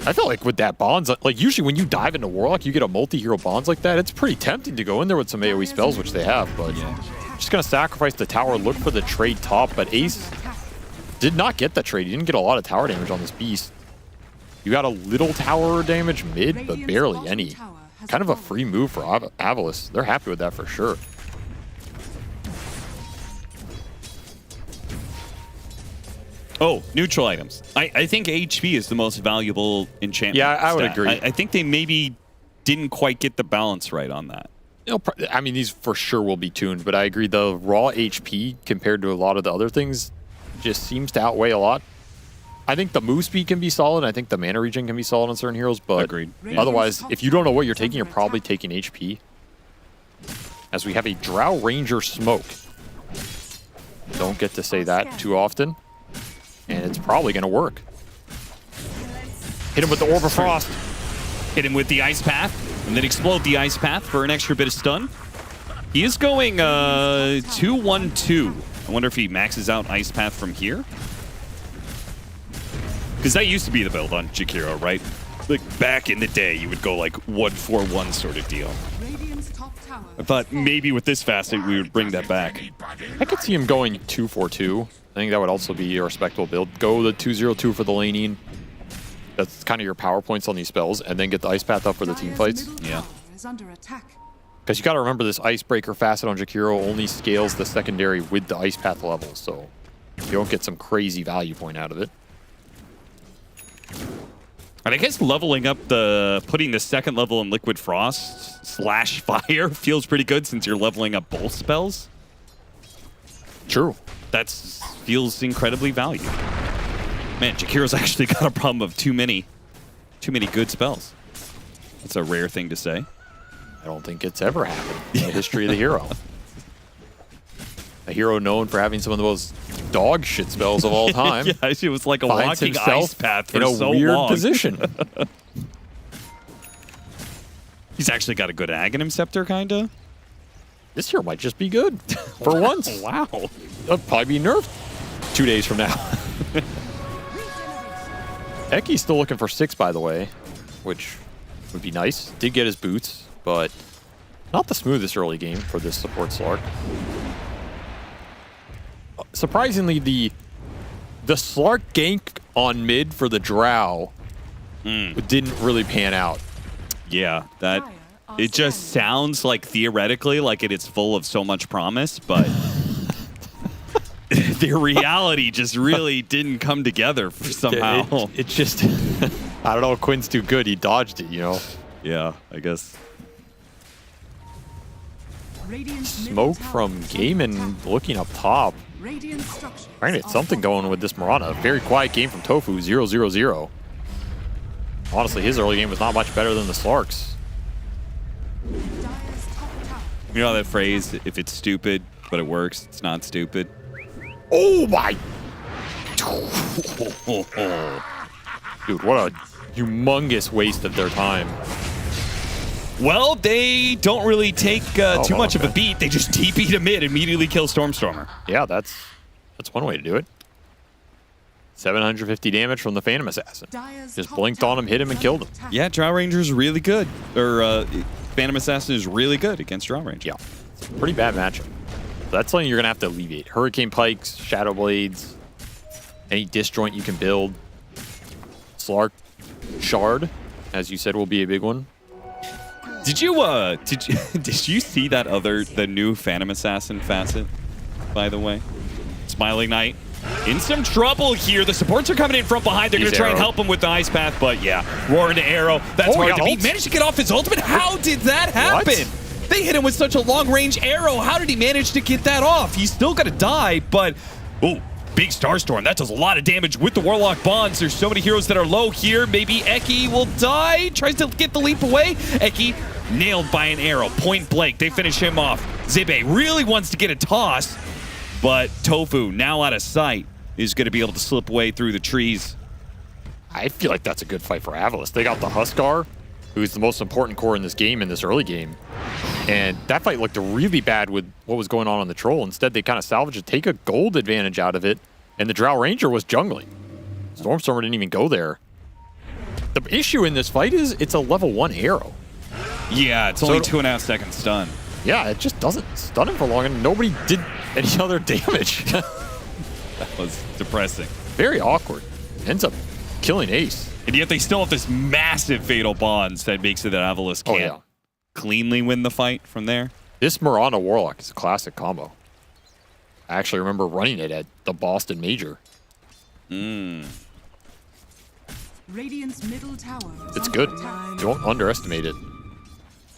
I feel like with that bonds, like usually when you dive into Warlock, you get a multi-hero bonds like that. It's pretty tempting to go in there with some AoE spells, which they have, but just gonna sacrifice the tower, look for the trade top, but Ace did not get the trade. He didn't get a lot of tower damage on this Beast. You got a little tower damage mid, but barely any. Kind of a free move for Avalis. They're happy with that for sure. Oh, neutral items. I think HP is the most valuable enchantment. Yeah, I would stat. agree. I think they maybe didn't quite get the balance right on that. I mean, these for sure will be tuned, but I agree the raw HP compared to a lot of the other things just seems to outweigh a lot. I think the move speed can be solid. I think the mana regen can be solid on certain heroes, but agreed. Otherwise, if you don't know what you're taking, you're probably taking HP. As we have a Drow Ranger Smoke. Don't get to say that too often. And it's probably going to work. Hit him with the Orb of Frost. Hit him with the Ice Path, and then explode the Ice Path for an extra bit of stun. He is going 2-1-2. I wonder if he maxes out Ice Path from here. Because that used to be the build on Jakiro, right? Like back in the day, you would go like 1-4-1 sort of deal. I thought maybe with this facet, we would bring that back. I could see him going 2-4-2. I think that would also be a respectable build. Go the 2-0-2 for the laning. That's kind of your power points on these spells, and then get the Ice Path up for the team fights. Yeah. Because you got to remember this Icebreaker facet on Jakiro only scales the secondary with the Ice Path level, so you don't get some crazy value point out of it. And I guess leveling up putting the second level in Liquid Frost / Fire feels pretty good since you're leveling up both spells. True. That feels incredibly valued. Man, Jakiro's actually got a problem of too many good spells. That's a rare thing to say. I don't think it's ever happened in the history of the hero. A hero known for having some of the most dog shit spells of all time. Yeah, she was like a walking ice path for in a so weird long. position. He's actually got a good Aghanim Scepter, kinda. This hero might just be good for once. Wow. It'll probably be nerfed 2 days from now. Eki's still looking for 6, by the way, which would be nice. Did get his boots, but not the smoothest early game for this support Slark. Surprisingly, the Slark gank on mid for the Drow didn't really pan out. Yeah, that it just sounds like theoretically like it's full of so much promise, but the reality just really didn't come together somehow. It just, I don't know, Quinn's too good. He dodged it, you know? Yeah, I guess. Smoke from Gaiman looking up top. Trying to get something going with this Mirana. Very quiet game from Tofu, 0-0-0. Honestly, his early game was not much better than the Slark's. You know that phrase, if it's stupid, but it works, it's not stupid? Oh my! Dude, what a humongous waste of their time. Well, they don't really take too much of a beat. They just TP to mid, immediately kill Stormstormer. Yeah, that's one way to do it. 750 damage from the Phantom Assassin. Just blinked on him, hit him, and killed him. Yeah, Drow Ranger's really good. Or Phantom Assassin is really good against Drow Ranger. Yeah. Pretty bad matchup. So that's something you're going to have to alleviate. Hurricane Pikes, Shadow Blades, any disjoint you can build. Slark Shard, as you said, will be a big one. Did you did you see the new Phantom Assassin facet, by the way? Smiling Knight in some trouble here. The supports are coming in from behind. They're going to try and help him with the Ice Path, but yeah, roar into arrow. That's hard to beat. Managed to get off his ultimate. How did that happen? What? They hit him with such a long-range arrow. How did he manage to get that off? He's still going to die, but big Starstorm. That does a lot of damage with the Warlock Bonds. There's so many heroes that are low here. Maybe Eki will die. Tries to get the leap away. Eki nailed by an arrow. Point blank. They finish him off. Zibe really wants to get a toss, but Tofu, now out of sight, is going to be able to slip away through the trees. I feel like that's a good fight for Avalis. They got the Huskar, who's the most important core in this game, in this early game. And that fight looked really bad with what was going on the Troll. Instead, they kind of salvaged it, take a gold advantage out of it, and the Drow Ranger was jungling. Stormstormer didn't even go there. The issue in this fight is it's a level 1 arrow. Yeah, it's only 2.5 seconds stun. Yeah, it just doesn't stun him for long, and nobody did any other damage. That was depressing. Very awkward. Ends up killing Ace. And yet they still have this massive Fatal Bonds that makes it that Avalis can't cleanly win the fight from there. This Mirana Warlock is a classic combo. I actually remember running it at the Boston Major. Radiant's middle tower. It's good. Don't underestimate it.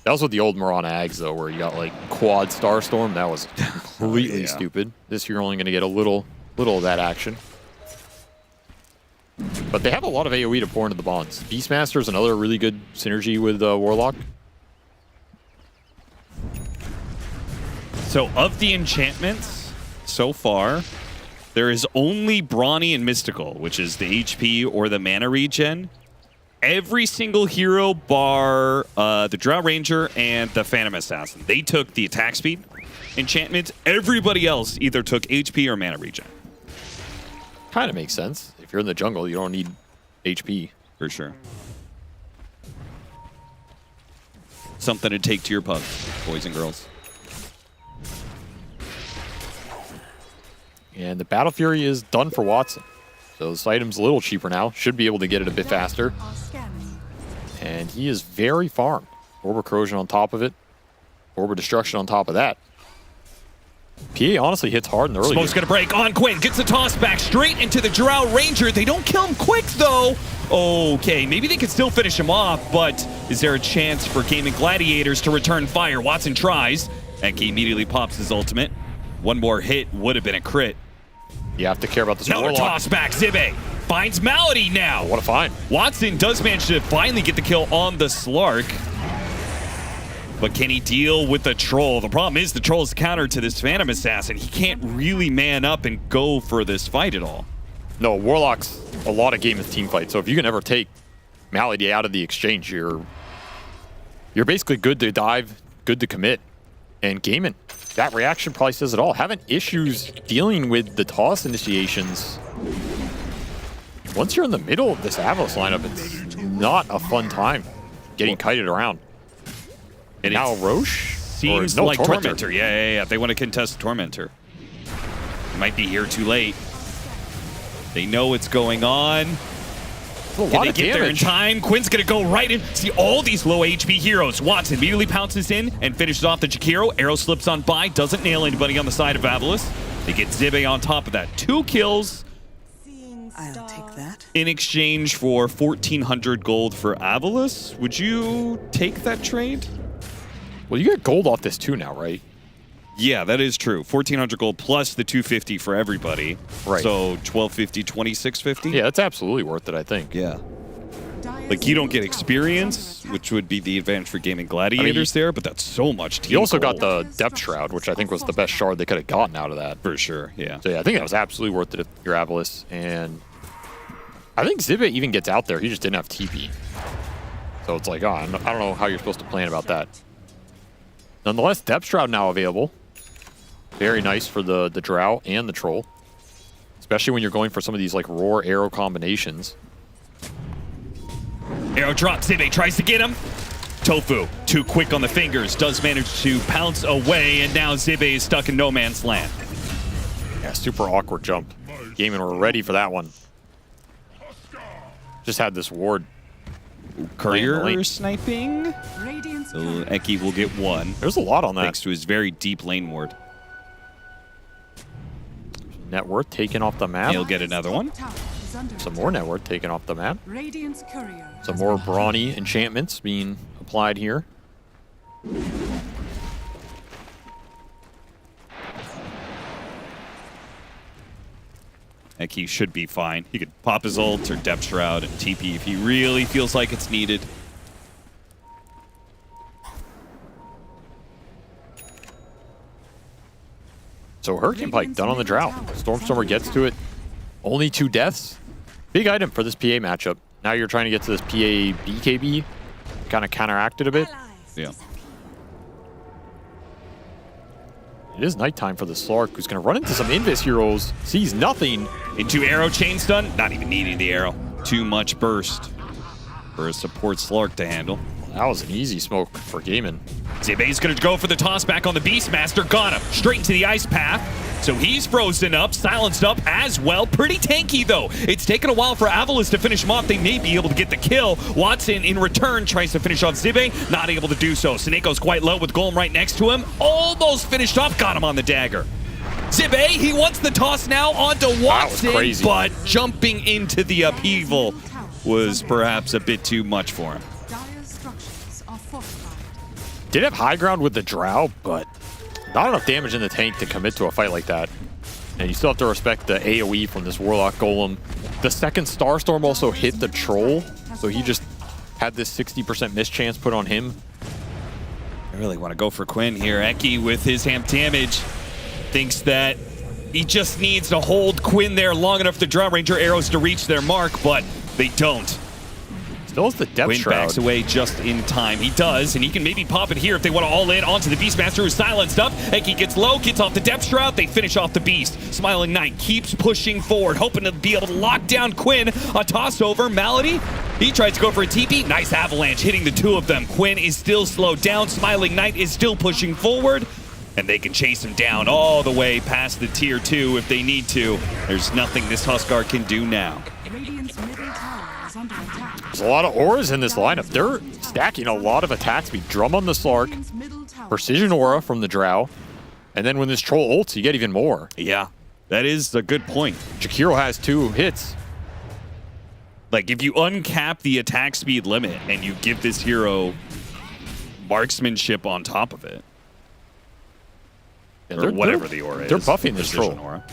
That was with the old Mirana Ags, though, where you got, like, quad Starstorm. That was completely stupid. This you're only going to get a little of that action. But they have a lot of AoE to pour into the bonds. Beastmaster is another really good synergy with Warlock. So of the enchantments so far, there is only Brawny and Mystical, which is the HP or the mana regen. Every single hero bar the Drow Ranger and the Phantom Assassin, they took the attack speed enchantment. Everybody else either took HP or mana regen. Kind of makes sense. If you're in the jungle, you don't need HP. For sure. Something to take to your pubs, boys and girls. And the Battle Fury is done for Watson. So this item's a little cheaper now. Should be able to get it a bit faster. And he is very farmed. Orb of Corrosion on top of it. Orb of Destruction on top of that. PA honestly hits hard in the early Smoke's game. gonna break on Quinn. Gets the toss back straight into the Drow Ranger. They don't kill him quick though. Okay, maybe they can still finish him off, but is there a chance for Gaming Gladiators to return fire? Watson tries. Eki immediately pops his ultimate. One more hit would have been a crit. You have to care about this Another Warlock. toss back. Zibe finds Malady now. What a find. Watson does manage to finally get the kill on the Slark. But can he deal with the Troll? The problem is the Troll's counter to this Phantom Assassin. He can't really man up and go for this fight at all. No, Warlock's a lot of game with team fight. So if you can ever take Malady out of the exchange, you're basically good to dive, good to commit. And Gaiman, that reaction probably says it all. Having issues dealing with the toss initiations. Once you're in the middle of this Avalos lineup, it's not a fun time getting kited around. And now Roche? Seems like Tormentor. Yeah. They want to contest Tormentor. Might be here too late. They know what's going on. Can they get there in time? Quinn's going to go right in. See all these low HP heroes. Watson immediately pounces in and finishes off the Jakiro. Arrow slips on by. Doesn't nail anybody on the side of Avalos. They get Zibe on top of that. 2 kills. I'll take that. In exchange for 1,400 gold for Avalos. Would you take that trade? Well, you get gold off this too now, right? Yeah, that is true. 1,400 gold plus the 250 for everybody. Right. So 1,250, 2,650. Yeah, that's absolutely worth it, I think. Yeah. Like, you don't get experience, which would be the advantage for Gaming Gladiators there, but that's so much team You also gold. got the Depth Shroud, which I think was the best shard they could have gotten out of that. For sure, yeah. So yeah, I think that was absolutely worth it if you're Avalos. And I think Zibe even gets out there. He just didn't have TP. So it's like, I don't know how you're supposed to plan about that. Nonetheless, Depth Shroud now available. Very nice for the Drow and the Troll. especially when you're going for some of these like roar arrow combinations. Arrow drop. Zibe tries to get him. Tofu, too quick on the fingers, does manage to pounce away, and now Zibe is stuck in no man's land. Yeah, super awkward jump. Gaming were ready for that one. Just had this ward. Courier sniping. So Eki will get one. There's a lot on that. Thanks to his very deep lane ward. Net worth taken off the map. He'll get another one. Some more net worth taken off the map. Radiant's courier. Some more brawny enchantments being applied here. Eki should be fine. He could pop his ult or Depth Shroud and TP if he really feels like it's needed. So Hurricane Pike done on the Drow. Stormstormer gets to it. Only 2 deaths. Big item for this PA matchup. Now you're trying to get to this PA BKB. Kind of counteract it a bit. Yeah. It is nighttime for the Slark, who's going to run into some Invis heroes. Sees nothing. Into arrow chain stun. Not even needing the arrow. Too much burst for a support Slark to handle. That was an easy smoke for Gaiman. Zibe's going to go for the toss back on the Beastmaster. Got him. Straight into the ice path. So he's frozen up, silenced up as well. Pretty tanky, though. It's taken a while for Avalos to finish him off. They may be able to get the kill. Watson, in return, tries to finish off Zibe. Not able to do so. Sineko's quite low with Golem right next to him. Almost finished off. Got him on the dagger. Zibe, he wants the toss now onto Watson. But jumping into the upheaval was perhaps a bit too much for him. Did have high ground with the Drow, but not enough damage in the tank to commit to a fight like that. And you still have to respect the AoE from this Warlock Golem. The second Starstorm also hit the Troll, so he just had this 60% miss chance put on him. I really want to go for Quinn here. Eki with his amp damage thinks that he just needs to hold Quinn there long enough for Drow Ranger arrows to reach their mark, but they don't. Still has the Depth Quinn Shroud. backs away just in time. He does, and he can maybe pop it here if they want to all in onto the Beastmaster, who's silenced up. Eki gets low, gets off the Depth Shroud. They finish off the Beast. Smiling Knight keeps pushing forward, hoping to be able to lock down Quinn. A toss over. Malady, he tries to go for a TP. Nice avalanche hitting the two of them. Quinn is still slowed down. Smiling Knight is still pushing forward, and they can chase him down all the way past the tier 2 if they need to. There's nothing this Huskar can do now. Radiant's middle tower is under attack. There's a lot of auras in this lineup. They're stacking a lot of attack speed. Drum on the Slark, Precision Aura from the Drow, and then when this Troll ults, you get even more. Yeah, that is a good point. Jakiro has 2 hits. Like, if you uncap the attack speed limit and you give this hero marksmanship on top of it, Yeah, or whatever the aura is. They're buffing this Precision Troll. aura.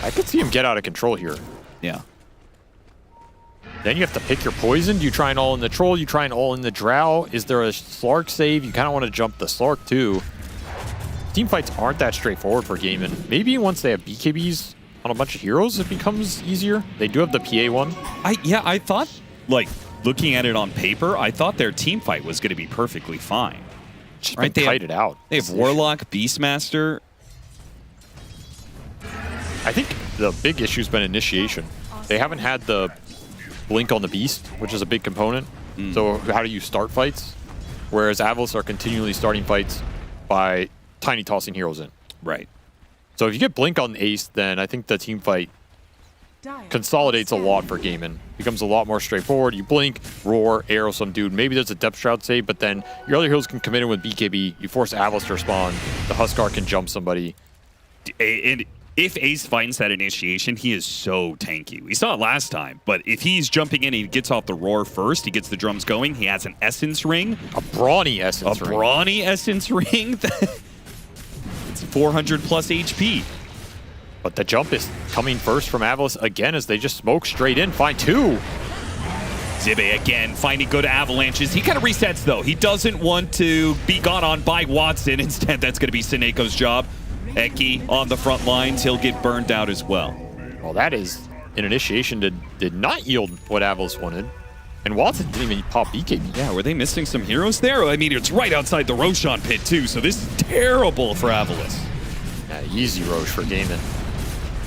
I could see him get out of control here. Yeah. Then you have to pick your poison. Do you try and all in the Troll? You try and all in the Drow? Is there a Slark save? You kind of want to jump the Slark too. Team fights aren't that straightforward for Gaiman. Maybe once they have BKBs on a bunch of heroes, it becomes easier. They do have the PA one. I thought, like, looking at it on paper, I thought their team fight was going to be perfectly fine. Just right? been kited out. They have Warlock, Beastmaster. I think the big issue's been initiation. They haven't had the blink on the Beast, which is a big component. So how do you start fights? Whereas Avalos are continually starting fights by tiny tossing heroes in. Right. So if you get blink on the Ace, then I think the team fight consolidates a lot for Gaiman. Becomes a lot more straightforward. You blink, roar, arrow some dude. Maybe there's a Depth Shroud save, but then your other heroes can commit in with BKB. You force Avalos to respond. The Huskar can jump somebody. And if Ace finds that initiation, he is so tanky. We saw it last time, but if he's jumping in and he gets off the roar first, he gets the drums going, he has an Essence Ring. A brawny Essence Ring. A brawny Essence Ring. It's 400 plus HP. But the jump is coming first from Avalos again as they just smoke straight in. Find 2. Zibe again finding good avalanches. He kind of resets though. He doesn't want to be gone on by Watson. Instead, that's going to be Sineko's job. Eki on the front lines. He'll get burned out as well. Well, that is an initiation that did not yield what Avalos wanted. And Watson didn't even pop BKB. Yeah, were they missing some heroes there? I mean, it's right outside the Roshan pit too, so this is terrible for Avalos. Yeah, easy Roche for Gaiman.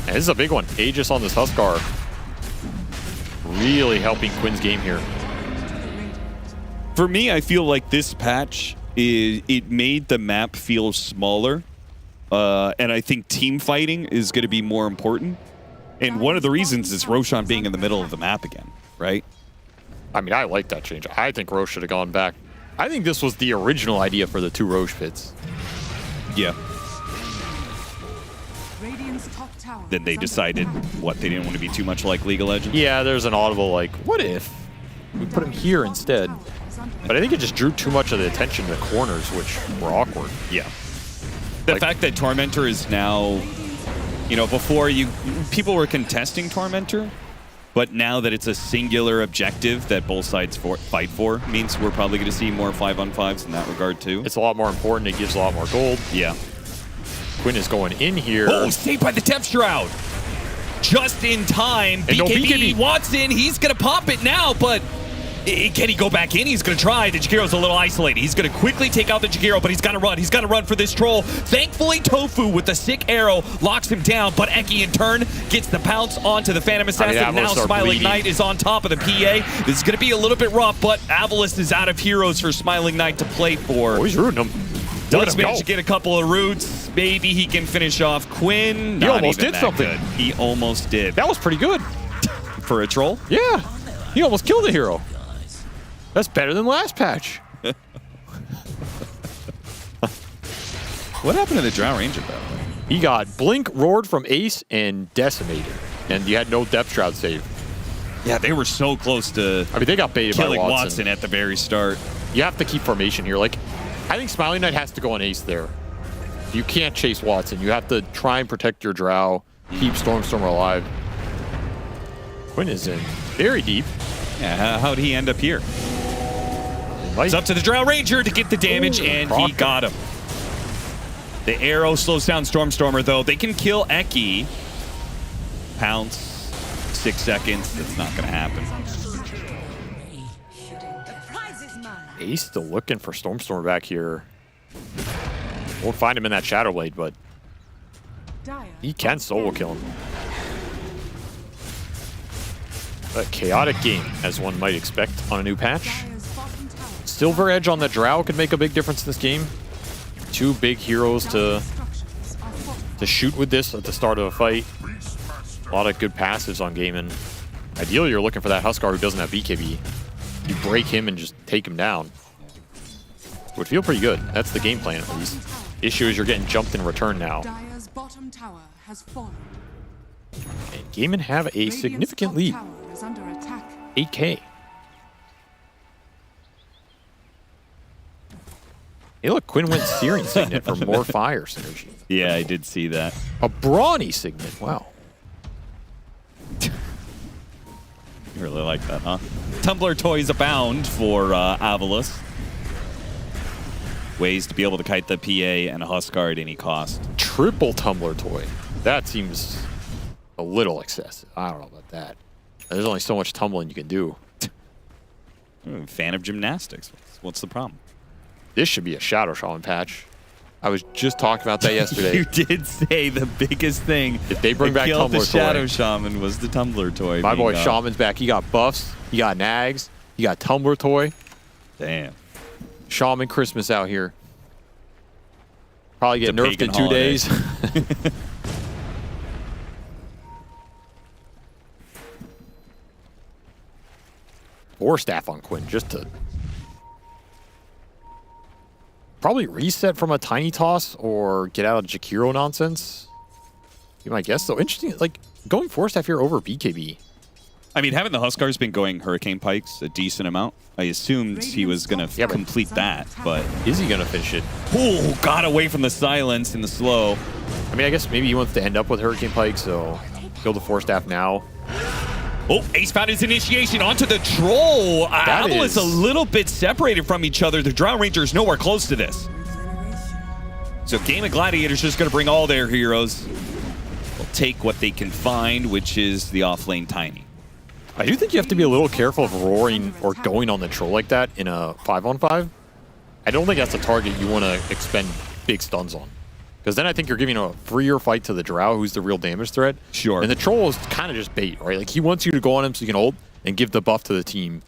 And this is a big one. Aegis on this Huskar. Really helping Quinn's game here. For me, I feel like this patch, it made the map feel smaller. And I think team fighting is going to be more important. And one of the reasons is Roshan being in the middle of the map again, right? I mean, I like that change. I think Roche should have gone back. I think this was the original idea for the 2 Roche pits. Yeah. Then they decided, what, they didn't want to be too much like League of Legends? Yeah, there's an audible like, what if we put him here instead? But I think it just drew too much of the attention to the corners, which were awkward. Yeah. The fact that Tormentor is now, you know, before people were contesting Tormentor, but now that it's a singular objective that both sides fight for, means we're probably going to see more 5-on-5s in that regard too. It's a lot more important. It gives a lot more gold. Yeah. Quinn is going in here. Oh, saved by the Depth Shroud. Just in time. And no BKB Watson, he's going to pop it now, but can he go back in? He's going to try. The Jakiro's a little isolated. He's going to quickly take out the Jakiro, but he's got to run. He's got to run for this troll. Thankfully, Tofu with the sick arrow locks him down, but Eki in turn gets the pounce onto the Phantom Assassin. I mean, now Smiling Knight is on top of the PA. This is going to be a little bit rough, but Avalis is out of heroes for Smiling Knight to play for. Oh, he's rooting him. Does manage to get a couple of roots. Maybe he can finish off Quinn. He almost did something. Good. He almost did. That was pretty good. For a troll? Yeah. He almost killed a hero. That's better than last patch. What happened to the Drow Ranger, though? He got Blink, Roared from Ace, and Decimated. And you had no Depth Shroud save. Yeah, they were so close to I mean, they got baited by killing Watson. at the very start. You have to keep formation here. Like, I think Smiling Knight has to go on Ace there. You can't chase Watson. You have to try and protect your Drow, keep Stormstormer alive. Quinn is in very deep. Yeah, how'd he end up here? It's up to the Drow Ranger to get the damage, and he got him. The arrow slows down Stormstormer, though. They can kill Eki. Pounce, 6 seconds. That's not going to happen. Ace still looking for Stormstormer back here. Won't find him in that Shadow Blade, but he can solo kill him. A chaotic game, as one might expect on a new patch. Silver Edge on the Drow could make a big difference in this game. 2 big heroes to shoot with this at the start of a fight. A lot of good passives on game, and ideally you're looking for that Huskar who doesn't have BKB. You break him and just take him down. Would feel pretty good. That's the game plan, at least. Issue is you're getting jumped in return now. Dire's bottom tower has fallen. And Gaiman have a significant lead. Is under attack. 8K. Hey, look, Quinn went Searing Signet for more fire synergy. Yeah, I did see that. A Brawny Signet, wow. You really like that, huh? Tumbler toys abound for Avalis. Ways to be able to kite the PA and a Huskar at any cost. Triple Tumbler toy. That seems a little excessive. I don't know about that. There's only so much tumbling you can do. Fan of gymnastics. What's the problem? This should be a Shadow Shaman patch. I was just talking about that yesterday. You did say the biggest thing if they bring back Tumbler the Shadow Shaman was the Tumbler toy. My boy Shaman's back. He got buffs. He got nags. He got Tumbler toy. Damn. Shaman Christmas out here. Probably get nerfed in 2 holiday. days. Or staff on Quinn just to probably reset from a tiny toss or get out of Jakiro nonsense. Be my guess though. Interesting, like going 4-staff here over BKB. I mean, having the Huskar's been going Hurricane Pikes a decent amount. I assumed he was going to complete that, but is he going to finish it? Oh, got away from the silence in the slow. I mean, I guess maybe he wants to end up with Hurricane Pike, so kill the 4-staff now. Oh, Ace found his initiation onto the troll. Avalis a little bit separated from each other. The Drow Ranger is nowhere close to this. So Game of Gladiators just going to bring all their heroes. They'll take what they can find, which is the offlane Tiny. I do think you have to be a little careful of roaring or going on the troll like that in a 5-on-5. I don't think that's a target you want to expend big stuns on. Because then I think you're giving a freer fight to the Drow, who's the real damage threat. Sure. And the Troll is kind of just bait, right? Like, he wants you to go on him so you can ult and give the buff to the team.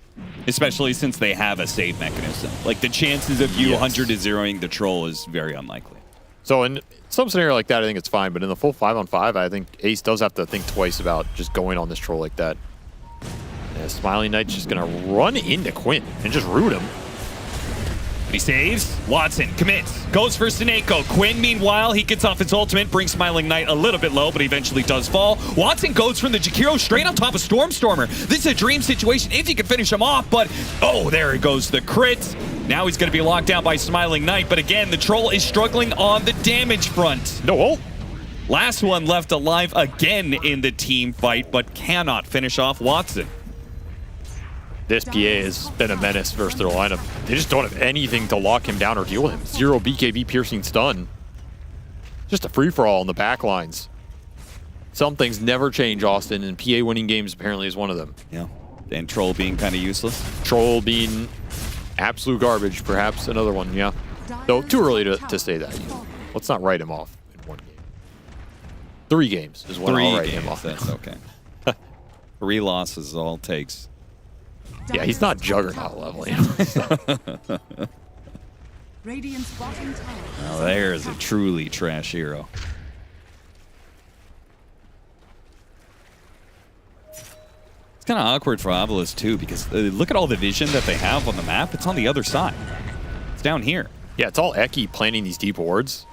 Especially since they have a save mechanism. Like, the chances of you 100 to 0ing the Troll is very unlikely. So in some scenario like that, I think it's fine. But in the full 5-on-5, I think Ace does have to think twice about just going on this Troll like that. Yeah, Smiling Knight's just going to run into Quinn and just root him. He saves. Watson commits. Goes for Sineko. Quinn, meanwhile, he gets off his ultimate, brings Smiling Knight a little bit low, but eventually does fall. Watson goes from the Jakiro straight on top of Stormstormer. This is a dream situation if he can finish him off, but oh, there he goes, the crit. Now he's going to be locked down by Smiling Knight, but again, the Troll is struggling on the damage front. No ult. Last one left alive again in the team fight, but cannot finish off Watson. This PA has been a menace versus their lineup. They just don't have anything to lock him down or deal with him. 0 BKB piercing stun. Just a free-for-all in the back lines. Some things never change, Austin, and PA winning games apparently is one of them. Yeah. And Troll being kind of useless. Troll being absolute garbage, perhaps another one, yeah. Though too early to say that. Let's not write him off in one game. 3 games is when I'll write him off. That's okay. 3 losses is all it takes. Yeah, he's not Juggernaut level. Radiant's bottom tower. Now there's a truly trash hero. It's kind of awkward for Avalus too, because look at all the vision that they have on the map. It's on the other side. It's down here. Yeah, it's all Eki planting these deep wards.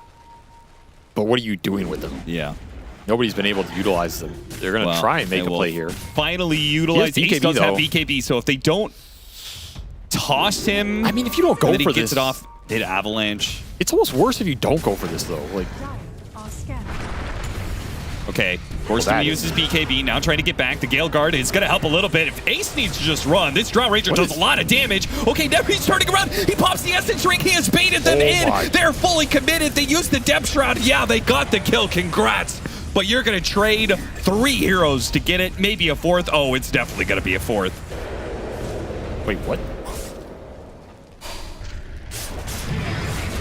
But what are you doing with them? Yeah. Nobody's been able to utilize them. They're going to try and make a play here. Finally utilize. Ace does have BKB, so if they don't toss him, I mean, if you don't go for he this, gets it off. Hit Avalanche. It's almost worse if you don't go for this though. Like, okay, forced him to use his BKB. Now trying to get back. The Gale Guard is going to help a little bit. If Ace needs to just run, this Drow Ranger does a lot of damage. Okay, now he's turning around. He pops the Essence Ring. He has baited them in. They're fully committed. They used the Depth Shroud. Yeah, they got the kill. Congrats. But you're going to trade 3 heroes to get it. Maybe a 4th. Oh, it's definitely going to be a 4th. Wait, what?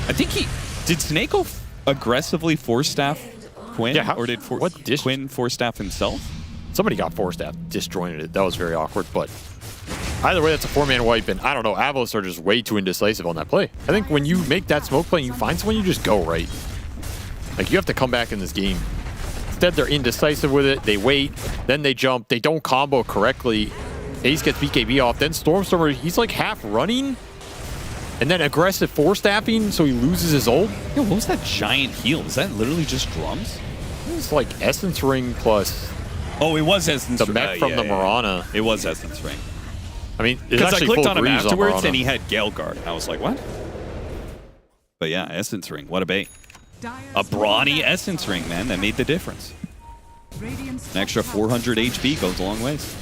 I think did Snako aggressively force staff Quinn? Yeah, or did Quinn force staff himself? Somebody got force staff, disjointed it. That was very awkward, but either way, that's a 4-man wipe, and I don't know, Avalus are just way too indecisive on that play. I think when you make that smoke play and you find someone, you just go, right? Like, you have to come back in this game. Instead, they're indecisive with it. They wait, then they jump. They don't combo correctly. Ace gets BKB off. Then Stormstormer, he's like half running. And then aggressive force staffing, so he loses his ult. Yo, what was that giant heal? Is that literally just drums? It's like Essence Ring plus... Oh, it was Essence Ring. The mech from the Marana. It was Essence Ring. I mean, because I clicked on him afterwards and he had Gale Guard. I was like, what? But yeah, Essence Ring. What a bait. A brawny Essence Ring, man, that made the difference. An extra 400 HP goes a long ways.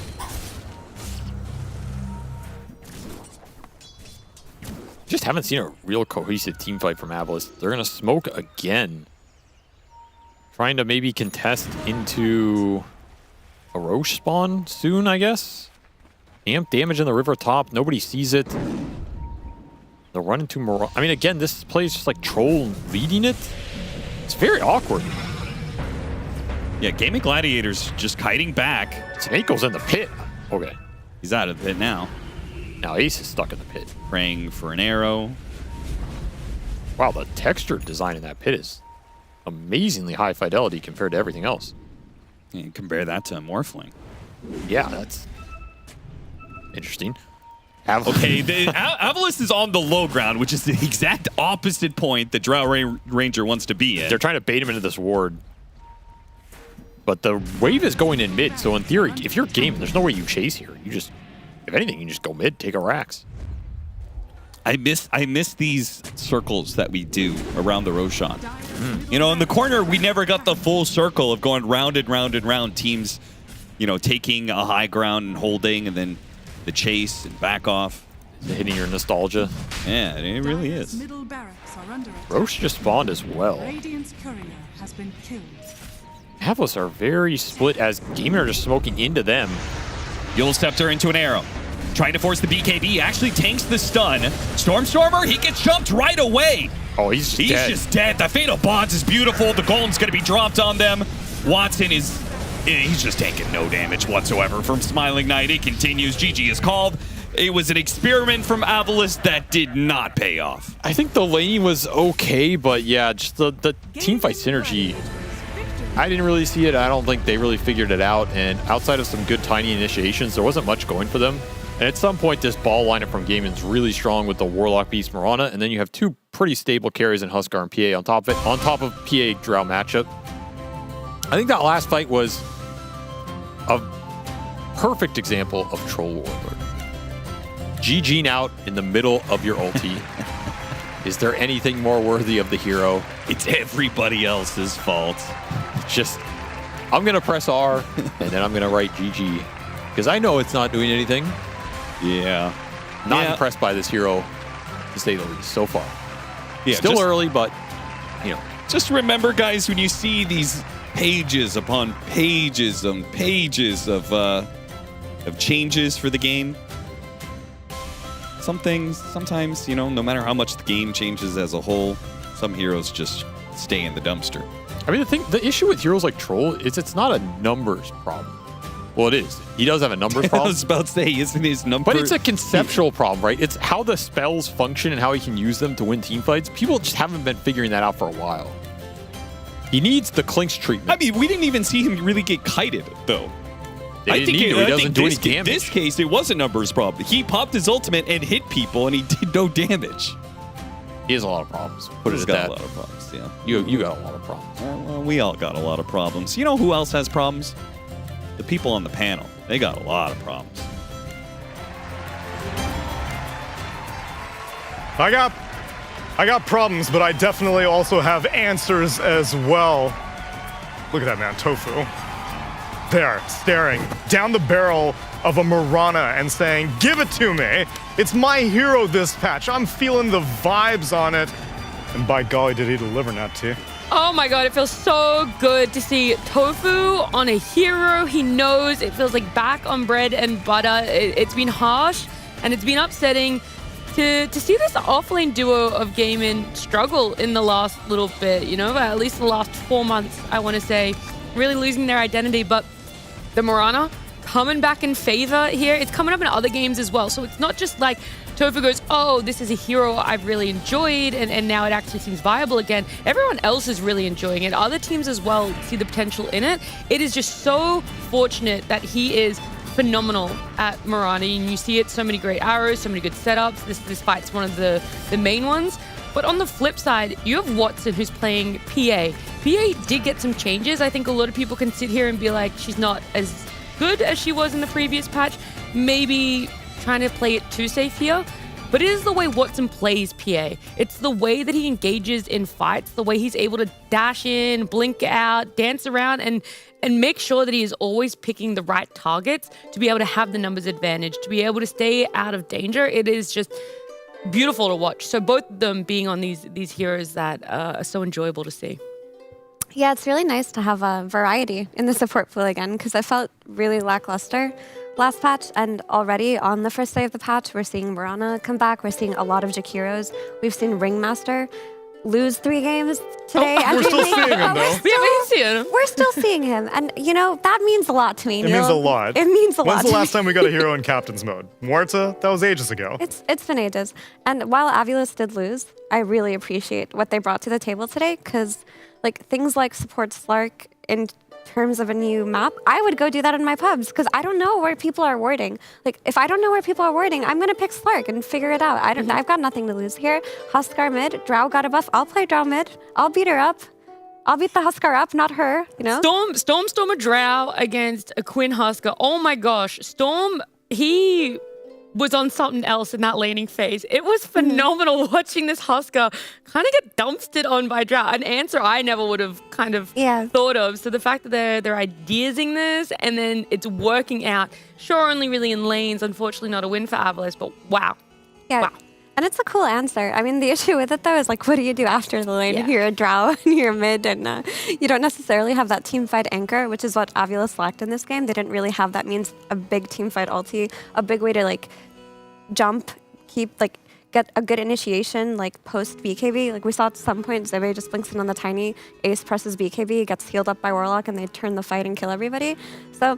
Just haven't seen a real cohesive team fight from Avalus. They're going to smoke again. Trying to maybe contest into a Roche spawn soon, I guess. Amp damage in the river top. Nobody sees it. They're running to Marana. I mean, again, this play is just like Troll leading it. It's very awkward. Yeah, Gaming Gladiators just kiting back. Snake's in the pit. Okay. He's out of the pit now. Now Ace is stuck in the pit. Praying for an arrow. Wow, the texture design in that pit is amazingly high fidelity compared to everything else. You compare that to Morphling. Yeah, that's interesting. Okay, Avalus is on the low ground, which is the exact opposite point that Drow Ranger wants to be in. They're trying to bait him into this ward. But the wave is going in mid, so in theory, if you're gaming, there's no way you chase here. You just, if anything, you just go mid, take a Rax. I miss these circles that we do around the Roshan. You know, in the corner, we never got the full circle of going round and round and round. Teams, you know, taking a high ground and holding, and then the chase and back off. Hitting your nostalgia. Yeah, it really is. Roche just spawned as well. Radiant's courier has been killed. Avalus are very split as Gamer are just smoking into them. Yule Scepter into an arrow. Trying to force the BKB, actually tanks the stun. Stormstormer, he gets jumped right away. Oh, he's dead. Just dead. The Fatal Bonds is beautiful. The Golden's going to be dropped on them. Watson he's just taking no damage whatsoever from Smiling Knight. It continues. GG is called. It was an experiment from Avalis that did not pay off. I think the lane was okay, but yeah, just the teamfight synergy, I didn't really see it. I don't think they really figured it out. And outside of some good tiny initiations, there wasn't much going for them. And at some point, this ball lineup from Gaiman's really strong with the Warlock Beast Mirana, and then you have two pretty stable carries in Huskar and PA on top of it, on top of PA Drow matchup. I think that last fight was a perfect example of Troll Warlord. GG'ing out in the middle of your ulti. Is there anything more worthy of the hero? It's everybody else's fault. Just, I'm going to press R, and then I'm going to write GG. Because I know it's not doing anything. Yeah. Not impressed by this hero, to say the least, so far. Yeah, Still early, but, you know. Just remember, guys, when you see these pages upon pages and pages of changes for the game, some things, sometimes, you know, no matter how much the game changes as a whole, some heroes just stay in the dumpster. I mean, the issue with heroes like Troll is it's not a numbers problem. Well, it is. He does have a numbers problem. I was about to say, isn't his number... But it's a conceptual problem, right? It's how the spells function and how he can use them to win team fights. People just haven't been figuring that out for a while. He needs the clinch treatment. I mean, we didn't even see him really get kited, though. I think he doesn't do any damage. In this case, it was a numbers problem. He popped his ultimate and hit people, and he did no damage. He has a lot of problems. He's got a lot of problems, yeah. You got a lot of problems. Well, we all got a lot of problems. You know who else has problems? The people on the panel. They got a lot of problems. I got problems, but I definitely also have answers as well. Look at that man, Tofu. There, staring down the barrel of a Mirana and saying, give it to me. It's my hero this patch. I'm feeling the vibes on it. And by golly, did he deliver, Nat T. Oh my god, it feels so good to see Tofu on a hero he knows. It feels like back on bread and butter. It's been harsh and it's been upsetting to see this offlane duo of Gaiman struggle in the last little bit, you know, at least the last 4 months, I want to say, really losing their identity. But the Mirana coming back in favor here. It's coming up in other games as well. So it's not just like Tofu goes, oh, this is a hero I've really enjoyed, and now it actually seems viable again. Everyone else is really enjoying it. Other teams as well see the potential in it. It is just so fortunate that he is phenomenal at Mirana, and you see it, so many great arrows, so many good setups. This fight's one of the main ones. But on the flip side, you have Watson, who's playing PA. PA did get some changes. I think a lot of people can sit here and be like, she's not as good as she was in the previous patch. Maybe trying to play it too safe here. But it is the way Watson plays PA. It's the way that he engages in fights, the way he's able to dash in, blink out, dance around, and make sure that he is always picking the right targets to be able to have the numbers advantage, to be able to stay out of danger. It is just beautiful to watch. So both of them being on these heroes that are so enjoyable to see. Yeah, it's really nice to have a variety in the support pool again, because I felt really lackluster last patch, and already on the first day of the patch, we're seeing Mirana come back. We're seeing a lot of Jakiros. We've seen Ringmaster lose 3 games today. We're still seeing him, though. We're still seeing him. And, you know, that means a lot to me. It means a lot. It means a lot. When's the last time we got a hero in Captain's mode? Muerta? That was ages ago. It's been ages. And while Avulis did lose, I really appreciate what they brought to the table today, because like things like support Slark in terms of a new map, I would go do that in my pubs, because I don't know where people are warding. Like, if I don't know where people are warding, I'm gonna pick Slark and figure it out. I've got nothing to lose here. Huskar mid, Drow got a buff. I'll play Drow mid. I'll beat her up. I'll beat the Huskar up, not her. You know. Storm a Drow against a Quinn Huskar. Oh my gosh, Storm, he was on something else in that laning phase. It was phenomenal watching this Huskar kind of get dumpstered on by Drow. An answer I never would have kind of thought of. So the fact that they're ideasing this and then it's working out, sure, only really in lanes, unfortunately not a win for Avalis, but wow. Yeah. Wow. And it's a cool answer. I mean, the issue with it, though, is like, what do you do after the lane? Yeah. You're a drow and you're mid, and you don't necessarily have that team fight anchor, which is what Avulus lacked in this game. They didn't really have that means a big team fight ulti, a big way to like jump, get a good initiation, like post BKB. Like we saw at some point, Zebe just blinks in on the tiny, Ace presses BKB, gets healed up by Warlock, and they turn the fight and kill everybody. So,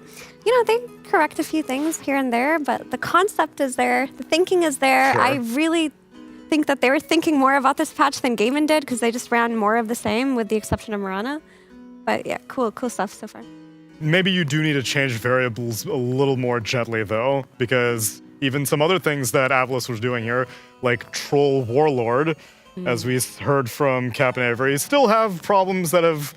they correct a few things here and there, but the concept is there, the thinking is there. Sure. I really think that they were thinking more about this patch than Gaiman did, because they just ran more of the same, with the exception of Mirana. But yeah, cool stuff so far. Maybe you do need to change variables a little more gently, though, because even some other things that Avulus was doing here, like Troll Warlord, as we heard from Captain Avery, still have problems that have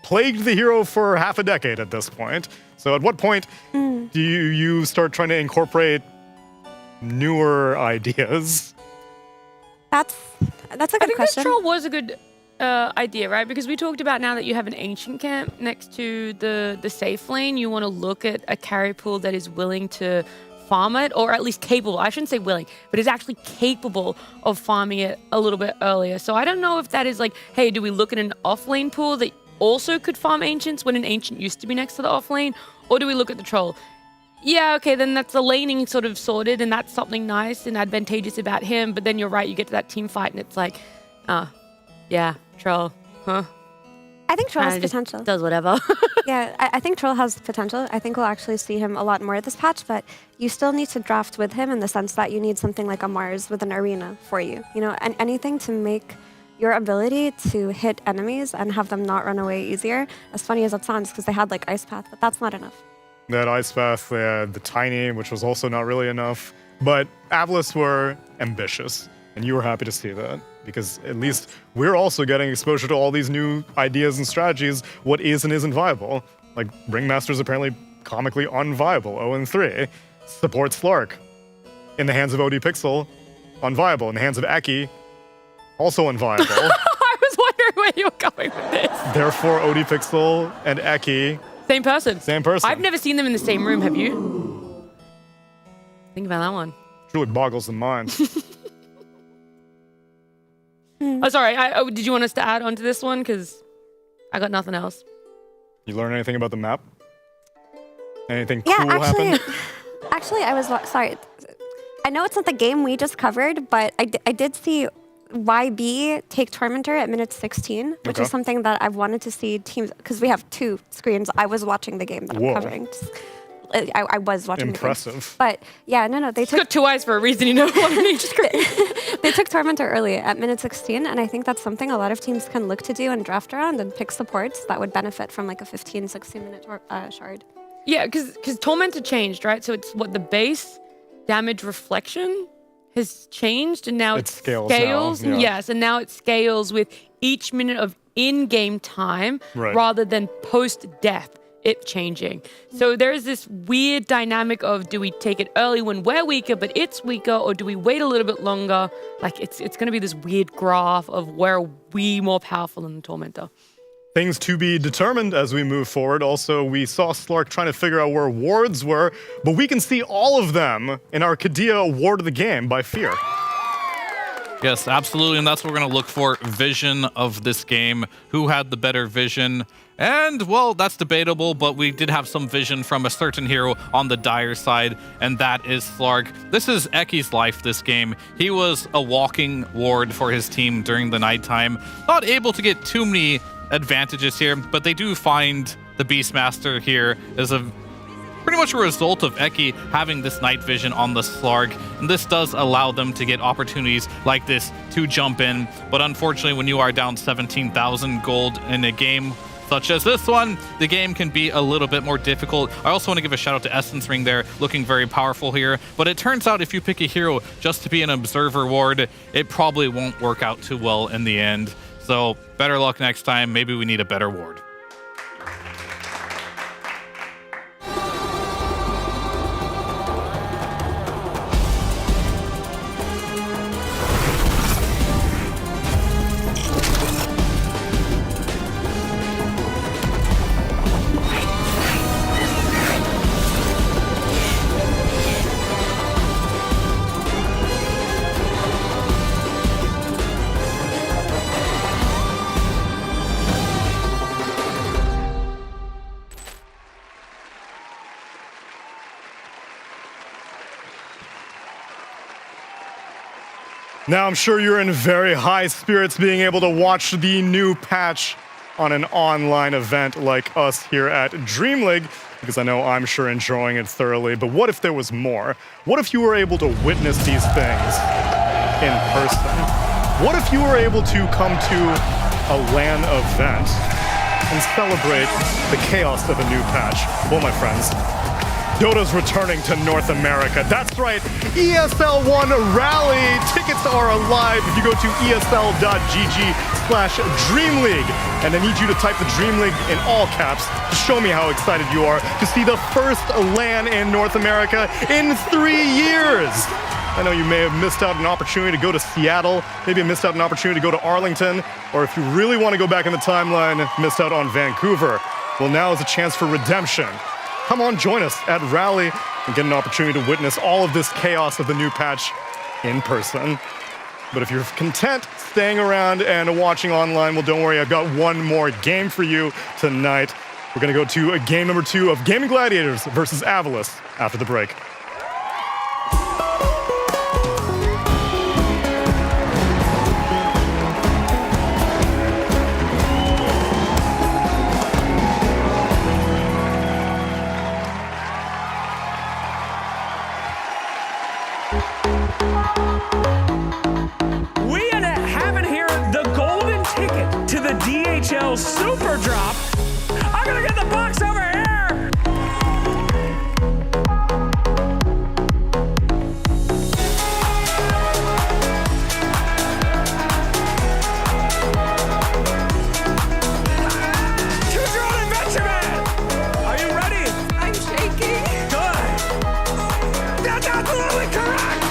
plagued the hero for half a decade at this point. So at what point do you start trying to incorporate newer ideas? That's a good I think question. this troll was a good idea, right? Because we talked about now that you have an ancient camp next to the safe lane, you want to look at a carry pool that is willing to farm it, or at least capable. I shouldn't say willing, but is actually capable of farming it a little bit earlier. So I don't know if that is like, hey, do we look at an off lane pool that also could farm ancients when an ancient used to be next to the off lane, or do we look at the troll? Yeah, okay, then that's the laning sort of sorted, and that's something nice and advantageous about him. But then you're right, you get to that team fight, and it's like, yeah, troll, huh? I think Troll has Kinda just potential. does whatever. Yeah, I think Troll has potential. I think we'll actually see him a lot more this patch, but you still need to draft with him in the sense that you need something like a Mars with an arena for you. And anything to make your ability to hit enemies and have them not run away easier. As funny as that sounds, because they had like Ice Path, but that's not enough. That Ice Path, they had the Tiny, which was also not really enough. But Avulus were ambitious, and you were happy to see that. Because at least we're also getting exposure to all these new ideas and strategies, what is and isn't viable. Like, Ringmaster's apparently comically unviable, 0-3. Support Slark. In the hands of OD Pixel, unviable. In the hands of Eki, also unviable. I was wondering where you were going with this. Therefore, OD Pixel and Eki... Same person. Same person. I've never seen them in the same room, have you? Think about that one. Truly boggles the mind. Oh, sorry. Did you want us to add on to this one? Because I got nothing else. You learn anything about the map? Anything Yeah, cool happen? actually, I was sorry. I know it's not the game we just covered, but I did see YB take Tormentor at minute 16, which Okay. is something that I've wanted to see teams, because we have two screens. I was watching the game that Whoa. I'm covering. I was watching Impressive. the game. But yeah, no, they took got two eyes for a reason, you know. They took Tormentor early at minute 16, and I think that's something a lot of teams can look to do and draft around and pick supports that would benefit from like a 15, 16 minute shard. Yeah, because Tormentor changed, right? So it's what the base damage reflection has changed, and now it scales now, yeah. Yes, and now it scales with each minute of in-game time Right. rather than post-death. It changing. So there is this weird dynamic of, do we take it early when we're weaker but it's weaker, or do we wait a little bit longer? Like it's going to be this weird graph of where are we more powerful than the Tormentor. Things to be determined as we move forward. Also, we saw Slark trying to figure out where wards were, but we can see all of them in our Kadia Ward of the Game by Fear. Yes, absolutely, and that's what we're going to look for, vision of this game. Who had the better vision? And, well, that's debatable, but we did have some vision from a certain hero on the dire side, and that is Slark. This is Eki's life this game. He was a walking ward for his team during the nighttime. Not able to get too many advantages here, but they do find the Beastmaster here as a pretty much a result of Eki having this night vision on the Slark, and this does allow them to get opportunities like this to jump in. But unfortunately, when you are down 17,000 gold in a game such as this one, the game can be a little bit more difficult. I also want to give a shout out to Essence Ring there, looking very powerful here. But it turns out if you pick a hero just to be an observer ward, it probably won't work out too well in the end. So better luck next time. Maybe we need a better ward. Now, I'm sure you're in very high spirits being able to watch the new patch on an online event like us here at DreamLeague, because I know I'm sure enjoying it thoroughly. But what if there was more? What if you were able to witness these things in person? What if you were able to come to a LAN event and celebrate the chaos of a new patch? Well, my friends, Dota's returning to North America. That's right, ESL 1 Rally. Tickets are alive if you go to esl.gg/DreamLeague. And I need you to type the DreamLeague in all caps to show me how excited you are to see the first LAN in North America in 3 years. I know you may have missed out an opportunity to go to Seattle, maybe you missed out an opportunity to go to Arlington, or if you really want to go back in the timeline, missed out on Vancouver. Well, now is a chance for redemption. Come on, join us at Rally and get an opportunity to witness all of this chaos of the new patch in person. But if you're content staying around and watching online, well, don't worry, I've got one more game for you tonight. We're going to go to game number 2 of Gaming Gladiators versus Avalis after the break. DHL Super Drop. I'm gonna get the box over here. Choose your own adventure, man. Are you ready? I'm shaking. Good. That's absolutely correct.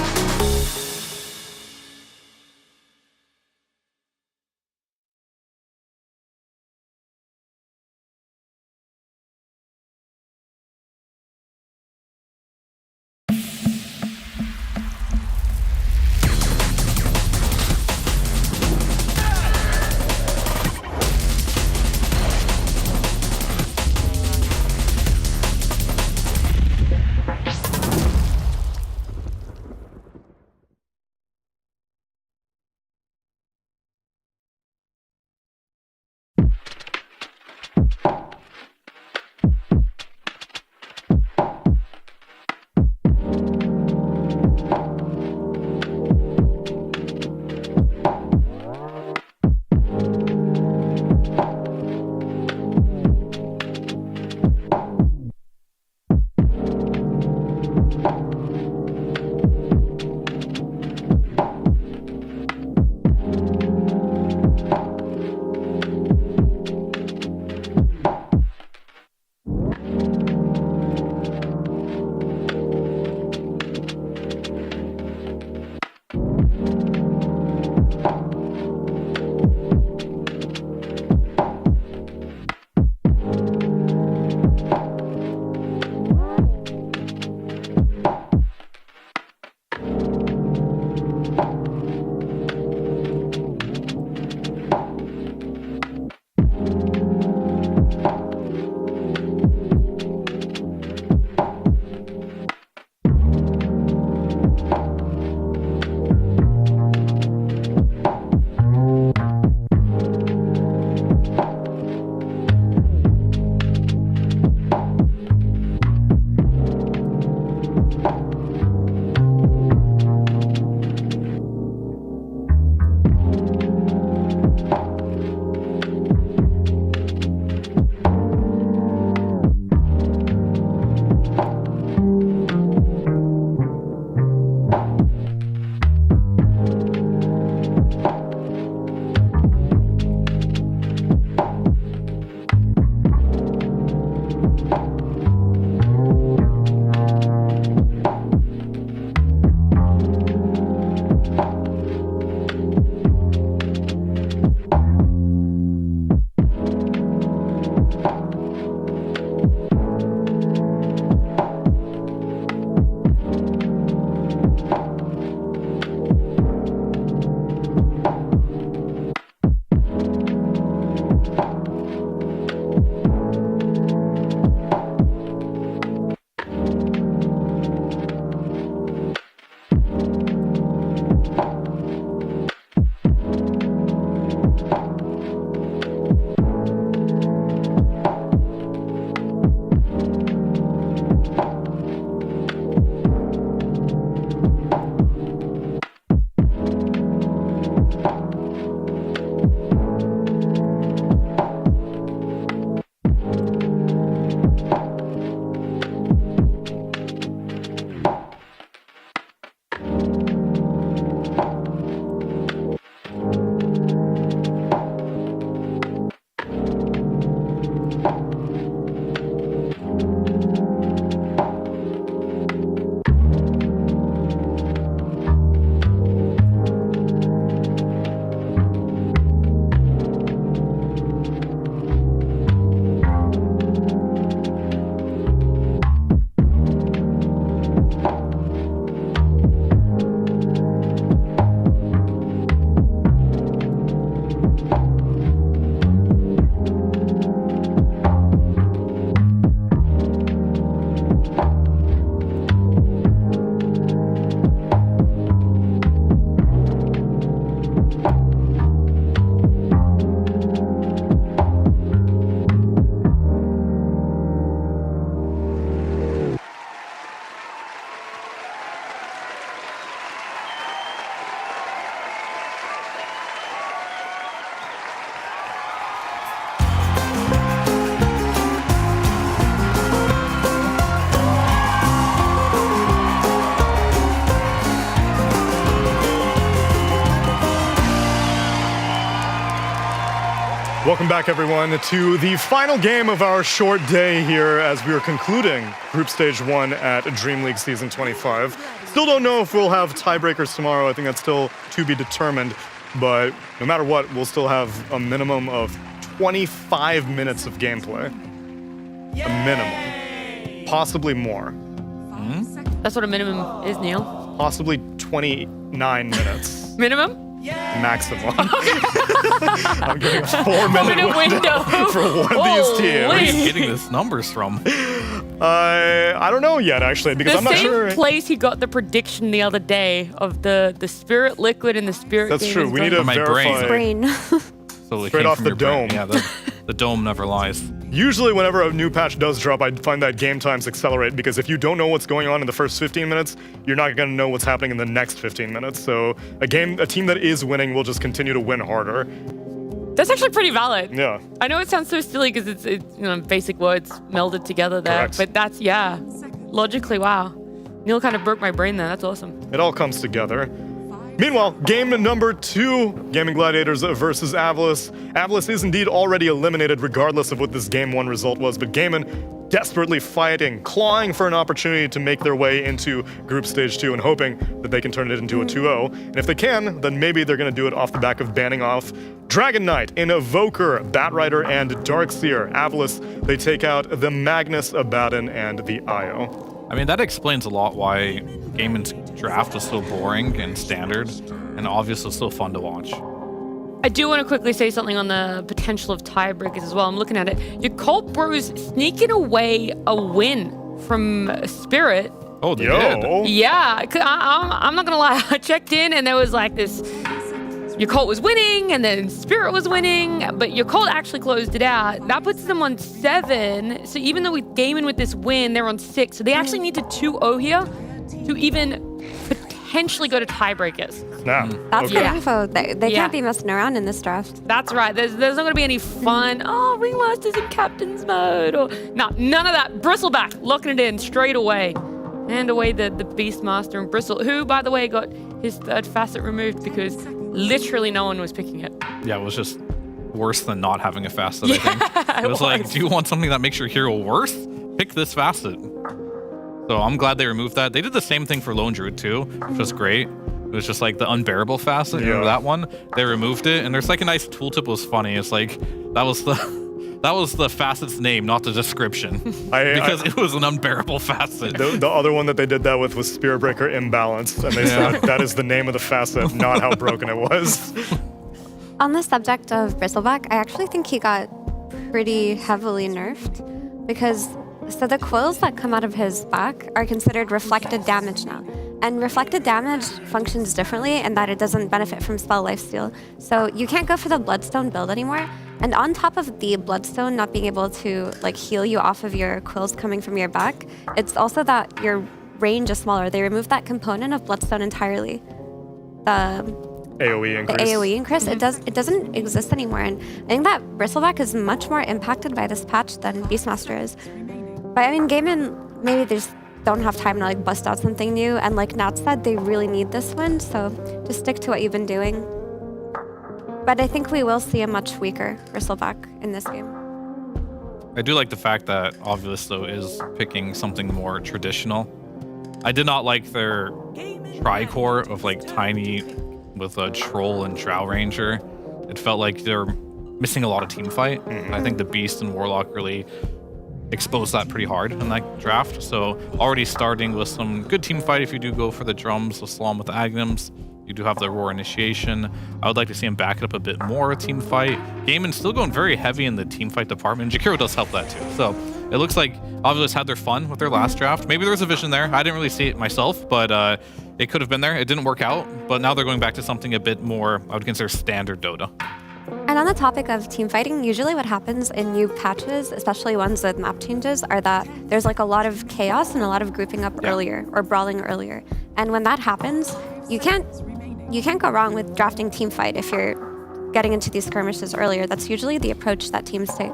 Welcome back, everyone, to the final game of our short day here as we are concluding Group Stage 1 at DreamLeague Season 25. Still don't know if we'll have tiebreakers tomorrow. I think that's still to be determined. But no matter what, we'll still have a minimum of 25 minutes of gameplay. A minimum. Possibly more. That's what a minimum is, Neil. Possibly 29 minutes. Minimum? Maximum. I'm getting a 4-minute window for one of these teams. Where are you getting these numbers from? I don't know yet, actually, because I'm not sure. The same place he got the prediction the other day of the spirit liquid and the spirit. That's true. We need to verify. Brain. So it Straight came off from the your brain. dome. Yeah, the dome never lies. Usually whenever a new patch does drop, I find that game times accelerate, because if you don't know what's going on in the first 15 minutes, you're not going to know what's happening in the next 15 minutes. So a team that is winning will just continue to win harder. That's actually pretty valid. Yeah. I know it sounds so silly because it's basic words melded together there, Correct. but that's logically, wow. Neil kind of broke my brain there. That's awesome. It all comes together. Meanwhile, game number 2, Gaming Gladiators versus Avalis. Avalis is indeed already eliminated regardless of what this Game 1 result was, but Gaiman desperately fighting, clawing for an opportunity to make their way into Group Stage 2 and hoping that they can turn it into a 2-0. And if they can, then maybe they're going to do it off the back of banning off Dragon Knight, an Evoker, Batrider, and Darkseer. Avalis, they take out the Magnus, Abaddon, and the Io. I mean, that explains a lot why Gaiman's draft was so boring and standard, and obviously still fun to watch. I do want to quickly say something on the potential of tiebreakers as well. I'm looking at it. Your Cult Bros sneaking away a win from Spirit. Oh, they did? Yeah, I'm not going to lie. I checked in and there was like this, your Cult was winning and then Spirit was winning, but your Cult actually closed it out. That puts them on 7. So even though we game in with this win, they're on 6. So they actually need to 2-0 here to even potentially go to tiebreakers. That's good info. They can't be messing around in this draft. That's right. There's not going to be any fun. Oh, Ringmaster's in captain's mode. Or none of that. Bristleback locking it in straight away. And away the Beastmaster and Bristle, who, by the way, got his 3rd facet removed because literally no one was picking it. Yeah, it was just worse than not having a facet, I think. It was like, do you want something that makes your hero worse? Pick this facet. So I'm glad they removed that. They did the same thing for Lone Druid too, which was great. It was just like the unbearable facet, you know that one? They removed it, and there's like a nice tooltip was funny. It's like, that was the facet's name, not the description. Because it was an unbearable facet. The other one that they did that with was Spear Breaker Imbalance, and they said that is the name of the facet, not how broken it was. On the subject of Bristleback, I actually think he got pretty heavily nerfed because the quills that come out of his back are considered reflected damage now. And reflected damage functions differently in that it doesn't benefit from spell lifesteal. So you can't go for the Bloodstone build anymore. And on top of the Bloodstone not being able to heal you off of your quills coming from your back, it's also that your range is smaller. They removed that component of Bloodstone entirely. The AoE increase. The AoE increase, it doesn't exist anymore. And I think that Bristleback is much more impacted by this patch than Beastmaster is. But I mean, Gaiman, maybe they just don't have time to bust out something new. And like Nat said, they really need this one. So just stick to what you've been doing. But I think we will see a much weaker Bristleback in this game. I do like the fact that Obvious, though, is picking something more traditional. I did not like their tri-core of tiny with a Troll and Drow Ranger. It felt like they're missing a lot of team fight. I think the Beast and Warlock really exposed that pretty hard in that draft. So already starting with some good team fight if you do go for the drums, the Slalom with the Agnums. You do have the Roar Initiation. I would like to see him back it up a bit more team fight. Gaiman's still going very heavy in the team fight department. Jakiro does help that too. So it looks like Obvious had their fun with their last draft. Maybe there was a vision there. I didn't really see it myself, but it could have been there. It didn't work out, but now they're going back to something a bit more, I would consider standard Dota. And on the topic of team fighting, usually what happens in new patches, especially ones with map changes, are that there's a lot of chaos and a lot of grouping up earlier or brawling earlier. And when that happens, you can't go wrong with drafting team fight if you're getting into these skirmishes earlier. That's usually the approach that teams take.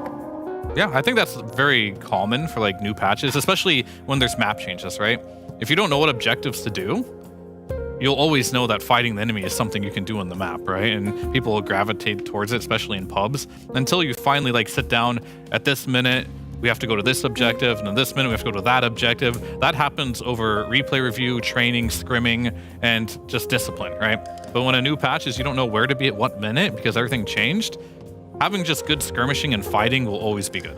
Yeah, I think that's very common for new patches, especially when there's map changes, right? If you don't know what objectives to do, you'll always know that fighting the enemy is something you can do on the map, right? And people will gravitate towards it, especially in pubs, until you finally like sit down at this minute. We have to go to this objective, and then this minute we have to go to that objective. That happens over replay review, training, scrimming, and just discipline, right? But when a new patch is, you don't know where to be at what minute because everything changed. Having just good skirmishing and fighting will always be good.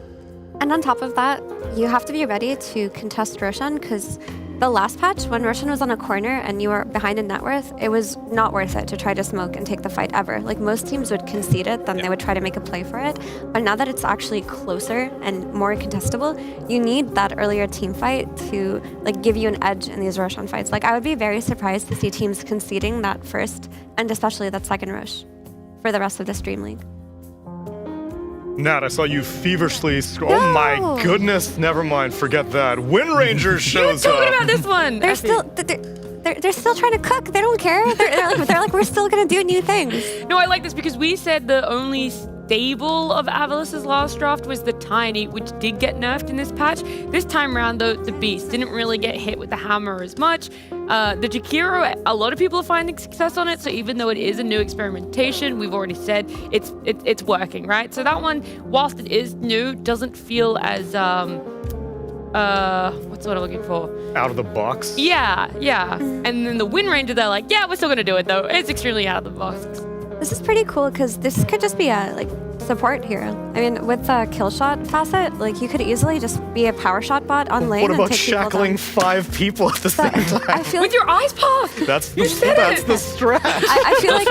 And on top of that, you have to be ready to contest Roshan, because the last patch, when Roshan was on a corner and you were behind a net worth, it was not worth it to try to smoke and take the fight ever. Like, most teams would concede it, then they would try to make a play for it. But now that it's actually closer and more contestable, you need that earlier team fight to like give you an edge in these Roshan fights. Like, I would be very surprised to see teams conceding that first and especially that second Rosh for the rest of this DreamLeague. Nat, I saw you feverishly Oh my goodness, never mind, forget that. Wind Ranger shows up. Talking about this one. They're still trying to cook. They don't care. They're like, we're still gonna do new things. No, I like this because we said the only stable of Avalus's last draft was the Tiny, which did get nerfed in this patch. This time around, though, the Beast didn't really get hit with the hammer as much. The Jakiro, a lot of people are finding success on it, so even though it is a new experimentation, we've already said it's working, right? So that one, whilst it is new, doesn't feel as what's what I'm looking for? Out of the box? Yeah. And then the Wind Ranger, they're like, yeah, we're still gonna do it though. It's extremely out of the box. This is pretty cool because this could just be a like support hero. I mean, with the kill shot facet, like you could easily just be a power shot bot on lane. What about and take shackling 5 people at the same time? I feel with your eyes popped. That's the strat. I feel like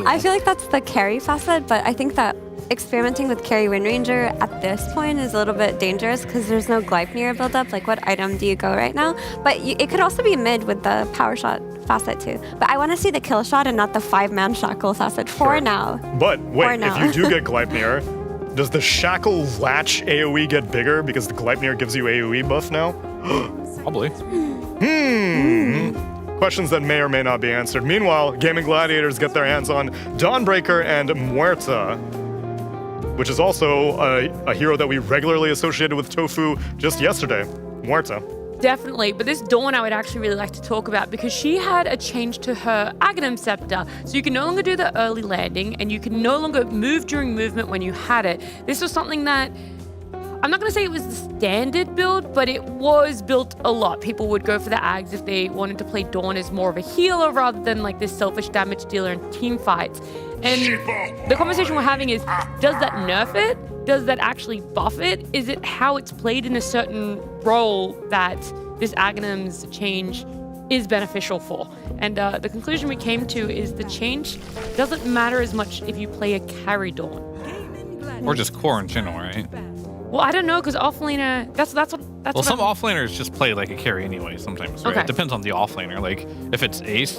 I feel like that's the carry facet, but I think that experimenting with carry Wind Ranger at this point is a little bit dangerous because there's no Gleipnir build-up. Like, what item do you go right now? But it could also be mid with the power shot facet too. But I want to see the kill shot and not the 5-man shackle facet for now. But wait, now. if you do get Gleipnir, does the shackle latch AoE get bigger because the Gleipnir gives you AoE buff now? Probably. Questions that may or may not be answered. Meanwhile, Gaming Gladiators get their hands on Dawnbreaker and Muerta, which is also a hero that we regularly associated with Tofu just yesterday, Muerta. Definitely, but this Dawn I would actually really like to talk about because she had a change to her Aghanim Scepter. So you can no longer do the early landing and you can no longer move during movement when you had it. This was something that, I'm not going to say it was the standard build, but it was built a lot. People would go for the Ags if they wanted to play Dawn as more of a healer rather than like this selfish damage dealer in team fights. And the conversation we're having is, does that nerf it? Does that actually buff it? Is it how it's played in a certain role that this Aghanim's change is beneficial for? And the conclusion we came to is the change doesn't matter as much if you play a carry Dawn. Or just core in general, right? Well, I don't know, because offlaner, that's what some offlaners just play like a carry anyway sometimes, right? Okay. It depends on the offlaner. Like, if it's Ace,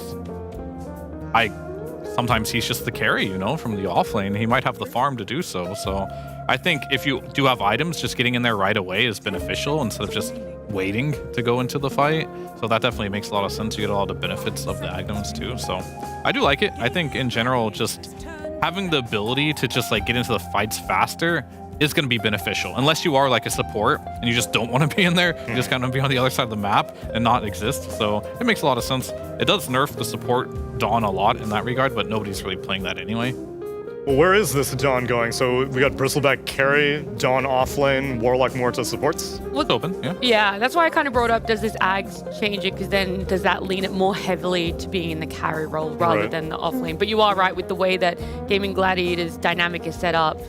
sometimes he's just the carry, from the offlane. He might have the farm to do so. So I think if you do have items, just getting in there right away is beneficial instead of just waiting to go into the fight. So that definitely makes a lot of sense. You get a lot of benefits of the Aghanim's too. So I do like it. I think in general, just having the ability to just like get into the fights faster is going to be beneficial. Unless you are like a support and you just don't want to be in there, you just kind of be on the other side of the map and not exist. So it makes a lot of sense. It does nerf the support Dawn a lot in that regard, but nobody's really playing that anyway. Well, where is this Dawn going? So we got Bristleback carry, Dawn offlane, Warlock Muerta supports? It's open, yeah. Yeah, that's why I kind of brought up, does this Ags change it? Because then does that lean it more heavily to being in the carry role rather than the offlane? But you are right, with the way that Gaming Gladiators dynamic is set up,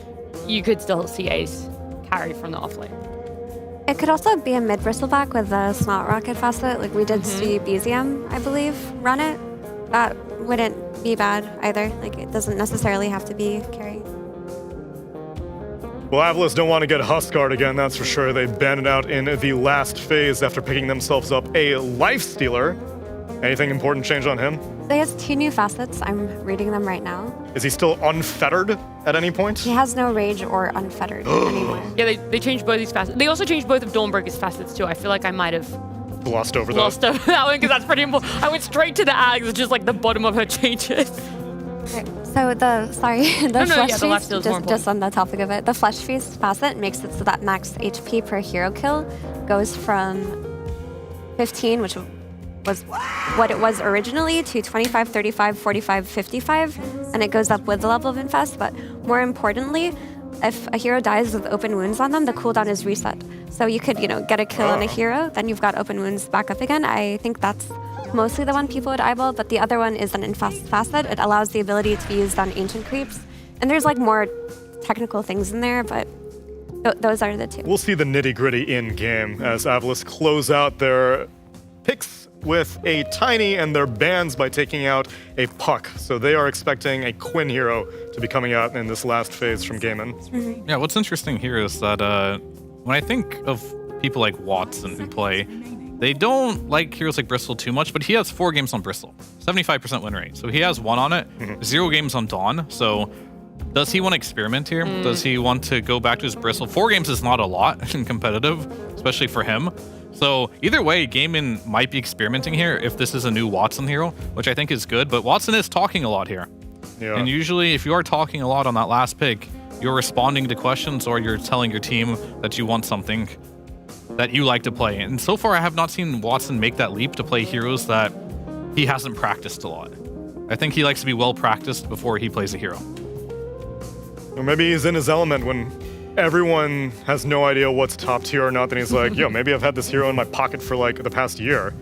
you could still see Ace carry from the offlane. It could also be a mid bristleback with the smart rocket facet. Like we did see BZM, I believe, run it. That wouldn't be bad either. Like it doesn't necessarily have to be carry. Well, Avalos don't want to get Huskar again, that's for sure. They banned it out in the last phase after picking themselves up a Life Stealer. Anything important change on him? So he has 2 new facets. I'm reading them right now. Is he still unfettered at any point? He has no rage or unfettered anymore. Yeah, they changed both these facets. They also changed both of Dawnbreaker's facets too. I feel like I might have glossed over that one because that's pretty important. I went straight to the Ags, just like the bottom of her changes. Okay, so the flesh the life feast, steal is more just on the topic of it, the flesh feast facet makes it so that max HP per hero kill goes from 15, which was what it was originally to 25, 35, 45, 55, and it goes up with the level of infest. But more importantly, if a hero dies with open wounds on them, the cooldown is reset. So you could, get a kill on a hero, then you've got open wounds back up again. I think that's mostly the one people would eyeball, but the other one is an infest facet. It allows the ability to be used on ancient creeps. And there's like more technical things in there, but those are the two. We'll see the nitty-gritty in-game as Avalis close out their picks with a tiny and their bans by taking out a puck. So they are expecting a Quinn hero to be coming out in this last phase from Gaiman. Yeah, what's interesting here is that when I think of people like Watson who play, they don't like heroes like Bristol too much, but he has 4 games on Bristol, 75% win rate. So he has 1 on it, 0 games on Dawn. So does he want to experiment here? Does he want to go back to his Bristol? 4 games is not a lot in competitive, especially for him. So either way, Gaiman might be experimenting here if this is a new Watson hero, which I think is good, but Watson is talking a lot here. Yeah. And usually if you are talking a lot on that last pick, you're responding to questions or you're telling your team that you want something that you like to play. And so far, I have not seen Watson make that leap to play heroes that he hasn't practiced a lot. I think he likes to be well practiced before he plays a hero. Or maybe he's in his element when everyone has no idea what's top tier or not, then he's like, yo, maybe I've had this hero in my pocket for like the past year.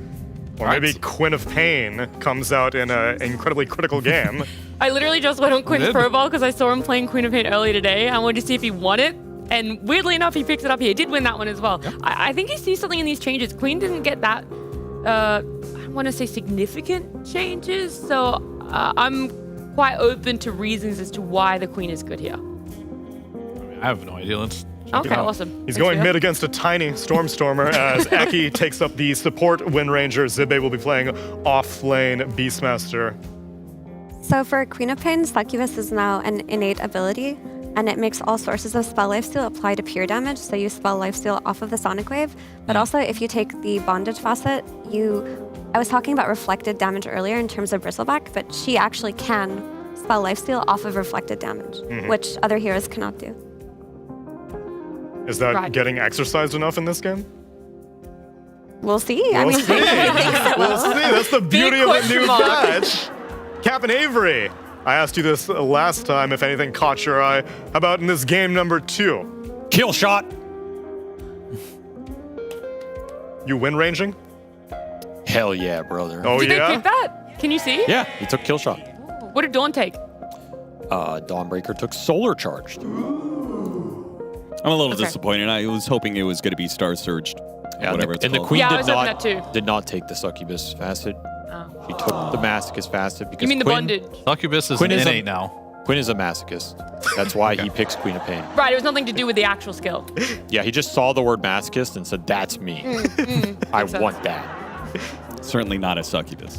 Or maybe Quinn of Pain comes out in an incredibly critical game. I literally just went on Quinn's profile because I saw him playing Queen of Pain earlier today. I wanted to see if he won it. And weirdly enough, he picks it up here. He did win that one as well. Yeah. I think he sees something in these changes. Queen didn't get that, I want to say significant changes. So I'm quite open to reasons as to why the Queen is good here. I have no idea. Let's Okay, awesome. He's going mid against a tiny Stormstormer as Eki takes up the support Wind Ranger. Zibe will be playing off-lane Beastmaster. So for Queen of Pain, Succubus is now an innate ability, and it makes all sources of spell lifesteal apply to pure damage, so you spell lifesteal off of the Sonic Wave. But also, if you take the Bondage facet, I was talking about reflected damage earlier in terms of Bristleback, but she actually can spell lifesteal off of reflected damage, which other heroes cannot do. Is that getting exercised enough in this game? We'll see. We'll see. We'll see. That's the beauty of the new patch. Captain Avery, I asked you this last time if anything caught your eye. How about in this game number 2? Kill shot. You win ranging? Hell yeah, brother. Oh, Did yeah? they pick that? Can you see? Yeah, he took kill shot. What did Dawn take? Dawnbreaker took solar charged. I'm a little disappointed. I was hoping it was going to be Star Surged. Yeah, whatever and it's the called. Queen I was hoping that too. did not take the Succubus facet. She took the Masochist facet because You mean the Quinn, bondage? Succubus is Quinn an is a- innate now. Quinn is a masochist. That's why he picks Queen of Pain. Right, it was nothing to do with the actual skill. Yeah, he just saw the word masochist and said, "That's me. I want that." Certainly not a Succubus.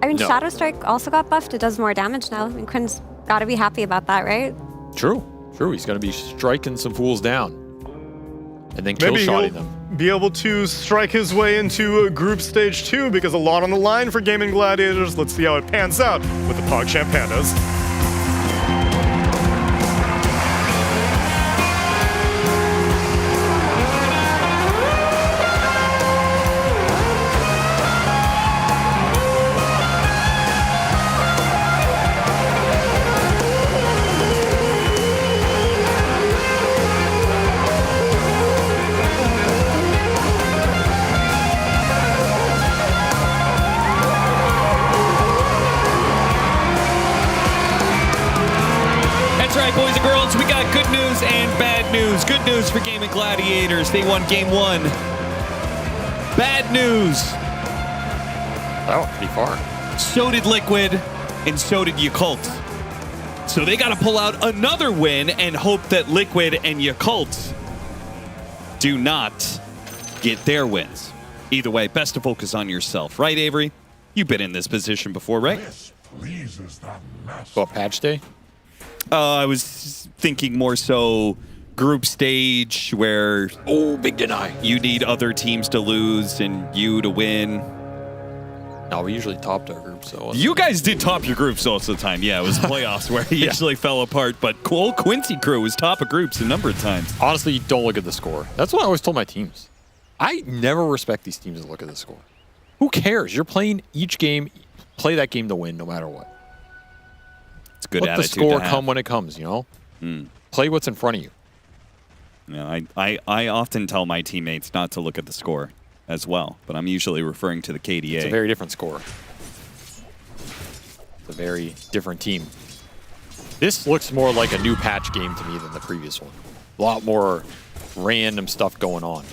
I mean, No. Shadow Strike also got buffed. It does more damage now. I mean, Quinn's got to be happy about that, right? True. He's going to be striking some fools down. And then Maybe kill-shotting he'll them. be able to strike his way into Group Stage 2 because a lot on the line for Gaming Gladiators. Let's see how it pans out with the PogChamp Pandas. That's right, boys and girls. We got good news and bad news. Good news for Gaming Gladiators. They won Game 1. Bad news. That went pretty far. So did Liquid, and so did Yakult. So they got to pull out another win and hope that Liquid and Yakult do not get their wins. Either way, best to focus on yourself. Right, Avery? You've been in this position before, right? What, patch day? I was thinking more so group stage where... Oh, big deny. You need other teams to lose and you to win. No, we usually topped our group, so... You guys did top your groups most of the time. Yeah, it was playoffs where it usually fell apart, but old Quincy crew was top of groups a number of times. Honestly, don't look at the score. That's what I always told my teams. I never respect these teams that look at the score. Who cares? You're playing each game. Play that game to win, no matter what. It's a good Let the attitude score to have. come when it comes. Play what's in front of you. Yeah, I often tell my teammates not to look at the score as well, but I'm usually referring to the KDA. It's a very different score. It's a very different team. This looks more like a new patch game to me than the previous one. A lot more random stuff going on.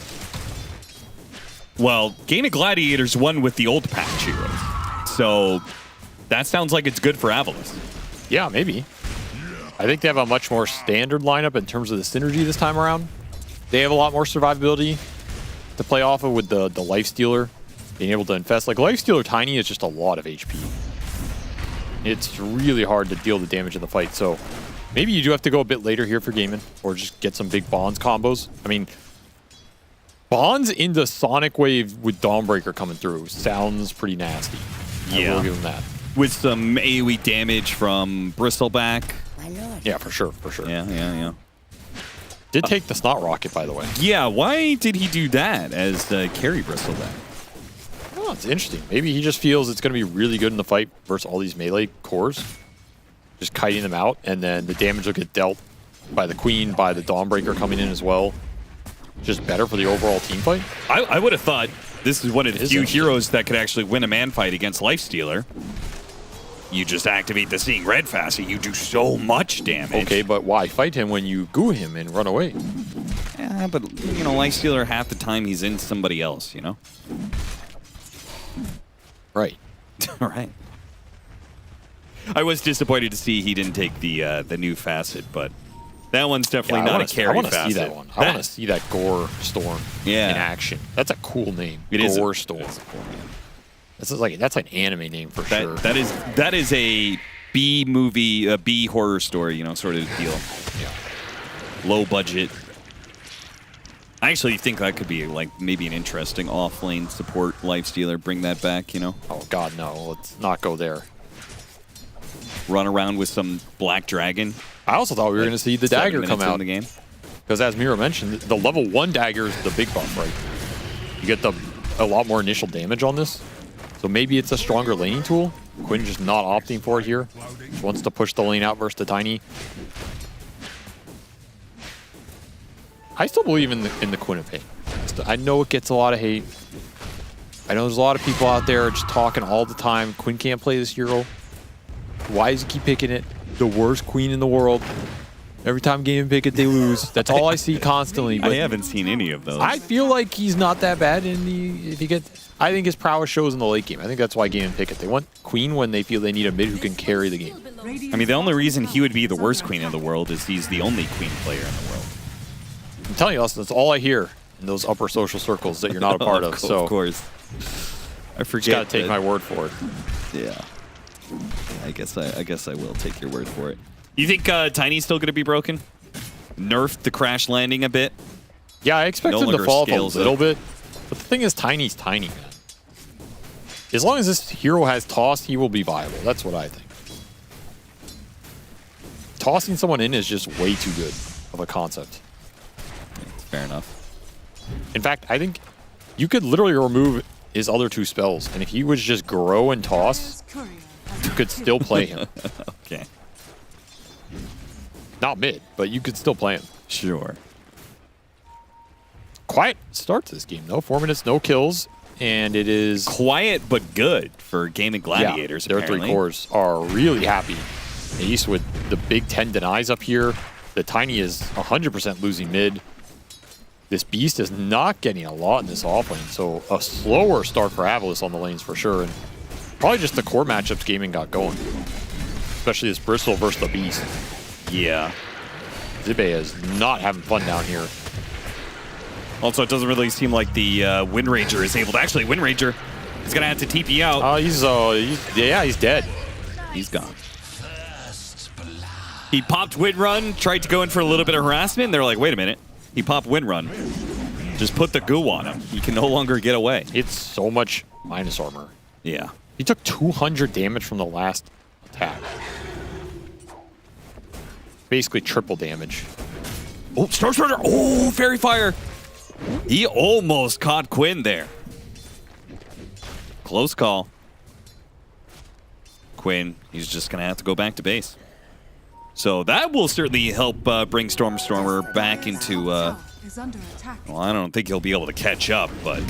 Well, Game of Gladiators won with the old patch heroes, so that sounds like it's good for Avalos. Yeah, maybe. I think they have a much more standard lineup in terms of the synergy this time around. They have a lot more survivability to play off of with the Lifestealer, being able to infest. Like, Lifestealer Tiny is just a lot of HP. It's really hard to deal the damage in the fight, so maybe you do have to go a bit later here for gaming, or just get some big Bonds combos. I mean, Bonds into Sonic Wave with Dawnbreaker coming through sounds pretty nasty. I will give them that. With some AoE damage from Bristleback. Yeah, for sure, for sure. Yeah. Did take the Snot Rocket, by the way. Yeah, why did he do that as the carry Bristleback? Oh, it's interesting. Maybe he just feels it's going to be really good in the fight versus all these melee cores. Just kiting them out, and then the damage will get dealt by the Queen, by the Dawnbreaker coming in as well. Just better for the overall team fight. I would have thought this is one of the few heroes that could actually win a man fight against Lifestealer. You just activate the Seeing Red facet, you do so much damage. Okay, but why fight him when you goo him and run away? Yeah, but, you know, Lifestealer half the time he's in somebody else, you know? Right. Right. I was disappointed to see he didn't take the new facet, but that one's definitely not a carry I want to facet. see that one. I want to see that Gore Storm in action. That's a cool name. It is Gore Storm. That's like an anime name for sure. That is a B movie, a B horror story, you know, sort of deal. Yeah. Low budget. I actually think that could be like maybe an interesting off-lane support Lifestealer. Bring that back, you know? Oh God, no! Let's not go there. Run around with some Black Dragon. I also thought we were going to see the dagger come out in the game. Because as Mira mentioned, the level 1 dagger is the big buff, right? You get a lot more initial damage on this. So maybe it's a stronger laning tool. Quinn just not opting for it here. Just wants to push the lane out versus the Tiny. I still believe in the Quinn of hate. I know it gets a lot of hate. I know there's a lot of people out there just talking all the time. Quinn can't play this hero. Why does he keep picking it? The worst queen in the world. Every time game pick it, they lose. That's all I see constantly. But I haven't seen any of those. I feel like he's not that bad if you get. I think his prowess shows in the late game. I think that's why game pick it. They want queen when they feel they need a mid who can carry the game. I mean, the only reason he would be the worst queen in the world is he's the only queen player in the world. I'm telling you, Austin, that's all I hear in those upper social circles that you're not a part of. So of course, I forget. Just gotta take my word for it. Yeah. I guess I will take your word for it. You think Tiny's still going to be broken? Nerfed the crash landing a bit? Yeah, I expect him to fall off a little bit. But the thing is, Tiny's tiny, man. As long as this hero has toss, he will be viable. That's what I think. Tossing someone in is just way too good of a concept. Fair enough. In fact, I think you could literally remove his other 2 spells, and if he was just grow and toss, you could still play him. Okay. Not mid, but you could still play him. Sure. Quiet start to this game, though. 4 minutes, no kills, and it is quiet but good for Gaming Gladiators. Yeah, their 3 cores are really happy. Ace with the big 10 denies up here. The Tiny is 100% losing mid. This Beast is not getting a lot in this offlane, so a slower start for Avalos on the lanes for sure. And probably just the core matchups gaming got going, especially this Bristol versus the Beast. Yeah. Zibe is not having fun down here. Also, it doesn't really seem like the Wind Ranger is able to actually. Wind Ranger is going to have to TP out. He's dead. He's gone. He popped Wind Run, tried to go in for a little bit of harassment. They're like, wait a minute. He popped Wind Run. Just put the goo on him. He can no longer get away. It's so much minus armor. Yeah. He took 200 damage from the last attack. Basically triple damage. Oh, Star Strider. Oh, Fairy Fire. He almost caught Quinn there. Close call. Quinn, he's just going to have to go back to base. So that will certainly help bring Stormstormer back into... well, I don't think he'll be able to catch up, but...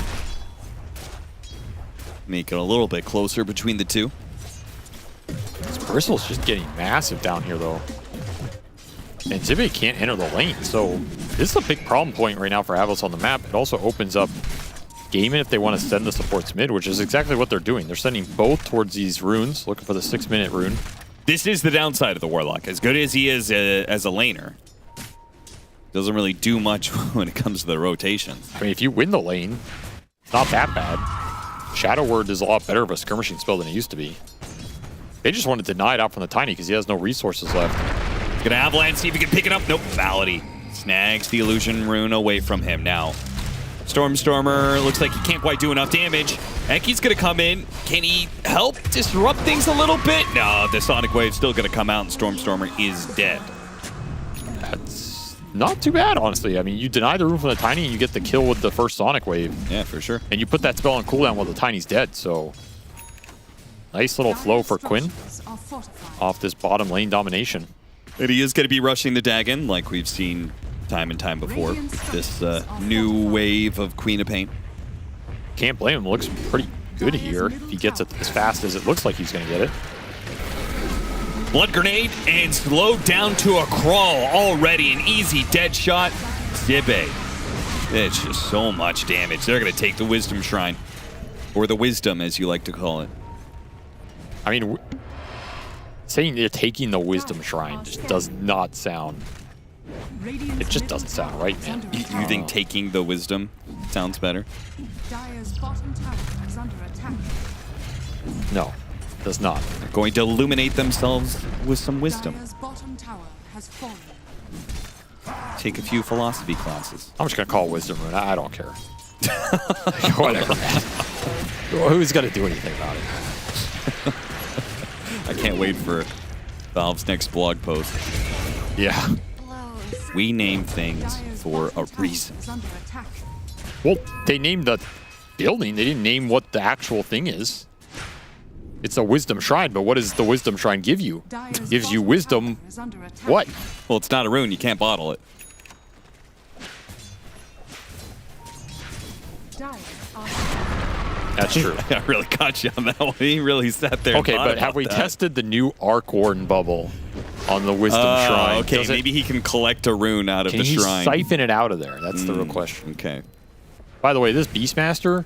make it a little bit closer between the two. This Bristle's just getting massive down here, though. And Zibe can't enter the lane, so this is a big problem point right now for Avalos on the map. It also opens up Gaming if they want to send the supports mid, which is exactly what they're doing. They're sending both towards these runes, looking for the 6-minute rune. This is the downside of the Warlock. As good as he is as a laner, doesn't really do much when it comes to the rotations. I mean, if you win the lane, it's not that bad. Shadow Word is a lot better of a skirmishing spell than it used to be. They just want to deny it out from the Tiny because he has no resources left. He's gonna Avalanche, see if he can pick it up. Nope, Validity snags the illusion rune away from him now. Stormstormer looks like he can't quite do enough damage. Enki's gonna come in. Can he help disrupt things a little bit? No, the Sonic Wave's still gonna come out and Stormstormer is dead. That's not too bad, honestly. I mean, you deny the rune from the Tiny and you get the kill with the first Sonic Wave. Yeah, for sure. And you put that spell on cooldown while the Tiny's dead, so... nice little flow for Quinn off this bottom lane domination. And he is gonna be rushing the Dagon like we've seen time and time before. This new wave of Queen of Pain. Can't blame him. Looks pretty good here. If he gets it as fast as it looks like he's going to get it. Blood Grenade and slowed down to a crawl already. An easy dead shot. Zibe. It's just so much damage. They're going to take the Wisdom Shrine. Or the Wisdom, as you like to call it. I mean, saying they're taking the Wisdom Shrine just does not sound... it just doesn't sound right, man. You think taking the Wisdom sounds better? No, it does not. They're going to illuminate themselves with some wisdom. Take a few philosophy classes. I'm just going to call Wisdom Rune. I don't care. Whatever, man. Who's going to do anything about it? I can't wait for Valve's next blog post. Yeah. We name things for a reason. Well, they named the building. They didn't name what the actual thing is. It's a Wisdom Shrine, but what does the Wisdom Shrine give you? It gives you wisdom. What? Well, it's not a rune. You can't bottle it. That's true. I really caught you on that one. He really sat there. Okay, but have we tested the new Arc Warden bubble on the Wisdom Shrine? Okay, maybe he can collect a rune out of the shrine. Can he siphon it out of there? That's the real question. Okay. By the way, this Beastmaster,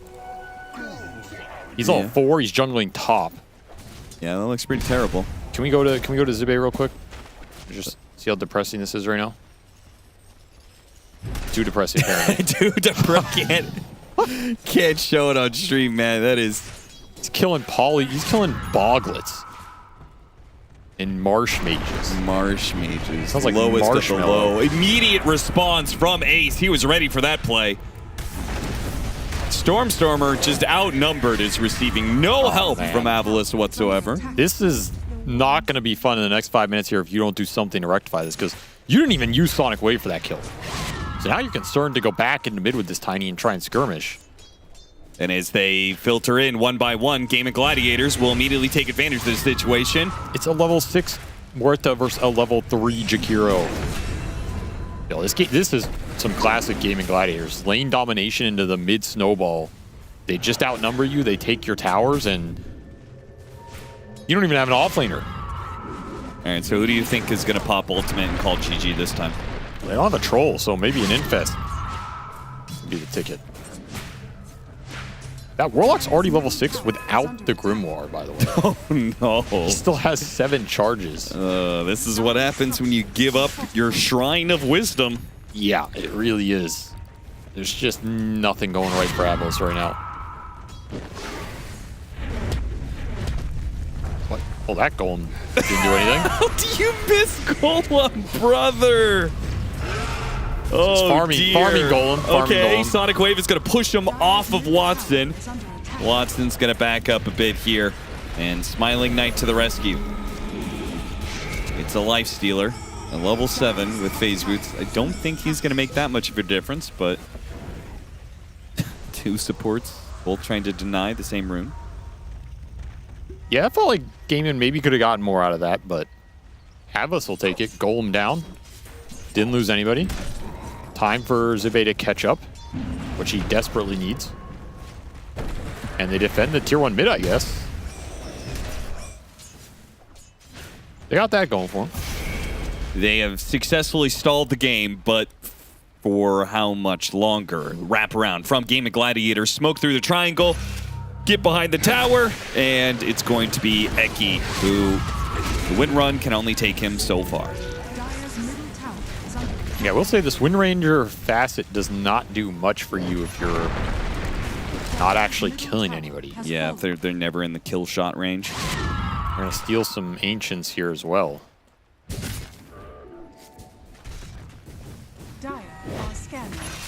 he's all 4. He's jungling top. Yeah, that looks pretty terrible. Can we go to Zibe real quick? Just see how depressing this is right now. Too depressing, apparently. Too depressing. Can't show it on stream, man. That is... he's killing Poly. He's killing Boglets. And Marsh Mages. Marsh Mages. Sounds like lowest of the Marshmallow. low. Immediate response from Ace. He was ready for that play. Stormstormer, just outnumbered, is receiving no help from Avalos whatsoever. This is not going to be fun in the next 5 minutes here if you don't do something to rectify this, because you didn't even use Sonic Wave for that kill. So now you're concerned to go back into mid with this Tiny and try and skirmish. And as they filter in one by one, Game of Gladiators will immediately take advantage of this situation. It's a level 6 Muerta versus a level 3 Jakiro. Yo, this is some classic Game of Gladiators. Lane domination into the mid snowball. They just outnumber you, they take your towers, and you don't even have an offlaner. All right, so who do you think is going to pop ultimate and call GG this time? They don't have a troll, so maybe an Infest would be the ticket. That Warlock's already level 6 without the Grimoire, by the way. Oh, no. He still has 7 charges. This is what happens when you give up your Shrine of Wisdom. Yeah, it really is. There's just nothing going right for Avalos right now. What? Well, that golem didn't do anything. How do you miss Golem, brother? Oh, farming golem. Okay, golem. Sonic Wave is going to push him off of Watson. Watson's going to back up a bit here. And Smiling Knight to the rescue. It's a Life Stealer, a level 7 with Phase Boots. I don't think he's going to make that much of a difference, but 2 supports, both trying to deny the same rune. Yeah, I felt like Gaiman maybe could have gotten more out of that, but Havas will take it. Golem down. Didn't lose anybody. Time for Zibe to catch up, which he desperately needs. And they defend the tier 1 mid, I guess. They got that going for them. They have successfully stalled the game, but for how much longer? Wrap around from Game of Gladiators, smoke through the triangle, get behind the tower, and it's going to be Eki, who the win run can only take him so far. Yeah, we'll say this Wind Ranger facet does not do much for you if you're not actually killing anybody. Yeah, they're never in the kill shot range. We're going to steal some Ancients here as well.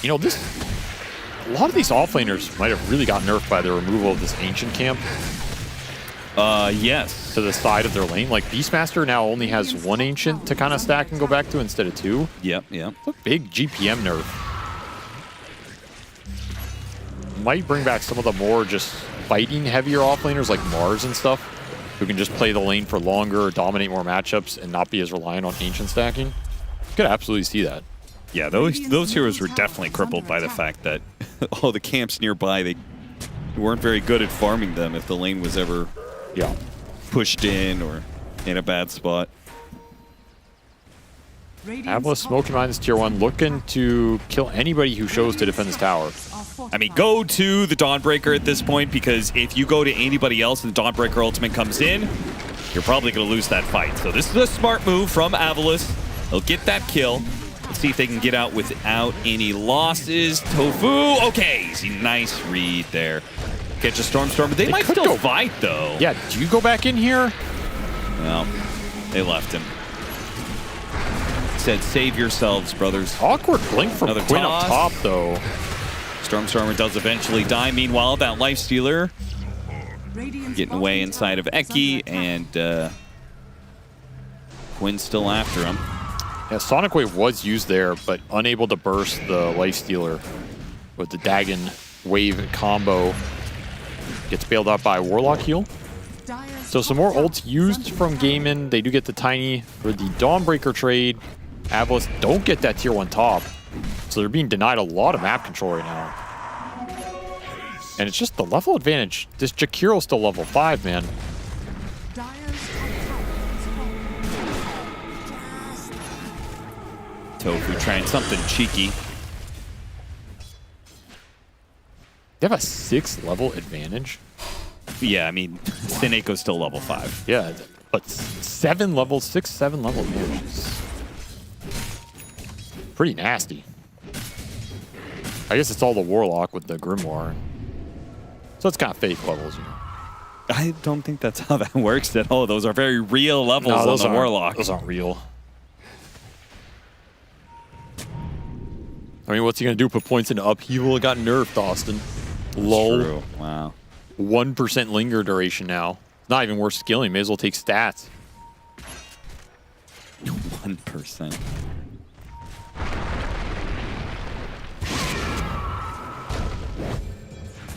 You know, a lot of these offlaners might have really got nerfed by the removal of this Ancient camp. Yes. To the side of their lane. Like, Beastmaster now only has 1 Ancient to kind of stack and go back to instead of 2. Yep. It's a big GPM nerf. Might bring back some of the more just fighting heavier offlaners like Mars and stuff, who can just play the lane for longer, dominate more matchups, and not be as reliant on Ancient stacking. You could absolutely see that. Yeah, those heroes were definitely crippled by the fact that all the camps nearby, they weren't very good at farming them if the lane was ever pushed in or in a bad spot. Atlas smoking behind this tier 1, looking to kill anybody who shows to defend this tower. I mean, go to the Dawnbreaker at this point, because if you go to anybody else and the Dawnbreaker ultimate comes in, you're probably going to lose that fight. So this is a smart move from Avalis. He'll get that kill. Let's see if they can get out without any losses. Tofu, okay, easy, nice read there. Catch a Stormstormer. They might still fight, though. Yeah, do you go back in here? No, they left him. Said, save yourselves, brothers. Awkward blink from Another Quinn toss. up top, though. Stormstormer does eventually die. Meanwhile, that Lifestealer getting away inside of Eki, and Quinn's still after him. Yeah, Sonic Wave was used there, but unable to burst the Lifestealer with the Dagon Wave combo. Gets bailed out by Warlock heal. So some more ults used from Gaiman. They do get the Tiny for the Dawnbreaker trade. Avalis don't get that tier 1 top. So they're being denied a lot of map control right now. And it's just the level advantage. This Jakiro's still level 5, man. Tofu trying something cheeky. They have a 6th level advantage? Yeah, I mean, Seneco's still level 5. Yeah, but 7 level, 6, 7 level advantage is pretty nasty. I guess it's all the Warlock with the Grimoire. So it's kind of fake levels, you know. I don't think that's how that works at all. Those are very real levels on the Warlock. Those aren't real. I mean, what's he going to do? Put points into upheaval? It got nerfed, Austin. Lol. True. Wow. 1% linger duration now. Not even worth skilling. May as well take stats. 1%.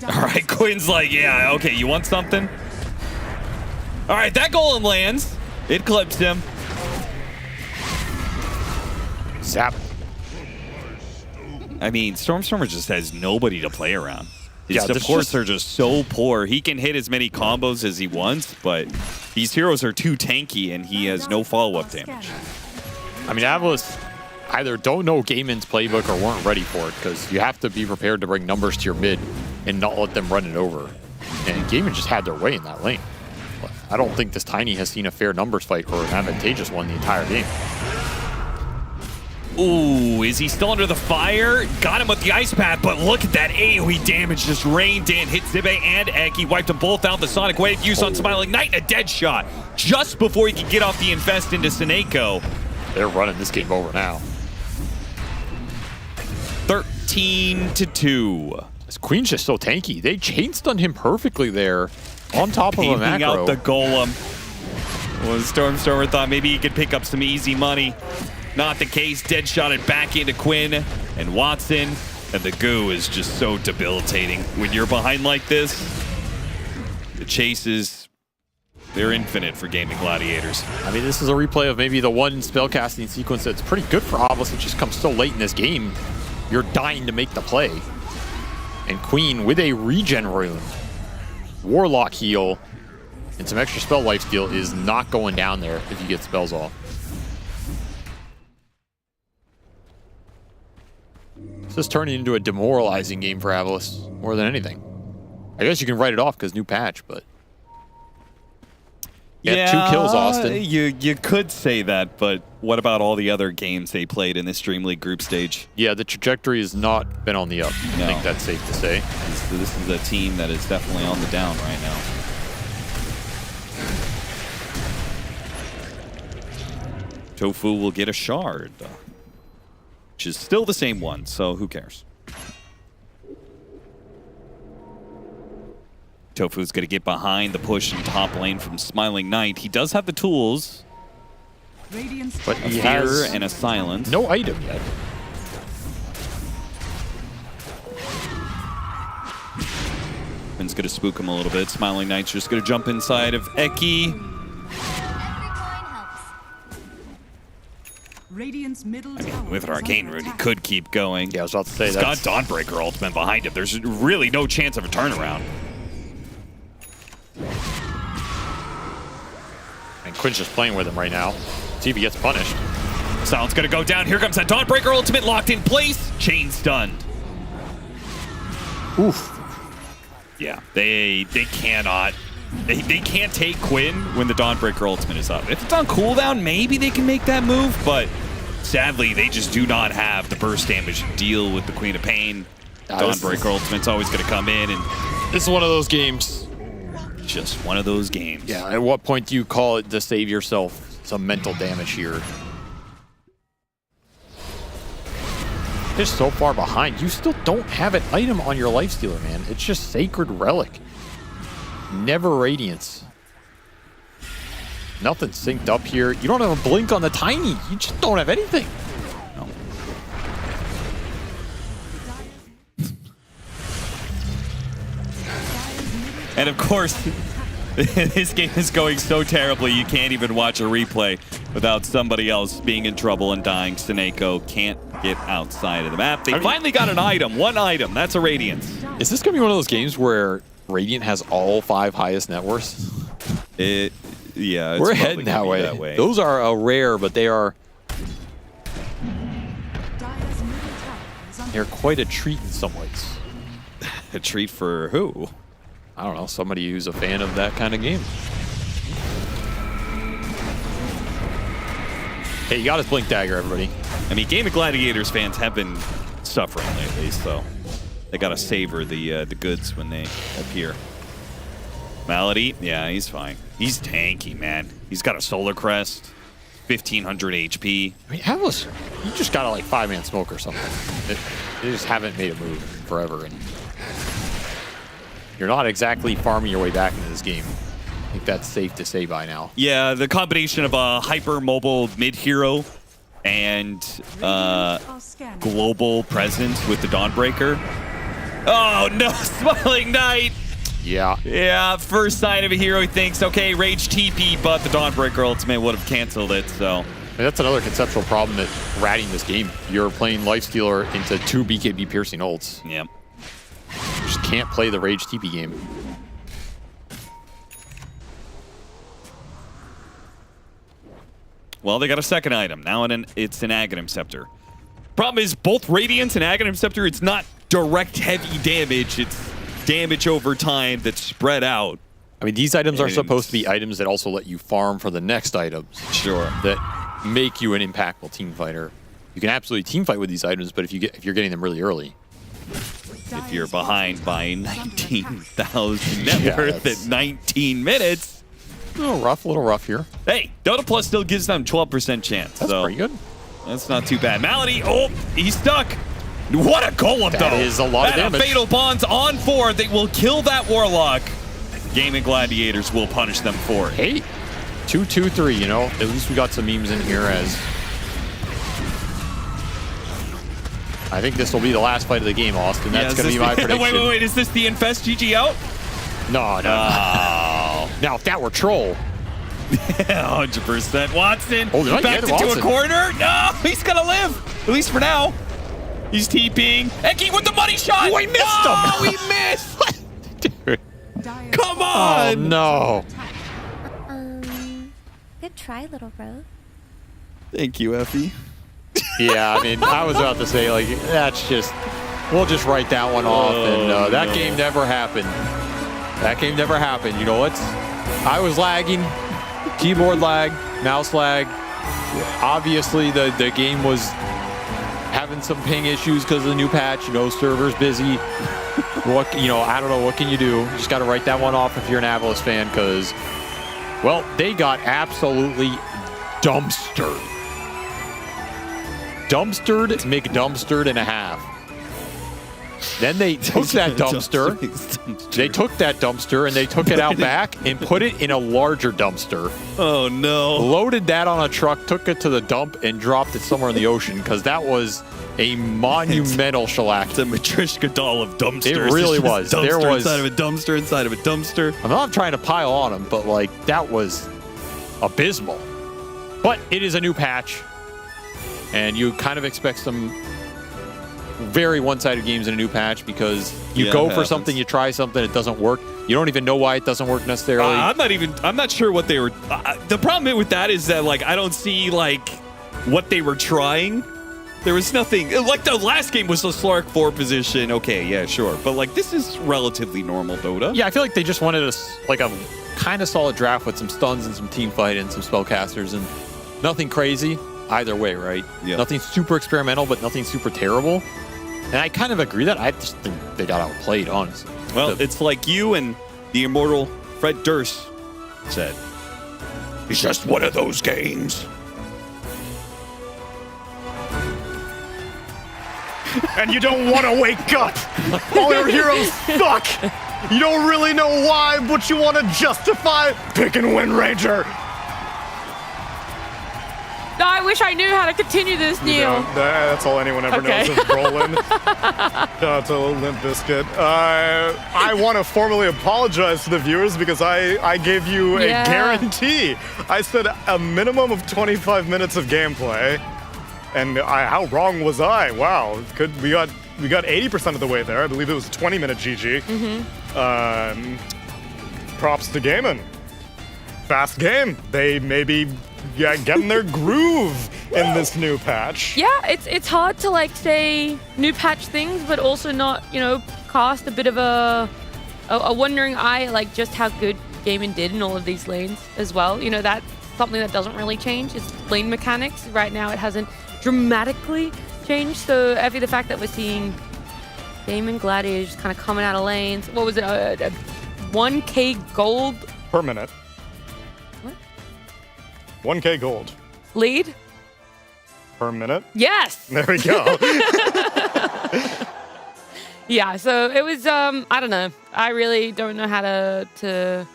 All right, Quinn's like, yeah, okay, you want something? All right, that golem lands. It clips him. Zap. I mean, Stormstormer just has nobody to play around. Yeah, Of course, they're just so poor. He can hit as many combos as he wants, but these heroes are too tanky, and he has no follow-up damage. I mean, Avalis either don't know Gaiman's playbook or weren't ready for it, because you have to be prepared to bring numbers to your mid and not let them run it over. And Gaiman just had their way in that lane. But I don't think this Tiny has seen a fair numbers fight or an advantageous one the entire game. Ooh, is he still under the fire? Got him with the ice path, but look at that AoE damage just rained in. Hit Zibe and Eki, wiped them both out. The Sonic Wave used on Smiling Knight, a dead shot. Just before he could get off the Infest into Seneco. They're running this game over now. 13-2. This Queen's just so tanky. They chain stunned him perfectly there on top of a macro. out the golem. Well, Stormstormer thought maybe he could pick up some easy money. Not the case. Dead shot it back into Quinn and Watson. And the goo is just so debilitating. When you're behind like this, the chase is They're infinite for Gaming Gladiators. I mean, this is a replay of maybe the one spellcasting sequence that's pretty good for Obelisk. It just comes so late in this game. You're dying to make the play. And Queen with a regen rune, Warlock heal, and some extra spell lifesteal is not going down there if you get spells off. This is turning into a demoralizing game for Obelisk more than anything. I guess you can write it off because new patch, but... Yeah, 2 kills, Austin. You could say that, but what about all the other games they played in this DreamLeague group stage? Yeah, the trajectory has not been on the up. I think that's safe to say. This is a team that is definitely on the down right now. Tofu will get a shard, which is still the same one, so who cares? Tofu's going to get behind the push in top lane from Smiling Knight. He does have the tools, but he fear has and a silence. No item yet. Finn's going to spook him a little bit. Smiling Knight's just going to jump inside of Eki. Radiant's middle tower With an arcane rune, he could keep going. Yeah, I was about to say He's got Dawnbreaker ultimate behind him. There's really no chance of a turnaround. And Quinn's just playing with him right now. See if he gets punished. Silence gonna go down. Here comes that Dawnbreaker ultimate locked in place. Chain stunned. Oof. Yeah, they cannot. They can't take Quinn when the Dawnbreaker ultimate is up. If it's on cooldown, maybe they can make that move, but sadly, they just do not have the burst damage to deal with the Queen of Pain. Dawnbreaker ultimate's always gonna come in, and this is one of those games. Just one of those games. Yeah, at what point do you call it to save yourself some mental damage here? Just so far behind. You still don't have an item on your lifestealer, man. It's just Sacred Relic. Never Radiance. Nothing synced up here. You don't have a blink on the Tiny. You just don't have anything. No. And of course, this game is going so terribly you can't even watch a replay without somebody else being in trouble and dying. Sineko can't get outside of the map. They finally got an item, one item. That's a Radiance. Is this going to be one of those games where Radiant has all 5 highest net worths? Yeah, it's we're probably heading gonna be that way. Those are rare, but they're quite a treat in some ways. A treat for who? I don't know, somebody who's a fan of that kind of game. Hey, you got his Blink Dagger, everybody. I mean, Game of Gladiators fans have been suffering lately, so they gotta savor the goods when they appear. Malady, yeah, he's fine. He's tanky, man. He's got a Solar Crest, 1500 HP. I mean, Atlas, you just got a like 5-man smoke or something. They just haven't made a move forever, and you're not exactly farming your way back into this game. I think that's safe to say by now. Yeah, the combination of a hyper-mobile mid-hero and global presence with the Dawnbreaker. Oh, no, Smiling Knight! Yeah. Yeah, first sign of a hero he thinks, okay, Rage TP, but the Dawnbreaker ultimate would have canceled it, so. And that's another conceptual problem that ratting this game. You're playing Lifestealer into 2 BKB piercing ults. Yep. You just can't play the Rage TP game. Well, they got a second item. Now it's an Aghanim Scepter. Problem is, both Radiance and Aghanim Scepter, it's not direct heavy damage. It's damage over time that's spread out. I mean, these items are supposed to be items that also let you farm for the next items. Sure. That make you an impactful team fighter. You can absolutely team fight with these items, but if you're getting them really early. If you're behind by 19,000 net worth at 19 minutes. A little rough here. Hey, Dota Plus still gives them 12% chance. That's pretty good. That's not too bad. Malady, oh, he's stuck. What a golem, though. That is a lot of damage. Fatal Bonds on 4. They will kill that Warlock. Gaming Gladiators will punish them for it. Hey, 2-2-3, you know. At least we got some memes in here as... I think this will be the last fight of the game, Austin. That's going to be my prediction. Wait. Is this the Infest GG out? No. Now, if that were Troll... 100%. Watson, Oh, they're not back getting into a Watson. corner. No, he's going to live, at least for now. He's TPing. Eki with the money shot. Oh, he missed him. Oh, he missed. Dude. Come Oh, on. no. Good try, little bro. Thank you, Effie. Yeah, I mean, I was about to say, like, that's just... We'll just write that one off, and that game never happened. That game never happened. You know what? I was lagging. Keyboard lag, mouse lag. Obviously, the game was having some ping issues because of the new patch. You know, server's busy. What, you know, I don't know. What can you do? You just got to write that one off if you're an Avalos fan because, well, they got absolutely dumpstered. Dumpstered, McDumpstered and a half. Then they took that dumpster. They took that dumpster and they took it out back and put it in a larger dumpster. Oh no! Loaded that on a truck, took it to the dump, and dropped it somewhere in the ocean because that was a monumental shellac. It's a Matryoshka doll of dumpsters. It really was. Dumpster There was inside of a dumpster inside of a dumpster. I'm not trying to pile on them, but like that was abysmal. But it is a new patch, and you kind of expect some very one-sided games in a new patch because you go for something, you try something, it doesn't work. You don't even know why it doesn't work necessarily. I'm not sure what they were. The problem with that is that like I don't see like what they were trying. There was nothing like the last game was the Slark 4 position. Okay, yeah, sure, but like this is relatively normal Dota. Yeah, I feel like they just wanted us like a kind of solid draft with some stuns and some team fight and some spellcasters and nothing crazy either way, right? Yeah. Nothing super experimental, but nothing super terrible. And I kind of agree that I just think they got outplayed, honestly. Well, it's like you and the immortal Fred Durst said. It's just one of those games. And you don't want to wake up. All your heroes suck. You don't really know why, but you want to justify pick and win Ranger. No, I wish I knew how to continue this, Neil. That's all anyone ever knows is Roland. Shout out to Limp Bizkit. I want to formally apologize to the viewers because I gave you a guarantee. I said a minimum of 25 minutes of gameplay. And how wrong was I? Wow. We got 80% of the way there. I believe it was a 20-minute GG. Props to Gaiman. Fast game. They maybe getting their groove in this new patch. Yeah, it's hard to like say new patch things, but also not, you know, cast a bit of a wondering eye like just how good Gaiman did in all of these lanes as well. You know, that's something that doesn't really change. It's lane mechanics. Right now it hasn't dramatically changed. So Effie, the fact that we're seeing Gaiman Gladiators kind of coming out of lanes. What was it? 1K gold per minute. 1K gold. Lead? Per minute? Yes! There we go. Yeah, so it was, I don't know. I really don't know how to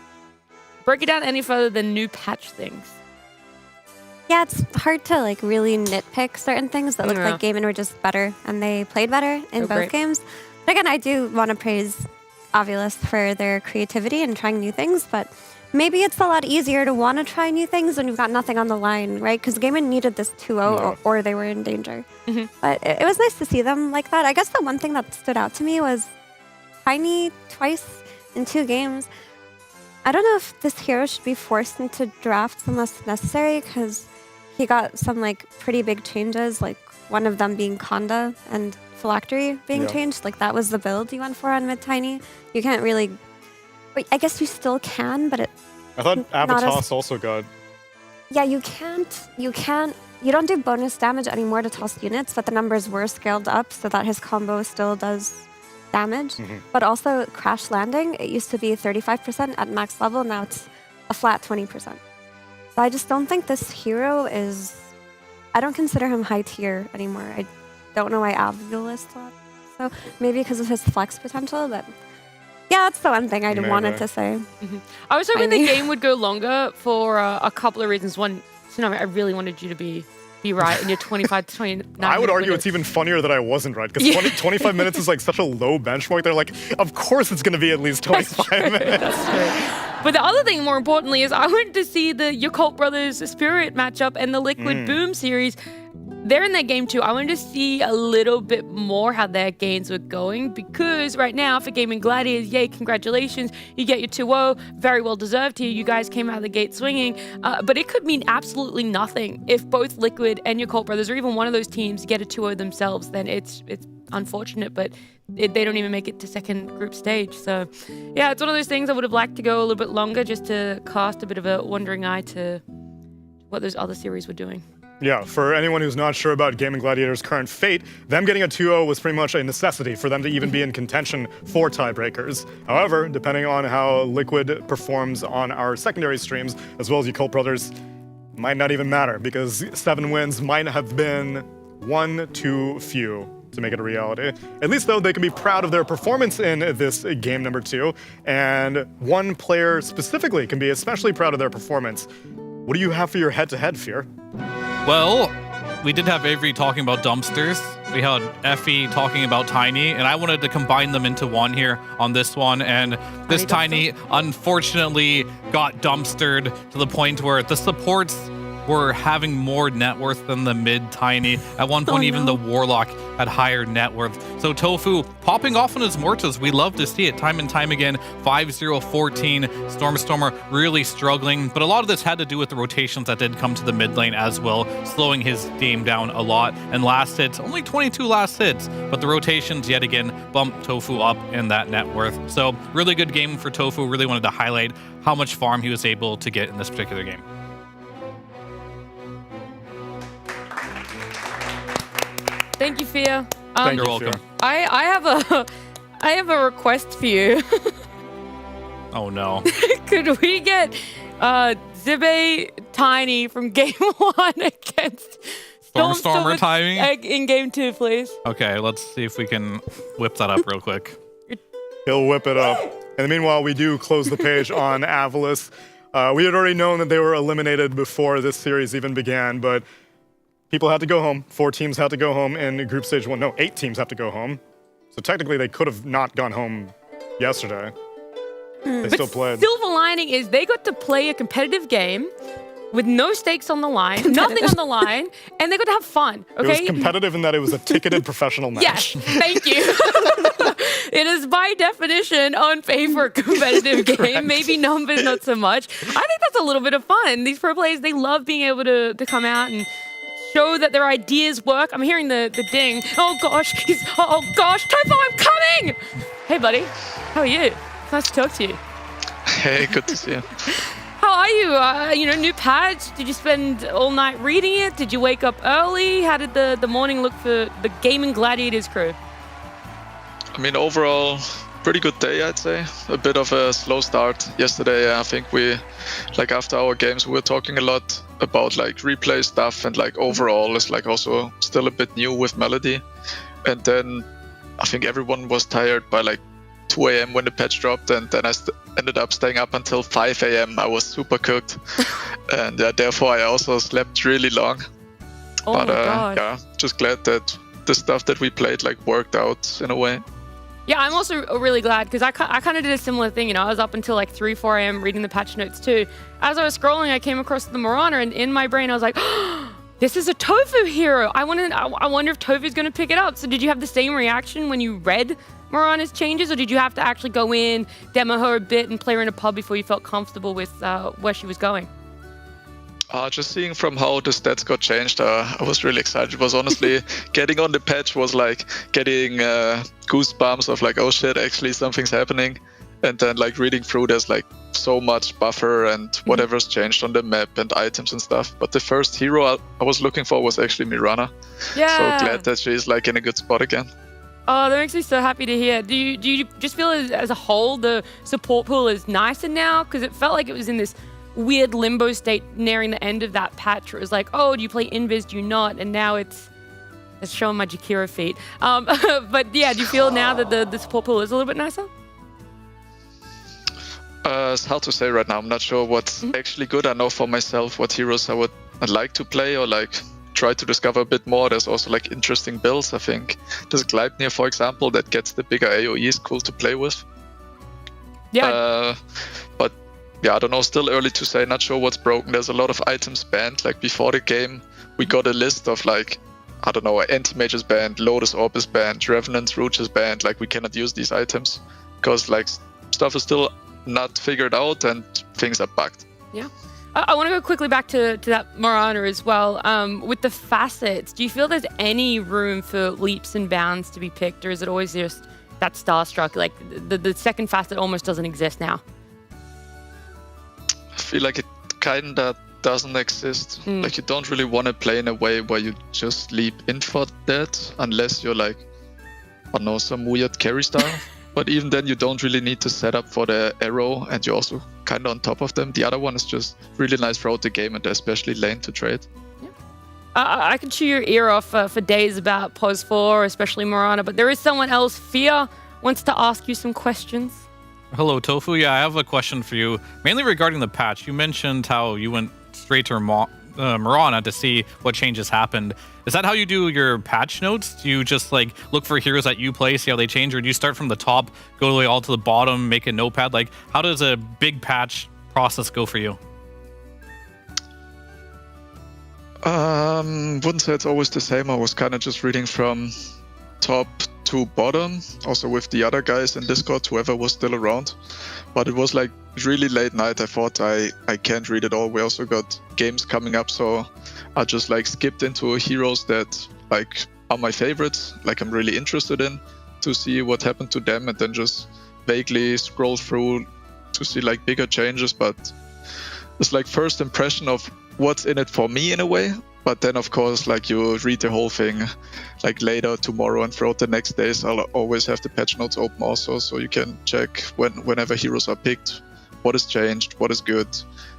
break it down any further than new patch things. Yeah, it's hard to like really nitpick certain things that look like Gaiman were just better and they played better in both games. But again, I do want to praise Ovilus for their creativity and trying new things, but maybe it's a lot easier to want to try new things when you've got nothing on the line, right? Because Gaiman needed this 2-0 or they were in danger. But it was nice to see them like that. I guess the one thing that stood out to me was Tiny twice in 2 games. I don't know if this hero should be forced into drafts unless necessary because he got some like pretty big changes, like one of them being Conda and Phylactery being changed. Like that was the build you went for on mid-Tiny. You can't really... Wait, I guess you still can, but I thought Abatos also got... Yeah, you don't do bonus damage anymore to toss units, but the numbers were scaled up so that his combo still does damage. But also Crash Landing, it used to be 35% at max level, now it's a flat 20%. So I just don't think this hero is... I don't consider him high tier anymore. I don't know why Ovilus thought so. Maybe because of his flex potential, but... Yeah, that's the one thing I wanted to say. I was hoping the game would go longer for a couple of reasons. One, Tsunami, I really wanted you to be right in your 25 to 29 I would argue minutes. it's even funnier that I wasn't right, because 25 minutes is like such a low benchmark. They're like, of course it's going to be at least 25 minutes. That's true. But the other thing, more importantly, is I wanted to see the Yakult Brothers Spirit matchup and the Liquid Boom series. They're in that game too. I wanted to see a little bit more how their games were going, because right now for Gaming Gladiators, yay, congratulations. You get your 2-0. Very well deserved here. You guys came out of the gate swinging. But it could mean absolutely nothing if both Liquid and Yakult Brothers, or even one of those teams, get a 2-0 themselves. Then it's unfortunate, but they don't even make it to second group stage. So yeah, it's one of those things I would have liked to go a little bit longer just to cast a bit of a wandering eye to what those other series were doing. Yeah, for anyone who's not sure about Gaming Gladiators' current fate, them getting a 2-0 was pretty much a necessity for them to even be in contention for tiebreakers. However, depending on how Liquid performs on our secondary streams, as well as Yakult Brothers, might not even matter, because 7 wins might have been one too few to make it a reality. At least, though, they can be proud of their performance in this game number 2, and one player specifically can be especially proud of their performance. What do you have for your head-to-head, Fear? Well, we did have Avery talking about dumpsters. We had Effie talking about Tiny, and I wanted to combine them into one here on this one. And this Tiny unfortunately got dumpstered to the point where the supports were having more net worth than the mid Tiny. At one point, even the Warlock had higher net worth. So Tofu popping off on his Mortas. We love to see it time and time again. 5-0-14. Stormstormer really struggling. But a lot of this had to do with the rotations that did come to the mid lane as well, slowing his game down a lot. And last hits, only 22 last hits. But the rotations, yet again, bumped Tofu up in that net worth. So really good game for Tofu. Really wanted to highlight how much farm he was able to get in this particular game. Thank you, Fia. You're welcome. I have a request for you. Oh no. Could we get Zibe Tiny from game 1 against Stormstormer timing in game 2, please? Okay, let's see if we can whip that up real quick. He'll whip it up. And meanwhile, we do close the page on Avalis. We had already known that they were eliminated before this series even began, but people had to go home. 4 teams had to go home in group stage 1. No, 8 teams have to go home. So technically, they could have not gone home yesterday. They still played. Silver lining is they got to play a competitive game with no stakes on the line, nothing on the line, and they got to have fun. Okay. It was competitive in that it was a ticketed professional match. Yes, thank you. It is by definition on paper a competitive game. Maybe numbers not so much. I think that's a little bit of fun. These pro players, they love being able to come out and show that their ideas work. I'm hearing the ding. Oh gosh, Tofu, I'm coming! Hey buddy, how are you? Nice to talk to you. Hey, good to see you. How are you? New patch. Did you spend all night reading it? Did you wake up early? How did the morning look for the Gaming Gladiators crew? I mean, overall, pretty good day, I'd say. A bit of a slow start yesterday. I think after our games, we were talking a lot about replay stuff, and overall is also still a bit new with Melody. And then I think everyone was tired by 2 a.m. when the patch dropped, and then I ended up staying up until 5 a.m. I was super cooked, and therefore I also slept really long. Oh but my God. yeah, just glad that the stuff that we played worked out in a way. Yeah, I'm also really glad because I kind of did a similar thing. I was up until 3, 4 a.m. reading the patch notes too. As I was scrolling, I came across the Marana, and in my brain I was like, oh, this is a Tofu hero. I wonder if Tofu's going to pick it up. So did you have the same reaction when you read Marana's changes, or did you have to actually go in, demo her a bit, and play her in a pub before you felt comfortable with where she was going? Just seeing from how the stats got changed, I was really excited. It was honestly, getting on the patch was getting goosebumps of oh shit, actually something's happening. And then reading through, there's so much buffer and whatever's changed on the map and items and stuff. But the first hero I was looking for was actually Mirana. Yeah. So glad that she's in a good spot again. Oh, that makes me so happy to hear. Do you just feel as a whole the support pool is nicer now? Because it felt like it was in this weird limbo state nearing the end of that patch. Where it was oh, do you play Invis, do you not? And now it's showing my Jakiro feet. But yeah, do you feel now that the support pool is a little bit nicer? It's hard to say right now. I'm not sure what's actually good. I know for myself what heroes I'd like to play or try to discover a bit more. There's also interesting builds. I think there's Gleipnir, for example, that gets the bigger AoE is cool to play with. Yeah. But yeah, I don't know, still early to say, not sure what's broken. There's a lot of items banned. Like before the game, we got a list of like, I don't know, Anti-Mage is banned, Lotus Orb is banned, Revenant's Rouge is banned. Like we cannot use these items because like stuff is still not figured out and things are bugged. Yeah. I want to go quickly back to that Morana as well. With the facets, do you feel there's any room for leaps and bounds to be picked, or is it always just that Starstruck? Like the second facet almost doesn't exist now. I feel like it kinda doesn't exist. Like you don't really want to play in a way where you just leap in for that unless you're like, I don't know, some weird carry style. But even then you don't really need to set up for the arrow and you're also kind of on top of them. The other one is just really nice throughout the game and especially lane to trade. I can chew your ear off for days about POS 4, especially Morana, but there is someone else. Fia wants to ask you some questions. Hello, Tofu. Yeah, I have a question for you, mainly regarding the patch. You mentioned how you went straight to Morana to see what changes happened. Is that how you do your patch notes? Do you just like look for heroes that you play, see how they change, or do you start from the top, go all the way all to the bottom, make a notepad? Like, how does a big patch process go for you? Wouldn't say it's always the same. I was kind of just reading from top to bottom, also with the other guys in Discord, whoever was still around. But it was like really late night. I thought I can't read it all. We also got games coming up, so I just like skipped into heroes that like are my favorites, like I'm really interested in, to see what happened to them, and then just vaguely scroll through to see like bigger changes. But it's like first impression of what's in it for me in a way. But then of course, like you read the whole thing like later, tomorrow, and throughout the next days, I'll always have the patch notes open also, so you can check whenever heroes are picked, what is changed, what is good,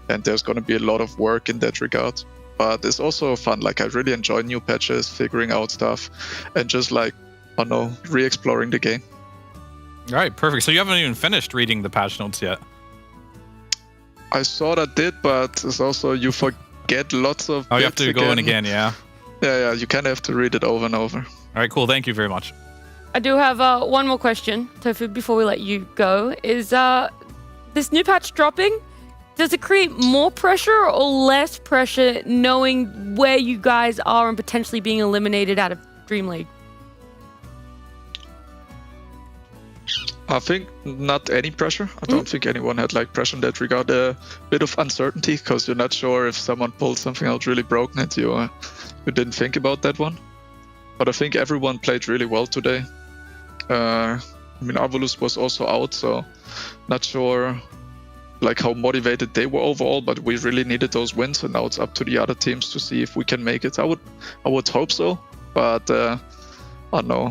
and there's going to be a lot of work in that regard. But it's also fun. Like I really enjoy new patches, figuring out stuff, and just like, I don't know, re-exploring the game. All right, perfect. So you haven't even finished reading the patch notes yet. I sort of did, but it's also you forget lots of. Oh, you have to bits go in again, yeah. Yeah, you kind of have to read it over and over. All right, cool. Thank you very much. I do have one more question, Tofu, before we let you go. Is this new patch dropping? Does it create more pressure or less pressure knowing where you guys are and potentially being eliminated out of DreamLeague? I think not any pressure. I don't think anyone had like pressure in that regard. A bit of uncertainty because you're not sure if someone pulled something out really broken and you didn't think about that one. But I think everyone played really well today. I mean, Arvolus was also out, so not sure like how motivated they were overall, but we really needed those wins, and now it's up to the other teams to see if we can make it. I would hope so, but I don't know.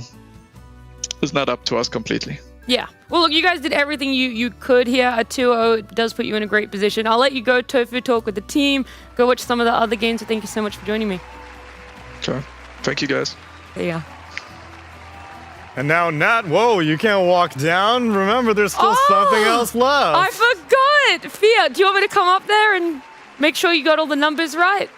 It's not up to us completely. Yeah. Well, look, you guys did everything you could here. A 2-0 does put you in a great position. I'll let you go, Tofu, talk with the team, go watch some of the other games. So thank you so much for joining me. Sure. Thank you, guys. There you go. And now, Nat, whoa, you can't walk down. Remember, there's still something else left. I forgot. Fia, do you want me to come up there and make sure you got all the numbers right?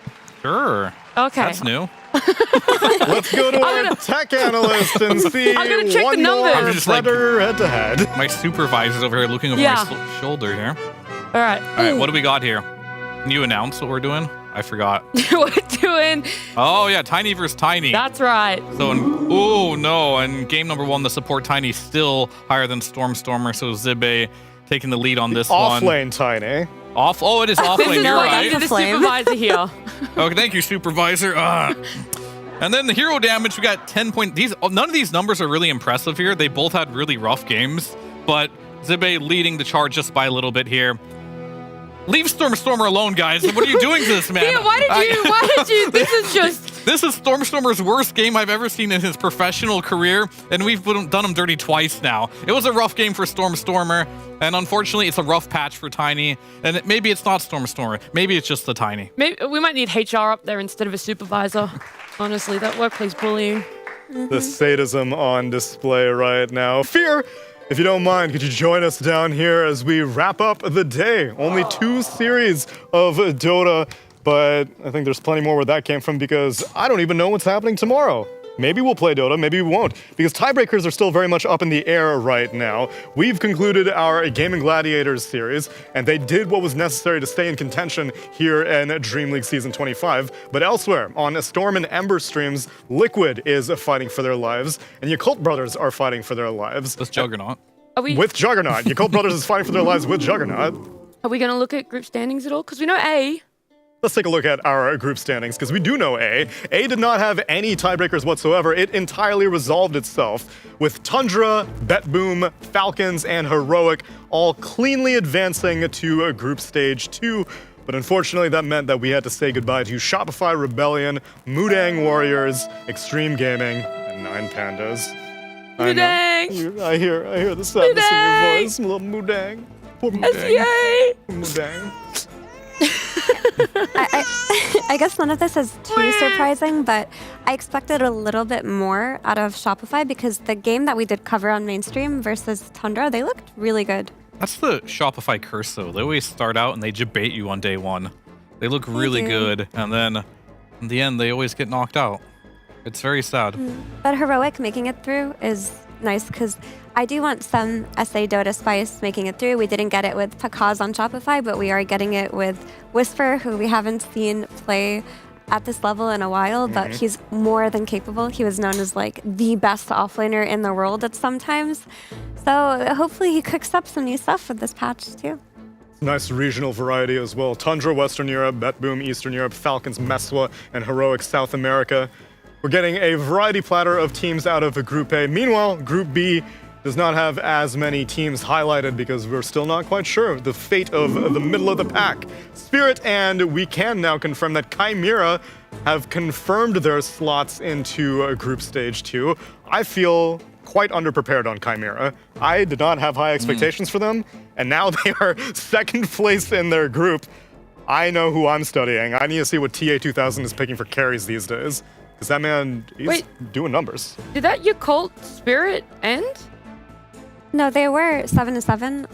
Sure. Okay. That's new. Let's go to our tech analyst and see I'm gonna check one the numbers. more Predator head-to-head. My supervisor's over here looking over my shoulder here. All right. All right, what do we got here? Can you announce what we're doing? I forgot. We're doing... Oh, yeah, Tiny versus Tiny. That's right. So, oh, no. In game number 1, the support Tiny still higher than Stormer, so Zibe taking the lead on this one. Off-lane Tiny. Oh, it is off-lane, you're right. I'm the supervisor here. Okay, thank you, supervisor. And then the hero damage, we got 10 points. None of these numbers are really impressive here. They both had really rough games, but Zibe leading the charge just by a little bit here. Leave Stormer alone, guys. What are you doing to this man? Yeah, why did you? This is just... This is Stormer's worst game I've ever seen in his professional career, and we've done him dirty twice now. It was a rough game for Stormer, and unfortunately, it's a rough patch for Tiny. And maybe it's not Stormer. Maybe it's just the Tiny. Maybe we might need HR up there instead of a supervisor. Honestly, that workplace bullying. The sadism on display right now. Fear! If you don't mind, could you join us down here as we wrap up the day? Only 2 series of Dota, but I think there's plenty more where that came from because I don't even know what's happening tomorrow. Maybe we'll play Dota, maybe we won't, because tiebreakers are still very much up in the air right now. We've concluded our Gaming Gladiators series, and they did what was necessary to stay in contention here in DreamLeague Season 25. But elsewhere, on Storm and Ember streams, Liquid is fighting for their lives, and Yakult Brothers are fighting for their lives. With Juggernaut. With Juggernaut. Yakult Brothers is fighting for their lives with Juggernaut. Are we going to look at group standings at all? Because we know A. Let's take a look at our group standings, because we do know A. A did not have any tiebreakers whatsoever. It entirely resolved itself, with Tundra, BetBoom, Falcons, and Heroic all cleanly advancing to Group Stage 2. But unfortunately, that meant that we had to say goodbye to Shopify Rebellion, Mudang Warriors, Extreme Gaming, and 9 Pandas. Mudang! I hear the sadness in your voice, little Mudang. Poor Mudang. Poor Mudang. I guess none of this is too surprising, but I expected a little bit more out of Shopify because the game that we did cover on mainstream versus Tundra, they looked really good. That's the Shopify curse, though. They always start out and they debate you on day one. They look really good, and then in the end, they always get knocked out. It's very sad. But Heroic making it through is nice because I do want some SA Dota spice making it through. We didn't get it with Pakaz on Shopify, but we are getting it with Whisper, who we haven't seen play at this level in a while, but he's more than capable. He was known as like the best offlaner in the world at some times. So hopefully he cooks up some new stuff with this patch too. Nice regional variety as well. Tundra, Western Europe, BetBoom, Eastern Europe, Falcons, Meswa, and Heroic, South America. We're getting a variety platter of teams out of Group A. Meanwhile, Group B does not have as many teams highlighted because we're still not quite sure the fate of the middle of the pack. Spirit, and we can now confirm that Chimera have confirmed their slots into Group Stage 2. I feel quite underprepared on Chimera. I did not have high expectations for them, and now they are second place in their group. I know who I'm studying. I need to see what TA2000 is picking for carries these days. Because that man, he's doing numbers. Did that Yakult Spirit end? No, they were 7-7.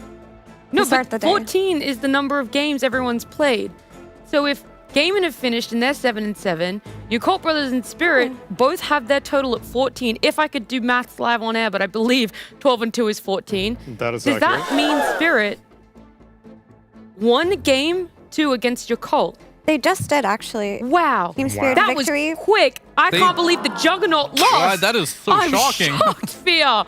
No, but 14 is the number of games everyone's played. So if Gaiman have finished and they're 7-7, Yakult Brothers and Spirit both have their total at 14. If I could do maths live on air, but I believe 12-2 is 14. That is Does accurate. that mean Spirit won game 2 against Yakult? They just did, actually. Wow. Team Spirit That victory. was quick. I can't believe the Juggernaut lost. God, that is so shocking. I'm shocked, Fia.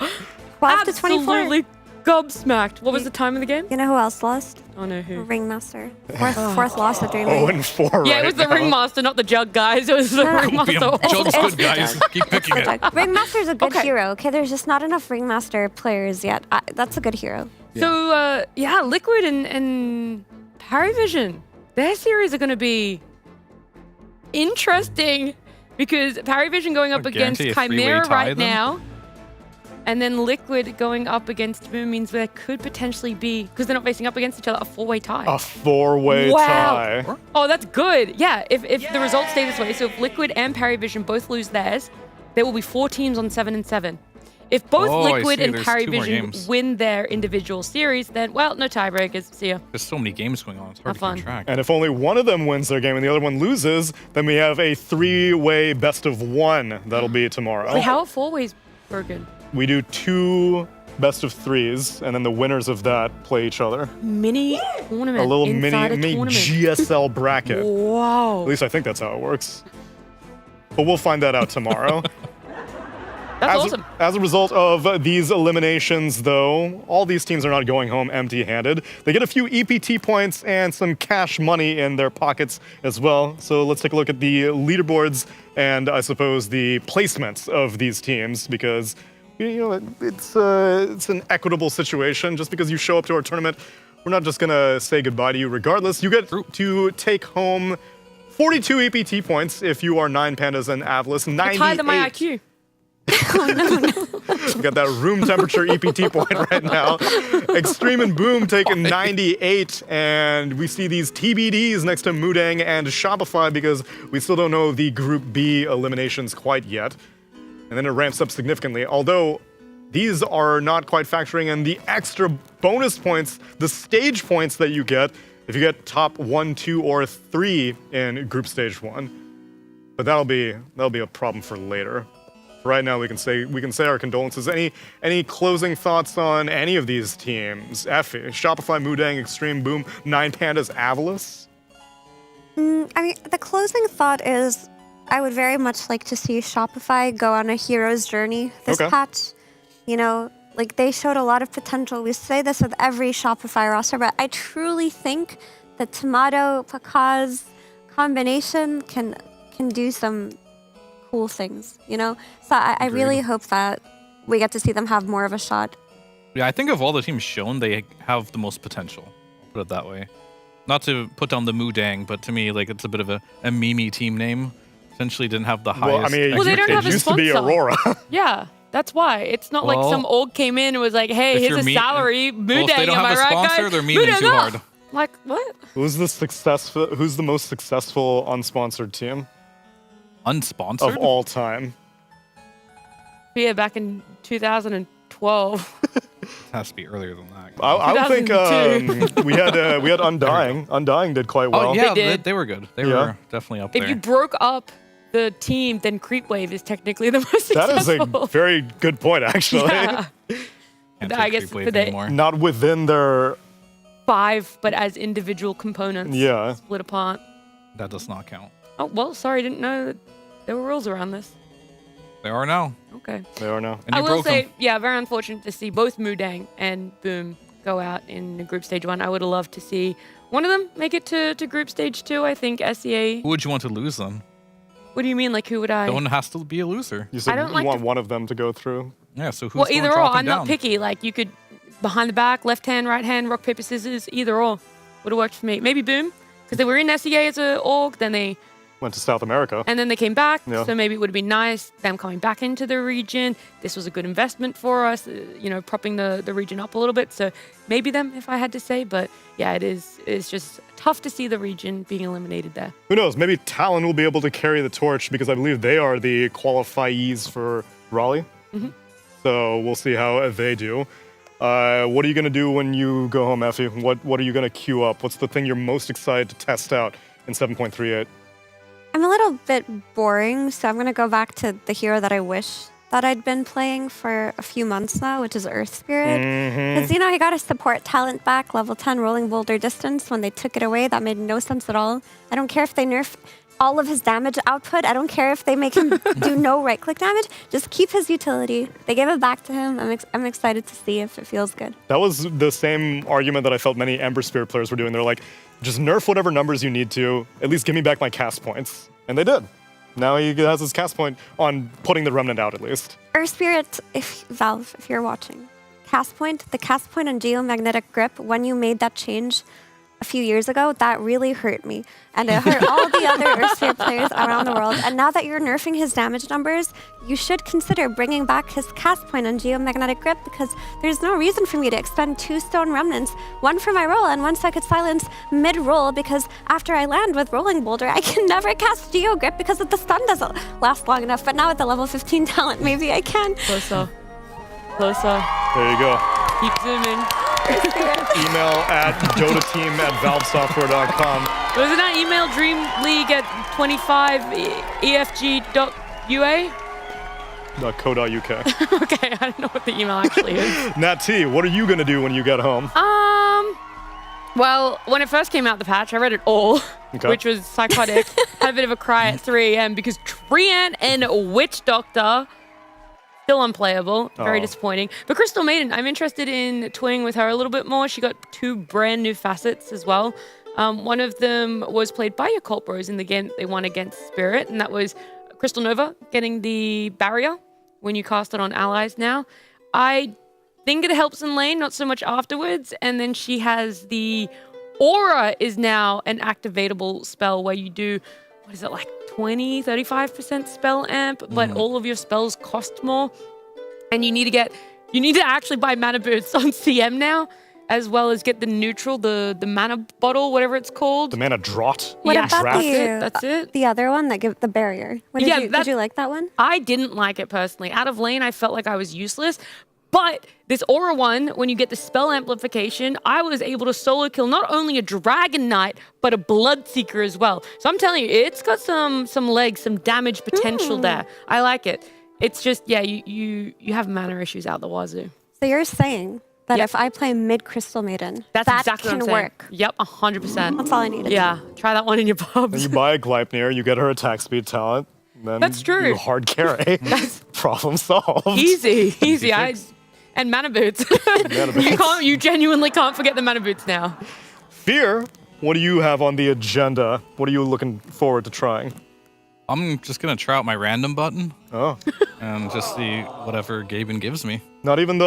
12 to 24. Absolutely gobsmacked. What was the time of the game? You know who else lost? Oh, no, who? Ringmaster. Fourth loss at DreamLeague. 0-4 Yeah, it was the Ringmaster, not the Jug guys. It was the Ringmaster. Jug's good, guys. Keep picking it. Ringmaster's a good hero, okay? There's just not enough Ringmaster players yet. That's a good hero. So, Liquid and Paravision, their series are going to be interesting because Paravision going up against Chimera right now, and then Liquid going up against Boom means there could potentially be, because they're not facing up against each other, a 4-way tie. A 4-way tie. Oh, that's good. Yeah, if the results stay this way, so if Liquid and Paravision both lose theirs, there will be 4 teams on 7-7. If both Liquid and Paravision win their individual series, then, well, no tiebreakers. See ya. There's so many games going on. It's hard Have to keep fun. track. And if only one of them wins their game and the other one loses, then we have a 3-way best of 1 that'll be tomorrow. Wait, how are 4-ways broken? We do 2 best of 3s, and then the winners of that play each other. Mini tournament. A little inside mini a tournament. GSL bracket. Wow. At least I think that's how it works. But we'll find that out tomorrow. That's awesome. As a result of these eliminations, though, all these teams are not going home empty-handed. They get a few EPT points and some cash money in their pockets as well. So let's take a look at the leaderboards and, I suppose, the placements of these teams, because it's an equitable situation. Just because you show up to our tournament, we're not just gonna say goodbye to you regardless. You get to take home 42 EPT points if you are 9 Pandas and Avlis. 98. Higher than my IQ. We got that room temperature EPT point right now. Extreme and Boom taking 98, and we see these TBDs next to Mudang and Shopify because we still don't know the Group B eliminations quite yet. And then it ramps up significantly, although these are not quite factoring in the extra bonus points, the stage points that you get if you get top 1, 2, or 3 in Group Stage 1. But that'll be a problem for later. Right now, we can say our condolences. Any closing thoughts on any of these teams? Effie, Shopify, Mudang, Extreme Boom, Nine Pandas, Avalis. I mean, the closing thought is I would very much like to see Shopify go on a hero's journey this patch. You know, like they showed a lot of potential. We say this with every Shopify roster, but I truly think the Tomato Pakaz combination can do some cool things, you know? So I really hope that we get to see them have more of a shot. Yeah, I think of all the teams shown, they have the most potential. I'll put it that way. Not to put down the Mudang, but to me, like it's a bit of a meme team name. Essentially, didn't have the highest. Well, they don't have a used to be sponsor. Aurora. Yeah, that's why. It's not like some org came in and was like, "Hey, here's a salary, Mudang." Well, if they don't have a sponsor, they're memeing too hard. Like what? Who's the most successful unsponsored team? Unsponsored? Of all time. Yeah, back in 2012. It has to be earlier than that. I would think we had Undying. Undying did quite well. Oh yeah, they were good. They were definitely up there. If you broke up the team, then Creepwave is technically the most That successful. is a very good point, actually. Yeah. I guess for the Not within their 5, but as individual components. Yeah. Split apart. That does not count. Oh, well, sorry, didn't know that there were rules around this. There are now. Okay. They are now. And I you will broke say, them. yeah, very unfortunate to see both Mudang and Boom go out in the group stage 1. I would have loved to see one of them make it to group stage 2. I think SEA. Who would you want to lose then? What do you mean? Like, who would I? No one has to be a loser. You said I don't you like want one of them to go through. Yeah, so who's Well, going either or. dropping I'm not down? picky. Like, you could behind the back, left hand, right hand, rock, paper, scissors, either or. Would have worked for me. Maybe Boom, because they were in SEA as an org, then they Went to South America. and then they came back. Yeah. So maybe it would have been nice them coming back into the region. This was a good investment for us, propping the region up a little bit. So maybe them, if I had to say. But yeah, it's just tough to see the region being eliminated there. Who knows? Maybe Talon will be able to carry the torch because I believe they are the qualifyees for Raleigh. Mhm. So we'll see how they do. What are you going to do when you go home, Effie? What are you going to queue up? What's the thing you're most excited to test out in 7.38? I'm a little bit boring, so I'm going to go back to the hero that I wish that I'd been playing for a few months now, which is Earth Spirit. Because, he got his support talent back, level 10 rolling boulder distance. When they took it away, that made no sense at all. I don't care if they nerf all of his damage output. I don't care if they make him do no right-click damage. Just keep his utility. They gave it back to him. I'm excited to see if it feels good. That was the same argument that I felt many Ember Spirit players were doing. They're like, just nerf whatever numbers you need to. At least give me back my cast points. And they did. Now he has his cast point on putting the Remnant out at least. Earth Spirit, Valve, if you're watching, the cast point on Geomagnetic Grip, when you made that change a few years ago, that really hurt me. And it hurt all the other Earth Spirit players around the world. And now that you're nerfing his damage numbers, you should consider bringing back his cast point on Geomagnetic Grip, because there's no reason for me to expend 2 stone remnants, one for my roll and one so I could silence mid-roll, because after I land with Rolling Boulder, I can never cast Geo Grip because the stun doesn't last long enough. But now with the level 15 talent, maybe I can. Closer. There you go. Keep zooming. Email at dotateam@valvesoftware.com. Wasn't that email DreamLeague at 25efg.ua? .co.uk. Okay, I don't know what the email actually is. Nat T, what are you going to do when you get home? Well, when it first came out, the patch, I read it all, Okay. which was psychotic. Had a bit of a cry at 3 a.m. because Treant and Witch Doctor, still unplayable. Very disappointing. But Crystal Maiden, I'm interested in toying with her a little bit more. She got 2 brand new facets as well. One of them was played by your Cult Bros in the game they won against Spirit, and that was Crystal Nova getting the barrier when you cast it on allies now. I think it helps in lane, not so much afterwards. And then she has the Aura is now an activatable spell where you do, what is it, like 20, 35% spell amp, but all of your spells cost more. And you need to actually buy mana boosts on CM now, as well as get the neutral, the mana bottle, whatever it's called. The mana draught? What about That's it. the other one that give the barrier? Did you like that one? I didn't like it personally. Out of lane, I felt like I was useless. But this Aura one, when you get the spell amplification, I was able to solo kill not only a Dragon Knight, but a Bloodseeker as well. So I'm telling you, it's got some legs, some damage potential there. I like it. It's just, yeah, you have mana issues out the wazoo. So you're saying that if I play mid Crystal Maiden, That's that exactly can what I'm saying. work. Yep, 100%. That's all I needed. Yeah, try that one in your pubs. And you buy a Gleipnir, you get her attack speed talent. Then That's true. You hard carry. Problem solved. Easy. And mana boots. You genuinely can't forget the mana boots now. Fear, what do you have on the agenda? What are you looking forward to trying? I'm just gonna try out my random button. Oh. And just see whatever Gaben gives me. Not even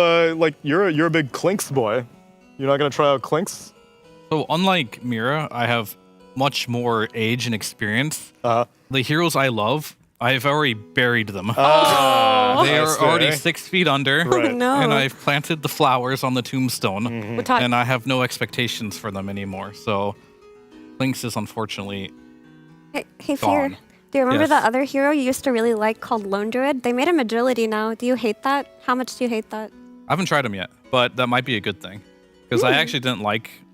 you're a big Clinks boy. You're not gonna try out Clinks? So unlike Mira, I have much more age and experience. The heroes I love, I've already buried them. Oh. They are already 6 feet under. Right. Oh, no. And I've planted the flowers on the tombstone. What type? And I have no expectations for them anymore. So Lynx is unfortunately Hey, Fear. gone. Do you remember Yes. the other hero you used to really like called Lone Druid? They made him agility now. Do you hate that? How much do you hate that? I haven't tried him yet, but that might be a good thing. Because I actually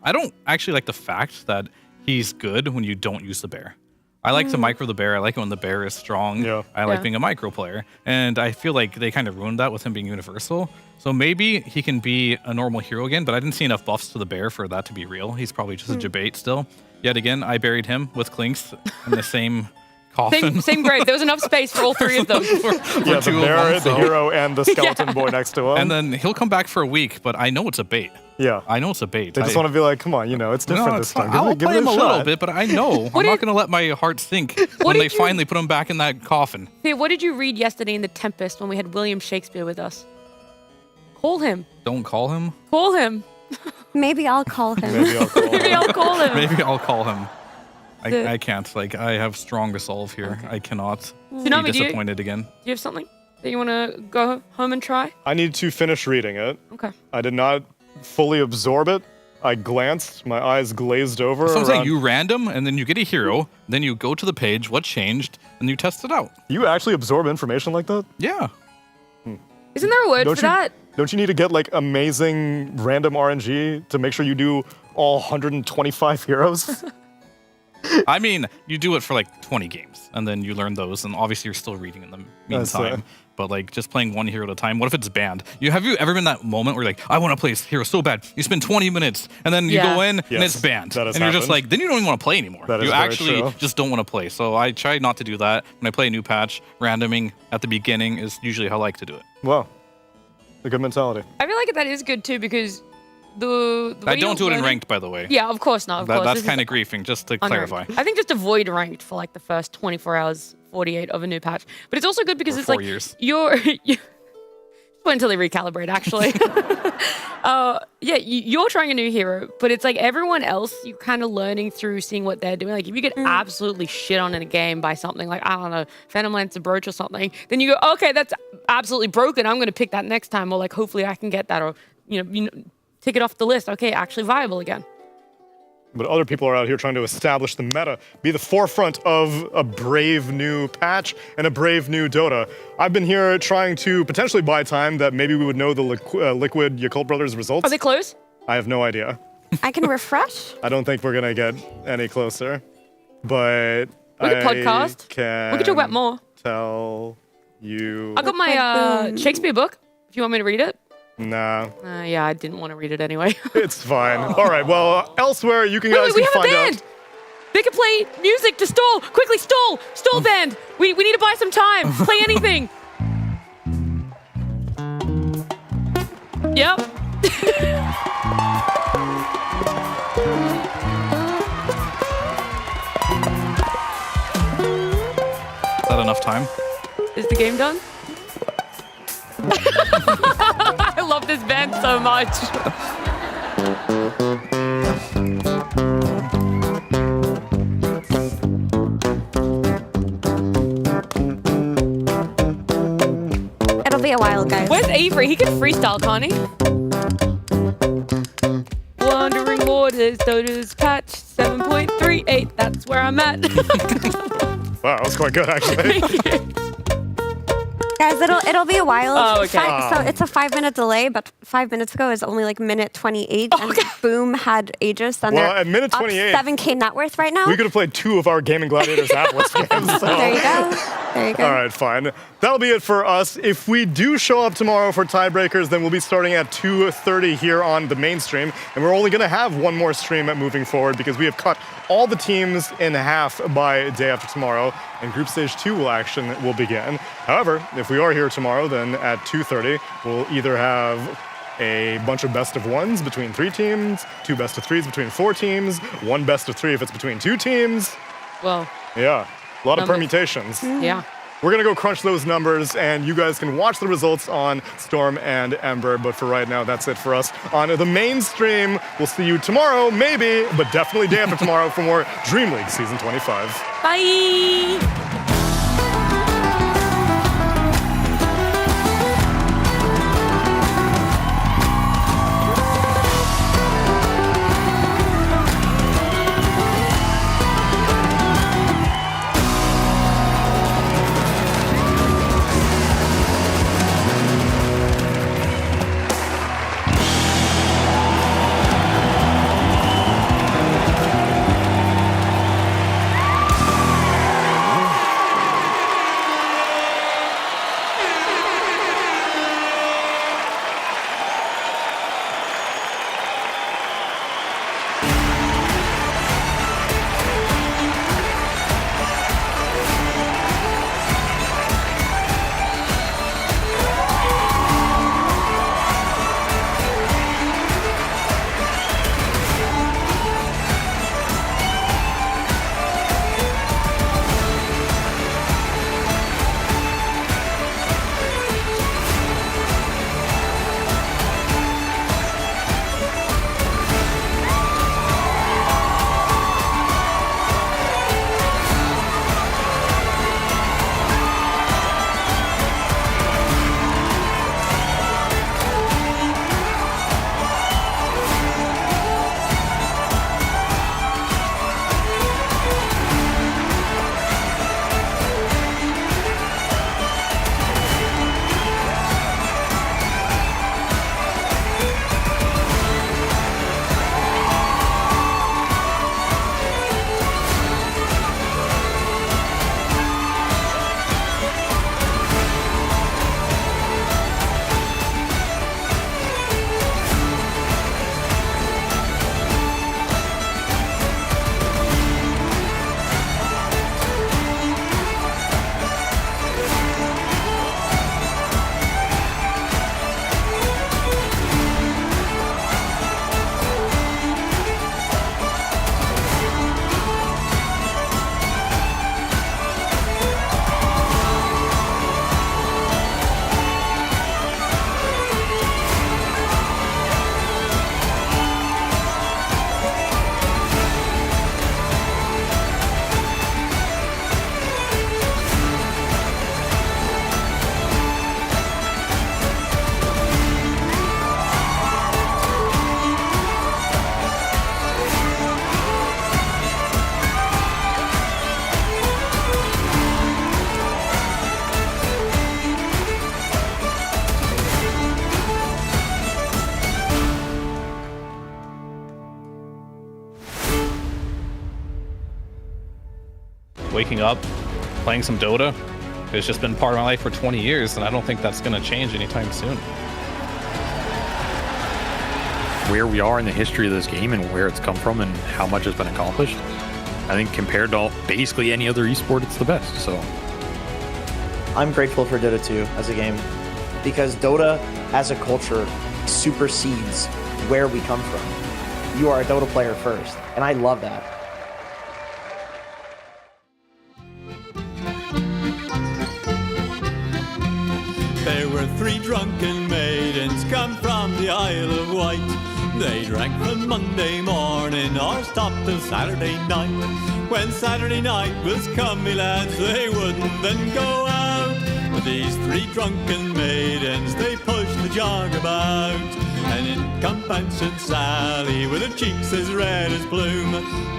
I don't actually like the fact that he's good when you don't use the bear. I like to micro the bear. I like it when the bear is strong. Yeah. I like being a micro player. And I feel like they kind of ruined that with him being universal. So maybe he can be a normal hero again, but I didn't see enough buffs to the bear for that to be real. He's probably just a debate still. Yet again, I buried him with Clinks in the same coffin. Same grave. There was enough space for all three of them. Yeah, the bear, the hero, and the skeleton boy next to him. And then he'll come back for a week, but I know it's a bait. Yeah. I know it's a bait. They just want to be like, come on, it's different this time. I'll Give play it him a a little shot. bit, but I know. I'm not going to let my heart sink when they finally put him back in that coffin. Hey, what did you read yesterday in The Tempest when we had William Shakespeare with us? Call him. Don't call him. Call him. Maybe I'll call him. Maybe I'll call Maybe I'll call him. Maybe I'll call him. The- I can't. I have strong resolve here. I cannot Tsunami, be do you- disappointed again. Do you have something that you want to go home and try? I need to finish reading it. Okay. I did not fully absorb it. I glanced, my eyes glazed over. So I'm saying around- you random, and then you get a hero, then you go to the page, what changed, and you test it out. You actually absorb information like that? Yeah. Isn't there a word for that? Don't you need to get amazing random RNG to make sure you do all 125 heroes? I mean, you do it for 20 games, and then you learn those, and obviously you're still reading in the That's meantime. But just playing one hero at a time, what if it's banned? Have you ever been that moment where you're like, I want to play this hero so bad, you spend 20 minutes, and then you go in, and Yes, it's banned. that has And you're just happened. then you don't even want to play anymore. That is You very actually true. just don't want to play. So I try not to do that. When I play a new patch, randoming at the beginning is usually how I like to do it. Wow. A good mentality. I feel like that is good too because the I way don't do you're it in learning- ranked, by the way. Yeah, of course not. Of course. That's This is kind of griefing, just to unranked. clarify. I think just avoid ranked for the first 24 hours, 48 of a new patch. But it's also good because For it's 4 years. you're wait until they recalibrate. Actually, you're trying a new hero, but it's everyone else. You're kind of learning through seeing what they're doing. If you get absolutely shit on in a game by something like I don't know, Phantom Lancer Brooch or something, then you go, okay, that's absolutely broken. I'm going to pick that next time, or hopefully I can get that, or tick it off the list. Okay, actually viable again. But other people are out here trying to establish the meta, be the forefront of a brave new patch and a brave new Dota. I've been here trying to potentially buy time that maybe we would know the Liquid Yakult Brothers results. Are they close? I have no idea. I can refresh. I don't think we're going to get any closer. But We could podcast. Can We could talk about more. Tell you. I got my Shakespeare book. If you want me to read it. Nah. Yeah, I didn't want to read it anyway. It's fine. All right, well, elsewhere you can guys we can have a find band. They can play music to stall. Quickly, stall. Stall band. We need to buy some time. Play anything. Yep. Is that enough time? Is the game done? I love this band so much. It'll be a while, guys. Where's Avery? He can freestyle, can't he? Wandering Waters, Dota's patch 7.38. That's where I'm at. Wow, that was quite good, actually. Guys, it'll be a while. Oh, okay. So it's a 5-minute delay, but 5 minutes ago is only like minute 28, and Boom had Aegis, and Well, they're at minute 28, up 7K net worth right now. We could have played 2 of our Gaming Gladiators Atlas games. So. There you go. There you go. All right, fine. That'll be it for us. If we do show up tomorrow for tiebreakers, then we'll be starting at 2:30 here on the main stream, and we're only going to have one more stream moving forward because we have cut all the teams in half by day after tomorrow, and Group Stage 2 will begin. However, if we are here tomorrow, then at 2:30, we'll either have a bunch of best of ones between 3 teams, 2 best of 3s between 4 teams, 1 best of 3 if it's between 2 teams. Well, yeah, a lot of numbers. permutations. Yeah. We're going to go crunch those numbers, and you guys can watch the results on Storm and Ember. But for right now, that's it for us on the main stream. We'll see you tomorrow, maybe, but definitely day after tomorrow for more Dream League Season 25. Bye. Waking up, playing some Dota. It's just been part of my life for 20 years, and I don't think that's going to change anytime soon. Where we are in the history of this game and where it's come from and how much has been accomplished, I think compared to basically any other esport, it's the best. So I'm grateful for Dota 2 as a game because Dota as a culture supersedes where we come from. You are a Dota player first, and I love that. There were 3 drunken maidens come from the Isle of Wight. They drank from Monday morning or stopped till Saturday night. When Saturday night was come, me lads, they wouldn't then go out. But these 3 drunken maidens, they pushed the jog about. And in come Bouncing Sally with her cheeks as red as bloom.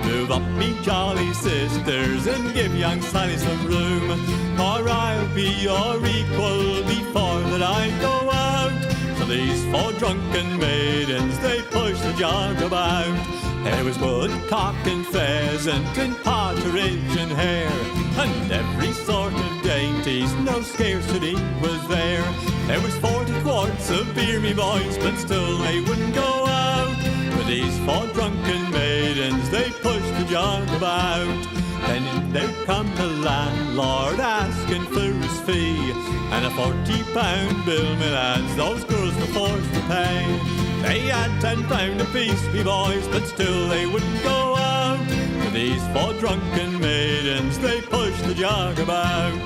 Move up, me jolly sisters, and give young Sally some room. Or I'll be your equal before that I go out. So these four drunken maidens, they push the jug about. There was woodcock and pheasant and partridge and hare, and every sort of dainties, no scarcity was there. There was 40 quarts of beer, me boys, but still they wouldn't go out. But these four drunken maidens, they pushed the jug about. Then there come the landlord asking for his fee, and a 40-pound bill, me lads, those girls were forced to pay. They had £10 apiece, me boys, but still they wouldn't go out. For these four drunken maidens, they pushed the jug about.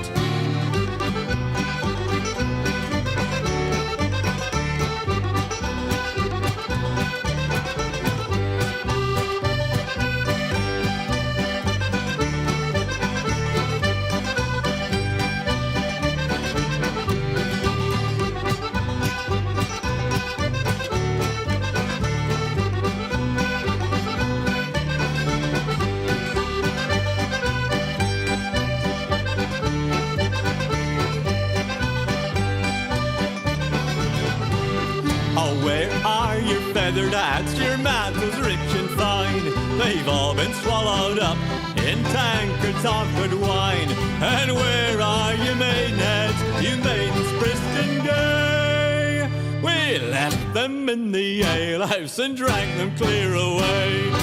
Where are your feathered hats? Your mantles rich and fine. They've all been swallowed up in tankards of good wine. And where are your maidenheads, you maidens brisk and gay? We left them in the alehouse and drank them clear away.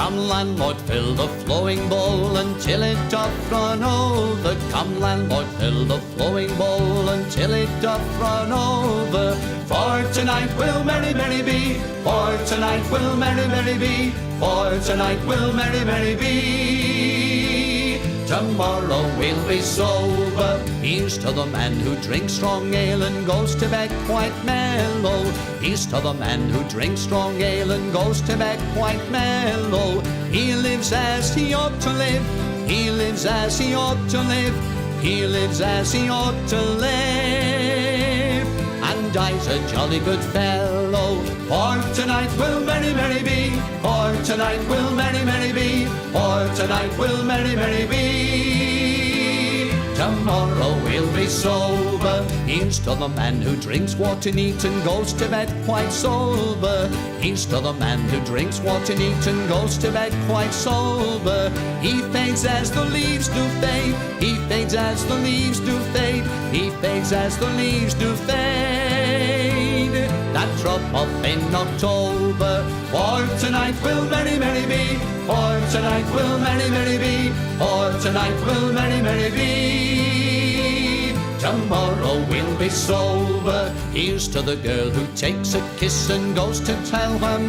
Come landlord, fill the flowing bowl until it doth run over. Come landlord, fill the flowing bowl until it doth run over. For tonight will merry, merry be. For tonight will merry, merry be. For tonight will merry, merry be. Tomorrow we'll be sober. Here's to the man who drinks strong ale and goes to bed quite mellow. Here's to the man who drinks strong ale and goes to bed quite mellow. He lives as he ought to live. He lives as he ought to live. He lives as he ought to live. And dies a jolly good fellow. For tonight will merry, merry be. For tonight will merry, merry be. For tonight will merry, merry be. Tomorrow we'll be sober. Here's to the man who drinks water neat and goes to bed quite sober. Here's to the man who drinks water neat and goes to bed quite sober. He fades as the leaves do fade. He fades as the leaves do fade. He fades as the leaves do fade. That drop off in October. For tonight will merry, merry be. For tonight will merry, merry be. For tonight will merry, merry be. Tomorrow we'll be sober. Here's to the girl who takes a kiss and goes to tell her mother.